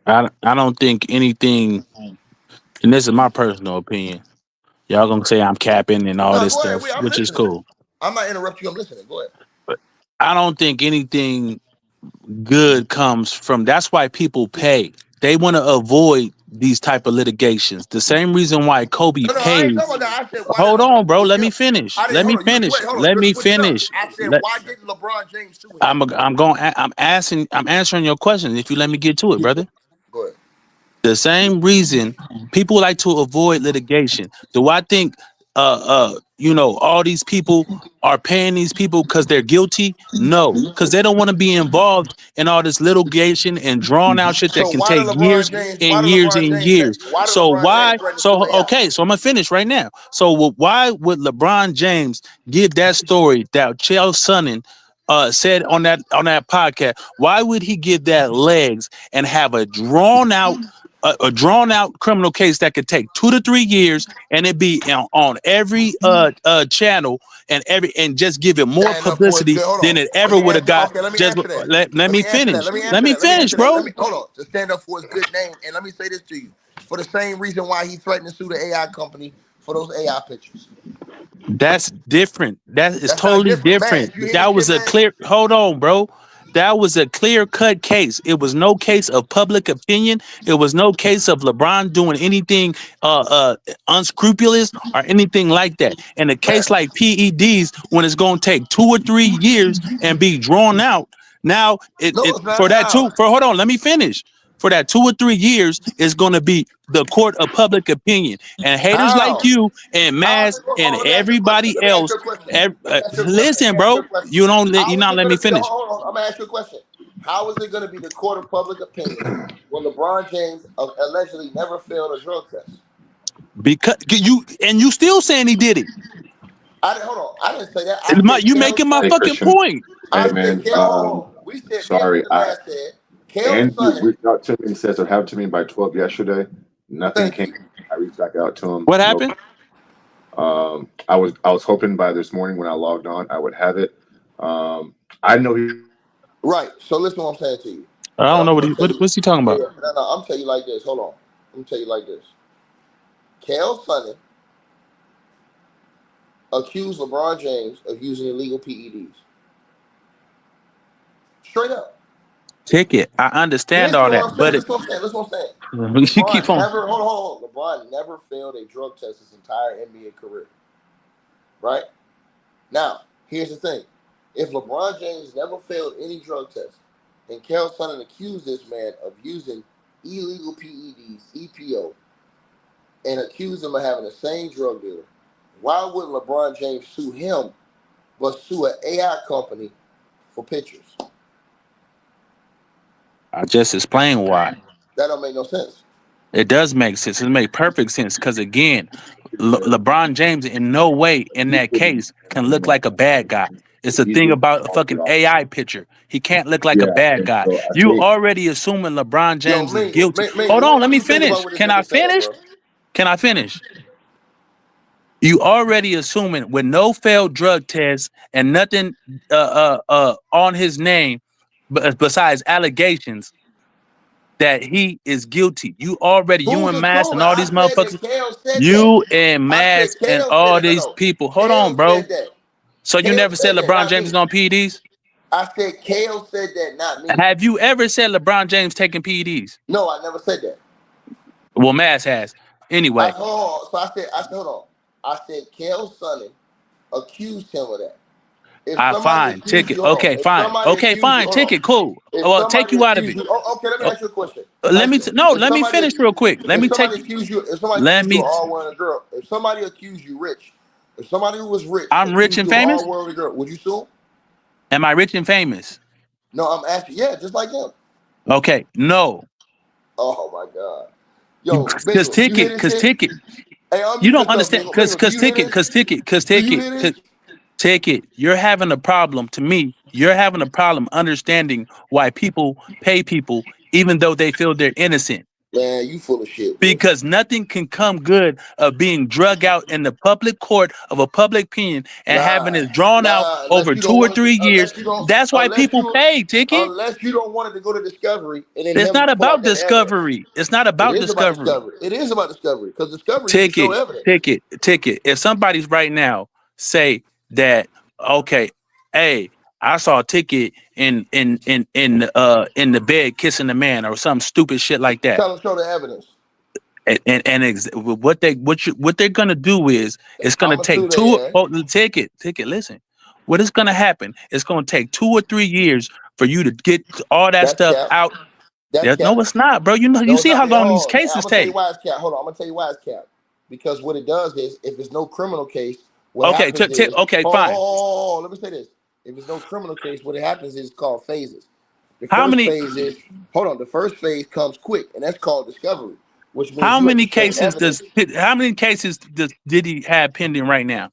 I: I don't think anything, and this is my personal opinion. Y'all gonna say I'm capping and all
A: No,
I: this
A: go ahead.
I: stuff,
A: I'm
I: which is
A: listening.
I: cool.
A: I'm not interrupting you. I'm listening. Go ahead.
I: But I don't think anything good comes from. That's why people pay. They want to avoid these type of litigations. The same reason why Kobe
A: No, I ain't
I: paid.
A: talking about that. I said, why did
I: Hold
A: LeBron
I: on, bro.
A: sue
I: Let
A: him?
I: me finish.
A: I didn't.
I: Let me
A: Hold on. You
I: finish.
A: wait. Hold on.
I: Let
A: You're
I: me
A: switching up.
I: finish.
A: I said,
I: Let
A: why didn't LeBron James sue him?
I: I'm going. I'm asking. I'm answering your question. If you let me get to it, brother.
A: Go ahead.
I: The same reason people like to avoid litigation. Do I think all these people are paying these people because they're guilty? No, because they don't want to be involved in all this litigation and drawn out shit that
A: So
I: can take years and years and years. So why?
A: threaten to sue
I: So
A: AI?
I: okay, so I'm gonna finish right now. So why would LeBron James give that story that Chael Sonnen said on that podcast? Why would he give that legs and have a drawn out criminal case that could take 2 to 3 years and it be on every channel and just give it more
A: Stand up for his
I: publicity
A: good. Hold
I: than
A: on.
I: it
A: Let
I: ever
A: me
I: would have
A: answer.
I: got.
A: Okay, let me
I: Just
A: answer that.
I: let
A: Let
I: me
A: me answer that.
I: finish.
A: Let me
I: Let
A: answer
I: me
A: that. Let me
I: finish,
A: answer that.
I: bro.
A: Hold on. To stand up for his good name, and let me say this to you: for the same reason why he threatened to sue the AI company for those AI pictures.
I: That's different. That is
A: That's not
I: totally
A: different, man.
I: different.
A: You hear this
I: That
A: shit,
I: was a
A: man?
I: clear. Hold on, bro. That was a clear cut case. It was no case of public opinion. It was no case of LeBron doing anything unscrupulous or anything like that. And a
A: Man,
I: case like PEDs, when it's going to take 2 or 3 years and be drawn out, now
A: no, it's not.
I: for that
A: How?
I: two for hold on, let me finish. For that 2 or 3 years is going to be the court of public opinion, and haters like
A: How?
I: you and
A: How is
I: Mass
A: it? Hold
I: and
A: on, let me ask you a question.
I: everybody
A: Let me ask
I: else.
A: you a question. Let me ask you a question. Let
I: Listen,
A: me ask you a
I: bro.
A: question.
I: You
A: How is
I: not
A: it
I: let
A: going
I: me
A: to be?
I: finish.
A: Hold on. I'm going to ask you a question. How is it going to be the court of public opinion when LeBron James allegedly never failed a drug test?
I: Because you still saying he did it.
A: I didn't. Hold on. I didn't say that. I said
I: You
A: Kale
I: making my
B: Hey,
A: Sonny.
I: fucking
B: Christian.
I: point.
B: Hey,
A: I said
B: man.
A: Kale. Hold on. We said me and
B: Sorry.
A: Mr. Mass said Kale
B: Andrew
A: Sonny.
B: reached out to me and says to have it to me by 12 yesterday. Nothing
A: Thank
B: came.
A: you.
B: I reached back out to him.
I: What
B: No.
I: happened?
B: I was hoping by this morning when I logged on I would have it. I know he's going to be out there.
A: Right. So listen to what I'm saying to you.
I: I
A: And
I: don't
A: I'm
I: know
A: gonna tell you,
I: what's he talking
A: yeah,
I: about.
A: yeah. No, I'm tell you like this. Hold on. I'm tell you like this. Cal Sonnen accused LeBron James of using illegal PEDs. Straight up.
I: Ticket. I understand
A: Listen
I: all
A: to
I: that,
A: what I'm saying.
I: but
A: Listen to what I'm saying. Listen to what I'm saying.
I: you keep
A: LeBron
I: on.
A: never hold on. LeBron never failed a drug test his entire NBA career. Right? Now, here's the thing. If LeBron James never failed any drug test, and Cal Sonnen accused this man of using illegal PEDs, EPO, and accused him of having the same drug dealer, why would LeBron James sue him but sue an AI company for pictures?
I: I just explained why.
A: That don't make no sense.
I: It does make sense. It makes perfect sense because again, LeBron James in no way in that case can look like a bad guy. It's a thing about a fucking AI picture. He can't look like a
B: Yeah,
I: bad
B: and
I: guy.
B: so I
I: You
B: think
I: already assuming LeBron
A: Yo,
I: James is
A: Mingo,
I: guilty. Hold
A: Mingo,
I: on, let
A: what
I: me
A: you think about
I: finish.
A: what this
I: Can I
A: nigga saying,
I: finish?
A: bro?
I: Can I finish? You already assuming with no failed drug tests and nothing on his name, besides allegations that he is guilty. You
A: Who's
I: and Mass
A: assuming?
I: and all
A: I
I: these
A: said
I: motherfuckers,
A: that Kale said that.
I: you and
A: I said
I: Mass and
A: Kale said
I: all
A: that. No,
I: these
A: no.
I: people. Hold on,
A: Kale
I: bro.
A: said that.
I: So you
A: Kale
I: never said
A: said that,
I: LeBron
A: not
I: James is
A: me.
I: on PEDs?
A: I said Kale said that, not me.
I: Have you ever said LeBron James taking PEDs?
A: No, I never said that.
I: Well, Mass has.
A: I
I: Anyway,
A: hold on. So I said, hold on. I said Kale Sonnen accused him of that. If somebody
I: fine.
A: accused
I: Ticket.
A: you, hold on.
I: Okay,
A: If
I: fine.
A: somebody
I: Okay,
A: accused you,
I: fine.
A: hold on.
I: Ticket. Cool.
A: If
I: Well, take
A: somebody
I: you out of
A: accused
I: it.
A: you, oh, okay, let me
I: Uh,
A: ask you a question.
I: let me no.
A: If
I: Let me
A: somebody
I: finish real quick. Let me take.
A: if somebody
I: Let
A: accused you
I: me.
A: of all wearing a girl, if somebody accused you rich, if somebody who was rich
I: I'm rich
A: accused
I: and
A: you of
I: famous.
A: all wearing a girl, would you sue him?
I: Am I rich and famous?
A: No, I'm asking. Yeah, just like him.
I: Okay. No.
A: Oh my God. Yo,
I: Because
A: Bingo, you hear
I: ticket.
A: this
I: Because
A: shit?
I: ticket.
A: Hey,
I: You
A: unmute
I: don't
A: yourself,
I: understand.
A: Bingo. Bingo, do you hear this?
I: Because
A: Do you
I: ticket.
A: hear this?
I: Ticket. You're having a problem. To me, you're having a problem understanding why people pay people even though they feel they're innocent.
A: Man, you full of shit, boy.
I: Because nothing can come good of being drug out in the public court of a public opinion and having
A: Nah,
I: it drawn out
A: nah,
I: over
A: unless you
I: two
A: don't
I: or
A: want it to,
I: 3 years. That's why people pay, ticket.
A: unless you don't want it to go to discovery and then
I: It's
A: him
I: not
A: pull out
I: about
A: that evidence.
I: discovery. It's not
A: It
I: about
A: is about
I: discovery.
A: discovery. It is about discovery because discovery you can show
I: Ticket,
A: evidence.
I: ticket. If somebody's right now say that, okay, hey, I saw a ticket in the bed kissing the man or some stupid shit like that.
A: Tell them show the evidence.
I: What they're gonna do is it's gonna
A: I'm
I: take
A: assuming they
I: ticket. Listen, what is gonna happen? It's gonna take 2 or 3 years for you to get all that
A: That's
I: stuff
A: cap.
I: out.
A: That's
I: No,
A: cap.
I: it's not, bro. You
A: No, it's
I: see
A: not.
I: how long these
A: Oh, I'm
I: cases
A: gonna tell you
I: take.
A: why it's cap. Hold on, I'm gonna tell you why it's cap. Because what it does is, if it's no criminal case, what
I: Okay,
A: happens is,
I: okay, fine.
A: let me say this. If it's no criminal case, what happens is called phases. The
I: How
A: first
I: many
A: phase is, hold on, the first phase comes quick, and that's called discovery, which means
I: how
A: you have to
I: many
A: show
I: cases
A: evidence.
I: did he have pending right now?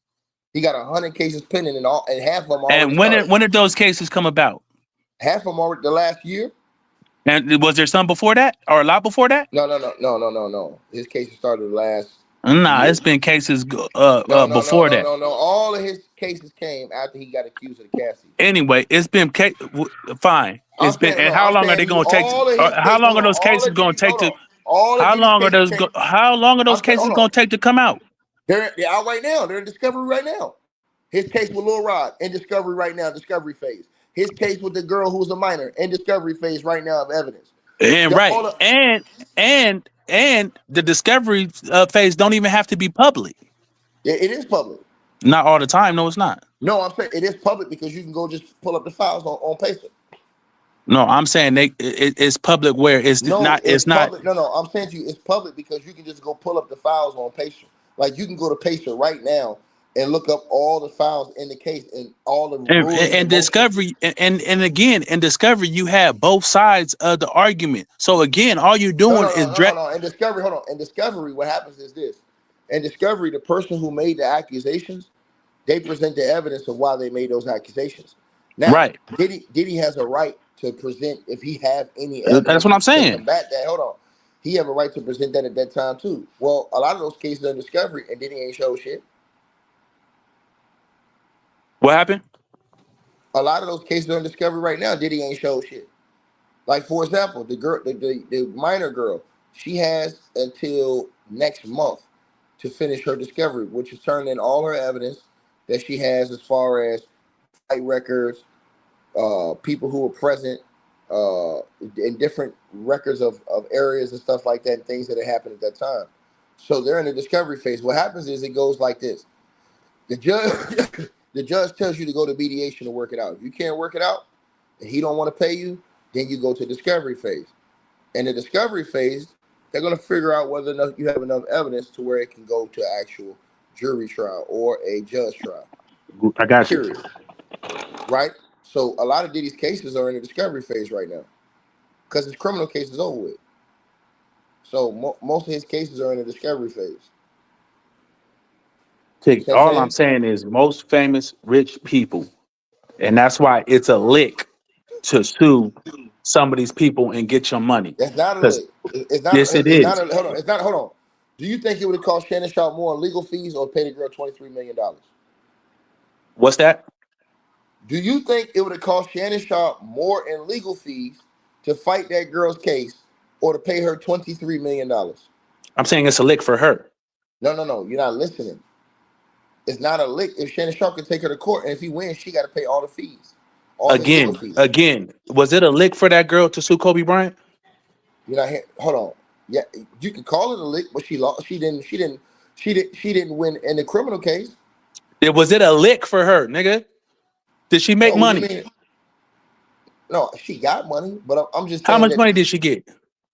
A: He got 100 cases pending, and half of them already
I: And
A: started.
I: when did those cases come about?
A: Half of them already the last year.
I: And was there some before that or a lot before that?
A: No. His cases started last
I: Nah,
A: year.
I: it's been cases before that.
A: No. All of his cases came after he got accused of the Cassie.
I: Anyway, it's been fine. It's been, and how
A: I'm
I: long are they
A: saying
I: going to take?
A: all of his
I: How
A: cases.
I: long
A: Hold
I: are
A: on,
I: those cases going to take
A: hold
I: to?
A: on. All of
I: How
A: Diddy's
I: long are
A: cases
I: those?
A: came.
I: How long are those
A: I'm saying,
I: cases
A: hold
I: going
A: on.
I: to take to come out?
A: They're out right now. They're in discovery right now. His case with Lil Rod in discovery right now, discovery phase. His case with the girl who's a minor in discovery phase right now of evidence.
I: And right,
A: All of,
I: and the discovery phase don't even have to be public.
A: it is public.
I: Not all the time. No, it's not.
A: No, I'm saying it is public because you can go just pull up the files on paper.
I: No, I'm saying it's public where it's
A: No,
I: not.
A: it's
I: It's not.
A: public. No, I'm saying to you, it's public because you can just go pull up the files on Pacer. Like you can go to Pacer right now and look up all the files in the case and all the rulings
I: And
A: and motions.
I: discovery and again in discovery you have both sides of the argument. So again, all you're doing is
A: No. In discovery, hold on. In discovery, what happens is this. In discovery, the person who made the accusations, they present the evidence of why they made those accusations. Now,
I: right.
A: Diddy has a right to present if he have any
I: That's what
A: evidence
I: I'm
A: to
I: saying.
A: combat that. Hold on. He have a right to present that at that time too. Well, a lot of those cases are in discovery and Diddy ain't show shit.
I: What happened?
A: A lot of those cases are in discovery right now. Diddy ain't showed shit. Like for example, the girl, the minor girl, she has until next month to finish her discovery, which is turn in all her evidence that she has as far as flight records, people who were present, in different records of areas and stuff like that, and things that had happened at that time. So they're in the discovery phase. What happens is it goes like this: the judge, the judge tells you to go to mediation to work it out. If you can't work it out, and he don't want to pay you, then you go to discovery phase. In the discovery phase, they're going to figure out whether or not you have enough evidence to where it can go to actual jury trial or a judge trial.
I: I got you.
A: Period. Right. So a lot of Diddy's cases are in the discovery phase right now because his criminal case is over with. So most of his cases are in the discovery phase. See what I'm
I: All I'm
A: saying?
I: saying is most famous rich people, and that's why it's a lick to sue some of these people and get your money.
A: That's not a
I: Because
A: lick. It's not.
I: yes, it
A: It's not
I: is.
A: a. Hold on. It's not. Hold on. Do you think it would have cost Shannon Sharp more in legal fees or pay the girl $23 million?
I: What's that?
A: Do you think it would have cost Shannon Sharp more in legal fees to fight that girl's case or to pay her $23 million?
I: I'm saying it's a lick for her.
A: No, no, no. You're not listening. It's not a lick. If Shannon Sharp can take her to court, and if he wins, she got to pay all the fees, all his legal fees.
I: Again, was it a lick for that girl to sue Kobe Bryant?
A: You're not here. Hold on. Yeah, you can call it a lick, but she lost. She didn't. She didn't win in the criminal case.
I: Was it a lick for her, nigga? Did she make
A: No, what do you
I: money?
A: mean? No, she got money, but I'm just
I: How
A: saying
I: much
A: that
I: money did she get?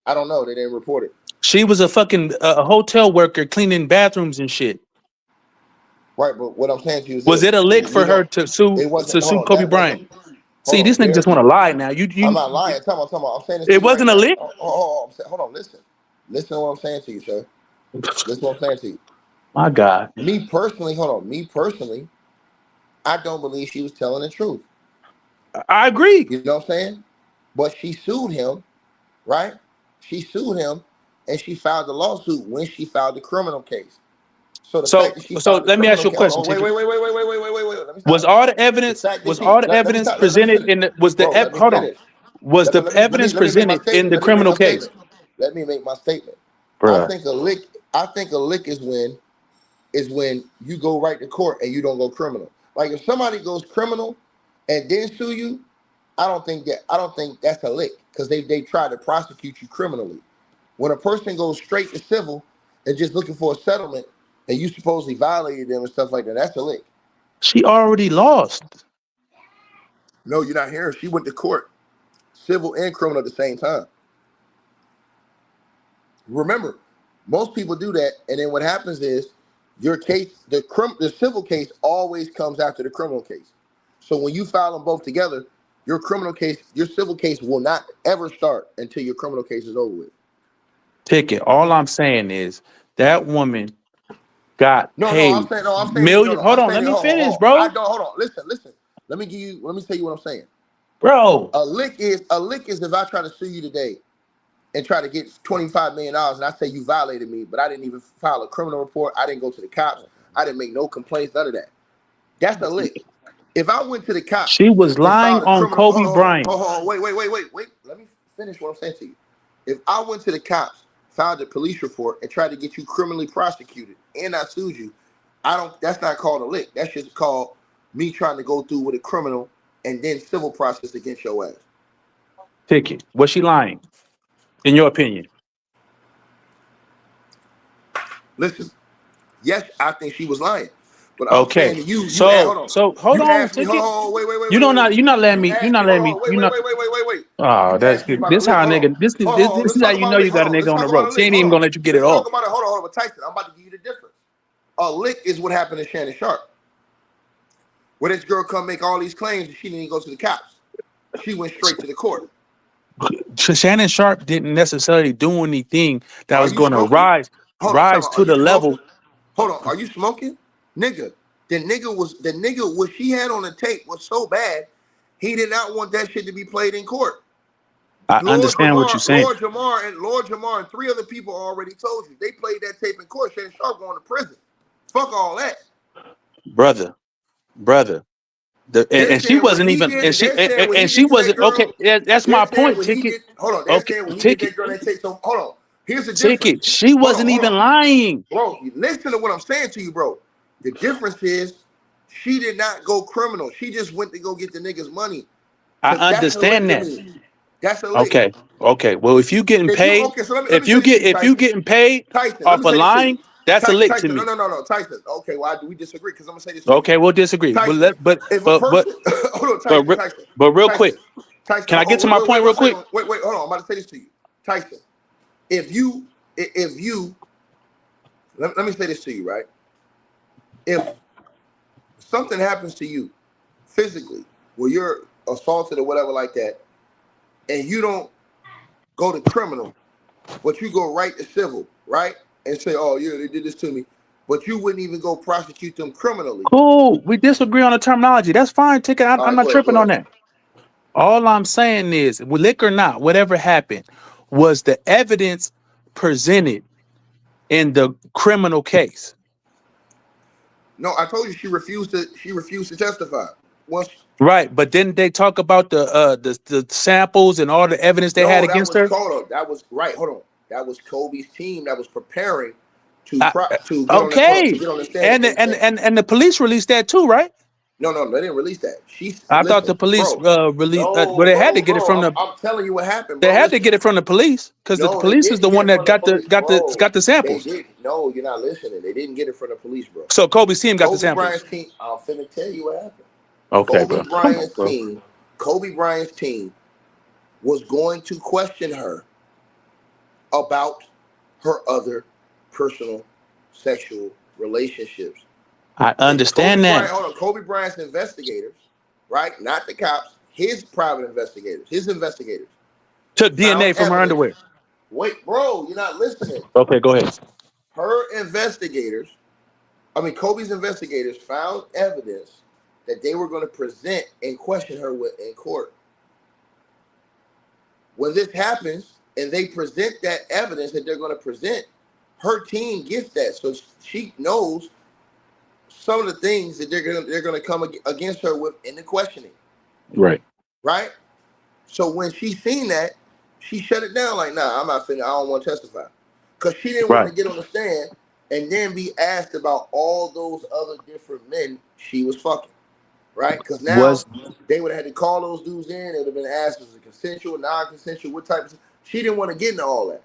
A: I don't know. They didn't report it.
I: She was a fucking hotel worker cleaning bathrooms and shit.
A: Right, but what I'm saying to you is
I: Was
A: this:
I: it a lick
A: we
I: for her
A: don't.
I: to
A: It wasn't. Hold
I: sue
A: on.
I: Kobe
A: That
I: Bryant?
A: wasn't.
I: See,
A: Hold
I: these
A: on.
I: niggas just
A: There.
I: want to lie now.
A: I'm not lying. Talking about. I'm saying this to
I: It
A: you right
I: wasn't a
A: now.
I: lick.
A: Hold on. Listen. Listen to what I'm saying to you, sir. Listen to what I'm saying to you.
I: My God,
A: Me personally, hold on. Me personally, I don't believe she was telling the truth.
I: I agree.
A: You know what I'm saying? But she sued him, right? She sued him, and she filed the lawsuit when she filed the criminal case. So the fact
I: So,
A: that she
I: so
A: filed the
I: let me ask
A: criminal
I: you a
A: case, hold
I: question,
A: on, wait,
I: Ticket.
A: wait, wait, wait, wait, wait, wait, wait, wait, wait. Let me
I: Was
A: stop.
I: all the
A: The
I: evidence
A: fact that
I: was
A: she
I: all the
A: let me
I: evidence
A: stop. Let me
I: presented
A: finish,
I: in the was the
A: bro. Let me
I: hold on
A: finish.
I: was the evidence
A: Let me make my
I: presented in
A: statement.
I: the
A: Let me make
I: criminal
A: my
I: case,
A: statement. Let me make my statement. I
I: bruh?
A: think a lick. I think a lick is when you go right to court and you don't go criminal. Like if somebody goes criminal and then sue you, I don't think that's a lick because they try to prosecute you criminally. When a person goes straight to civil and just looking for a settlement and you supposedly violated them and stuff like that, that's a lick.
I: She already lost.
A: No, you're not hearing. She went to court, civil and criminal at the same time. Remember, most people do that, and then what happens is your case, the civil case always comes after the criminal case. So when you file them both together, your criminal case, your civil case will not ever start until your criminal case is over with.
I: Ticket. All I'm saying is that woman got
A: No, no,
I: paid
A: I'm saying to you, no,
I: million.
A: no,
I: Hold
A: I'm
I: on,
A: saying
I: let
A: to
I: me
A: you,
I: finish,
A: I
I: bro.
A: don't, hold on, listen. Let me tell you what I'm saying.
I: Bro,
A: A lick is if I try to sue you today and try to get $25 million, and I say you violated me, but I didn't even file a criminal report. I didn't go to the cops. I didn't make no complaints, none of that. That's a lick. If I went to the cops
I: she was
A: and
I: lying
A: filed a
I: on
A: criminal,
I: Kobe Bryant.
A: hold on, wait. Let me finish what I'm saying to you. If I went to the cops, filed a police report, and tried to get you criminally prosecuted, and I sued you, I don't. That's not called a lick. That's just called me trying to go through with a criminal and then civil process against your ass.
I: Ticket. Was she lying? In your opinion?
A: Listen, yes, I think she was lying, but I'm saying
I: Okay.
A: to you,
I: So hold
A: you
I: on,
A: asked me, hold
I: Ticket.
A: on,
I: You don't not you're not letting
A: You
I: me. You're
A: asked
I: not
A: me,
I: letting me. You're not.
A: wait.
I: Oh,
A: You
I: that's
A: asked me
I: good.
A: about a
I: This
A: lick.
I: how a
A: Hold on,
I: nigga. This
A: let's
I: is how
A: talk
I: you
A: about
I: know
A: a
I: you
A: lick.
I: got a
A: Let's
I: nigga on the
A: talk about a
I: ropes. He
A: lick.
I: ain't even gonna let you get it
A: Let's talk
I: off.
A: about it. Hold on, but Tyson, I'm about to give you the difference. A lick is what happened to Shannon Sharp, where this girl come make all these claims and she didn't even go to the cops. She went straight to the court.
I: Shannon Sharp didn't necessarily do anything that
A: Are
I: was
A: you
I: going to
A: smoking? Hold on, time
I: rise
A: out. Are
I: to
A: you
I: the level.
A: smoking? Hold on, are you smoking? Nigga, the nigga what she had on the tape was so bad, he did not want that shit to be played in court.
I: I understand what you're saying,
A: Lord Jamar and three other people already told you. They played that tape in court. Shannon Sharp going to prison. Fuck all that.
I: brother. Brother.
A: They're
I: And she
A: saying when
I: wasn't
A: he
I: even
A: did. They're saying when he
I: and she
A: did to that
I: wasn't okay.
A: girl.
I: That's
A: They're
I: my
A: saying
I: point.
A: when he
I: Ticket.
A: did. Hold on. They're
I: Okay,
A: saying when he did
I: ticket,
A: that girl that take. So hold on. Here's the
I: ticket.
A: difference.
I: She
A: Hold on.
I: wasn't
A: Hold
I: even
A: on,
I: lying.
A: bro. Listen to what I'm saying to you, bro. The difference is she did not go criminal. She just went to go get the niggas money.
I: I
A: That's a lick
I: understand
A: to
I: that.
A: me. That's a lick.
I: Okay, okay. Well, if you getting
A: If you
I: paid,
A: okay, so let me say this to you,
I: if you
A: Tyson.
I: getting paid
A: Tyson, let
I: off
A: me
I: of
A: say this to you.
I: lying, that's a lick to
A: Tyson,
I: me.
A: no, Tyson. Okay, why do we disagree? Because I'm gonna say this to you,
I: Okay, we'll disagree. But
A: Tyson. If a
I: but
A: person, hold on,
I: but
A: Tyson, Tyson,
I: but real
A: Tyson,
I: quick,
A: Tyson.
I: can I get to
A: Wait,
I: my
A: wait,
I: point
A: wait
I: real
A: one
I: quick?
A: second. Wait, hold on. I'm about to say this to you, Tyson. If you, if you, let me say this to you, right? If something happens to you physically, where you're assaulted or whatever like that, and you don't go to criminal, but you go right to civil, right? And say, oh yeah, they did this to me, but you wouldn't even go prosecute them criminally.
I: Cool. We disagree on the terminology. That's fine, ticket.
A: All
I: I'm
A: right,
I: not
A: go ahead,
I: tripping
A: go
I: on
A: ahead.
I: that. All I'm saying is, lick or not, whatever happened, was the evidence presented in the criminal case.
A: No, I told you she refused to. She refused to testify. Once,
I: Right, but didn't they talk about the samples and all the evidence they had
A: no, that
I: against
A: was
I: her?
A: Kodo. That was right. Hold on. That was Kobe's team that was preparing
I: Uh,
A: to get on the hold on, to
I: okay,
A: get on the stand.
I: and the police released that too, right?
A: No, they didn't release that. She
I: I thought
A: listen,
I: the police
A: bro.
I: released, but
A: No,
I: they had to get it
A: bro.
I: from the
A: I'm telling you what happened,
I: they
A: bro.
I: had to
A: Listen.
I: get it from the police because the
A: No, they
I: police is the
A: didn't get
I: one
A: it
I: that
A: from the police, bro.
I: got the
A: They
I: samples.
A: did. No, you're not listening. They didn't get it from the police, bro.
I: So Kobe's team got the
A: Kobe
I: samples.
A: Bryant's team. I'm finna tell you what happened.
I: Okay, bro. Come on, bro.
A: Kobe Bryant's team was going to question her about her other personal sexual relationships.
I: I
A: And
I: understand that.
A: Kobe Bryant's investigators, right? Not the cops, his private investigators, his investigators
I: Took
A: found
I: DNA from her
A: evidence.
I: underwear.
A: Wait, bro, you're not listening.
I: Okay, go ahead.
A: Kobe's investigators found evidence that they were going to present and question her with in court. When this happens and they present that evidence that they're going to present, her team gets that, so she knows some of the things that they're going to come against her with in the questioning,
I: Right.
A: right? So when she seen that, she shut it down. Like, nah, I'm not finna. I don't want to testify, because she didn't want
I: Right.
A: to get on the stand and then be asked about all those other different men she was fucking, right? Because now
I: Was
A: they would have had to call those dudes in. It would have been asked, was it consensual, non-consensual, what type of. She didn't want to get into all that,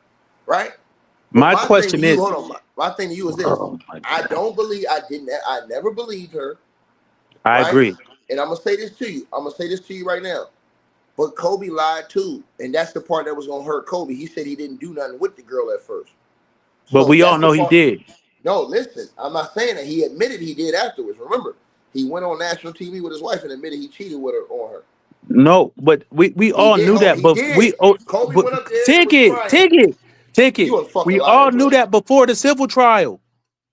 A: right? But
I: my
A: my thing to
I: question
A: you,
I: is?
A: hold on, my thing to you is this:
I: Oh my
A: I
I: god.
A: don't believe, I never believed her,
I: I
A: right?
I: agree.
A: And I'm gonna say this to you. I'm gonna say this to you right now. But Kobe lied too, and that's the part that was gonna hurt Kobe. He said he didn't do nothing with the girl at first.
I: But
A: So
I: we all
A: that's the
I: know he
A: part.
I: did.
A: No, listen, I'm not saying that. He admitted he did afterwards. Remember, he went on national TV with his wife and admitted he cheated with her on her.
I: No, but we
A: He
I: all
A: did.
I: knew
A: Oh,
I: that.
A: he
I: But
A: did. Kobe
I: but
A: went up there with
I: ticket,
A: Bryant.
I: ticket, ticket.
A: You a fucking
I: We
A: liar,
I: all knew
A: bro.
I: that before the civil trial.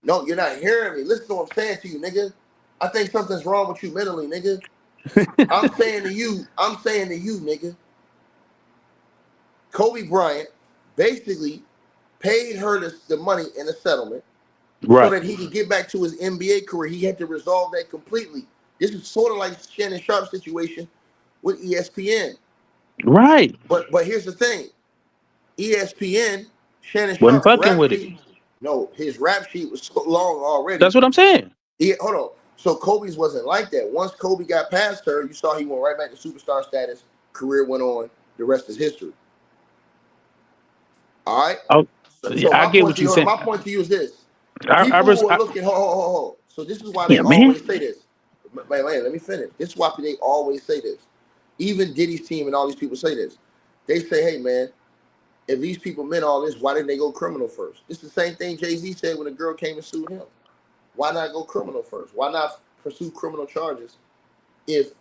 A: No, you're not hearing me. Listen to what I'm saying to you, nigga. I think something's wrong with you mentally, nigga. I'm saying to you, nigga. Kobe Bryant basically paid her the money in the settlement so
I: Right.
A: that he could get back to his NBA career. He had to resolve that completely. This is sort of like Shannon Sharp's situation with ESPN.
I: Right.
A: But here's the thing. ESPN, Shannon
I: Wasn't
A: Sharp
I: fucking
A: rap
I: with it.
A: sheet. No, his rap sheet was so long already.
I: That's what I'm saying.
A: Hold on. So Kobe's wasn't like that. Once Kobe got past her, you saw he went right back to superstar status. Career went on. The rest is history. All right.
I: Oh,
A: So
I: I
A: my
I: get
A: point
I: what
A: to
I: you're
A: you, hold on,
I: saying.
A: my point to you is this:
I: I,
A: people who are
I: I
A: looking, hold. So this is why they
I: yeah, man.
A: always say this. Man, let me finish. This is why they always say this. Even Diddy's team and all these people say this. They say, "Hey, man, if these people meant all this, why didn't they go criminal first?" This is the same thing Jay-Z said when a girl came and sued him. Why not go criminal first? Why not pursue criminal charges if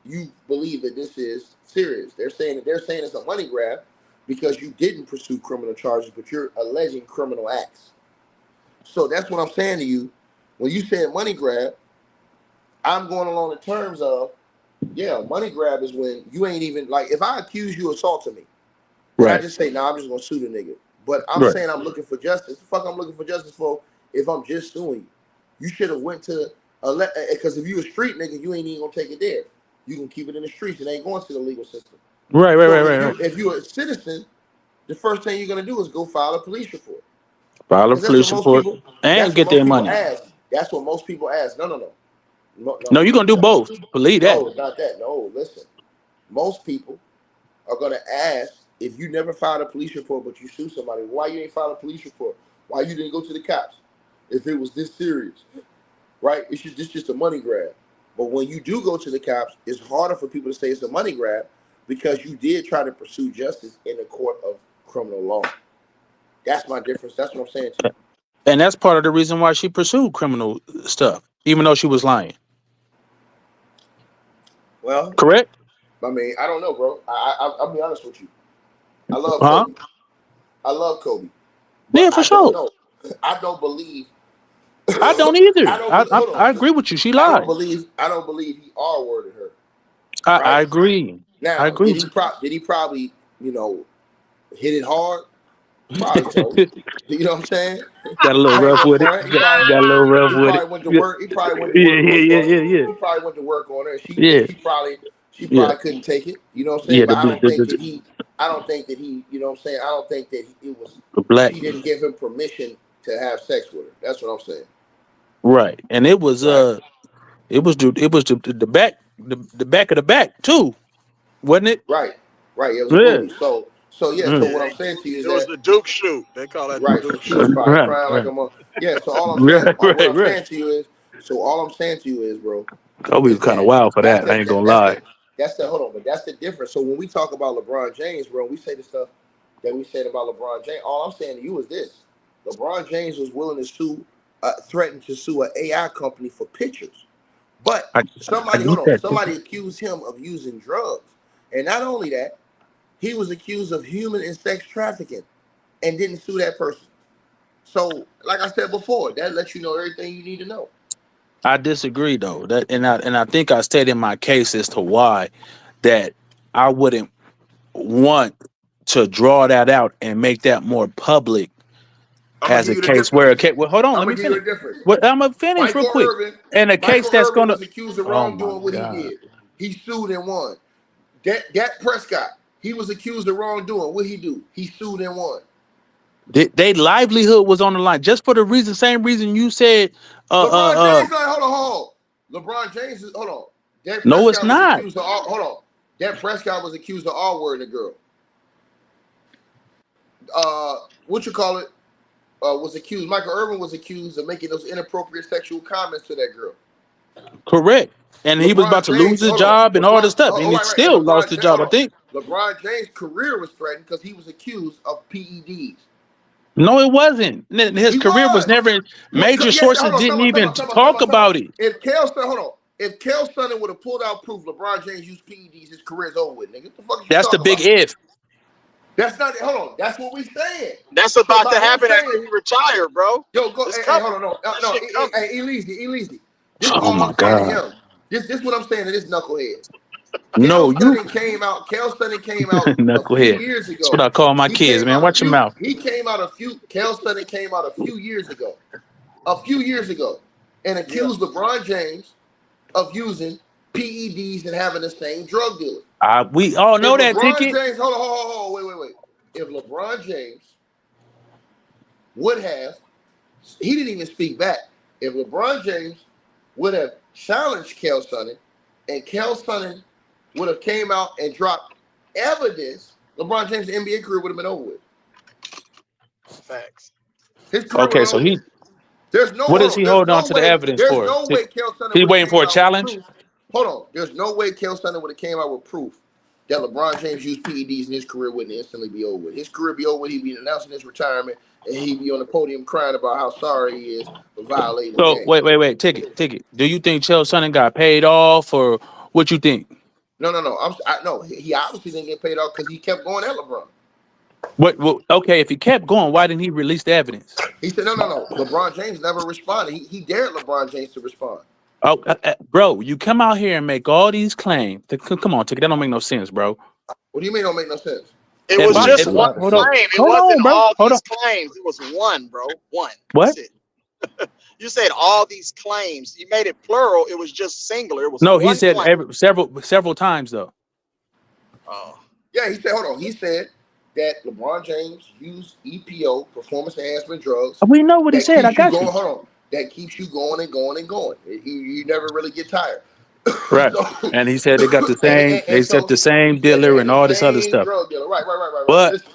A: you believe that this is serious? They're saying it's a money grab because you didn't pursue criminal charges, but you're alleging criminal acts. So that's what I'm saying to you. When you say money grab, I'm going along the terms of, yeah, money grab is when you ain't even, like, if I accuse you of assaulting me and I
I: Right.
A: just say, nah, I'm just going to sue the nigga. But I'm
I: Right.
A: saying I'm looking for justice. The fuck I'm looking for justice for if I'm just suing you? You should have went to Because if you a street nigga, you ain't even gonna take it there. You can keep it in the streets. It ain't going to the legal system.
I: Right, right, right,
A: So
I: right, right.
A: if you're a citizen, the first thing you're gonna do is go file a police report.
I: File a
A: Because that's what
I: police
A: most
I: report
A: people.
I: and
A: That's what
I: get
A: most
I: their
A: people
I: money.
A: ask. That's what most people ask.
I: No, you're gonna do both. Believe that.
A: No, not that. No, listen. Most people are gonna ask if you never filed a police report, but you sue somebody. Why you ain't filed a police report? Why you didn't go to the cops? If it was this serious, right? It's just a money grab. But when you do go to the cops, it's harder for people to say it's a money grab because you did try to pursue justice in the court of criminal law. That's my difference. That's what I'm saying to you.
I: And that's part of the reason why she pursued criminal stuff, even though she was lying.
A: Well,
I: Correct?
A: I mean, I don't know, bro. I'll be honest with you. I love
I: Huh?
A: Kobe. I love Kobe, but
I: Yeah, for
A: I don't
I: sure.
A: know. I don't believe.
I: I don't
A: I
I: either.
A: don't. Hold
I: I
A: on.
I: agree with you. She
A: I don't
I: lied.
A: believe. I don't believe he R worded her.
I: I
A: Right
I: agree. I
A: now,
I: agree.
A: did he probably hit it hard? Probably so. You know what I'm saying?
I: Got a little
A: I ain't
I: rough
A: gonna
I: with it.
A: front.
I: Got a little rough
A: He
I: with it.
A: probably went to
I: Yeah,
A: work. He probably went to
I: yeah,
A: work
I: yeah,
A: on
I: yeah,
A: her.
I: yeah, yeah.
A: He probably went to work on her.
I: Yeah,
A: She
I: yeah,
A: probably couldn't take it. You know what I'm saying?
I: yeah.
A: But I don't think that he. I don't think that he. You know what I'm saying? I don't think that it was.
I: The black.
A: She didn't give him permission to have sex with her. That's what I'm saying.
I: Right, and it was
A: Right.
I: the back the back of the back too, wasn't it?
A: Right. Right. It was a
I: Yeah.
A: booty. So yeah. So
I: Mm.
A: what
K: Yeah,
A: I'm saying to you is
K: it was
A: that
K: the Duke shoot. They call that the
A: right. So
K: Duke
A: she was
K: shoot.
A: probably
I: Right,
A: crying like
I: right,
A: a mother. Yeah. So all I'm saying,
I: right,
A: what
I: right,
A: I'm
I: right.
A: saying to you is, bro,
I: Kobe was
A: is
I: kind of
A: that
I: wild for
A: that's
I: that. I
A: the
I: ain't gonna
A: that's
I: lie.
A: the that's the hold on, but that's the difference. So when we talk about LeBron James, bro, we say the stuff that we said about LeBron James. All I'm saying to you is this: LeBron James was willing to threaten to sue an AI company for pictures, but
I: I I
A: somebody, hold
I: get
A: on,
I: that.
A: somebody accused him of using drugs, and not only that, he was accused of human and sex trafficking, and didn't sue that person. So, like I said before, that lets you know everything you need to know.
I: I disagree though. That and I think I stated my case as to why that I wouldn't want to draw that out and make that more public
A: I'm gonna
I: as
A: give
I: a
A: you the
I: case where
A: difference.
I: okay, well hold on,
A: I'm
I: let
A: gonna
I: me
A: give you
I: finish.
A: the difference.
I: Well, I'm gonna finish real
A: Michael
I: quick.
A: Irvin,
I: And a case
A: Michael
I: that's
A: Irvin
I: gonna
A: was accused of
I: oh my
A: wrongdoing what he
I: god.
A: did. He sued and won. Dak Prescott, he was accused of wrongdoing. What he do? He sued and won.
I: They livelihood was on the line just for the same reason you said
A: LeBron James, like, hold on. LeBron James is hold on. Dak
I: no it's
A: Prescott was
I: not.
A: accused of all. Hold on. Dak Prescott was accused of all wording a girl. What you call it? Was accused. Michael Irvin was accused of making those inappropriate sexual comments to that girl.
I: Correct. And he was about
A: LeBron
I: to lose
A: James,
I: his
A: hold on.
I: job and all this stuff. And he
A: Right. And
I: still lost
A: LeBron
I: his
A: James,
I: job,
A: hold
I: I
A: on.
I: think.
A: LeBron James' career was threatened because he was accused of PEDs.
I: No, it wasn't. His
A: He
I: career was
A: was.
I: never major
A: Yes,
I: sources
A: hold on.
I: didn't even talk
A: Time out.
I: about it.
A: If Kel Son, hold on. If Kel Son would have pulled out proof LeBron James used PEDs, his career's over with, nigga. What the fuck is you
I: That's the
A: talking
I: big
A: about?
I: if.
A: That's not. Hold on. That's what we saying.
K: That's
A: So
K: about to
A: by him
K: happen after
A: saying,
K: he retired, bro.
A: yo, go.
K: It's
A: Hey,
K: coming.
A: hold on. No,
K: That
A: no.
K: shit coming.
A: Hey, Elise. This is
I: Oh
A: all
I: my
A: I'm saying to
I: God.
A: him. This what I'm saying to this knucklehead.
I: No, you
A: Kel Sutton came out a few
I: knucklehead.
A: years
I: That's what
A: ago.
I: I call my
A: He
I: kids,
A: came
I: man.
A: out a
I: Watch your
A: few.
I: mouth.
A: He came out a few. Kel Sutton came out a few years ago. A few years ago, and
K: Yeah.
A: accused LeBron James of using PEDs and having the same drug dealer.
I: We all
A: If
I: know that
A: LeBron
I: ticket.
A: James, hold on, wait. If LeBron James would have, he didn't even speak back. If LeBron James would have challenged Kel Sutton, and Kel Sutton would have came out and dropped evidence, LeBron James' NBA career would have been over with.
K: Facts.
A: His career would
I: Okay,
A: have been
I: so
A: over with.
I: what is he holding on to the evidence
A: There's
I: for?
A: no way Kel Sutton
I: He
A: would have
I: waiting
A: came
I: for a
A: out with
I: challenge?
A: proof. Hold on. There's no way Kel Sutton would have came out with proof that LeBron James used PEDs and his career wouldn't instantly be over with. His career be over with. He'd be announcing his retirement and he'd be on the podium crying about how sorry he is for violating the
I: So
A: game.
I: wait, ticket. Do you think Chael Sonnen got paid off or what you think?
A: No. No, he obviously didn't get paid off because he kept going at LeBron.
I: Okay, if he kept going, why didn't he release the evidence?
A: He said, no. LeBron James never responded. He dared LeBron James to respond.
I: Oh, bro, you come out here and make all these claims. Come on, ticket. That don't make no sense, bro.
A: What do you mean don't make no sense?
K: It
I: If
K: was
I: I
K: just
A: Makes a
K: one
A: lot of
I: hold on,
A: sense.
K: claim. It
I: hold
K: wasn't
I: on, bro,
K: all
I: hold on.
K: these claims. It was one, bro. One.
I: What?
K: That's it. You said all these claims. You made it plural. It was just singular. It was
I: No, he
K: one
I: said
K: claim.
I: several times though.
K: Oh,
A: Yeah, he said, hold on. He said that LeBron James used EPO, performance enhancement drugs,
I: We know what he
A: that
I: said. I
A: keeps you
I: got
A: going.
I: you.
A: Hold on. That keeps you going and going and going. You never really get tired.
I: Right.
A: So,
I: And he said they got the same. They
A: and
I: said
A: so
I: the
A: he
I: same
A: said they
I: dealer
A: had
I: and
A: the
I: all this other
A: same
I: stuff.
A: drug dealer. Right.
I: But
A: Listen,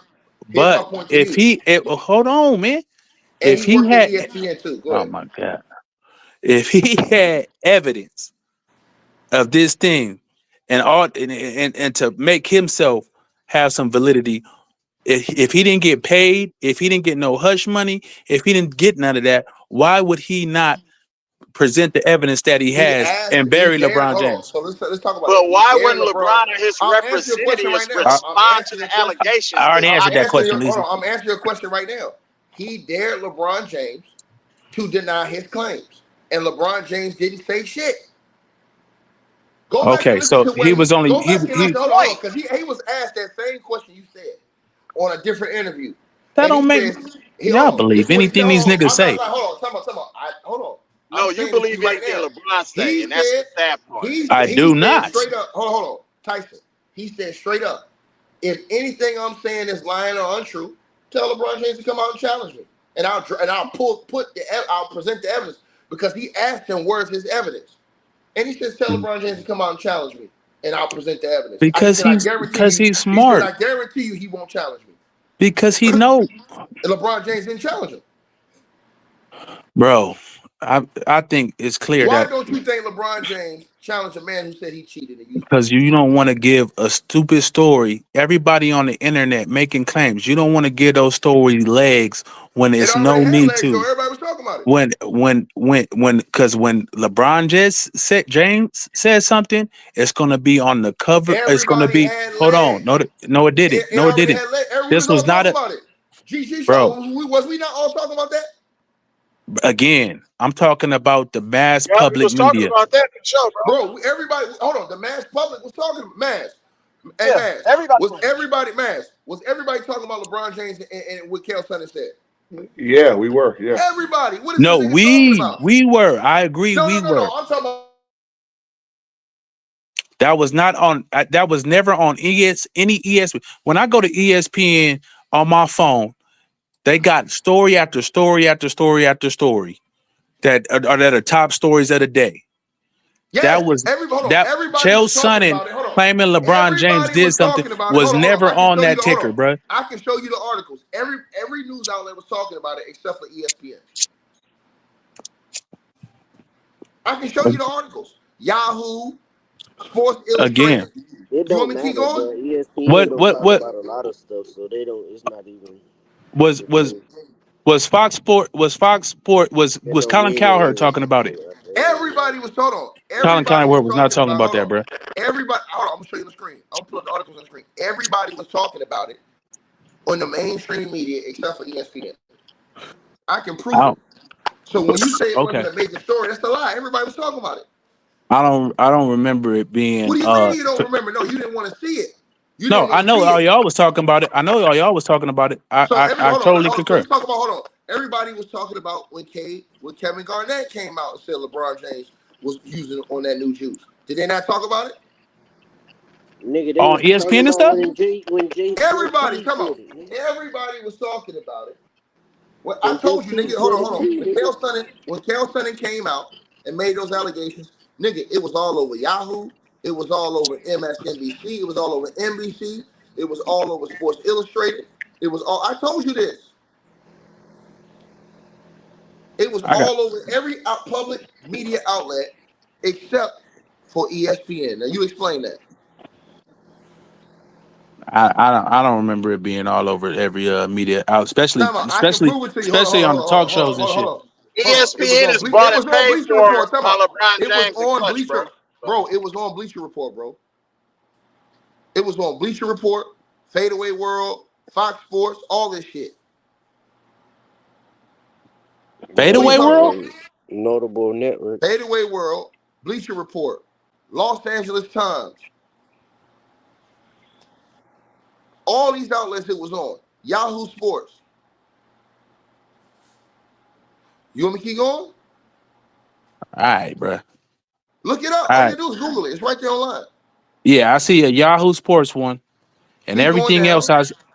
A: here's my
I: but
A: point to
I: if
A: you.
I: hold on, man.
A: And
I: If
A: he
I: he
A: worked at
I: had,
A: ESPN too. Go
I: oh
A: ahead.
I: my god, if he had evidence of this thing and all and to make himself have some validity, if he didn't get paid, if he didn't get no hush money, if he didn't get none of that, why would he not present the evidence that he has and
A: He
I: bury
A: dared.
I: LeBron
A: Hold on.
I: James?
A: So let's talk about that.
K: but
A: He
K: why
A: dared
K: wouldn't
A: LeBron.
K: LeBron and his
A: I'm answering your question right
K: representatives
A: now. I'm
K: respond to
A: answering your
K: the
A: question.
K: allegations
I: I
K: that
I: already
A: I'm
I: answered that
K: y'all
A: answering
K: made?
A: your
I: question,
A: hold
I: Lizzie.
A: on. I'm answering your question right now. He dared LeBron James to deny his claims, and LeBron James didn't say shit. Go back and
I: Okay,
A: listen
I: so
A: to
I: he
A: what he.
I: was only
A: Go back and
K: My
A: listen.
I: he
A: Hold on,
K: point.
A: because he was asked that same question you said on a different interview,
I: that
A: and he
I: don't make
A: says he hold
I: y'all
A: on. This
I: believe
A: is what he said.
I: anything these
A: Hold on.
I: niggas
A: I'm not
I: say.
A: like hold on. Time out. Hold on. I'm
K: No, you
A: saying this to
K: believe
A: you right
K: anything
A: now.
K: LeBron say,
A: He
K: and that's
A: said
K: the sad part.
I: I
A: he
I: do
A: said
I: not.
A: straight up. Hold on, Tyson. He said straight up. If anything I'm saying is lying or untrue, tell LeBron James to come out and challenge me, and I'll present the evidence because he asked him where's his evidence, and he says tell LeBron James to come out and challenge me, and I'll present the evidence. He said I guarantee
I: Because
A: you.
I: he's
A: He said
I: smart.
A: I guarantee you he won't challenge me,
I: Because he know,
A: and LeBron James didn't challenge him.
I: bro. I think it's clear
A: Why
I: that
A: don't you think LeBron James challenged a man who said he cheated and used
I: because you don't want to give a stupid story. Everybody on the internet making claims. You don't want to give those stories legs when
A: it
I: it's
A: already
I: no
A: had
I: need
A: legs, so
I: to.
A: everybody was talking about it.
I: Because when LeBron James said something, it's gonna be on the cover. It's gonna
A: Everybody
I: be.
A: had
I: Hold on,
A: legs.
I: no, it didn't.
A: It
I: No, it
A: already
I: didn't.
A: had legs. We
I: This
A: was
I: was
A: all
I: not
A: talking
I: a
A: about it. GG
I: bro.
A: show. Was we not all talking about that?
I: Again, I'm talking about the mass
K: Yeah, we
I: public
K: was talking
I: media.
K: about that in the show, bro.
A: Bro, everybody, hold on. The mass public was talking. Mass. Hey,
K: Yeah,
A: Mass.
K: everybody
A: Was
K: was.
A: everybody, Mass? Was everybody talking about LeBron James and what Kel Sonny said?
B: Yeah, we were. Yeah.
A: Everybody. What is
I: No,
A: this nigga talking about?
I: we were. I agree, we
A: No.
I: were.
A: I'm talking about.
I: That was not on. That was never on any ESPN. When I go to ESPN on my phone, they got story after story after story after story that are top stories of the day.
A: Yes.
I: That was
A: Hold on.
I: that
A: Everybody
I: Chael
A: was talking
I: Sonnen
A: about it. Hold on.
I: claiming LeBron James
A: Everybody
I: did
A: was
I: something
A: talking about it.
I: was
A: Hold on.
I: never
A: I can
I: on
A: show you
I: that
A: the hold
I: ticker,
A: on.
I: bro.
A: I can show you the articles. Every news outlet was talking about it except for ESPN. I can show you the articles. Yahoo, Sports
I: Again,
A: Illustrated.
H: It
A: You want
H: don't
A: me to keep
H: matter,
A: going?
H: bro. ESPN
I: what
H: don't
I: what
H: talk
I: what
H: about a lot of stuff, so they don't. It's not even
I: was
H: the
I: was
H: thing. It
I: was
H: don't
I: Colin
H: mean it
I: Cowherd
H: is.
I: talking about it?
A: Everybody was hold on.
I: Colin
A: Everybody was
I: Cowherd was not
A: talking
I: talking
A: about
I: about
A: hold
I: that,
A: on.
I: bro.
A: Everybody hold on, I'm gonna show you the screen. I'll put the articles on the screen. Everybody was talking about it on the mainstream media except for ESPN. I can prove it.
I: I
A: So when you say it wasn't
I: okay.
A: a major story, that's a lie. Everybody was talking about it.
I: I don't remember it
A: What
I: being
A: do you mean you don't remember? No, you didn't want to see it. You
I: no,
A: didn't
I: I
A: want to
I: know
A: see
I: all
A: it.
I: y'all was talking about it. I know all y'all was talking about it.
A: So
I: I totally
A: so
I: concur.
A: let's talk about hold on. Everybody was talking about when Kevin Garnett came out and said LeBron James was using on that new juice. Did they not talk about it?
H: Nigga, they
I: On
H: was talking
I: ESPN and
H: about
I: stuff?
H: when
A: Everybody,
H: K
A: come on.
H: did it, nigga.
A: Everybody was talking about it. Well, I
H: When
A: told you,
H: JT
A: nigga.
H: said it
A: Hold on.
H: too, nigga.
A: When Kel Sonnen came out and made those allegations, nigga, it was all over Yahoo. It was all over MSNBC. It was all over NBC. It was all over Sports Illustrated. It was all. I told you this. It was
I: I got
A: all over every public media outlet except for ESPN. Now you explain that.
I: I don't remember it being all over every media out, especially
A: Time out. I can
I: especially
A: prove it to you.
I: especially on the talk shows and shit.
A: Hold on. It was
K: ESPN
A: on
K: is bought and paid
A: Bleacher
K: for
A: Report. Time
K: by
A: out.
K: LeBron
A: It was
K: James and
A: on
K: Clutch,
A: Bleacher,
K: bro. So
A: bro. It was on Bleacher Report, bro. It was on Bleacher Report, Fadeaway World, Fox Sports, all this shit. What are you
I: Fadeaway
A: talking
I: World?
A: about?
H: Notable networks.
A: Fadeaway World, Bleacher Report, Los Angeles Times. All these outlets it was on. Yahoo Sports. You want me to keep going?
I: All right, bro.
A: Look it up.
I: All
A: All you
I: right.
A: do is Google it. It's right there online.
I: Yeah, I see a Yahoo Sports one, and
A: Keep going
I: everything
A: down.
I: else.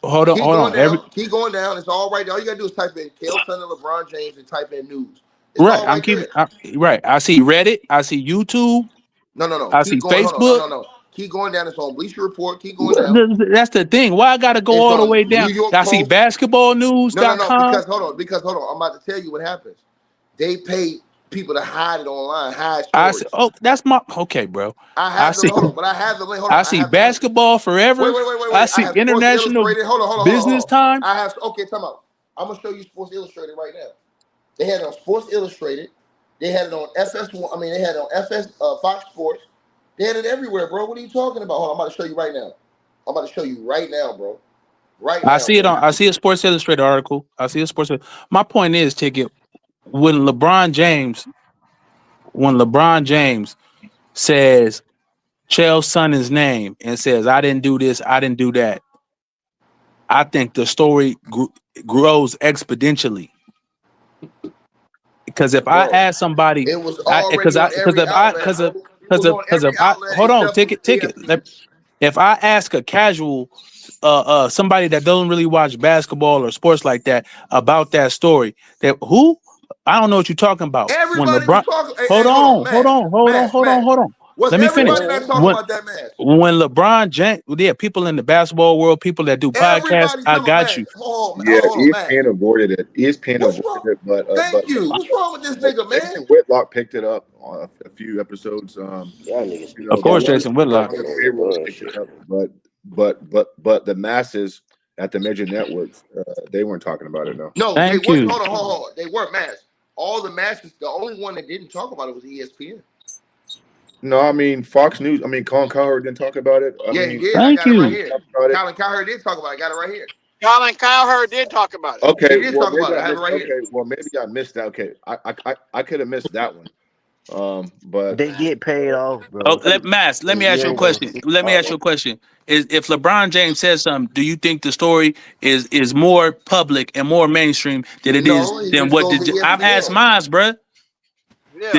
I: Hold on,
A: Keep
I: hold
A: going
I: on. Every
A: down. Keep going down. It's all right there. All you gotta do is type in Kale Son of LeBron James and type in news. It's
I: right,
A: all right there.
I: right. I see Reddit. I see YouTube.
A: No.
I: I
A: Keep
I: see
A: going. Hold on.
I: Facebook.
A: No. Keep going down. It's on Bleacher Report. Keep going
I: Well,
A: down.
I: that's the thing. Why I gotta go
A: It's
I: all the
A: on
I: way
A: New
I: down?
A: York
I: I see
A: Post. No.
I: basketballnews.com.
A: Because hold on. I'm about to tell you what happens. They pay people to hide it online, hide
I: I see.
A: stories.
I: Oh, that's my okay, bro.
A: I
I: I
A: have the
I: see.
A: hold on, but I have the link. Hold on,
I: I
A: I
I: see
A: have the link.
I: basketball forever. I
A: I
I: see
A: have Sports
I: international
A: Illustrated. Hold
I: business
A: on.
I: time.
A: I have time out. I'm gonna show you Sports Illustrated right now. They had it on Sports Illustrated. They had it on FS1. I mean, they had it on FS Fox Sports. They had it everywhere, bro. What are you talking about? Hold on, I'm about to show you right now. I'm about to show you right now, bro. Right
I: I
A: now,
I: see it
A: bro.
I: on. I see a Sports Illustrated article. I see a Sports. My point is, Ticket. When LeBron James says Chael Sonnen's name and says, "I didn't do this, I didn't do that," I think the story grows exponentially. Because if I
A: Bro,
I: ask somebody,
A: it was already on
I: because
A: every
I: if I
A: outlet,
I: because
A: bro.
I: of
A: It was on
I: because
A: every
I: if I
A: outlet
I: hold on,
A: except for
I: ticket.
A: ESPN.
I: If I ask a casual, somebody that doesn't really watch basketball or sports like that about that story, that who I don't know what you're talking about. When
A: Everybody was
I: LeBron,
A: talking.
I: hold
A: Hey, hold on,
I: on, hold
A: Mass,
I: on, hold on,
A: Mass,
I: hold on,
A: Mass.
I: hold on.
A: Was
I: Let me finish.
A: everybody not talking
I: When
A: about that, Mass?
I: when LeBron James, yeah, people in the basketball world, people that do podcasts,
A: Everybody
I: I
A: talking about
I: got
A: Mass.
I: you.
B: Yeah,
A: Hold on, Mass.
B: ESPN avoided it. ESPN
A: What's
B: avoided
A: wrong?
B: it,
A: Thank you. What's wrong with this
B: but
A: nigga, man?
B: Jason Whitlock picked it up on a few episodes.
H: Y'all niggas
B: You
H: be
I: Of
B: know,
I: course,
H: capping.
B: one
I: Jason Whitlock.
B: of
H: Capping
B: the
H: on
B: payroll
H: LeBron
B: picked it
H: shit.
B: up, but the masses at the major networks, they weren't talking about it. No.
A: No, they
I: Thank
A: weren't.
I: you.
A: Hold on. They weren't Mass. All the masses. The only one that didn't talk about it was ESPN.
B: No, I mean Fox News. I mean Colin Cowherd didn't talk about it. I
A: Yeah, he
B: mean,
A: did. I
I: Thank
A: got it right
I: you.
A: here.
B: talked about it.
A: Colin Cowherd did talk about it. I got it right here.
K: Colin Cowherd did talk about it.
A: He
B: Okay,
A: did
B: well
A: talk
B: maybe
A: about it.
B: I
A: I have it
B: missed.
A: right here.
B: Okay, well maybe I missed that. Okay, I could have missed that one. But
H: They get paid off,
I: Oh,
H: bro.
I: let me
H: You
I: ask you a
H: ain't gonna
I: question.
H: see
I: Let me
H: all
I: ask you
H: that.
I: a question. Is if LeBron James says something, do you think the story is more public and more mainstream than it is
A: No, he
I: than
A: just
I: what
A: goes to
I: did I'm asking
A: ESPN.
I: mine, bruh,
K: Yeah,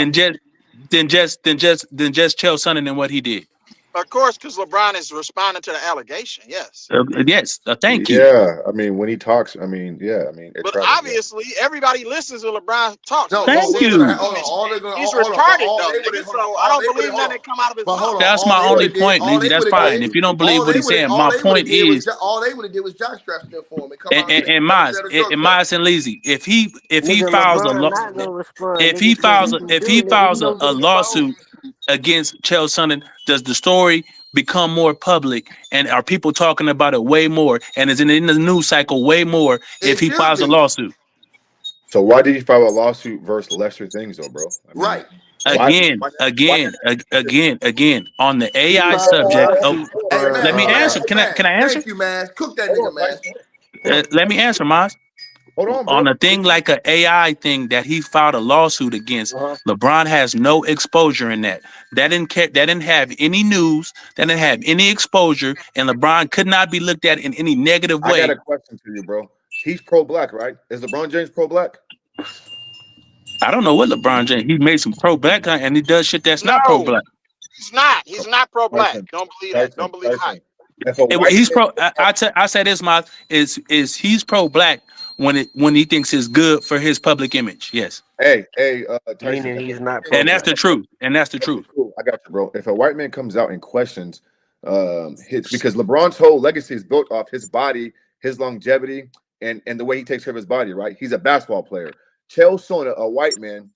I: than just Chael Sonnen and what he did.
K: of course, because LeBron is responding to the allegation. Yes,
I: Yes, thank you.
B: yeah, I mean when he talks, I mean yeah, I mean it
K: but
B: travels. Yeah.
K: obviously everybody listens when LeBron talks.
A: No,
K: When he
A: but
I: Thank
A: what's
K: says
A: gonna
K: certain
I: you.
A: happen? Hold on.
K: shit,
A: All they're gonna
K: he's
A: hold on. But
K: retarded
A: all
K: though,
A: they would
K: nigga.
A: have hold on.
K: So I
A: All
K: don't
A: they would
K: believe
A: have hold
K: nothing
A: on.
K: that come out of his
A: But hold
K: mouth.
A: on.
I: That's my
A: All they would
I: only
A: have did.
I: point,
A: All
I: Leezy.
A: they
I: That's
A: would have
I: fine.
A: did.
I: If you don't believe what he's saying,
A: All
I: my
A: they would have
I: point
A: did was
I: is
A: all they would have did was jock strap them for him and come out and say
I: and
A: never
I: Maz
A: said a drug
I: and
A: test.
I: Maz and Leezy, if he
H: Nigga,
I: files a
H: LeBron
I: law
H: not gonna respond, nigga, cause he be
I: if he
H: doing it. He
I: files
H: don't
I: a
H: get exposed.
I: lawsuit against Chael Sonnen, does the story become more public and are people talking about it way more and is in the news cycle way more if
A: It
I: he
A: should
I: files a
A: be
I: lawsuit?
B: So why did he file a lawsuit versus lesser things though, bro? I mean,
A: right.
B: why
I: Again,
B: why
I: on the
H: He
I: AI
H: filed a
I: subject. Oh,
H: lawsuit
A: Hey,
H: for
I: let me answer. Can I answer?
A: Thank you, man. Cook that
B: hold
A: nigga,
B: on,
A: man.
B: Tyson. Hold on.
I: Let me answer, Maz.
B: Hold on,
I: On
B: bro.
I: a thing like an AI thing that he filed a lawsuit against,
B: Uh-huh.
I: LeBron has no exposure in that. That didn't care, that didn't have any news, that didn't have any exposure, and LeBron could not be looked at in any negative
B: I got
I: way.
B: a question for you, bro. He's pro-black, right? Is LeBron James pro-black?
I: I don't know what LeBron James. He made some pro black and he does shit that's not pro
K: No,
I: black.
K: he's not. He's not pro-black.
B: Tyson,
K: Don't believe that. Don't believe the hype.
B: If a white
I: He's
B: man
I: pro.
B: comes out,
I: I say this, Miles, is he's pro black when he thinks it's good for his public image. Yes,
B: Tyson,
H: meaning
B: if a
H: he's
B: white
H: not
B: man
H: pro
I: and that's
B: comes
H: black.
I: the
B: out,
I: truth. And that's the
B: okay,
I: truth.
B: cool, I got you, bro. If a white man comes out and questions his because LeBron's whole legacy is built off his body, his longevity, and the way he takes care of his body, right? He's a basketball player. Chael Sonnen, a white man,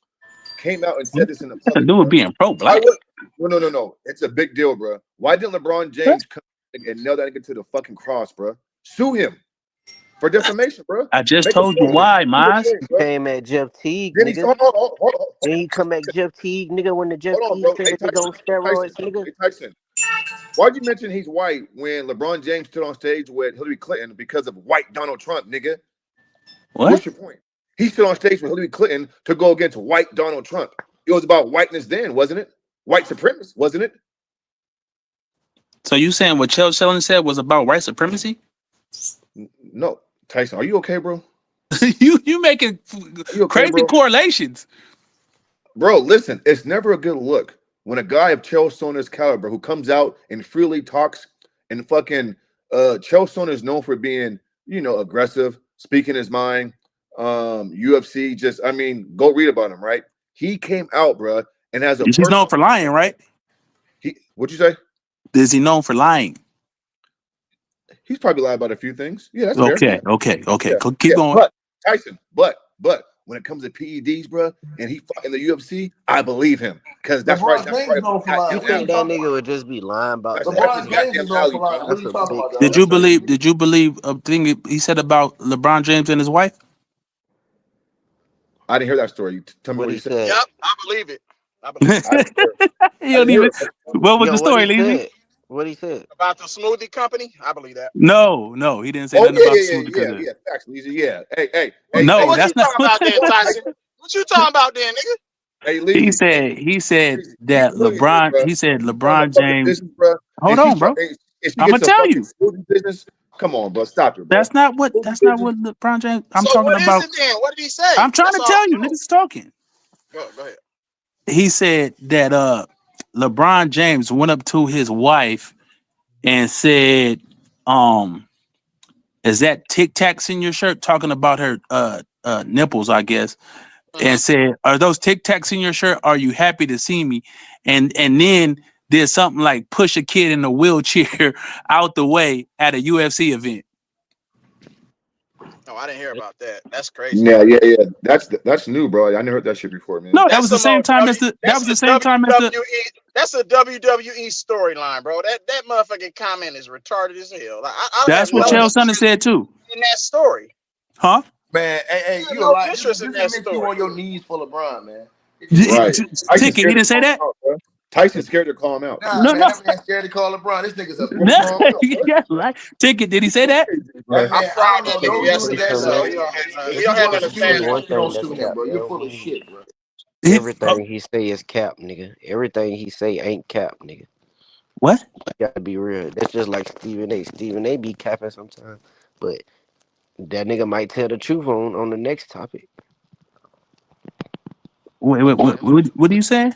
B: came out and said this in the
I: What to
B: public,
I: do with
B: bro.
I: being pro
B: Why
I: black?
B: would no. It's a big deal, bro. Why didn't LeBron James come and nail that nigga to the fucking cross, bro? Sue him for defamation, bro.
I: I just
B: Make a
I: told you
B: statement.
I: why,
B: Do the
I: Miles.
B: thing, bro.
H: Came at Jeff Teague,
B: Then he's
H: nigga.
B: hold
H: Then he come at Jeff Teague, nigga, when the Jeff
B: on,
H: Teague
B: bro.
H: said that they go steroids, nigga.
B: Hey, Tyson. Why'd you mention he's white when LeBron James stood on stage with Hillary Clinton because of white Donald Trump, nigga?
I: What?
B: What's your point? He stood on stage with Hillary Clinton to go against white Donald Trump. It was about whiteness then, wasn't it? White supremacists, wasn't it?
I: So you saying what Chael Sonnen said was about white supremacy?
B: No. Tyson, are you okay, bro?
I: you making
B: Are you okay,
I: crazy
B: bro?
I: correlations.
B: bro, listen, it's never a good look when a guy of Chael Soner's caliber who comes out and freely talks and fucking Chael Soner is known for being, aggressive, speaking his mind. UFC just, I mean, go read about him, right? He came out, bro, and has a
I: He's known
B: personal.
I: for lying, right?
B: What'd you say?
I: Is he known for lying?
B: He's probably lied about a few things. Yeah, that's fair.
I: Okay, okay, okay.
B: Yeah,
I: Keep
B: yeah.
I: going.
B: But Tyson, but when it comes to PEDs, bro, and he fought in the UFC, I believe him because that's right.
L: LeBron
B: That's
L: James
B: right.
L: is known for
B: Goddamn
L: lying.
M: You
L: What are you
M: think
B: value.
M: that
L: talking
M: nigga
L: about?
M: would just be lying about
B: That's
M: that?
B: that's his
L: LeBron James
B: goddamn
L: is known for
B: value,
L: lying.
B: bro.
L: What are
M: That's
L: you
M: a
L: talking
M: big
L: about,
I: Did
L: dog?
I: you
M: that's a
I: believe? Did you believe a thing he said about LeBron James and his wife?
B: I didn't hear that story. Tell me
M: what
B: what
M: he
B: he said.
M: said.
K: Yep, I believe it. I
I: You
K: believe it.
B: I
I: don't
B: didn't hear
I: even.
B: it. But
I: What was
M: Yo,
I: the
M: what
I: story,
M: he
I: Leasy?
M: said? What he said?
K: About the smoothie company, I believe that.
I: No, no, he didn't say
B: oh
I: nothing
B: yeah,
I: about the
B: yeah,
I: smoothie
B: yeah, yeah,
I: because
B: yeah. Facts, Leezy. Yeah. Hey,
K: Well,
I: no,
K: what you
I: that's not
K: talking
I: what
K: about then, Tyson? What you talking about then, nigga?
B: hey,
I: he
B: Leezy.
I: said. He said
B: Leezy. You
I: that
B: brilliant here,
I: LeBron.
B: bro.
I: He said
B: You starting a
I: LeBron
B: fucking
I: James.
B: business, bro, and
I: Hold
B: she's
I: on,
B: trying.
I: bro.
B: If she
I: I'm gonna
B: gets a
I: tell
B: fucking
I: you.
B: smoothie business, come on, bro. Stop it, bro.
I: That's not what.
B: Smoothie
I: That's not
B: business.
I: what LeBron James. I'm
K: So
I: talking
K: what is
I: about.
K: it then? What did he say?
I: I'm trying
K: That's
I: to
K: all I
I: tell you.
K: want to know.
I: Niggas talking.
K: Go ahead.
I: He said that LeBron James went up to his wife and said, is that Tic Tacs in your shirt? Talking about her nipples, I guess. And
K: Mm-hmm.
I: said, are those Tic Tacs in your shirt? Are you happy to see me? And then did something like push a kid in a wheelchair out the way at a UFC event.
K: Oh, I didn't hear about that. That's crazy.
B: Yeah. That's new, bro. I never heard that shit before, man.
I: No, that
K: That's
I: was the
K: some
I: same
K: old
I: time as
K: W.
I: the that
K: That's
I: was
K: a
I: the same time as the
K: WWE. That's a WWE storyline, bro. That motherfucking comment is retarded as hell. Like, I don't have
I: that's what
K: no
B: Right.
I: Chael Sonnen
K: interest
I: said too.
K: in that story.
I: Huh?
L: Man, hey,
K: I have
L: you a
K: no
L: lot.
K: interest in
L: This
K: that
L: will make you
K: story.
L: on your knees for LeBron, man. You a
B: Right. Tyson's
I: Ticket, he
B: scared to
I: didn't say
B: call him
I: that?
B: out, bro. Tyson's scared to call him out.
L: nah,
I: No,
L: man.
I: no.
L: That man scared to call LeBron. This nigga's a
B: Scared to
I: No,
L: beast.
B: call him out, bro.
I: yeah, like Ticket, did he say that?
B: Bro.
L: That
K: I'm
L: man, I
K: proud
L: don't
K: of
L: know
K: that nigga.
L: no
K: Yes,
L: dude
K: he
L: at
M: He
L: that
K: is.
M: said
K: So
M: let
L: level.
M: me
K: he
L: If you
K: don't have
L: want to
K: nothing to
M: let me tell
L: stew
K: stand
M: you
L: him,
K: on.
M: one
L: but you
M: thing
L: don't
M: that's
L: stew him,
M: cap,
L: bro. You're
M: yo.
L: full of shit, bro.
M: Everything he say is cap, nigga. Everything he say ain't cap, nigga.
I: What?
M: Gotta be real. That's just like Stephen A. Stephen A. be capping sometimes, but that nigga might tell the truth on the next topic.
I: Wait, what are you saying?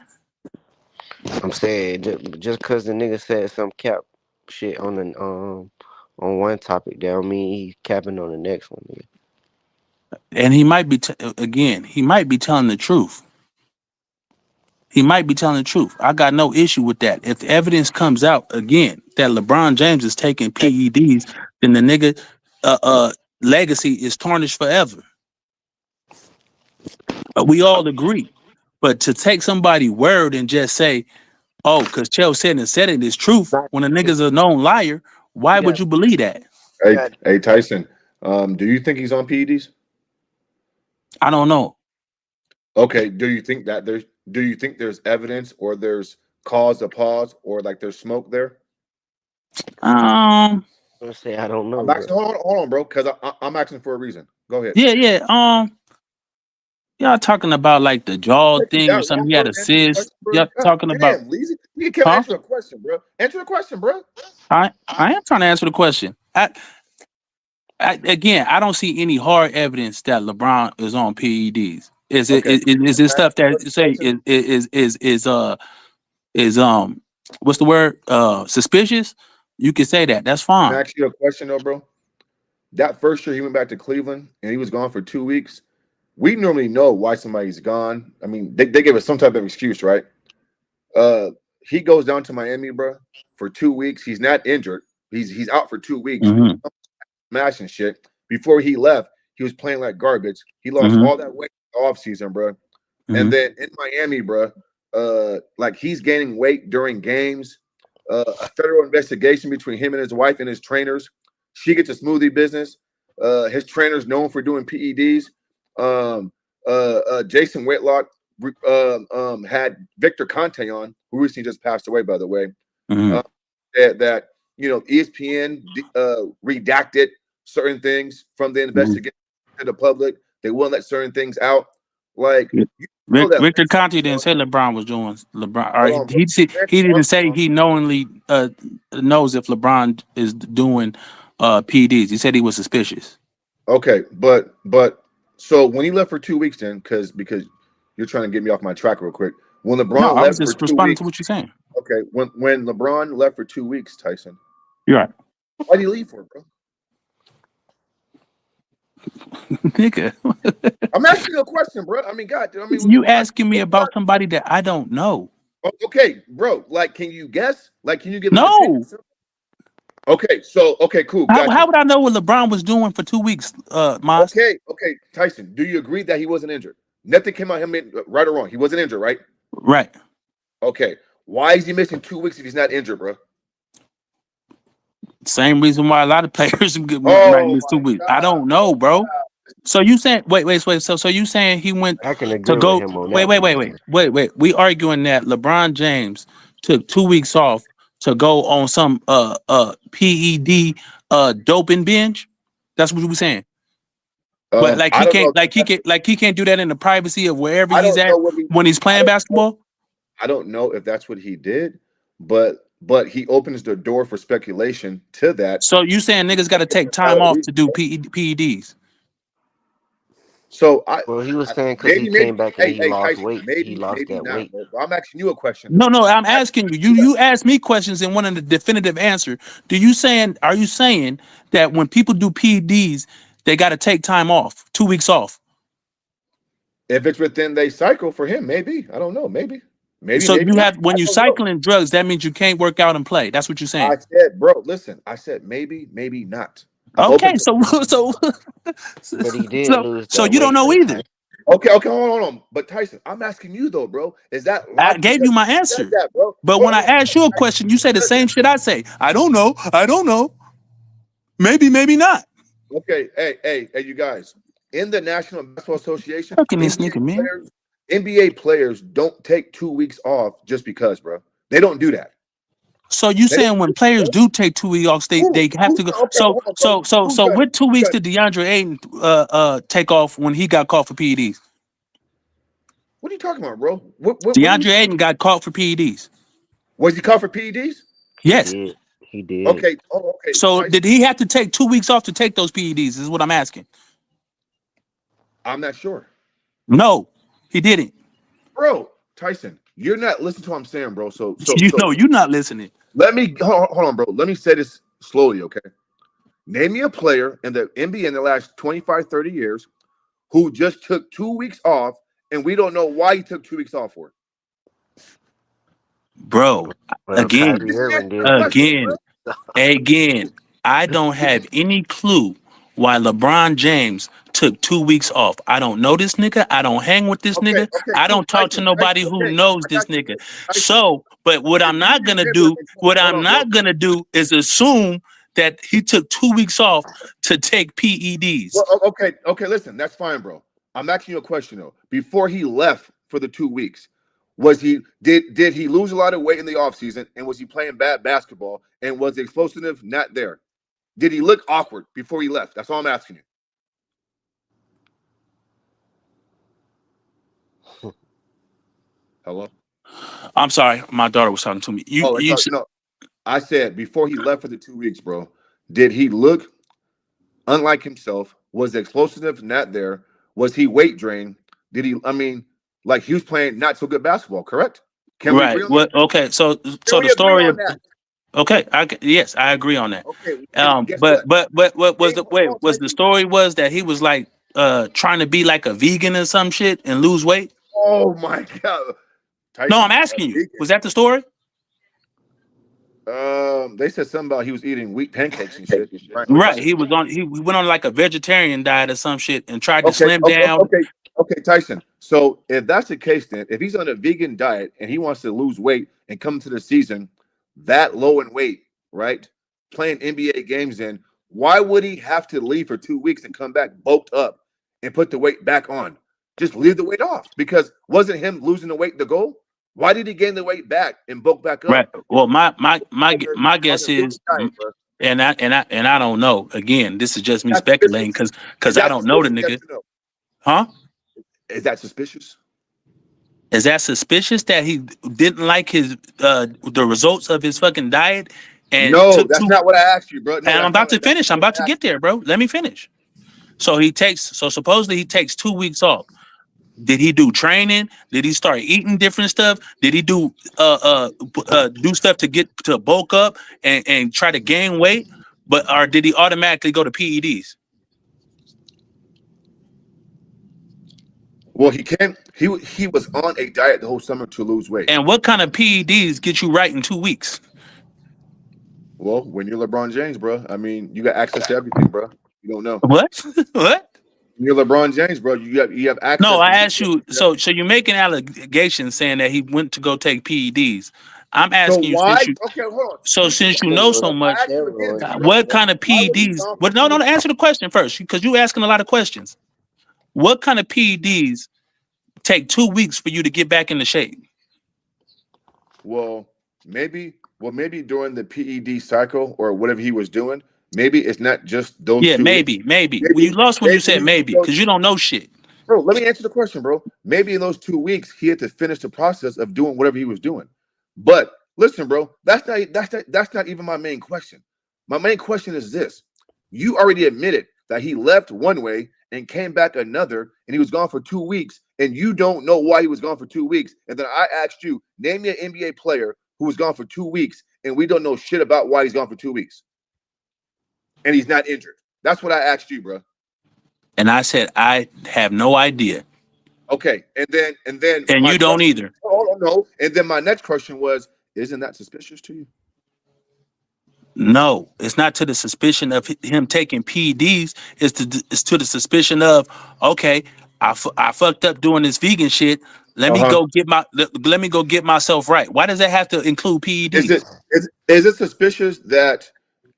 M: I'm saying just cause the nigga said some cap shit on one topic, that don't mean he's capping on the next one, nigga.
I: And he might be again, he might be telling the truth. He might be telling the truth. I got no issue with that. If the evidence comes out again that LeBron James is taking PEDs, then the nigga legacy is tarnished forever. We all agree. But to take somebody's word and just say, oh, because Chael said it is truth
M: Not
I: when a nigga's a known liar, why
M: you
I: would
M: got
I: you believe that?
M: you
B: Hey,
M: got
B: hey, Tyson. Do you think he's on PEDs?
I: I don't know.
B: Okay. Do you think there's evidence or there's cause to pause or like there's smoke there?
I: Um,
M: to say I don't know,
B: I'm
M: but
B: asking. Hold on, bro. Because I'm asking for a reason. Go ahead.
I: yeah. Y'all talking about like the jaw
B: Take you
I: thing or
B: that
I: something.
B: long,
I: He
B: bro.
I: had a
B: Answer the
I: cyst.
B: question, bro.
I: Y'all
B: God
I: talking about,
B: damn, Leezy. You can't
I: huh?
B: answer a question, bro. Answer the question, bro.
I: I am trying to answer the question. Again, I don't see any hard evidence that LeBron is on PEDs.
B: Okay.
I: Is it
B: Can I ask
I: stuff
B: you a
I: that
B: question,
I: say
B: Tyson?
I: is what's the word, suspicious? You can say that. That's
B: Can I
I: fine.
B: ask you a question, though, bro? That first year he went back to Cleveland and he was gone for 2 weeks. We normally know why somebody's gone. I mean, they give us some type of excuse, right? Uh, he goes down to Miami, bro, for 2 weeks. He's not injured. He's out for 2 weeks.
I: Mm-hmm.
B: Smashing shit. Before he left, he was playing like garbage. He lost
I: Mm-hmm.
B: all that weight in the offseason, bro. And
I: Mm-hmm.
B: then in Miami, bro, like he's gaining weight during games. A federal investigation between him and his wife and his trainers. She gets a smoothie business. His trainer's known for doing PEDs. Jason Whitlock had Victor Conte on, who recently just passed away, by the way.
I: Mm-hmm.
B: That ESPN redacted certain things from the
I: Mm-hmm.
B: investigation to the public. They wouldn't let certain things out. Like you know that
I: Victor
B: Lance
I: Conti didn't
B: Armstrong.
I: say LeBron was doing LeBron. Or
B: Hold on, bro. Lance
I: he didn't say
B: Armstrong.
I: he knowingly knows if LeBron is doing PEDs. He said he was suspicious.
B: Okay, but so when he left for 2 weeks, then because You're trying to get me off my track real quick. When
I: No,
B: LeBron
I: I was
B: left for
I: just
B: two
I: responding to
B: weeks,
I: what you're saying.
B: okay. When LeBron left for 2 weeks, Tyson,
I: You're right,
B: why did he leave for, bro?
I: nigga.
B: I'm asking you a question, bro. I mean, God, I mean,
I: You asking me about somebody that I don't know?
B: okay, bro. Like, can you guess? Like, can you give an opinion?
I: No.
B: Okay, so okay, cool, got
I: How
B: you.
I: would I know what LeBron was doing for 2 weeks, Moss?
B: Okay, Tyson. Do you agree that he wasn't injured? Nothing came out him right or wrong. He wasn't injured, right?
I: Right.
B: Okay. Why is he missing 2 weeks if he's not injured, bro?
I: Same reason why a lot of players might
B: Oh
I: miss
B: my
I: 2 weeks. I
B: God,
I: don't
B: bro.
I: know, bro. So you saying wait. So you saying he went
M: I can
I: to
M: agree with
I: go
M: him on
I: wait,
M: that
I: wait,
M: one.
I: wait, wait, wait, wait. We arguing that LeBron James took 2 weeks off to go on some PED doping binge? That's what we saying. But
B: I don't know. If
I: he can't do that in the privacy of wherever
B: I
I: he's
B: don't
I: at
B: know what he.
I: when he's
B: I
I: playing
B: don't know.
I: basketball.
B: I don't know if that's what he did, but he opens the door for speculation to that.
I: So you saying niggas got to take
B: For
I: time
B: valid
I: off to
B: reason.
I: do PEDs?
B: So
M: Well, he was saying because he
B: maybe.
M: came back and
B: Hey,
M: he
B: hey,
M: lost
B: Tyson,
M: weight. He lost
B: maybe
M: that
B: not,
M: weight.
B: bro. But I'm asking you a question
I: No,
B: though.
I: no, I'm asking you. You asked me questions and wanted a definitive answer. Are you saying that when people do PEDs, they got to take time off, 2 weeks off?
B: If it's within their cycle for him, maybe. I don't know.
I: So
B: Maybe not.
I: when
B: I
I: you're
B: don't know.
I: cycling drugs, that means you can't work out and play. That's what you're saying.
B: I said, bro, listen. I said maybe not. I'm open
I: Okay,
B: to.
I: so so
M: But he did lose
I: so
M: that
I: you don't
M: weight
I: know
M: though,
I: either.
M: Tyson.
B: Okay, hold on. But Tyson, I'm asking you though, bro. Is that
I: I
B: logical?
I: gave you
B: Because
I: my
B: he said
I: answer.
B: that, bro.
I: But when I ask you a question, you say the same shit I say. I don't know. I don't know. Maybe, maybe not.
B: Okay, hey, you guys. In the National Basketball Association,
I: Fucking this nigga, man.
B: NBA players don't take 2 weeks off just because, bro. They don't do that.
I: So you
B: They don't
I: saying when
B: do
I: players
B: that,
I: do take 2 weeks off, they have to go.
B: okay, hold on, bro. Who's
I: So
B: done it?
I: what 2 weeks did DeAndre Ayton take off when he got caught for PEDs?
B: What are you talking about, bro? What are you
I: DeAndre
B: talking
I: Ayton got caught for PEDs.
B: about? Was he caught for PEDs?
M: He
I: Yes.
M: did. He did.
B: Okay. Oh, okay.
I: So
B: Tyson,
I: did he have to take 2 weeks off to take those PEDs? Is what I'm asking.
B: I'm not sure.
I: No, he didn't.
B: Bro, Tyson, you're not listening to what I'm saying, bro. So
I: You know, you're not listening.
B: let me hold on, bro. Let me say this slowly, okay? Name me a player in the NBA in the last 25, 30 years who just took 2 weeks off and we don't know why he took 2 weeks off for.
I: Bro,
M: Well,
I: again,
M: Kyrie Irving
B: The
M: did.
B: question,
I: again, again, I don't have any clue why LeBron James took 2 weeks off. I don't know this nigga. I don't hang with this
B: okay,
I: nigga. I
B: cool.
I: don't talk to nobody who
B: Okay,
I: knows
B: I
I: this
B: got you.
I: nigga.
B: Tyson,
I: So, but what
B: if
I: I'm
B: you
I: not gonna
B: remember,
I: do, what
B: hold
I: I'm
B: on, bro.
I: not gonna do is assume that he took 2 weeks off to take PEDs.
B: Well, okay, listen, that's fine, bro. I'm asking you a question though. Before he left for the 2 weeks, was he did he lose a lot of weight in the offseason and was he playing bad basketball and was the explosiveness not there? Did he look awkward before he left? That's all I'm asking you. Hello?
I: I'm sorry, my daughter was talking to me.
B: Oh, it's no. I said before he left for the 2 weeks, bro. Did he look unlike himself? Was the explosiveness not there? Was he weight drained? Did he? I mean, like he was playing not so good basketball. Correct? Can we agree
I: Right.
B: on that?
I: What? Okay. So
B: Can
I: the
B: we agree
I: story
B: on
I: of
B: that?
I: okay. Yes, I agree on that.
B: Okay. And guess what?
I: But what was the
B: Hold on,
I: was the
B: Tyson.
I: story was that he was like trying to be like a vegan or some shit and lose weight?
B: Oh my God,
I: No, I'm
B: Tyson.
I: asking you. Was that the story?
B: They said something about he was eating wheat pancakes and shit. Bryant told me
I: Right.
B: that.
I: He went on like a vegetarian diet or some shit and tried to
B: Okay,
I: slim
B: okay,
I: down.
B: okay, okay, Tyson. So if that's the case, then if he's on a vegan diet and he wants to lose weight and come to the season that low in weight, right? Playing NBA games in, why would he have to leave for 2 weeks and come back bulked up and put the weight back on? Just leave the weight off because wasn't him losing the weight the goal? Why did he gain the weight back and bulk back
I: Right.
B: up?
I: Well, my
B: On
I: guess
B: a vegan
I: is,
B: diet, bro.
I: and I don't know. Again, this is just me
B: That's
I: speculating
B: suspicious.
I: because
B: Is
I: I
B: that
I: don't know the
B: suspicious? Yes
I: nigga.
B: or no?
I: Huh?
B: Is that suspicious?
I: Is that suspicious that he didn't like his the results of his fucking diet and
B: No,
I: took
B: that's
I: two?
B: not what I asked you, bro. No,
I: And I'm
B: that's
I: about
B: not
I: to
B: that's
I: finish. I'm
B: not what
I: about to
B: I
I: get
B: asked you.
I: there, bro. Let me finish. So supposedly he takes 2 weeks off. Did he do training? Did he start eating different stuff? Did he do stuff to get to bulk up and try to gain weight? But or did he automatically go to PEDs?
B: Well, he came. He was on a diet the whole summer to lose weight.
I: And what kind of PEDs get you right in 2 weeks?
B: Well, when you're LeBron James, bro, I mean, you got access to everything, bro. You don't know.
I: What? What?
B: When you're LeBron James, bro, you have
I: No,
B: access
I: I
B: to
I: asked you. So you're making allegations saying that he went to go take PEDs. I'm
B: So
I: asking you
B: why?
I: since you
B: Okay, hold on.
I: so since you know so
B: I
I: much,
B: asked you again since you know so
I: what
B: much.
I: kind of
B: Why was he
I: PEDs?
B: gone for
I: What? No,
B: 2 weeks?
I: answer the question first because you asking a lot of questions. What kind of PEDs take 2 weeks for you to get back into shape?
B: Well, maybe during the PED cycle or whatever he was doing, maybe it's not just those
I: Yeah,
B: 2 weeks.
I: maybe. Well, you
B: Maybe
I: lost when you
B: maybe
I: said
B: he was
I: maybe
B: doing.
I: because you don't know shit.
B: Bro, let me answer the question, bro. Maybe in those 2 weeks he had to finish the process of doing whatever he was doing. But listen, bro, that's not even my main question. My main question is this: you already admitted that he left one way and came back another, and he was gone for 2 weeks, and you don't know why he was gone for 2 weeks. And then I asked you, name me an NBA player who was gone for 2 weeks, and we don't know shit about why he's gone for 2 weeks, and he's not injured. That's what I asked you, bro.
I: And I said I have no idea,
B: Okay, and then
I: and
B: my
I: you don't
B: question.
I: either.
B: Oh no, and then my next question was, isn't that suspicious to you?
I: No, it's not to the suspicion of him taking PEDs. It's to the suspicion of okay, I fucked up doing this vegan shit.
B: Uh huh.
I: Let me go get myself right. Why does that have to include
B: Is
I: PEDs?
B: it is it suspicious that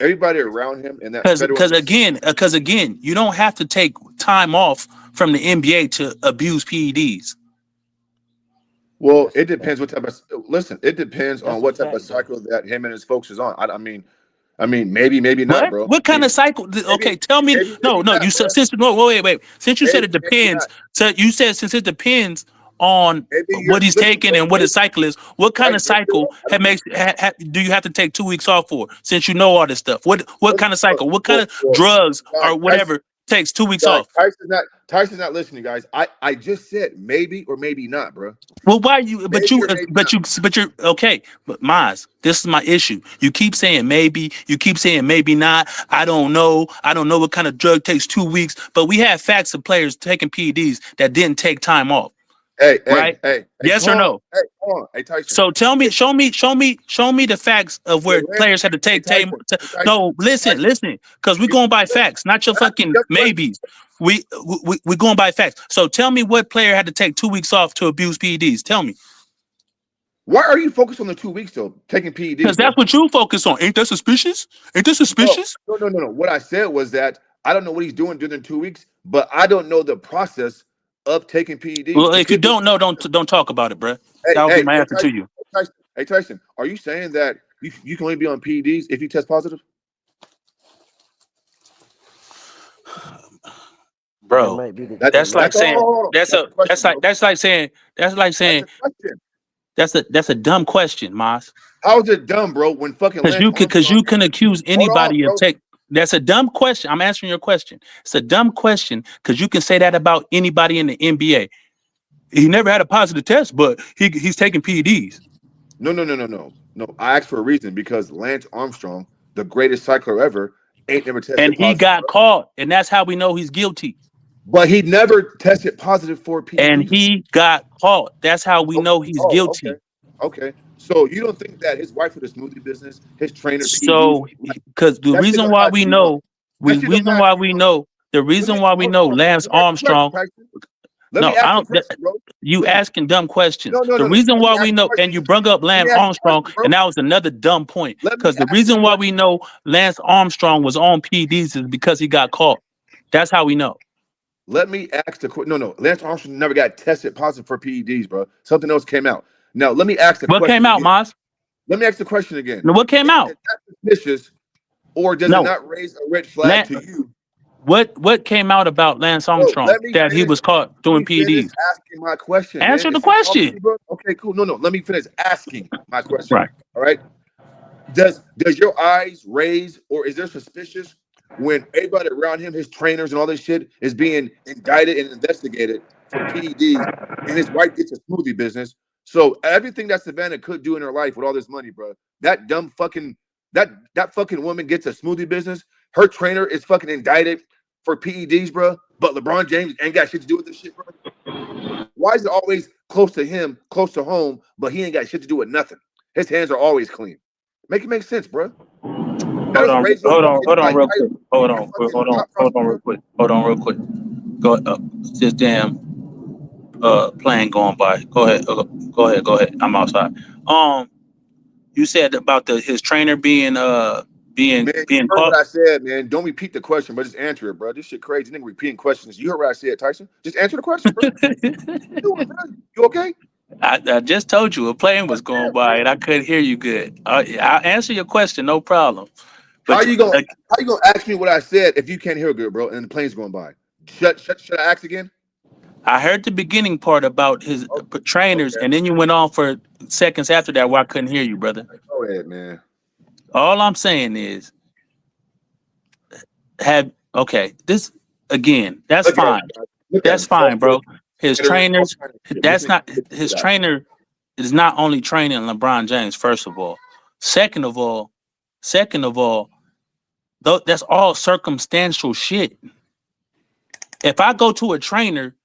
B: everybody around him in that federal?
I: Because again, you don't have to take time off from the NBA to abuse PEDs.
B: Well,
H: That's a
B: it
H: fact.
B: depends what type of. Listen, it depends on
H: That's a
B: what type of
H: fact, though.
B: cycle that him and his folks is on. I mean, maybe not,
I: What?
B: bro.
I: What
B: I
I: kind
B: mean,
I: of cycle? Okay, tell me. No,
B: maybe
I: no.
B: not,
I: You
B: bro.
I: said since no. Wait. Since you said it
B: Maybe
I: depends.
B: not.
I: So you said since it depends on
B: Maybe you're
I: what he's
B: listen,
I: taking
B: bro.
I: and what his cycle is. What kind
B: Right?
I: of
B: Maybe you're
I: cycle
B: right. I don't know.
I: do you have to take 2 weeks off for? Since you know all this stuff. What
B: Listen,
I: kind of cycle? What kind
B: well,
I: of
B: well,
I: drugs
B: guys,
I: or whatever takes 2 weeks
B: guys,
I: off?
B: Tyson's not listening, guys. I just said maybe or maybe not, bro.
I: Well, why you?
B: Maybe or maybe not.
I: But you're okay. But Maz, this is my issue. You keep saying maybe. You keep saying maybe not. I don't know. I don't know what kind of drug takes 2 weeks. But we have facts of players taking PEDs that didn't take time off,
B: Hey, hey,
I: right?
B: hey, hey,
I: Yes
B: come
I: or
B: on.
I: no?
B: Hey, come on. Hey, Tyson.
I: So tell me,
B: Hey,
I: show me the facts of
B: hey,
I: where
B: Lance,
I: players had to
B: hey,
I: take time.
B: Tyson. Hey, Tyson.
I: No,
B: Hey,
I: listen,
B: Tyson.
I: because we're
B: You,
I: going by
B: listen,
I: facts, not your
B: I'm asking
I: fucking
B: you a question.
I: maybes. We're going by facts. So tell me what player had to take 2 weeks off to abuse PEDs. Tell me.
B: Why are you focused on the 2 weeks, though, taking
I: Because
B: PEDs,
I: that's
B: bro?
I: what you focus on. Ain't that suspicious? Ain't that
B: No,
I: suspicious?
B: no. What I said was that I don't know what he's doing during the 2 weeks, but I don't know the process of taking PEDs.
I: Well,
B: It
I: if you
B: could be.
I: don't know, don't talk about it, bruh.
B: Hey,
I: That would be
B: hey,
I: my
B: hey,
I: answer to
B: Tyson.
I: you,
B: Hey, Tyson. Hey, Tyson. Are you saying that you can only be on PEDs if you test positive?
H: That
I: bro.
H: might be the
B: That
H: that
I: That's
H: might
I: like
B: that's
H: be
I: saying
B: all.
I: that's
B: That's
I: a
B: the question, bro.
I: that's like
B: That's
I: saying
B: a question.
I: that's a dumb question, Mas.
B: How is it dumb, bro? When fucking Lance
I: Because
B: Armstrong
I: you can accuse
B: hold on,
I: anybody of
B: bro.
I: take. That's a dumb question. I'm answering your question. It's a dumb question because you can say that about anybody in the NBA. He never had a positive test, but he's taking PEDs.
B: No. I asked for a reason because Lance Armstrong, the greatest cycler ever, ain't never
I: And
B: tested
I: he
B: positive,
I: got
B: bro.
I: caught, and that's how we know he's guilty.
B: But he never tested positive for
I: And
B: PEDs.
I: he got caught. That's how we
B: Oh,
I: know he's
B: oh, okay.
I: guilty.
B: Okay. So you don't think that his wife with the smoothie business, his trainer PEDs,
I: So, because the
B: that shit
I: reason
B: don't
I: why
B: have
I: we
B: you wrong.
I: know,
B: That shit don't have you wrong.
I: the
B: Let me
I: reason why we
B: hold
I: know
B: on.
I: Lance
B: Let me ask you a question,
I: Armstrong.
B: Tyson. Let me
I: No, I
B: ask you a
I: don't.
B: question, bro.
I: You
B: Please.
I: asking dumb questions. The
B: No.
I: reason
B: Let me
I: why
B: ask
I: we
B: you a
I: know, and
B: question.
I: you brought up
B: Let
I: Lance
B: me ask you a
I: Armstrong,
B: question, bro.
I: and that was another dumb point.
B: Let me
I: Because the
B: ask you a
I: reason why we
B: question.
I: know Lance Armstrong was on PEDs is because he got caught. That's how we know.
B: Let me ask the question. No. Lance Armstrong never got tested positive for PEDs, bro. Something else came out. Now, let me ask the
I: What came
B: question
I: out,
B: again.
I: Maz?
B: Let me ask the question again.
I: No, what came
B: Is
I: out?
B: it not suspicious or does it
I: No,
B: not raise a red flag
I: Lance.
B: to you?
I: What came out about Lance
B: Bro,
I: Armstrong that he was caught
B: let
I: doing
B: me finish
I: PEDs?
B: asking my question, man.
I: Answer the
B: Instead of talking to
I: question.
B: you, bro. Okay, cool. No. Let me finish asking my question.
I: Right.
B: All right. Does your eyes raise or is there suspicious
N: when everybody around him, his trainers and all this shit, is being indicted and investigated for PEDs, and his wife gets a smoothie business. So everything that Savannah could do in her life with all this money, bro, that dumb fucking that fucking woman gets a smoothie business. Her trainer is fucking indicted for PEDs, bro. But LeBron James ain't got shit to do with this shit, bro. Why is it always close to him, close to home, but he ain't got shit to do with nothing? His hands are always clean. Make it make sense, bro.
I: Hold on, hold on, real quick. Hold on, real quick. Hold on, real quick. Go this damn plane going by. Go ahead. Go ahead. I'm outside. You said about his trainer being
N: Man, you heard
I: caught.
N: what I said, man. Don't repeat the question, but just answer it, bro. This shit crazy. Nigga repeating questions. You heard what I said, Tyson. Just answer the question, bro. You okay?
I: I just told you a plane was going by and I couldn't hear you good. I'll answer your question, no problem.
N: How
I: But
N: you gonna ask me what I said if you can't hear good, bro? And the plane's going by. Should I ask again?
I: I heard the beginning part about his trainers,
N: Okay.
I: and then you went on for seconds after that where I couldn't hear you, brother.
N: Go ahead, man.
I: All I'm saying is, this again. That's
N: Look
I: fine. That's fine, bro. His trainers. That's not his
N: that.
I: trainer. Is not only training LeBron James. First of all, second of all, that's all circumstantial shit. If I go to a trainer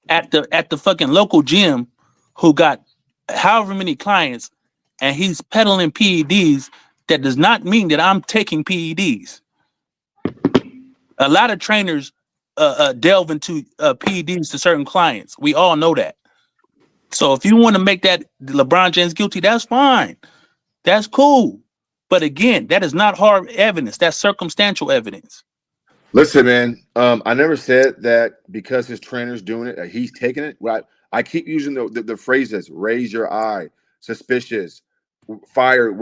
I: at the fucking local gym who got however many clients and he's peddling PEDs, that does not mean that I'm taking PEDs. A lot of trainers delve into PEDs to certain clients. We all know that. So if you want to make that LeBron James guilty, that's fine. That's cool. But again, that is not hard evidence. That's circumstantial evidence.
N: Listen, man. I never said that because his trainer's doing it, that he's taking it. Right? I keep using the phrases: raise your eye, suspicious, fire,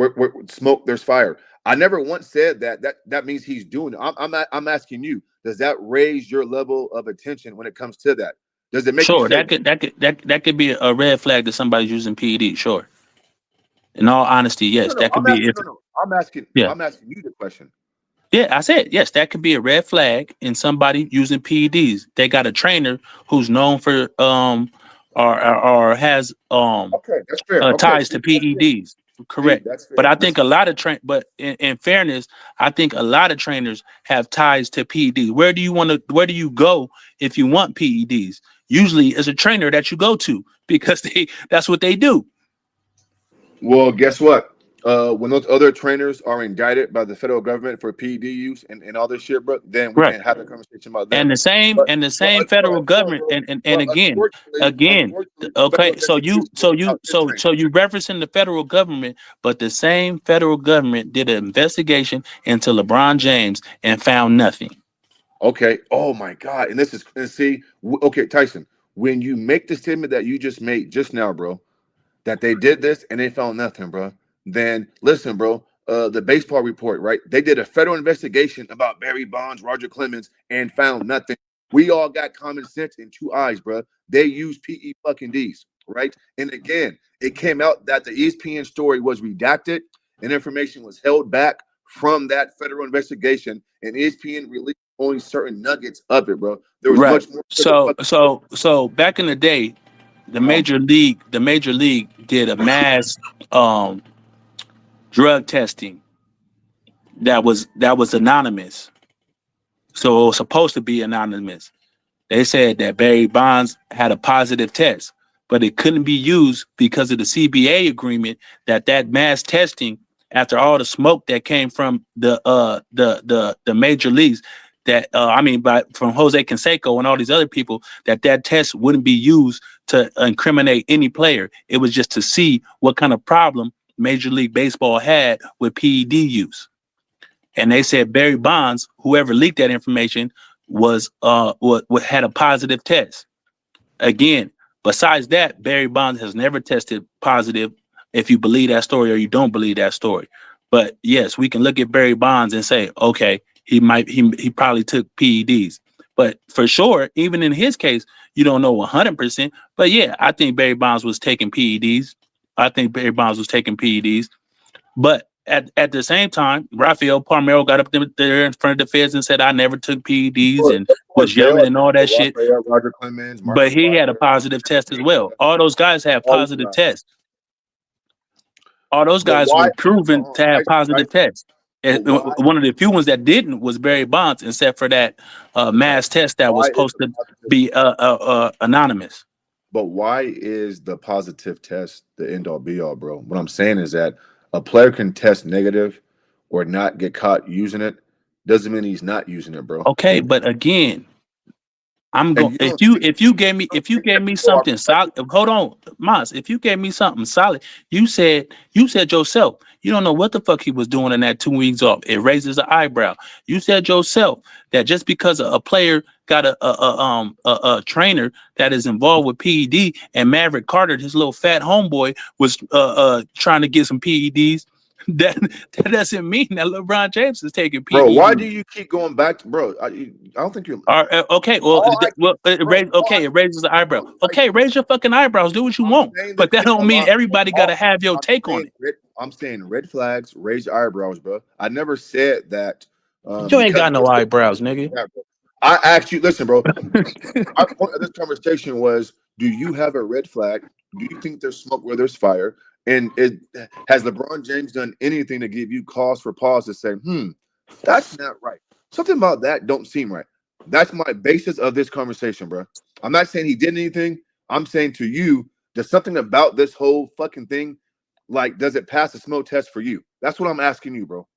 N: smoke. There's fire. I never once said that. That means he's doing it. I'm asking you: does that raise your level of attention when it comes to that? Does it make you
I: Sure,
N: feel?
I: that could be a red flag that somebody's using PED. Sure. In all honesty, yes, that could be.
N: I'm asking.
I: Yeah.
N: I'm asking you the question.
I: Yeah, I said yes. That could be a red flag in somebody using PEDs. They got a trainer who's known for or has
N: Okay, that's fair. Okay,
I: ties to PEDs. Correct.
N: that's fair.
I: But I think a lot of but in fairness, I think a lot of trainers have ties to PEDs. Where do you go if you want PEDs? Usually it's a trainer that you go to because that's what they do.
N: Well, guess what? When those other trainers are indicted by the federal government for PED use and all this shit, bro, then we
I: Right.
N: can have a conversation about them.
I: And the same federal government and again okay, so you referencing the federal government, but the same federal government did an investigation into LeBron James and found nothing.
N: Okay. Oh my God. Okay, Tyson, when you make the statement that you just made just now, bro, that they did this and they found nothing, bro, then listen, bro. The baseball report, right? They did a federal investigation about Barry Bonds, Roger Clemens, and found nothing. We all got common sense in two eyes, bro. They use PE fucking D's, right? And again, it came out that the ESPN story was redacted and information was held back from that federal investigation, and ESPN released only certain nuggets of it, bro. There was much more.
I: So back in the day, the major league did a mass drug testing that was anonymous. So it was supposed to be anonymous. They said that Barry Bonds had a positive test, but it couldn't be used because of the CBA agreement that mass testing, after all the smoke that came from the major leagues, from Jose Canseco and all these other people, that test wouldn't be used to incriminate any player. It was just to see what kind of problem Major League Baseball had with PED use. And they said Barry Bonds, whoever leaked that information, was had a positive test. Again, besides that, Barry Bonds has never tested positive, if you believe that story or you don't believe that story. But yes, we can look at Barry Bonds and say, okay, he probably took PEDs. But for sure, even in his case, you don't know 100%. But yeah, I think Barry Bonds was taking PEDs. But at the same time, Rafael Palmeiro got up there in front of the feds and said, "I never took PEDs," and
N: Of course,
I: was
N: they
I: yelling
N: all
I: and all that shit.
N: Rafael, Roger Clemens,
I: But
N: Marcus
I: he had a
N: Barber,
I: positive test as well. All those guys had
N: all these
I: positive
N: guys.
I: tests. All those
N: But
I: guys
N: why?
I: were proven to have positive
N: Tyson,
I: tests.
N: but
I: And
N: why?
I: one of the few ones that didn't was Barry Bonds, except for that mass test that was
N: Why is
I: supposed
N: the
I: to
N: positive?
I: be anonymous.
N: But why is the positive test the end all be all, bro? What I'm saying is that a player can test negative or not get caught using it. Doesn't mean he's not using it, bro.
I: Okay, but again, I'm
N: And
I: going.
N: you don't
I: If you
N: think
I: gave
N: that
I: me
N: people are
I: something solid, hold on, Mas. If you gave me something solid, you said yourself. You don't know what the fuck he was doing in that 2 weeks off. It raises an eyebrow. You said yourself that just because a player got a trainer that is involved with PED, and Maverick Carter, his little fat homeboy, was trying to get some PEDs. That doesn't mean that LeBron James is taking
N: bro, why do
I: PEDs.
N: you keep going back to bro? I don't think you're
I: Okay,
N: all I keep bro, all I
I: it raises the eyebrow.
N: bro,
I: Okay,
N: Tyson,
I: raise your fucking eyebrows. Do what you
N: I'm
I: want,
N: saying the
I: but that
N: thing
I: don't mean everybody got to
N: all,
I: have your take on it.
N: I'm saying red flags, raise your eyebrows, bro. I never said that
I: You ain't
N: because
I: got no eyebrows, nigga.
N: yeah, bro. I asked you, listen, bro. My point of this conversation was: do you have a red flag? Do you think there's smoke where there's fire? And has LeBron James done anything to give you cause for pause to say, that's not right? Something about that don't seem right. That's my basis of this conversation, bro. I'm not saying he did anything. I'm saying to you, there's something about this whole fucking thing. Like, does it pass the smoke test for you? That's what I'm asking you, bro.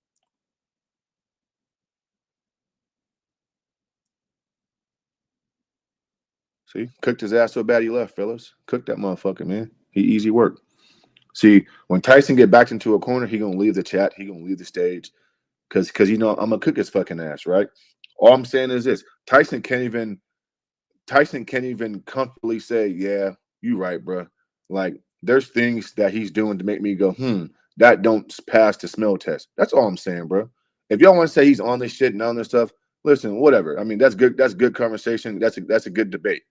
N: See, cooked his ass so bad he left, fellas. Cooked that motherfucker, man. He easy work. See, when Tyson get backed into a corner, he gonna leave the chat. He gonna leave the stage because I'm gonna cook his fucking ass, right? All I'm saying is this: Tyson can't even comfortably say, "Yeah, you right, bro." Like, there's things that he's doing to make me go, that don't pass the smell test. That's all I'm saying, bro. If y'all want to say he's on this shit and on this stuff, listen, whatever. I mean, that's good. That's good conversation. That's a good debate.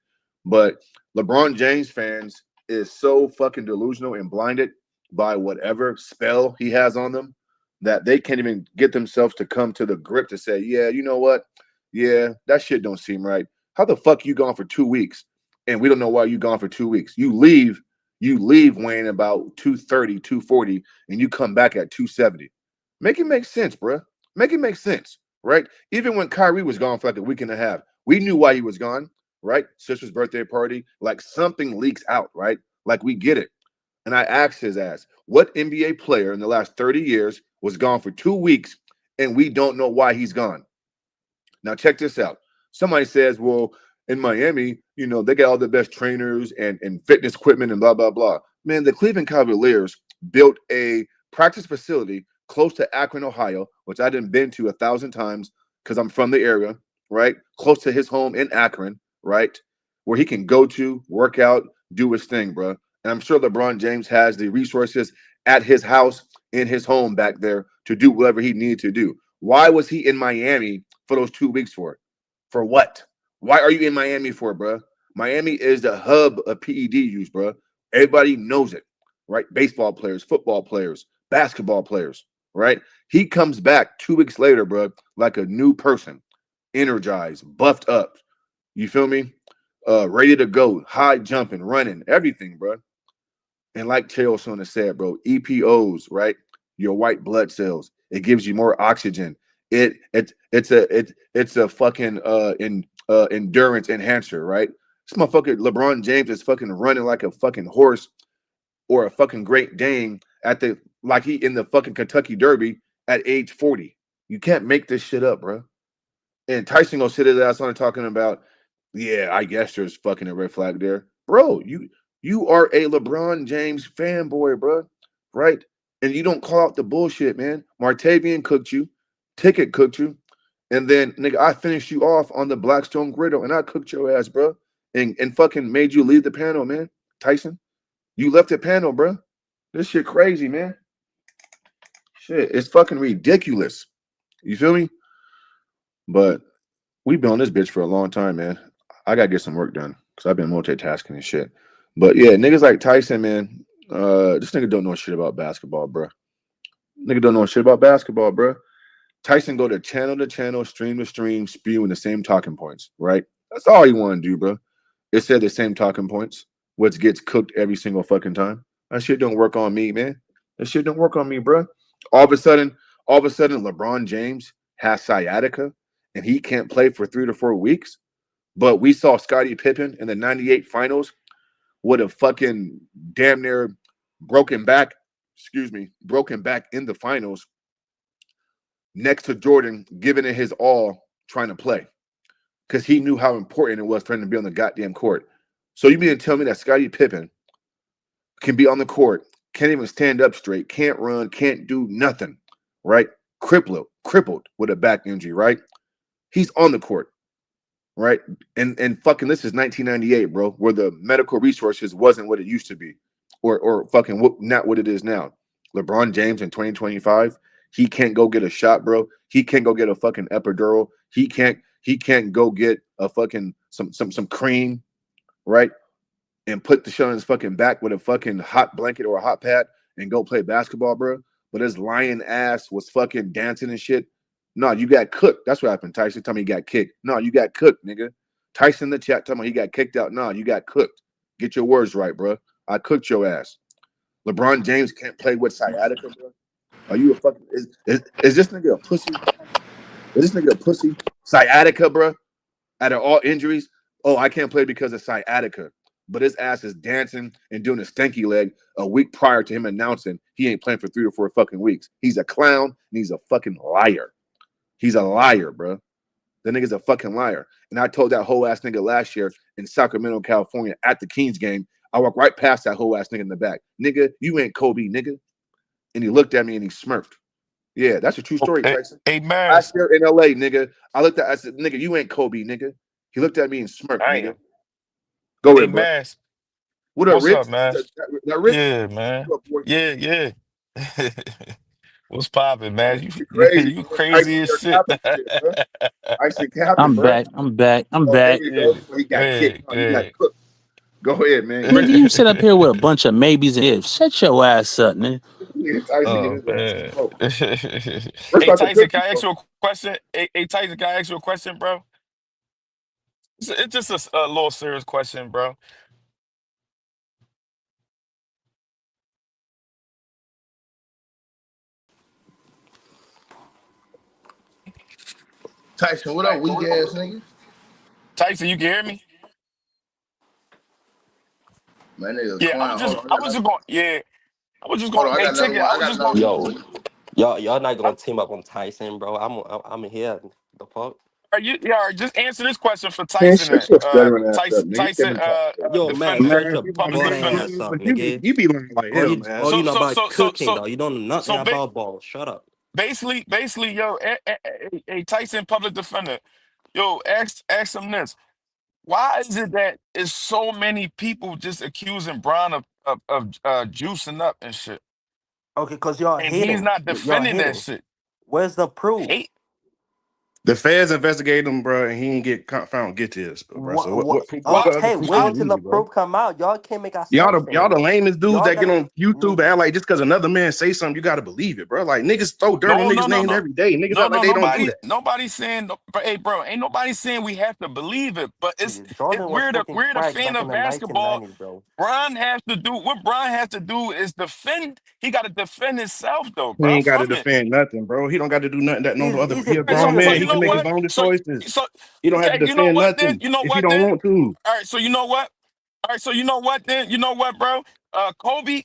N: But LeBron James fans is so fucking delusional and blinded by whatever spell he has on them that they can't even get themselves to come to the grip to say, yeah, you know what? Yeah, that shit don't seem right. How the fuck you gone for 2 weeks and we don't know why you gone for 2 weeks? You leave weighing about 230, 240, and you come back at 270. Make it make sense, bro. Make it make sense, right? Even when Kyrie was gone for like a week and a half, we knew why he was gone, right? Sister's birthday party, like something leaks out, right? Like we get it. And I asked his ass, what NBA player in the last 30 years was gone for 2 weeks and we don't know why he's gone? Now, check this out. Somebody says, well, in Miami, they got all the best trainers and fitness equipment and blah, blah, blah. Man, the Cleveland Cavaliers built a practice facility close to Akron, Ohio, which I didn't been to 1,000 times because I'm from the area, right? Close to his home in Akron, right? Where he can go to, work out, do his thing, bro. And I'm sure LeBron James has the resources at his house, in his home back there to do whatever he needed to do. Why was he in Miami for those 2 weeks for? For what? Why are you in Miami for, bro? Miami is the hub of PED use, bro. Everybody knows it, right? Baseball players, football players, basketball players, right? He comes back 2 weeks later, bro, like a new person, energized, buffed up. You feel me? Ready to go, high jumping, running, everything, bro. And like Chael Sonnen said, bro, EPOs, right? Your white blood cells. It gives you more oxygen. It's a fucking endurance enhancer, right? This motherfucker LeBron James is fucking running like a fucking horse or a fucking Great Dane like he in the fucking Kentucky Derby at age 40. You can't make this shit up, bro. And Tyson gonna sit his ass on talking about, yeah, I guess there's fucking a red flag there. Bro, you are a LeBron James fanboy, bro. Right? And you don't call out the bullshit, man. Martavian cooked you, Ticket cooked you, and then nigga, I finished you off on the Blackstone griddle and I cooked your ass, bro. And fucking made you leave the panel, man. Tyson, you left the panel, bro. This shit crazy, man. Shit, it's fucking ridiculous. You feel me? But we've been on this bitch for a long time, man. I gotta get some work done because I've been multitasking and shit. But yeah, niggas like Tyson, man, this nigga don't know shit about basketball, bro. Nigga don't know shit about basketball, bro. Tyson go to channel, stream to stream, spewing the same talking points, right? That's all you want to do, bro. It said the same talking points, which gets cooked every single fucking time. That shit don't work on me, man. That shit don't work on me, bro. All of a sudden, LeBron James has sciatica and he can't play for 3 to 4 weeks. But we saw Scottie Pippen in the '98 finals with a fucking damn near broken back, broken back in the finals next to Jordan, giving it his all, trying to play because he knew how important it was for him to be on the goddamn court. So you mean to tell me that Scottie Pippen can be on the court, can't even stand up straight, can't run, can't do nothing, right? Crippled with a back injury, right? He's on the court, right? And fucking this is 1998, bro, where the medical resources wasn't what it used to be, or fucking not what it is now. LeBron James in 2025, he can't go get a shot, bro. He can't go get a fucking epidural. He can't go get a fucking some cream, right? And put the shit on his fucking back with a fucking hot blanket or a hot pad and go play basketball, bro. But his lion ass was fucking dancing and shit. No, you got cooked. That's what happened. Tyson told me he got kicked. No, you got cooked, nigga. Tyson in the chat told me he got kicked out. No, you got cooked. Get your words right, bro. I cooked your ass. LeBron James can't play with sciatica, bro. Are you a fucking is this nigga a pussy? Is this nigga a pussy? Sciatica, bro. Out of all injuries, oh, I can't play because of sciatica. But his ass is dancing and doing a stanky leg a week prior to him announcing he ain't playing for 3 to 4 fucking weeks. He's a clown and he's a fucking liar. He's a liar, bro. The nigga's a fucking liar. And I told that whole ass nigga last year in Sacramento, California at the Kings game. I walked right past that whole ass nigga in the back. Nigga, you ain't Kobe, nigga. And he looked at me and he smirked. Yeah, that's a true story,
O: Hey,
N: Tyson.
O: hey
N: Last
O: Mass.
N: year in LA, nigga, I said, nigga, you ain't Kobe, nigga. He looked at me and smirked, nigga.
O: Damn.
N: Go
O: Hey
N: ahead, bro.
O: Mass.
N: What up,
O: What's up,
N: Rich?
O: man?
N: That Rich?
O: Yeah, man.
N: What up, boy?
O: Yeah, yeah. What's popping, man?
N: You crazy,
O: You
N: bro. Tyson
O: crazy as
N: there
O: shit.
N: capping shit, bro. Tyson capping,
J: I'm
N: bro.
J: back. I'm back. I'm
N: Oh, there
J: back.
N: you
O: Yeah,
N: go. So he got kicked.
O: yeah,
N: No, he got
O: yeah.
N: cooked. Go ahead, man.
J: Nigga, you sit up here with a bunch of maybes and ifs. Shut your ass up, nigga.
N: Tyson get
O: Oh
N: his ass
O: man.
N: smoked. Rich
O: Hey
N: about to
O: Tyson,
N: cook you,
O: can I ask
N: bro.
O: you a question? Hey Tyson, can I ask you a question, bro? It's just a little serious question, bro.
L: Tyson, what up, weak ass nigga?
O: Tyson, you can hear me?
L: Man, nigga,
O: Yeah,
L: clown. Hold on,
O: I was just going, yeah, I was just
L: hold
O: going,
L: on. I
O: hey
L: got another
O: Ticket,
L: one.
O: I
L: I
O: was
L: got
O: just
L: another
O: going,
L: one for
H: Yo,
L: you.
H: y'all not gonna team up on Tyson, bro. I'm here. The fuck?
O: just answer this question for
N: Man,
O: Tyson then.
N: shut your stuttering ass up, nigga. You can't
O: Tyson,
N: even talk straight.
H: Yo, man,
O: defendant,
H: shut
F: Man,
H: your
F: you
O: public
F: lying,
H: butt
O: defender.
H: ass up,
F: but you be
H: nigga.
F: you be lying like
H: All
F: hell,
H: you all
F: man.
H: you know
O: So,
H: about
O: so, so,
H: cooking,
O: so,
H: though. You don't know nothing
O: so, ba-
H: about ball. Shut up.
O: basically, yo, Tyson, public defender, yo, ask him this: why is it that is so many people just accusing Bron of juicing up and shit,
H: Okay, cause y'all
O: and he's
H: hating.
O: not
H: Y'all
O: defending that
H: hating.
O: shit?
H: Where's the proof?
O: Hate.
F: The feds investigated him, bro, and he didn't get found guilty, bro. So
H: What? What?
O: Why?
F: what other
H: Okay,
F: proof do
H: wait
O: How?
F: you
H: till the
F: need, bro?
H: proof come out. Y'all can't make
F: Y'all
H: ourselves
F: the y'all
H: saying
F: the
H: it.
F: lamest dudes
H: Y'all
F: that get
H: gotta.
F: on YouTube and act like just because another man say something, you gotta believe it, bro. Like niggas throw dirt on
O: No, no,
F: niggas'
O: no,
F: names
O: no.
F: every day. Niggas act like they don't do that.
O: Nobody's saying. But hey, bro, ain't nobody saying we have to believe it. But
H: Nigga, Jordan was smoking
O: we're the
H: crack
O: fan
H: back in
O: of
H: the
O: basketball.
H: 1990s, bro.
O: Brian has to do is defend. He got to defend himself, though,
F: He
O: bro.
F: ain't got to
O: From it.
F: defend nothing, bro. He don't got to do nothing that no other.
H: He's
F: He a grown
O: So
F: man.
H: advancing,
F: He
O: you
F: can
O: know
F: make his
H: nigga.
O: what?
F: own
O: So
F: choices.
O: so
F: He don't have to
O: okay, you know
F: defend
O: what then?
F: nothing if he don't want to.
O: All right, so you know what? All right, so you know what then? You know what, bro? Kobe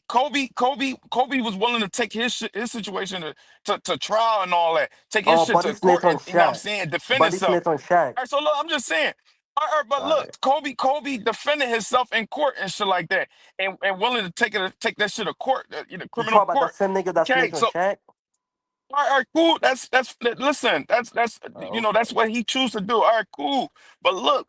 O: was willing to take his situation to trial and all that, take his
H: Oh,
O: shit
H: Buddy
O: to
H: Snitch
O: court,
H: on
O: and you know what I'm
H: Shaq.
O: saying, defend
H: Buddy
O: himself.
H: Snitch on Shaq.
O: All right, so look, I'm just saying. All right, but
H: All
O: look,
H: right.
O: Kobe defended himself in court and shit like that, and willing to take that shit to court,
H: You
O: criminal
H: talk about that
O: court.
H: same nigga that
O: Okay,
H: snitch on
O: so
H: Shaq?
O: all right, cool. Listen, that's
H: Oh,
O: that's
H: okay.
O: what he choose to do. All right, cool. But look.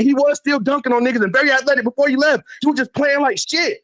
P: and he was still dunking on niggas and very athletic before he left. He was just playing like shit.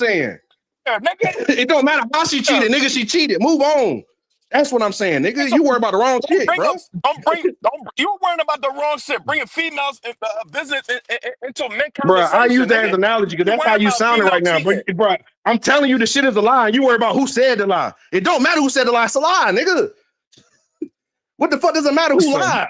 P: saying.
O: Yeah, nigga.
P: It don't matter how she cheated, nigga. She cheated. Move on. That's what I'm saying, nigga.
O: So
P: You worry about the wrong shit, bro.
O: don't. You worrying about the wrong shit. Bringing females in business into men
P: Bro, I
O: conversation,
P: use that as
O: nigga.
P: an analogy because
O: You
P: that's how
O: worrying
P: you
O: about
P: sounding
O: female
P: right now.
O: cheating.
P: Bro, I'm telling you the shit is a lie. And you worry about who said the lie. It don't matter who said the lie. It's a lie, nigga. What the fuck does it matter who
O: Listen,
P: lied?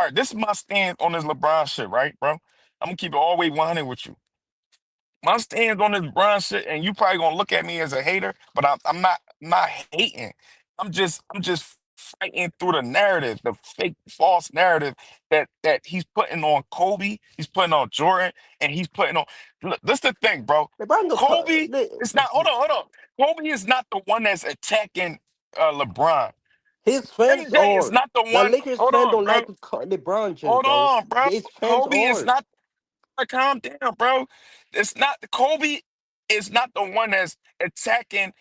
O: All right, this is my stand on this LeBron shit, right, bro? I'm gonna keep it all the way 100 with you. My stand on this LeBron shit, and you probably gonna look at me as a hater, but I'm not hating. I'm just fighting through the narrative, the fake, false narrative that he's putting on Kobe, he's putting on Jordan, and he's putting on. Look, this the thing, bro.
H: LeBron don't
O: Kobe is not. Hold on. Kobe is not the one that's attacking LeBron.
H: his fans
O: MJ is
H: are.
O: not the
H: The
O: one.
H: Lakers
O: Hold
H: fan
O: on,
H: don't
O: bro.
H: like to call LeBron just,
O: Hold
H: bro.
O: on, bro.
H: His fans
O: Kobe is
H: are.
O: not. Calm down, bro. It's not Kobe is not the one that's attacking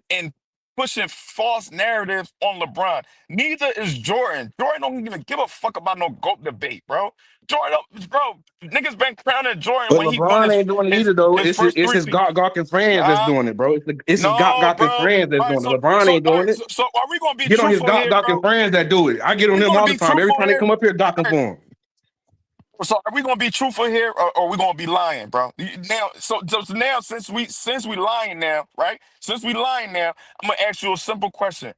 O: and pushing false narratives on LeBron. Neither is Jordan. Jordan don't even give a fuck about no GOAT debate, bro. Jordan, bro, niggas been crowning Jordan
P: But
O: when he won
P: LeBron ain't doing it either, though.
O: his first
P: It's
O: three.
P: his gawking friends that's
O: Uh,
P: doing it, bro. It's his
O: no,
P: gawking
O: bro.
P: friends that's
O: All right,
P: doing it.
O: so
P: LeBron
O: so
P: ain't
O: all
P: doing
O: right,
P: it.
O: so are we gonna be
P: Get on his
O: truthful here,
P: gawking
O: bro?
P: friends that do it. I get
O: Are
P: on
O: we
P: them
O: gonna
P: all the
O: be
P: time. Every
O: truthful
P: time they
O: here?
P: come up here,
O: All
P: gawking
O: right,
P: for him.
O: so are we gonna be truthful here, or are we gonna be lying, bro? Now, so now since we lying now, right? Since we lying now, I'm gonna ask you a simple question.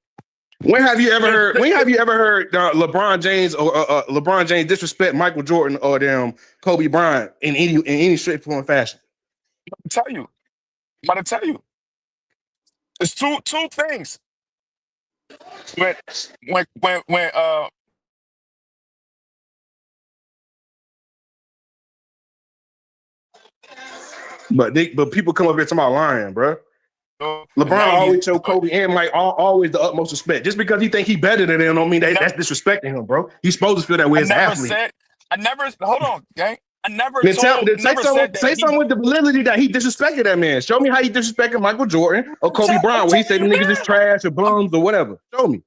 P: When have you ever
O: The,
P: heard?
O: the,
P: When
O: the,
P: have you ever heard LeBron James or LeBron James disrespect Michael Jordan or Kobe Bryant in any shape, form, or fashion?
O: tell you, I'm about to tell you, it's two things. When when
P: But people come up here talking about lying, bro.
O: the
P: LeBron
O: '90s,
P: always show Kobe and Mike always the utmost respect. Just because he think he better than them, don't mean
O: I
P: that's
O: never,
P: disrespecting him, bro. He's supposed to feel that way
O: I
P: as an
O: never
P: athlete.
O: said, I never. Hold on, gang. I never
P: Then say
O: never
P: something.
O: said that
P: Say
O: he.
P: something with the validity that he disrespected that man. Show me how he disrespected Michael Jordan or Kobe
O: I'm
P: Bryant, where he
O: telling
P: said them
O: you
P: niggas is
O: now.
P: trash or
O: I'm,
P: bums or whatever. Show me.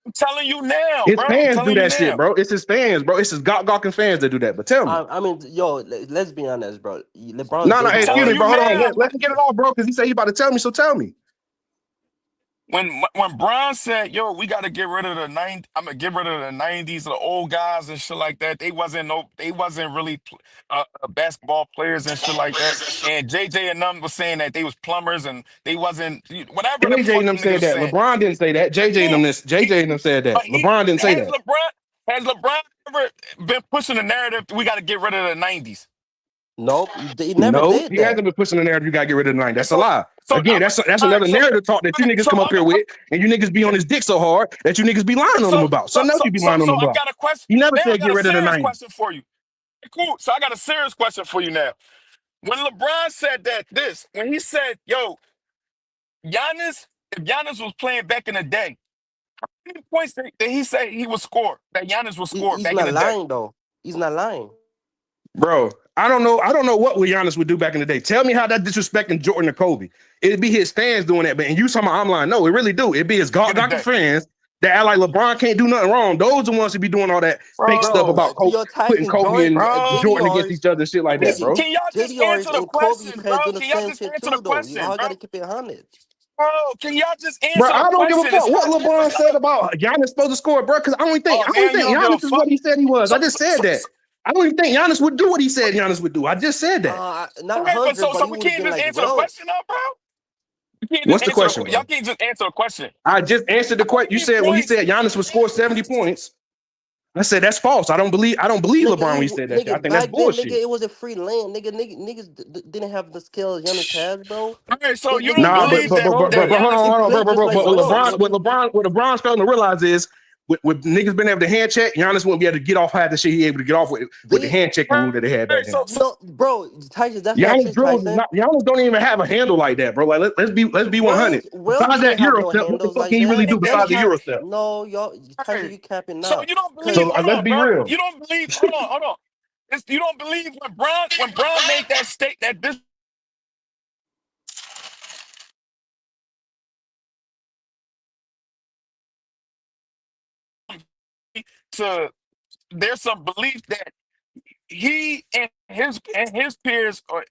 O: I'm telling you now,
P: His
O: bro. I'm
P: fans do
O: telling you
P: that shit,
O: now.
P: bro. It's his fans, bro. It's his gawking fans that do that. But tell me.
H: I mean, yo, let's be honest, bro. LeBron
P: No,
H: did
P: hey, excuse
O: Telling
P: me,
H: more.
O: you
P: bro. Hold on.
O: now.
P: Let him get it off, bro, because he said he about to tell me. So tell me.
O: When Bron said, "Yo, we got to get rid of the I'm gonna get rid of the '90s, the old guys and shit like that." They wasn't really basketball players and shit like that. And JJ and them was saying that they was plumbers and they wasn't whatever the
P: JJ
O: fuck
P: and them
O: them niggas
P: said
O: was
P: that.
O: saying.
P: LeBron didn't say that. JJ and
O: Cool.
P: them JJ and them said that.
O: But he
P: LeBron didn't say that.
O: has LeBron ever been pushing the narrative? We got to get rid of the '90s.
H: Nope, he never
P: No,
H: did
P: he
H: that.
P: hasn't been pushing the narrative. You gotta get rid of the nine. That's a
O: So
P: lie.
O: so
P: Again,
O: I'm
P: that's
O: all right.
P: another narrative talk that you niggas come up here with, and you niggas be on his dick so hard that you niggas be lying on him about. Something else you be lying on
O: So
P: him
O: I
P: about.
O: got a question.
P: He never
O: Now I
P: said
O: got
P: get
O: a
P: rid of the
O: serious
P: 90.
O: question for you. Cool. So I got a serious question for you now. When LeBron said when he said, "Yo, Giannis, if Giannis was playing back in the day, how many points did he say he would score? That Giannis would score
H: He's
O: back in
H: not
O: the day."
H: lying though. He's not lying.
P: Bro, I don't know. I don't know what Giannis would do back in the day. Tell me how that disrespecting Jordan or Kobe. It'd be his fans doing that, but and you talking about I'm lying. No, it really do. It'd be his
O: Back in the
P: gawking
O: day,
P: fans that act like LeBron can't do nothing wrong. Those the ones who be doing all that fake stuff
H: Bro,
O: bro,
P: about
H: you're
P: putting
H: attacking
P: Kobe
H: Jordan,
P: and
O: bro.
P: Jordan against each
H: JDRs,
P: other and shit like that,
H: nigga.
P: bro.
O: Can y'all just answer
H: JDRs
O: the
H: and Kobe
O: question,
H: fans
O: bro?
H: do the
O: Can y'all
H: same
O: just
H: shit
O: answer the
H: too, though. You
O: question,
H: all
O: bro?
H: gotta keep it honest.
O: Bro, can y'all just
P: Bro,
O: answer the
P: I don't give a
O: question?
P: fuck what LeBron said about Giannis supposed to score, bro. Because
O: Oh,
P: I
O: now
P: only
O: you
P: think
O: don't give a
P: Giannis is
O: fuck.
P: what he said he was.
O: So,
P: I just
O: so,
P: said
O: so,
P: that.
O: so
P: I don't even think Giannis would do what he said Giannis would do. I just said that.
H: Not
O: okay, but
H: 100, but
O: so
H: he
O: we
H: would have
O: can't
H: been
O: just
H: like,
O: answer the
H: well,
O: question, though, bro. You can't just
P: What's the
O: answer
P: question,
O: y'all
P: bro?
O: can't just answer a question.
P: I just answered the
O: How
P: question. You
O: many
P: said, well, he
O: points?
P: said Giannis would score 70 points. I said that's false. I don't believe LeBron when he said that shit. I
H: nigga,
P: think that's
H: back then, nigga,
P: bullshit.
H: it was a free land. Niggas didn't have the skill Giannis has, bro.
O: Okay, so you don't
H: Niggas
P: Nah,
H: weren't
O: believe
H: this
O: that
P: but hold
H: strong.
P: on,
O: Giannis?
H: He
P: hold on,
H: played just like
P: but
O: So
H: Will.
P: what LeBron's failing to realize is with niggas been able to hand check, Giannis wouldn't be able to get off half the shit he able to get off with the
H: They
P: hand checking rule that they had back then.
H: no, bro, Tyson, that's not
P: Giannis
H: true,
P: dribbles is
H: Tyson.
P: not Giannis don't even have a handle like that, bro. Like let's be 100.
H: Will
P: Besides
H: didn't
P: that
H: have
P: Euro
H: no
P: step, what the
H: handles
P: fuck
H: like
P: can you really
H: that.
P: do
O: that
P: besides the
H: He
P: Euro step?
H: no, y'all, Tyson,
O: hey,
H: you capping
O: so
H: now.
O: you don't believe?
H: Cause
P: So
O: Hold
P: let's
O: on,
P: be
O: bro.
P: real.
O: You don't believe? Hold on. You don't believe when Bron made that state that this to there's some belief that he and his peers are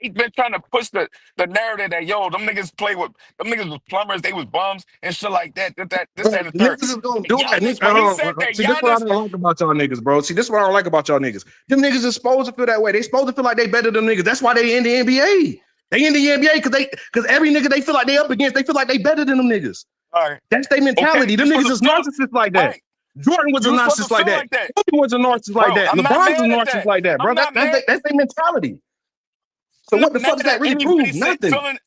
O: he's been trying to push the narrative that yo them niggas play with them niggas was plumbers they was bums and shit like that this
P: Bro,
O: that and the third.
P: niggas is gonna
O: And
P: do that.
O: Giannis when he said that
P: See, this is what I
O: Giannis
P: don't like about y'all niggas, bro. See, this is what I don't like about y'all niggas. Them niggas is supposed to feel that way. They supposed to feel like they better than niggas. That's why they in the NBA. They in the NBA because every nigga they feel like they up against, they feel like they better than them niggas.
O: all right
P: That's their
O: okay
P: mentality.
O: you
P: Them
O: supposed
P: niggas
O: to
P: is
O: feel
P: narcissists like
O: all
P: that.
O: right
P: Jordan was a
O: you supposed to
P: narcissist like
O: feel
P: that.
O: like that
P: Kobe was a narcissist like
O: bro.
P: that.
O: I'm not
P: LeBron's a
O: mad at
P: narcissist
O: that.
P: like that, bro.
O: I'm not
P: That's
O: mad
P: their mentality. So
O: I'm
P: what
O: not
P: the fuck
O: mad
P: does that
O: at
P: really
O: anybody
P: prove?
O: say,
P: Nothing.
O: feeling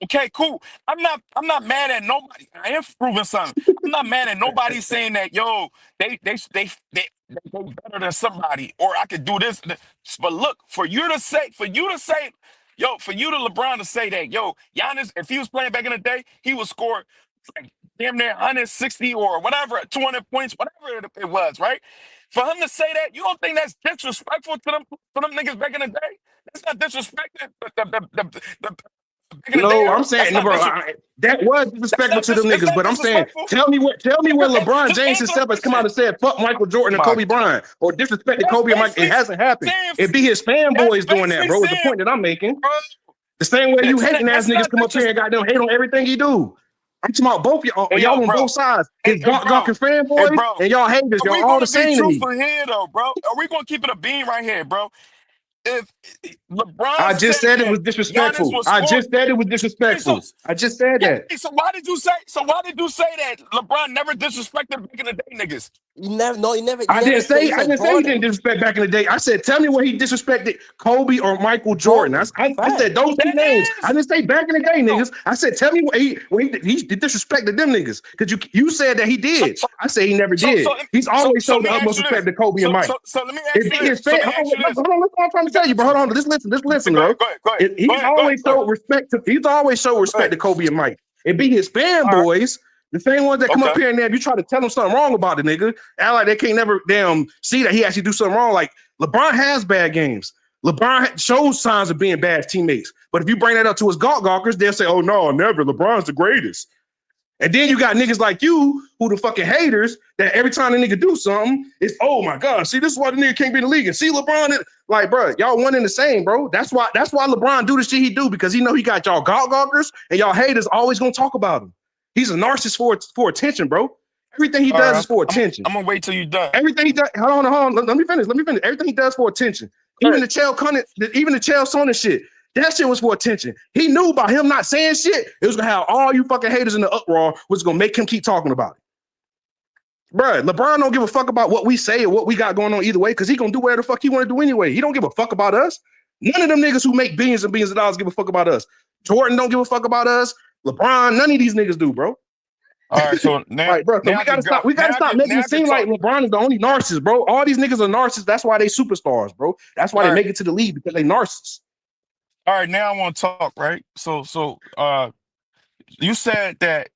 O: Okay, cool. I'm not mad at nobody. I am proving something. I'm not mad at nobody saying that, yo, they better than somebody, or I could do this. But look, for you to LeBron to say that, yo, Giannis, if he was playing back in the day, he would score like damn near 160 or whatever, 200 points, whatever it was, right? For him to say that, you don't think that's disrespectful to them niggas back in the day? That's not disrespectful. Back in the day
P: No,
O: era.
P: I'm saying no, bro. That was disrespectful to them
O: That's
P: niggas.
O: not
P: But I'm saying,
O: disrespectful.
P: tell me where LeBron
O: Just
P: James
O: answer the
P: himself has come out
O: question.
P: and said fuck Michael Jordan
O: Oh
P: and
O: my
P: Kobe
O: God.
P: Bryant or disrespected
O: That's
P: Kobe and Mike. It
O: basically
P: hasn't happened.
O: saying,
P: It be his
O: that's
P: fanboys doing that,
O: basically
P: bro. Is the
O: saying,
P: point that I'm making.
O: bro,
P: The same way you hating ass
O: that's
P: niggas
O: not
P: come up here and
O: disrespect.
P: goddamn hate on everything he do. I'm talking about both y'all.
O: Hey,
P: Y'all
O: yo,
P: on
O: bro.
P: both sides.
O: Hey,
P: His gawking
O: hey,
P: fanboys
O: bro.
P: and y'all haters.
O: Are
P: Y'all
O: we
P: all the
O: gonna be
P: same to me.
O: truthful here, though, bro? Are we gonna keep it a bean right here, bro? If LeBron
P: I just
O: said
P: said it
O: that
P: was
O: Giannis
P: disrespectful.
O: was
P: I
O: scoring,
P: just said it was
O: hey, so
P: disrespectful. I just said
O: yeah,
P: that.
O: hey, so why did you say? So why did you say that LeBron never disrespected back in the day, niggas?
H: He never, no, he
P: I
H: never
P: didn't
H: said. He
P: say
H: said
P: he didn't
H: Jordan.
P: disrespect back in the day. I said tell me where he disrespected Kobe or Michael Jordan.
H: Jordan.
P: I said
H: Fact.
P: those two
O: That
P: names. I
O: is,
P: didn't say back in the day,
O: yo.
P: niggas. I said tell me where he disrespected them niggas because you said that he
O: So,
P: did.
O: so,
P: I say he never
O: so, so,
P: did. He's always
O: so
P: showed
O: let
P: the
O: me ask
P: utmost
O: you
P: respect
O: this.
P: to Kobe and Mike.
O: So let me ask
P: If
O: you
P: he
O: this.
P: is
O: So
P: fan,
O: let me ask you this.
P: hold on, listen what I'm trying to
O: Let me
P: tell you, bro.
O: ask you.
P: Hold on, listen,
O: Go
P: bro.
O: ahead, go ahead, go ahead, go
P: He's
O: ahead, go ahead,
P: always
O: go ahead,
P: showed respect to. He's always showed
O: go
P: respect
O: ahead.
P: to Kobe and Mike. It be his
O: All right,
P: fanboys, the same ones that come up
O: okay.
P: here and then you try to tell them something wrong about the nigga, act like they can't never damn see that he actually do something wrong. Like LeBron has bad games. LeBron shows signs of being bad teammates. But if you bring that up to his gawkers, they'll say, "Oh no, never. LeBron's the greatest." And then you got niggas like you who the fucking haters that every time the nigga do something, it's oh my god, see this is why the nigga can't be in the league. And see LeBron, like bro, y'all one in the same, bro. That's why LeBron do the shit he do because he know he got y'all gawkers and y'all haters always gonna talk about him. He's a narcissist for attention, bro. Everything he
O: All
P: does
O: right,
P: is for attention.
O: I'm gonna wait till you're done.
P: Everything he does, hold on. Let me finish. Everything he does for attention.
O: Go
P: Even
O: ahead.
P: the Chael Sonnen shit. That shit was for attention. He knew by him not saying shit, it was gonna have all you fucking haters in the uproar, was gonna make him keep talking about it. Bruh, LeBron don't give a fuck about what we say or what we got going on either way, because he gonna do whatever the fuck he wanna do anyway. He don't give a fuck about us. None of them niggas who make billions and billions of dollars give a fuck about us. Jordan don't give a fuck about us. LeBron, none of these niggas do, bro.
O: All right, so now
P: Like, bro, so
O: now I could go.
P: we gotta stop making
O: Now
P: it
O: I could
P: seem like
O: talk.
P: LeBron is the only narcissist, bro. All these niggas are narcissists. That's why they superstars, bro. That's why
O: All
P: they
O: right,
P: make it to the league, because they narcissists.
O: all right. Now I want to talk. Right. You said that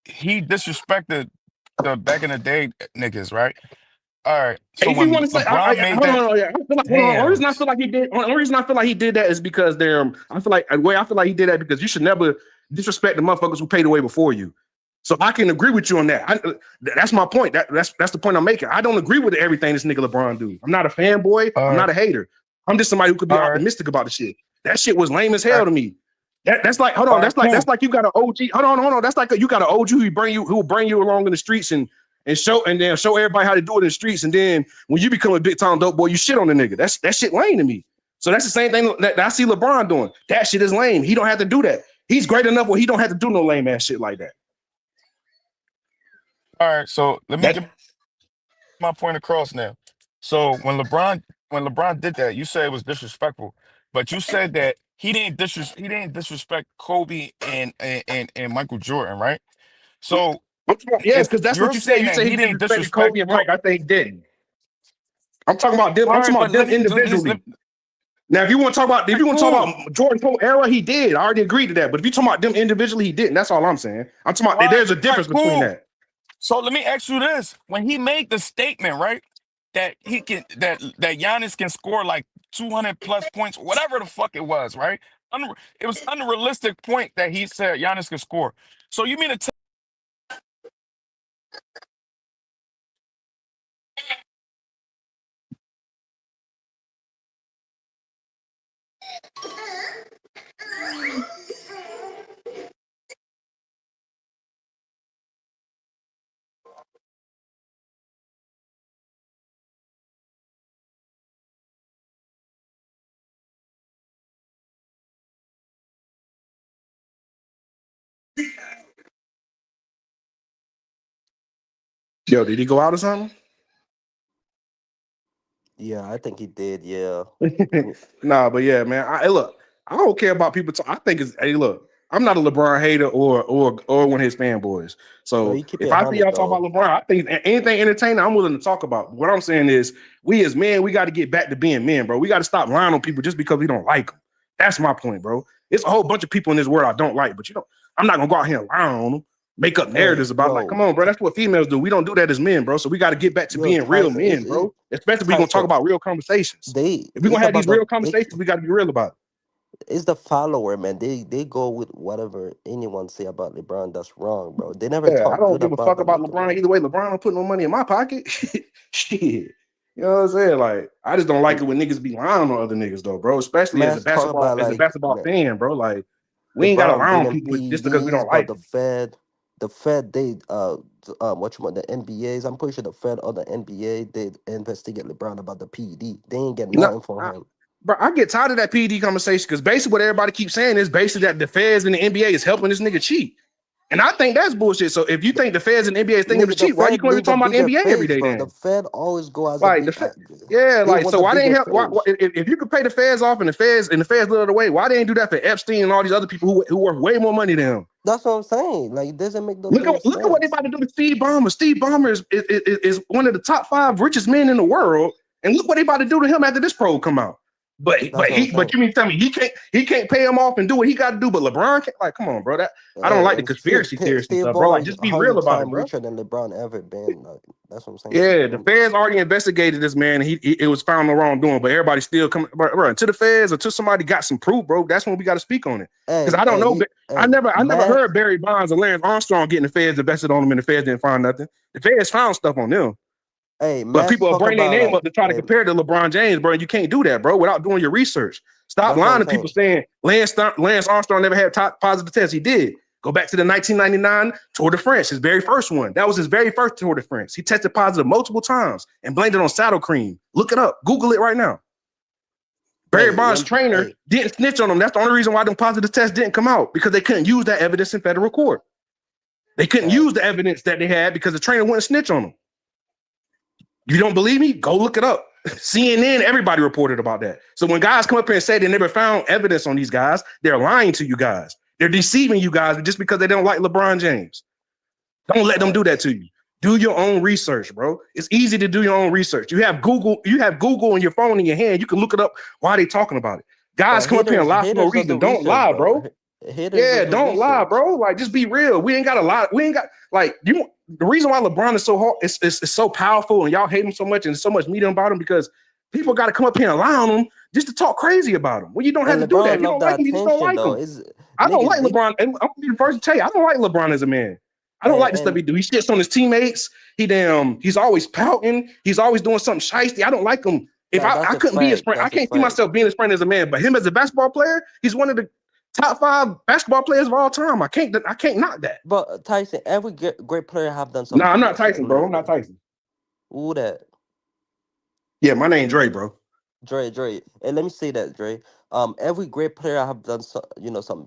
O: he disrespected the back in the day niggas, right? All right. So
P: If you
O: when
P: want to say,
O: LeBron made
P: hold
O: that,
P: on, yeah, I feel like, hold on.
O: damn.
P: Only reason I feel like he did that is because I feel like the way I feel like he did that because you should never disrespect the motherfuckers who paid the way before you. So I can agree with you on that. That's my point. That's the point I'm making. I don't agree with everything this nigga LeBron do. I'm not a fanboy.
O: All
P: I'm
O: right.
P: not a hater. I'm just somebody who could be
O: All right.
P: optimistic about the shit. That shit was lame as
O: All
P: hell
O: right.
P: to me. That's like, hold
O: All
P: on.
O: right.
P: That's
O: Cool.
P: like you got an OG. Hold on. That's like you got an OG who will bring you along in the streets and show everybody how to do it in the streets. And then when you become a big time dope boy, you shit on the nigga. That shit lame to me. So that's the same thing that I see LeBron doing. That shit is lame. He don't have to do that. He's great enough where he don't have to do no lame ass shit like that.
O: All right. So let me
P: That
O: get my point across now. So when LeBron did that, you said it was disrespectful, but you said that he didn't disrespect Kobe and Michael Jordan, right? So
P: yes,
O: if
P: because that's what
O: you're
P: you said.
O: saying
P: You
O: that
P: said he
O: he didn't
P: disrespected
O: disrespect
P: Kobe and Mike.
O: Kobe,
P: I think he didn't. I'm talking about them.
O: all
P: I'm talking
O: right, but
P: about them
O: let me just
P: individually. Now, if you want to talk about
O: cool.
P: Jordan's whole era, he did. I already agreed to that. But if you talking about them individually, he didn't. That's all I'm saying. I'm talking about there's a
O: All right,
P: difference between
O: cool.
P: that.
O: So let me ask you this: when he made the statement, right, that that Giannis can score like 200 plus points, whatever the fuck it was, right? It was unrealistic point that he said Giannis could score. So you mean to tell
P: Yo, did he go out or something?
H: Yeah, I think he did. Yeah.
P: Nah, but yeah, man. Look, I don't care about people. I think it's. Hey, look. I'm not a LeBron hater or one of his fanboys.
H: Yo,
P: So
H: you keep it
P: if I see
H: 100
P: y'all talk about
H: though.
P: LeBron, I think anything entertaining, I'm willing to talk about. What I'm saying is, we as men, we got to get back to being men, bro. We got to stop lying on people just because we don't like them. That's my point, bro. It's a whole bunch of people in this world I don't like, but I'm not gonna go out here and lie on them, make up
H: Hey,
P: narratives about like,
H: yo,
P: come on, bro. That's what females do. We don't do that as men, bro. So we got to get back to being real
H: Tyson,
P: men, bro. Especially if we're gonna talk
H: Tyson.
P: about real conversations. If we're
H: It's
P: gonna have these
H: about the
P: real conversations, we got to be real about it.
H: it's the follower, man. They go with whatever anyone say about LeBron. That's wrong, bro. They never
P: Yeah, I
H: talk
P: don't
H: good
P: give a
H: about
P: fuck
H: the
P: about
H: nigga,
P: LeBron
H: bro.
P: either way. LeBron don't put no money in my pocket. Shit. You know what I'm saying? Like, I just don't like it when niggas be lying on other niggas though, bro. Especially
H: Man, let's talk about like
P: basketball fan, bro. Like, we ain't gotta
H: LeBron
P: lie on
H: bringing
P: people just because we
H: PEDs,
P: don't
H: but
P: like them.
H: The Fed, they what you want the NBAs? I'm pretty sure the Fed or the NBA they investigate LeBron about the PED. They ain't get
P: No,
H: nothing from him.
P: bro, I get tired of that PD conversation because basically what everybody keeps saying is basically that the feds and the NBA is helping this nigga cheat. And I think that's bullshit. So if you think the feds and the NBA is thinking to
H: Nigga, the
P: cheat, why you
H: Fed
P: can't be
H: need a
P: talking about the
H: bigger
P: NBA every
H: face,
P: day
H: bro. The
P: then?
H: Fed always go as a
P: Like
H: big.
P: yeah,
H: They
P: like
H: want
P: so
H: the
P: why they ain't
H: bigger
P: help?
H: face.
P: If you could pay the feds off and the feds little the way, why they ain't do that for Epstein and all these other people who worth way more money than him?
H: That's what I'm saying. Like, it doesn't make no
P: Look
H: damn
P: at what they
H: sense.
P: about to do to Steve Ballmer. Steve Ballmer is one of the top 5 richest men in the world, and look what they about to do to him after this probe come out.
H: That's what I'm saying.
P: You mean tell me he can't pay him off and do what he got to do, but LeBron can't? Like, come on, bro. That I don't like the
H: And
P: conspiracy theories and
H: Steve
P: stuff, bro.
H: Ball
P: Like,
H: is
P: just be real
H: 100
P: about it,
H: times
P: bro.
H: richer than LeBron ever been. Like, that's what I'm saying.
P: Yeah, the feds already investigated this man. And it was found no wrongdoing, but everybody still coming, bro. Until the feds, until somebody got some proof, bro. That's when we got to speak on it. Because I don't know. I never
H: Matt.
P: heard Barry Bonds or Lance Armstrong getting the feds invested on them, and the feds didn't find nothing. The feds found stuff on them,
H: Hey,
P: but
H: Matt
P: people are
H: talk
P: bringing their
H: about
P: name
H: like,
P: up to try to compare to LeBron James, bro. And you can't do that, bro, without doing your research. Stop
H: that's what
P: lying
H: I'm
P: to people
H: saying.
P: saying Lance Armstrong never had positive tests. He did. Go back to the 1999 Tour de France, his very first one. That was his very first Tour de France. He tested positive multiple times and blamed it on saddle cream. Look it up. Google it right now. Barry Bonds' trainer didn't snitch on him. That's the only reason why them positive tests didn't come out, because they couldn't use that evidence in federal court. They couldn't use the evidence that they had because the trainer wouldn't snitch on them. You don't believe me? Go look it up. CNN, everybody reported about that. So when guys come up here and say they never found evidence on these guys, they're lying to you guys. They're deceiving you guys just because they don't like LeBron James. Don't let them do that to you. Do your own research, bro. It's easy to do your own research. You have Google on your phone in your hand. You can look it up while they talking about it. Guys come up here and lie for no
H: Haters don't
P: reason.
H: do
P: Don't
H: research,
P: lie,
H: bro.
P: bro.
H: Haters
P: Yeah,
H: don't do
P: don't lie,
H: research.
P: bro. Like, just be real. We ain't got a lot. We ain't got like you. The reason why LeBron is so hard, it's so powerful, and y'all hate him so much, and so much media about him, because people got to come up here and lie on him just to talk crazy about him. Well, you don't have
H: And
P: to do that.
H: LeBron
P: If you
H: love
P: don't
H: the
P: like him, you just don't
H: attention,
P: like
H: though.
P: him.
H: Is
P: I don't
H: niggas
P: like
H: they
P: LeBron, and I'm gonna be the first to tell you, I don't like LeBron as a man. I don't like the stuff he do. He shits on his teammates. He's always pouting. He's always doing something shiesty. I don't like him. If I
H: that's a
P: couldn't be his
H: fact.
P: friend, I
H: That's a
P: can't see
H: fact.
P: myself being his friend as a man. But him as a basketball player, he's one of the top 5 basketball players of all time. I can't knock that.
H: But Tyson, every great player have done
P: No,
H: some
P: I'm not
H: BS.
P: Tyson, bro. I'm not Tyson.
H: Who that?
P: Yeah, my name Dre, bro.
H: Dre. Hey, let me say that, Dre. Every great player have done some, some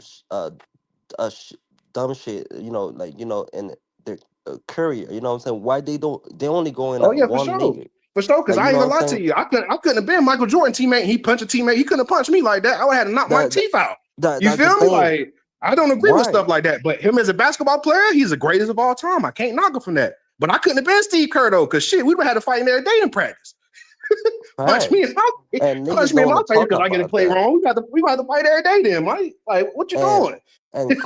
H: dumb shit, in their career. You know what I'm saying? Why they only go in
P: Oh
H: at
P: yeah, for
H: one
P: sure.
H: nigga.
P: For sure, because
H: Like,
P: I
H: you
P: ain't
H: know what
P: gonna
H: I'm
P: lie to
H: saying?
P: you. I couldn't have been Michael Jordan teammate. He punched a teammate. He couldn't have punched me like that. I would have had to knock my
H: That, that,
P: teeth out. You
H: that's the
P: feel me?
H: thing.
P: Like, I don't agree with stuff
H: Right.
P: like that. But him as a basketball player, he's the greatest of all time. I can't knock him from that. But I couldn't have been Steve Kerr though, because shit, we would have had to fight him every day in practice. punch me in
H: Facts.
P: my
H: And
P: punch
H: niggas
P: me in
H: don't
P: my
H: want to
P: face
H: talk
P: because I get to
H: about
P: play
H: that.
P: wrong. We got to fight every day then, Mike. Like, what you
H: And
P: doing?
H: and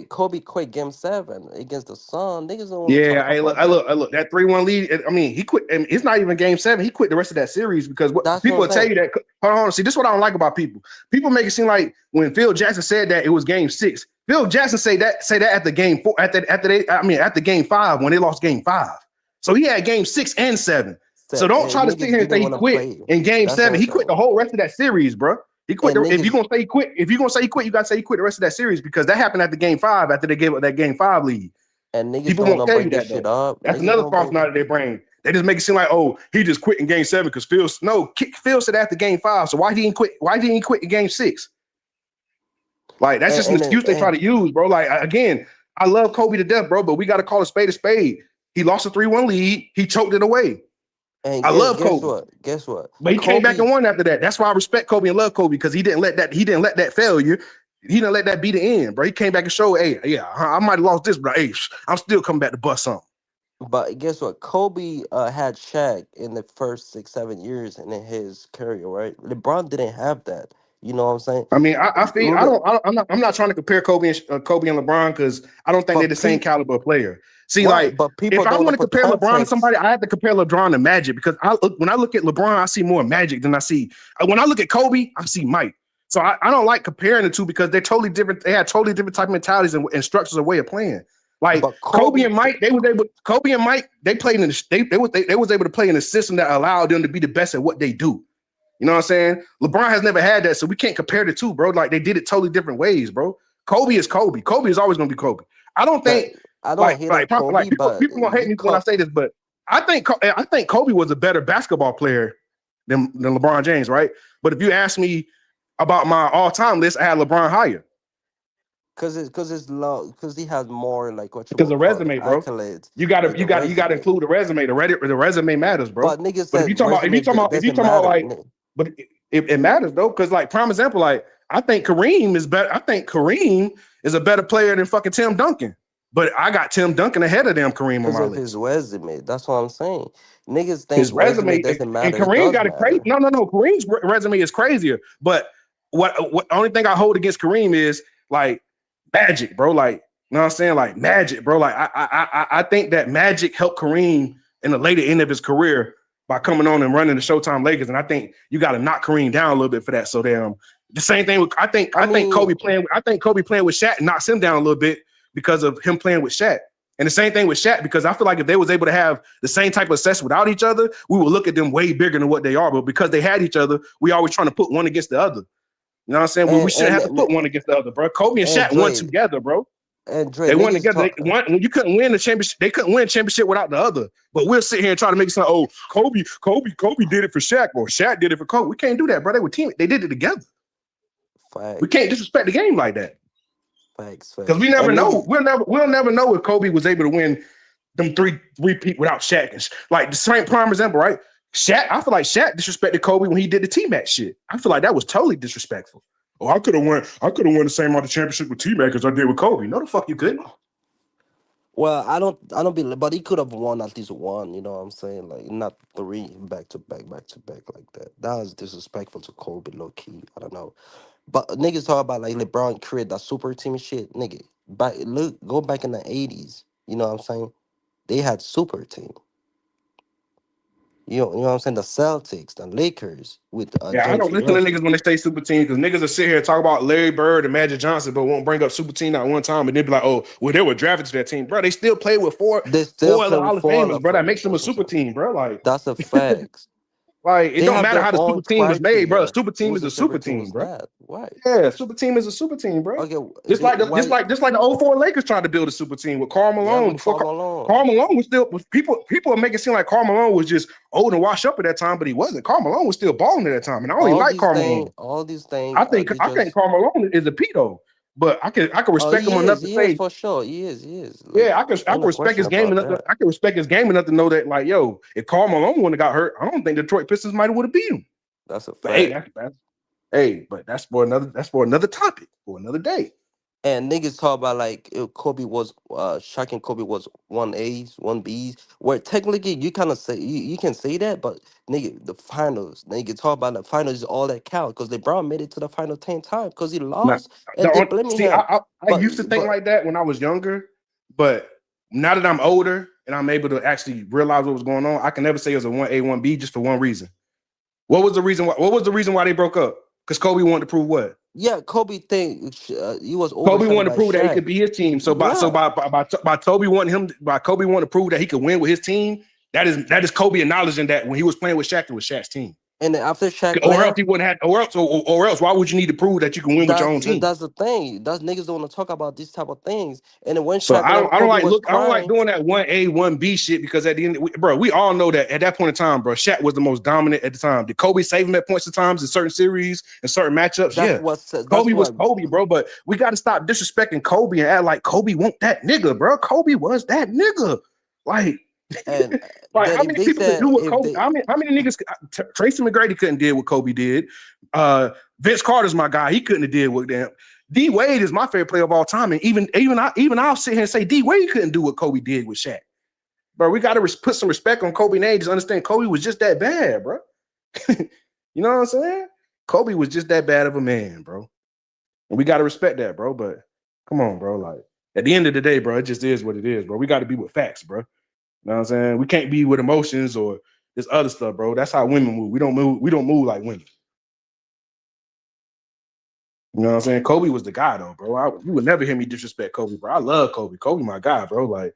H: Kobe quit game 7 against the Sun. Niggas don't want to
P: Yeah,
H: talk about that.
P: I look. That 3-1 lead. I mean, he quit. And it's not even game 7. He quit the rest of that series because what
H: That's what
P: people
H: I'm
P: will tell
H: saying.
P: you that. Hold on, see, this is what I don't like about people. People make it seem like when Phil Jackson said that it was game 6. Phil Jackson say that at the game 4 at the game 5 when they lost game 5. So he had game 6 and 7. So don't try to sit
H: Niggas
P: here and say
H: didn't
P: he
H: want to
P: quit
H: play.
P: in game
H: That's what
P: 7.
H: I'm
P: He quit
H: saying.
P: the whole rest of that series, bro. He quit.
H: And
P: If you're
H: niggas
P: gonna say he quit, you gotta say he quit the rest of that series because that happened at the game 5 after they gave up that game 5 lead.
H: and niggas
P: People
H: don't
P: won't
H: want to
P: tell you
H: bring this
P: that
H: shit
P: though.
H: up.
P: That's
H: Niggas
P: another
H: don't
P: false
H: bring.
P: note of their brain. They just make it seem like, oh, he just quit in game 7 because Phil said after game 5. So why didn't he quit? Why didn't he quit in game 6? Like, that's just an excuse they try to use, bro. Like, again, I love Kobe to death, bro, but we got to call a spade a spade. He lost a 3-1 lead. He choked it away.
H: And
P: I love
H: guess
P: Kobe.
H: what? Guess what?
P: But he came back
H: Kobe.
P: and won after that. That's why I respect Kobe and love Kobe because he didn't let that failure He didn't let that be the end, bro. He came back and showed, hey, yeah, I might have lost this, but hey, I'm still coming back to bust something.
H: But guess what? Kobe had Shaq in the first 6, 7 years in his career, right? LeBron didn't have that. You know what I'm saying?
P: I mean, I feel
H: Look,
P: I'm not trying to compare Kobe and LeBron because I don't think they're
H: but
P: the same caliber of player. See,
H: right,
P: like
H: but people
P: if I
H: don't
P: want
H: want
P: to
H: to put
P: compare LeBron to
H: context.
P: somebody, I have to compare LeBron to Magic because when I look at LeBron, I see more Magic than I see. When I look at Kobe, I see Mike. So I don't like comparing the two because they're totally different. They had totally different type of mentalities and structures of way of playing. Like
H: But
P: Kobe
H: Kobe,
P: and Mike, Kobe and Mike, they played in they was able to play in a system that allowed them to be the best at what they do. You know what I'm saying? LeBron has never had that, so we can't compare the two, bro. Like they did it totally different ways, bro. Kobe is Kobe. Kobe is always gonna be Kobe. I don't
H: that
P: think
H: I don't hate on
P: like
H: Kobe, but
P: people gonna hate
H: you
P: me when I
H: call.
P: say this, but I think Kobe was a better basketball player than LeBron James, right? But if you ask me about my all-time list, I had LeBron higher.
H: It's low, because he has more, like, what you
P: Because
H: will
P: the
H: call it,
P: resume, bro.
H: accolades
P: You gotta
H: in
P: you
H: the
P: gotta you gotta
H: resume.
P: include the resume. The resume matters, bro.
H: But niggas
P: But if
H: said
P: you talking about
H: resume doesn't matter.
P: like, but it matters though, because like prime example, like I think Kareem is better. I think Kareem is a better player than fucking Tim Duncan. But I got Tim Duncan ahead of them Kareem on
H: Because
P: my
H: of his
P: list.
H: resume. That's what I'm saying. Niggas
P: His
H: think resume
P: resume
H: doesn't
P: and
H: matter. It
P: Kareem
H: does
P: got a crazy.
H: matter.
P: No. Kareem's resume is crazier. But what only thing I hold against Kareem is like Magic, bro. Like, you know what I'm saying? Like Magic, bro. Like I think that Magic helped Kareem in the later end of his career by coming on and running the Showtime Lakers. And I think you got to knock Kareem down a little bit for that. So damn. The same thing with
H: I
P: I think
H: mean,
P: Kobe playing with Shaq knocks him down a little bit because of him playing with Shaq. And the same thing with Shaq, because I feel like if they was able to have the same type of success without each other, we would look at them way bigger than what they are. But because they had each other, we always trying to put one against the other. You know what I'm saying? We shouldn't have to put one against the other, bro. Kobe and
H: and
P: Shaq won
H: Dre
P: together, bro.
H: and Dre
P: They won
H: niggas
P: together.
H: talk.
P: When you couldn't win the championship, they couldn't win a championship without the other. But we'll sit here and try to make it sound, oh, Kobe did it for Shaq, or Shaq did it for Kobe. We can't do that, bro. They were team. They did it together. We
H: Facts,
P: can't disrespect the game like that.
H: facts,
P: Because
H: facts.
P: we never
H: And
P: know.
H: niggas,
P: We'll never know if Kobe was able to win them three repeat without Shaq. Like the same prime example, right? Shaq, I feel like Shaq disrespected Kobe when he did the T-Mac shit. I feel like that was totally disrespectful. Oh, I could have won the same amount of championship with T-Mac as I did with Kobe. No, the fuck you couldn't.
H: well, I don't believe, but he could have won at least one. You know what I'm saying? Like, not three back to back like that. That was disrespectful to Kobe, low key. I don't know. But niggas talk about like LeBron created that super team shit, nigga. Go back in the '80s. You know what I'm saying? They had super team. You know what I'm saying? The Celtics, the Lakers with
P: Yeah, I
H: James
P: don't listen to
H: Worthy.
P: niggas when they say super team because niggas will sit here and talk about Larry Bird and Magic Johnson, but won't bring up super team not one time, and then be like, "Oh, well, they were drafted to that team, bro." They still play with
H: They still
P: four
H: play
P: other
H: with
P: Hall of
H: four
P: Famers,
H: of
P: bro. That
H: them.
P: makes them a super team, bro. Like,
H: That's a fact.
P: it
H: They
P: don't
H: have
P: matter
H: their
P: how the super
H: own
P: team was made, bro. A
H: criteria.
P: super team
H: Who's
P: is
H: the
P: a
H: super
P: super
H: team
P: team,
H: was
P: bro.
H: that? Why?
P: Yeah, super team is a super team, bro.
H: Okay,
P: Just
H: why?
P: like the '04 Lakers tried to build a super team with Karl
H: Yeah,
P: Malone
H: with
P: before
H: Karl Malone.
P: Karl Malone was still people are making it seem like Karl Malone was just old and washed up at that time, but he wasn't. Karl Malone was still balling at that time, and I only like Karl Malone.
H: All these things, they
P: I think
H: just.
P: Karl Malone is a pedo, but I can
H: Oh,
P: respect him
H: he
P: enough
H: is.
P: to
H: He is
P: say,
H: for sure. He is. Like,
P: yeah, I
H: ain't
P: can
H: no
P: respect
H: question
P: his game
H: about
P: enough.
H: that.
P: I can respect his game enough to know that, like, yo, if Karl Malone wouldn't have got hurt, I don't think Detroit Pistons might have would have beat him.
H: That's a
P: But hey,
H: fact.
P: that's for another topic for another day.
H: And niggas talk about like Kobe was Shaq and Kobe was 1As, 1Bs. Where technically you kind of say you can say that, but nigga, the finals, nigga talk about the finals is all that count because LeBron made it to the final 10 times because he
P: Now,
H: lost and they blaming
P: see,
H: him.
P: I
H: But
P: used to think
H: but
P: like that when I was younger, but now that I'm older and I'm able to actually realize what was going on, I can never say it was a 1A, 1B just for one reason. What was the reason why they broke up? Because Kobe wanted to prove what?
H: yeah, Kobe think he was
P: Kobe
H: overshadowed
P: wanted to
H: by
P: prove that he
H: Shaq.
P: could be his team. So
H: Yeah,
P: by Kobe wanting to prove that he could win with his team, that is Kobe acknowledging that when he was playing with Shaq, it was Shaq's team.
H: and then after Shaq
P: Or else
H: left.
P: he wouldn't have or else why would you need to prove that you can win with your own team?
H: That's the thing. That's niggas don't want to talk about these type of things. And then when
P: So
H: Shaq left, Kobe was
P: I don't like
H: crying.
P: doing that 1A, 1B shit because at the end, we all know that at that point in time, bro, Shaq was the most dominant at the time. Did Kobe save him at points of times in certain series and certain matchups?
H: That's
P: Yeah.
H: what. That's
P: Kobe was
H: what.
P: Kobe, bro, but we got to stop disrespecting Kobe and act like Kobe won't that nigga, bro. Kobe was that nigga. Like,
H: And
P: like
H: then
P: how
H: if
P: many
H: they
P: people could do
H: said
P: what
H: if
P: Kobe?
H: they
P: How many niggas? Tracy McGrady couldn't did what Kobe did. Vince Carter's my guy. He couldn't have did what them. D Wade is my favorite player of all time, and even I'll sit here and say D Wade couldn't do what Kobe did with Shaq. Bro, we got to put some respect on Kobe's name. Just understand Kobe was just that bad, bro. You know what I'm saying? Kobe was just that bad of a man, bro. And we got to respect that, bro. But come on, bro. Like, at the end of the day, bro, it just is what it is, bro. We got to be with facts, bro. You know what I'm saying? We can't be with emotions or this other stuff, bro. That's how women move. We don't move like women. You know what I'm saying? Kobe was the guy, though, bro. You would never hear me disrespect Kobe, bro. I love Kobe. Kobe, my guy, bro. Like,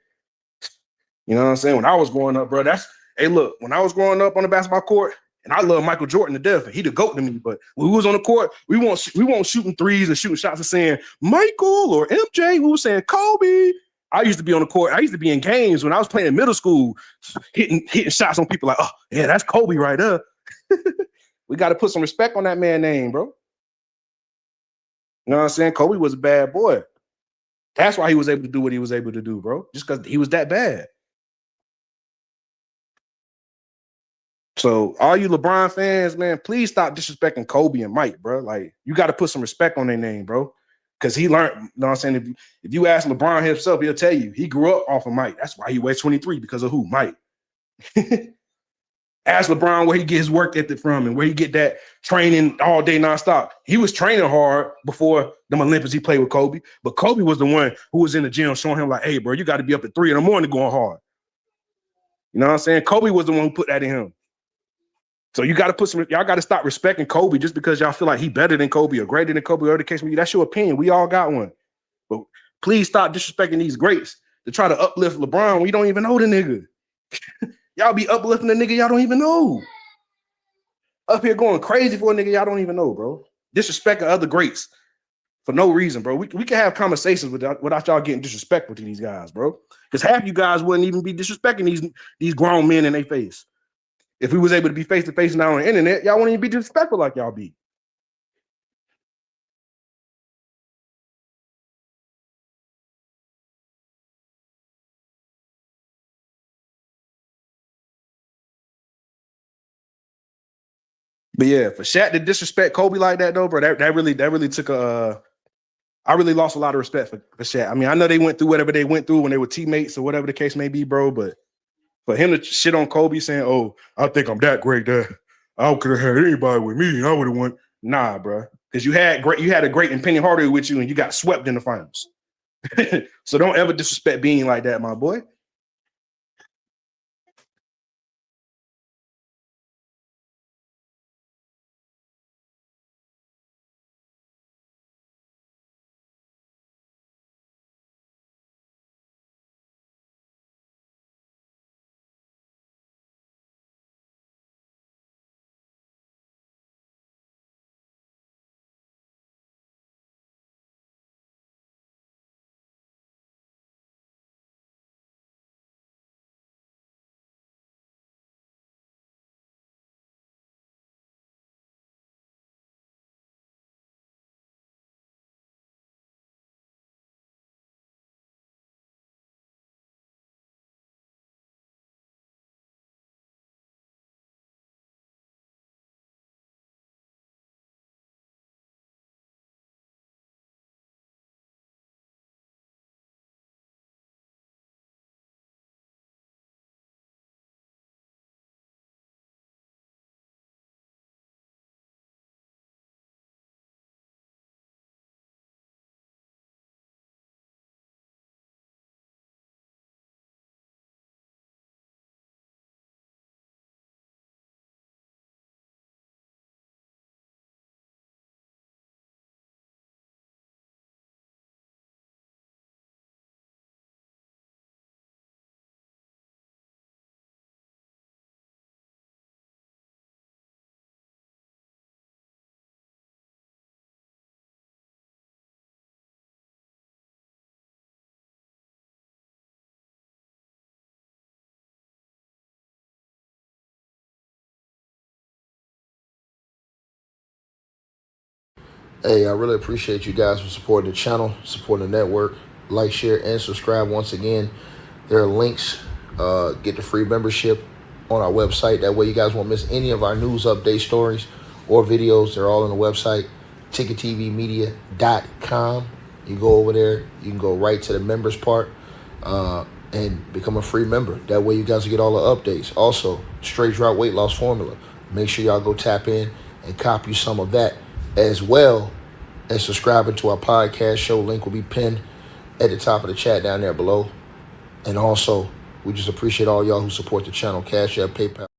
P: you know what I'm saying? When I was growing up, bro, when I was growing up on the basketball court, and I love Michael Jordan to death, and he the GOAT to me, but when we was on the court, we won't shooting threes and shooting shots and saying Michael or MJ. We were saying Kobe. I used to be on the court. I used to be in games when I was playing in middle school, hitting shots on people like, oh, yeah, that's Kobe right there. We got to put some respect on that man's name, bro. You know what I'm saying? Kobe was a bad boy. That's why he was able to do what he was able to do, bro. Just because he was that bad. So all you LeBron fans, man, please stop disrespecting Kobe and Mike, bro. Like, you got to put some respect on their name, bro. Because he learned, you know what I'm saying? If you ask LeBron himself, he'll tell you he grew up off of Mike. That's why he weighs 23, because of who? Mike. Ask LeBron where he get his work ethic from and where he get that training all day nonstop. He was training hard before the Olympics. He played with Kobe, but Kobe was the one who was in the gym showing him like, hey, bro, you got to be up at 3 a.m. going hard. You know what I'm saying? Kobe was the one who put that in him. So y'all got to stop respecting Kobe just because y'all feel like he better than Kobe or greater than Kobe, or the case may be. That's your opinion. We all got one. But please stop disrespecting these greats to try to uplift LeBron when you don't even know the nigga. Y'all be uplifting the nigga y'all don't even know. Up here going crazy for a nigga y'all don't even know, bro. Disrespecting other greats for no reason, bro. We can have conversations without y'all getting disrespectful to these guys, bro. Because half you guys wouldn't even be disrespecting these grown men in their face. If we was able to be face to face now on the internet, y'all wouldn't even be disrespectful like y'all be. But yeah, for Shaq to disrespect Kobe like that, though, bro, that really took I really lost a lot of respect for Shaq. I mean, I know they went through whatever they went through when they were teammates or whatever the case may be, bro. But for him to shit on Kobe saying, "Oh, I think I'm that great that I could have had anybody with me, and I would have won." Nah, bro, because you had a great and Penny Hardaway with you, and you got swept in the finals. So don't ever disrespect being like that, my boy.
A: Hey, I really appreciate you guys for supporting the channel, supporting the network. Like, share, and subscribe. Once again, there are links. Get the free membership on our website. That way you guys won't miss any of our news update stories or videos. They're all on the website. ticketvmedia.com. You go over there, you can go right to the members part and become a free member. That way you guys will get all the updates. Also, straight drop weight loss formula. Make sure y'all go tap in and copy some of that, as well as subscribing to our podcast show. Link will be pinned at the top of the chat down there below. And also, we just appreciate all y'all who support the channel. Cash App, PayPal.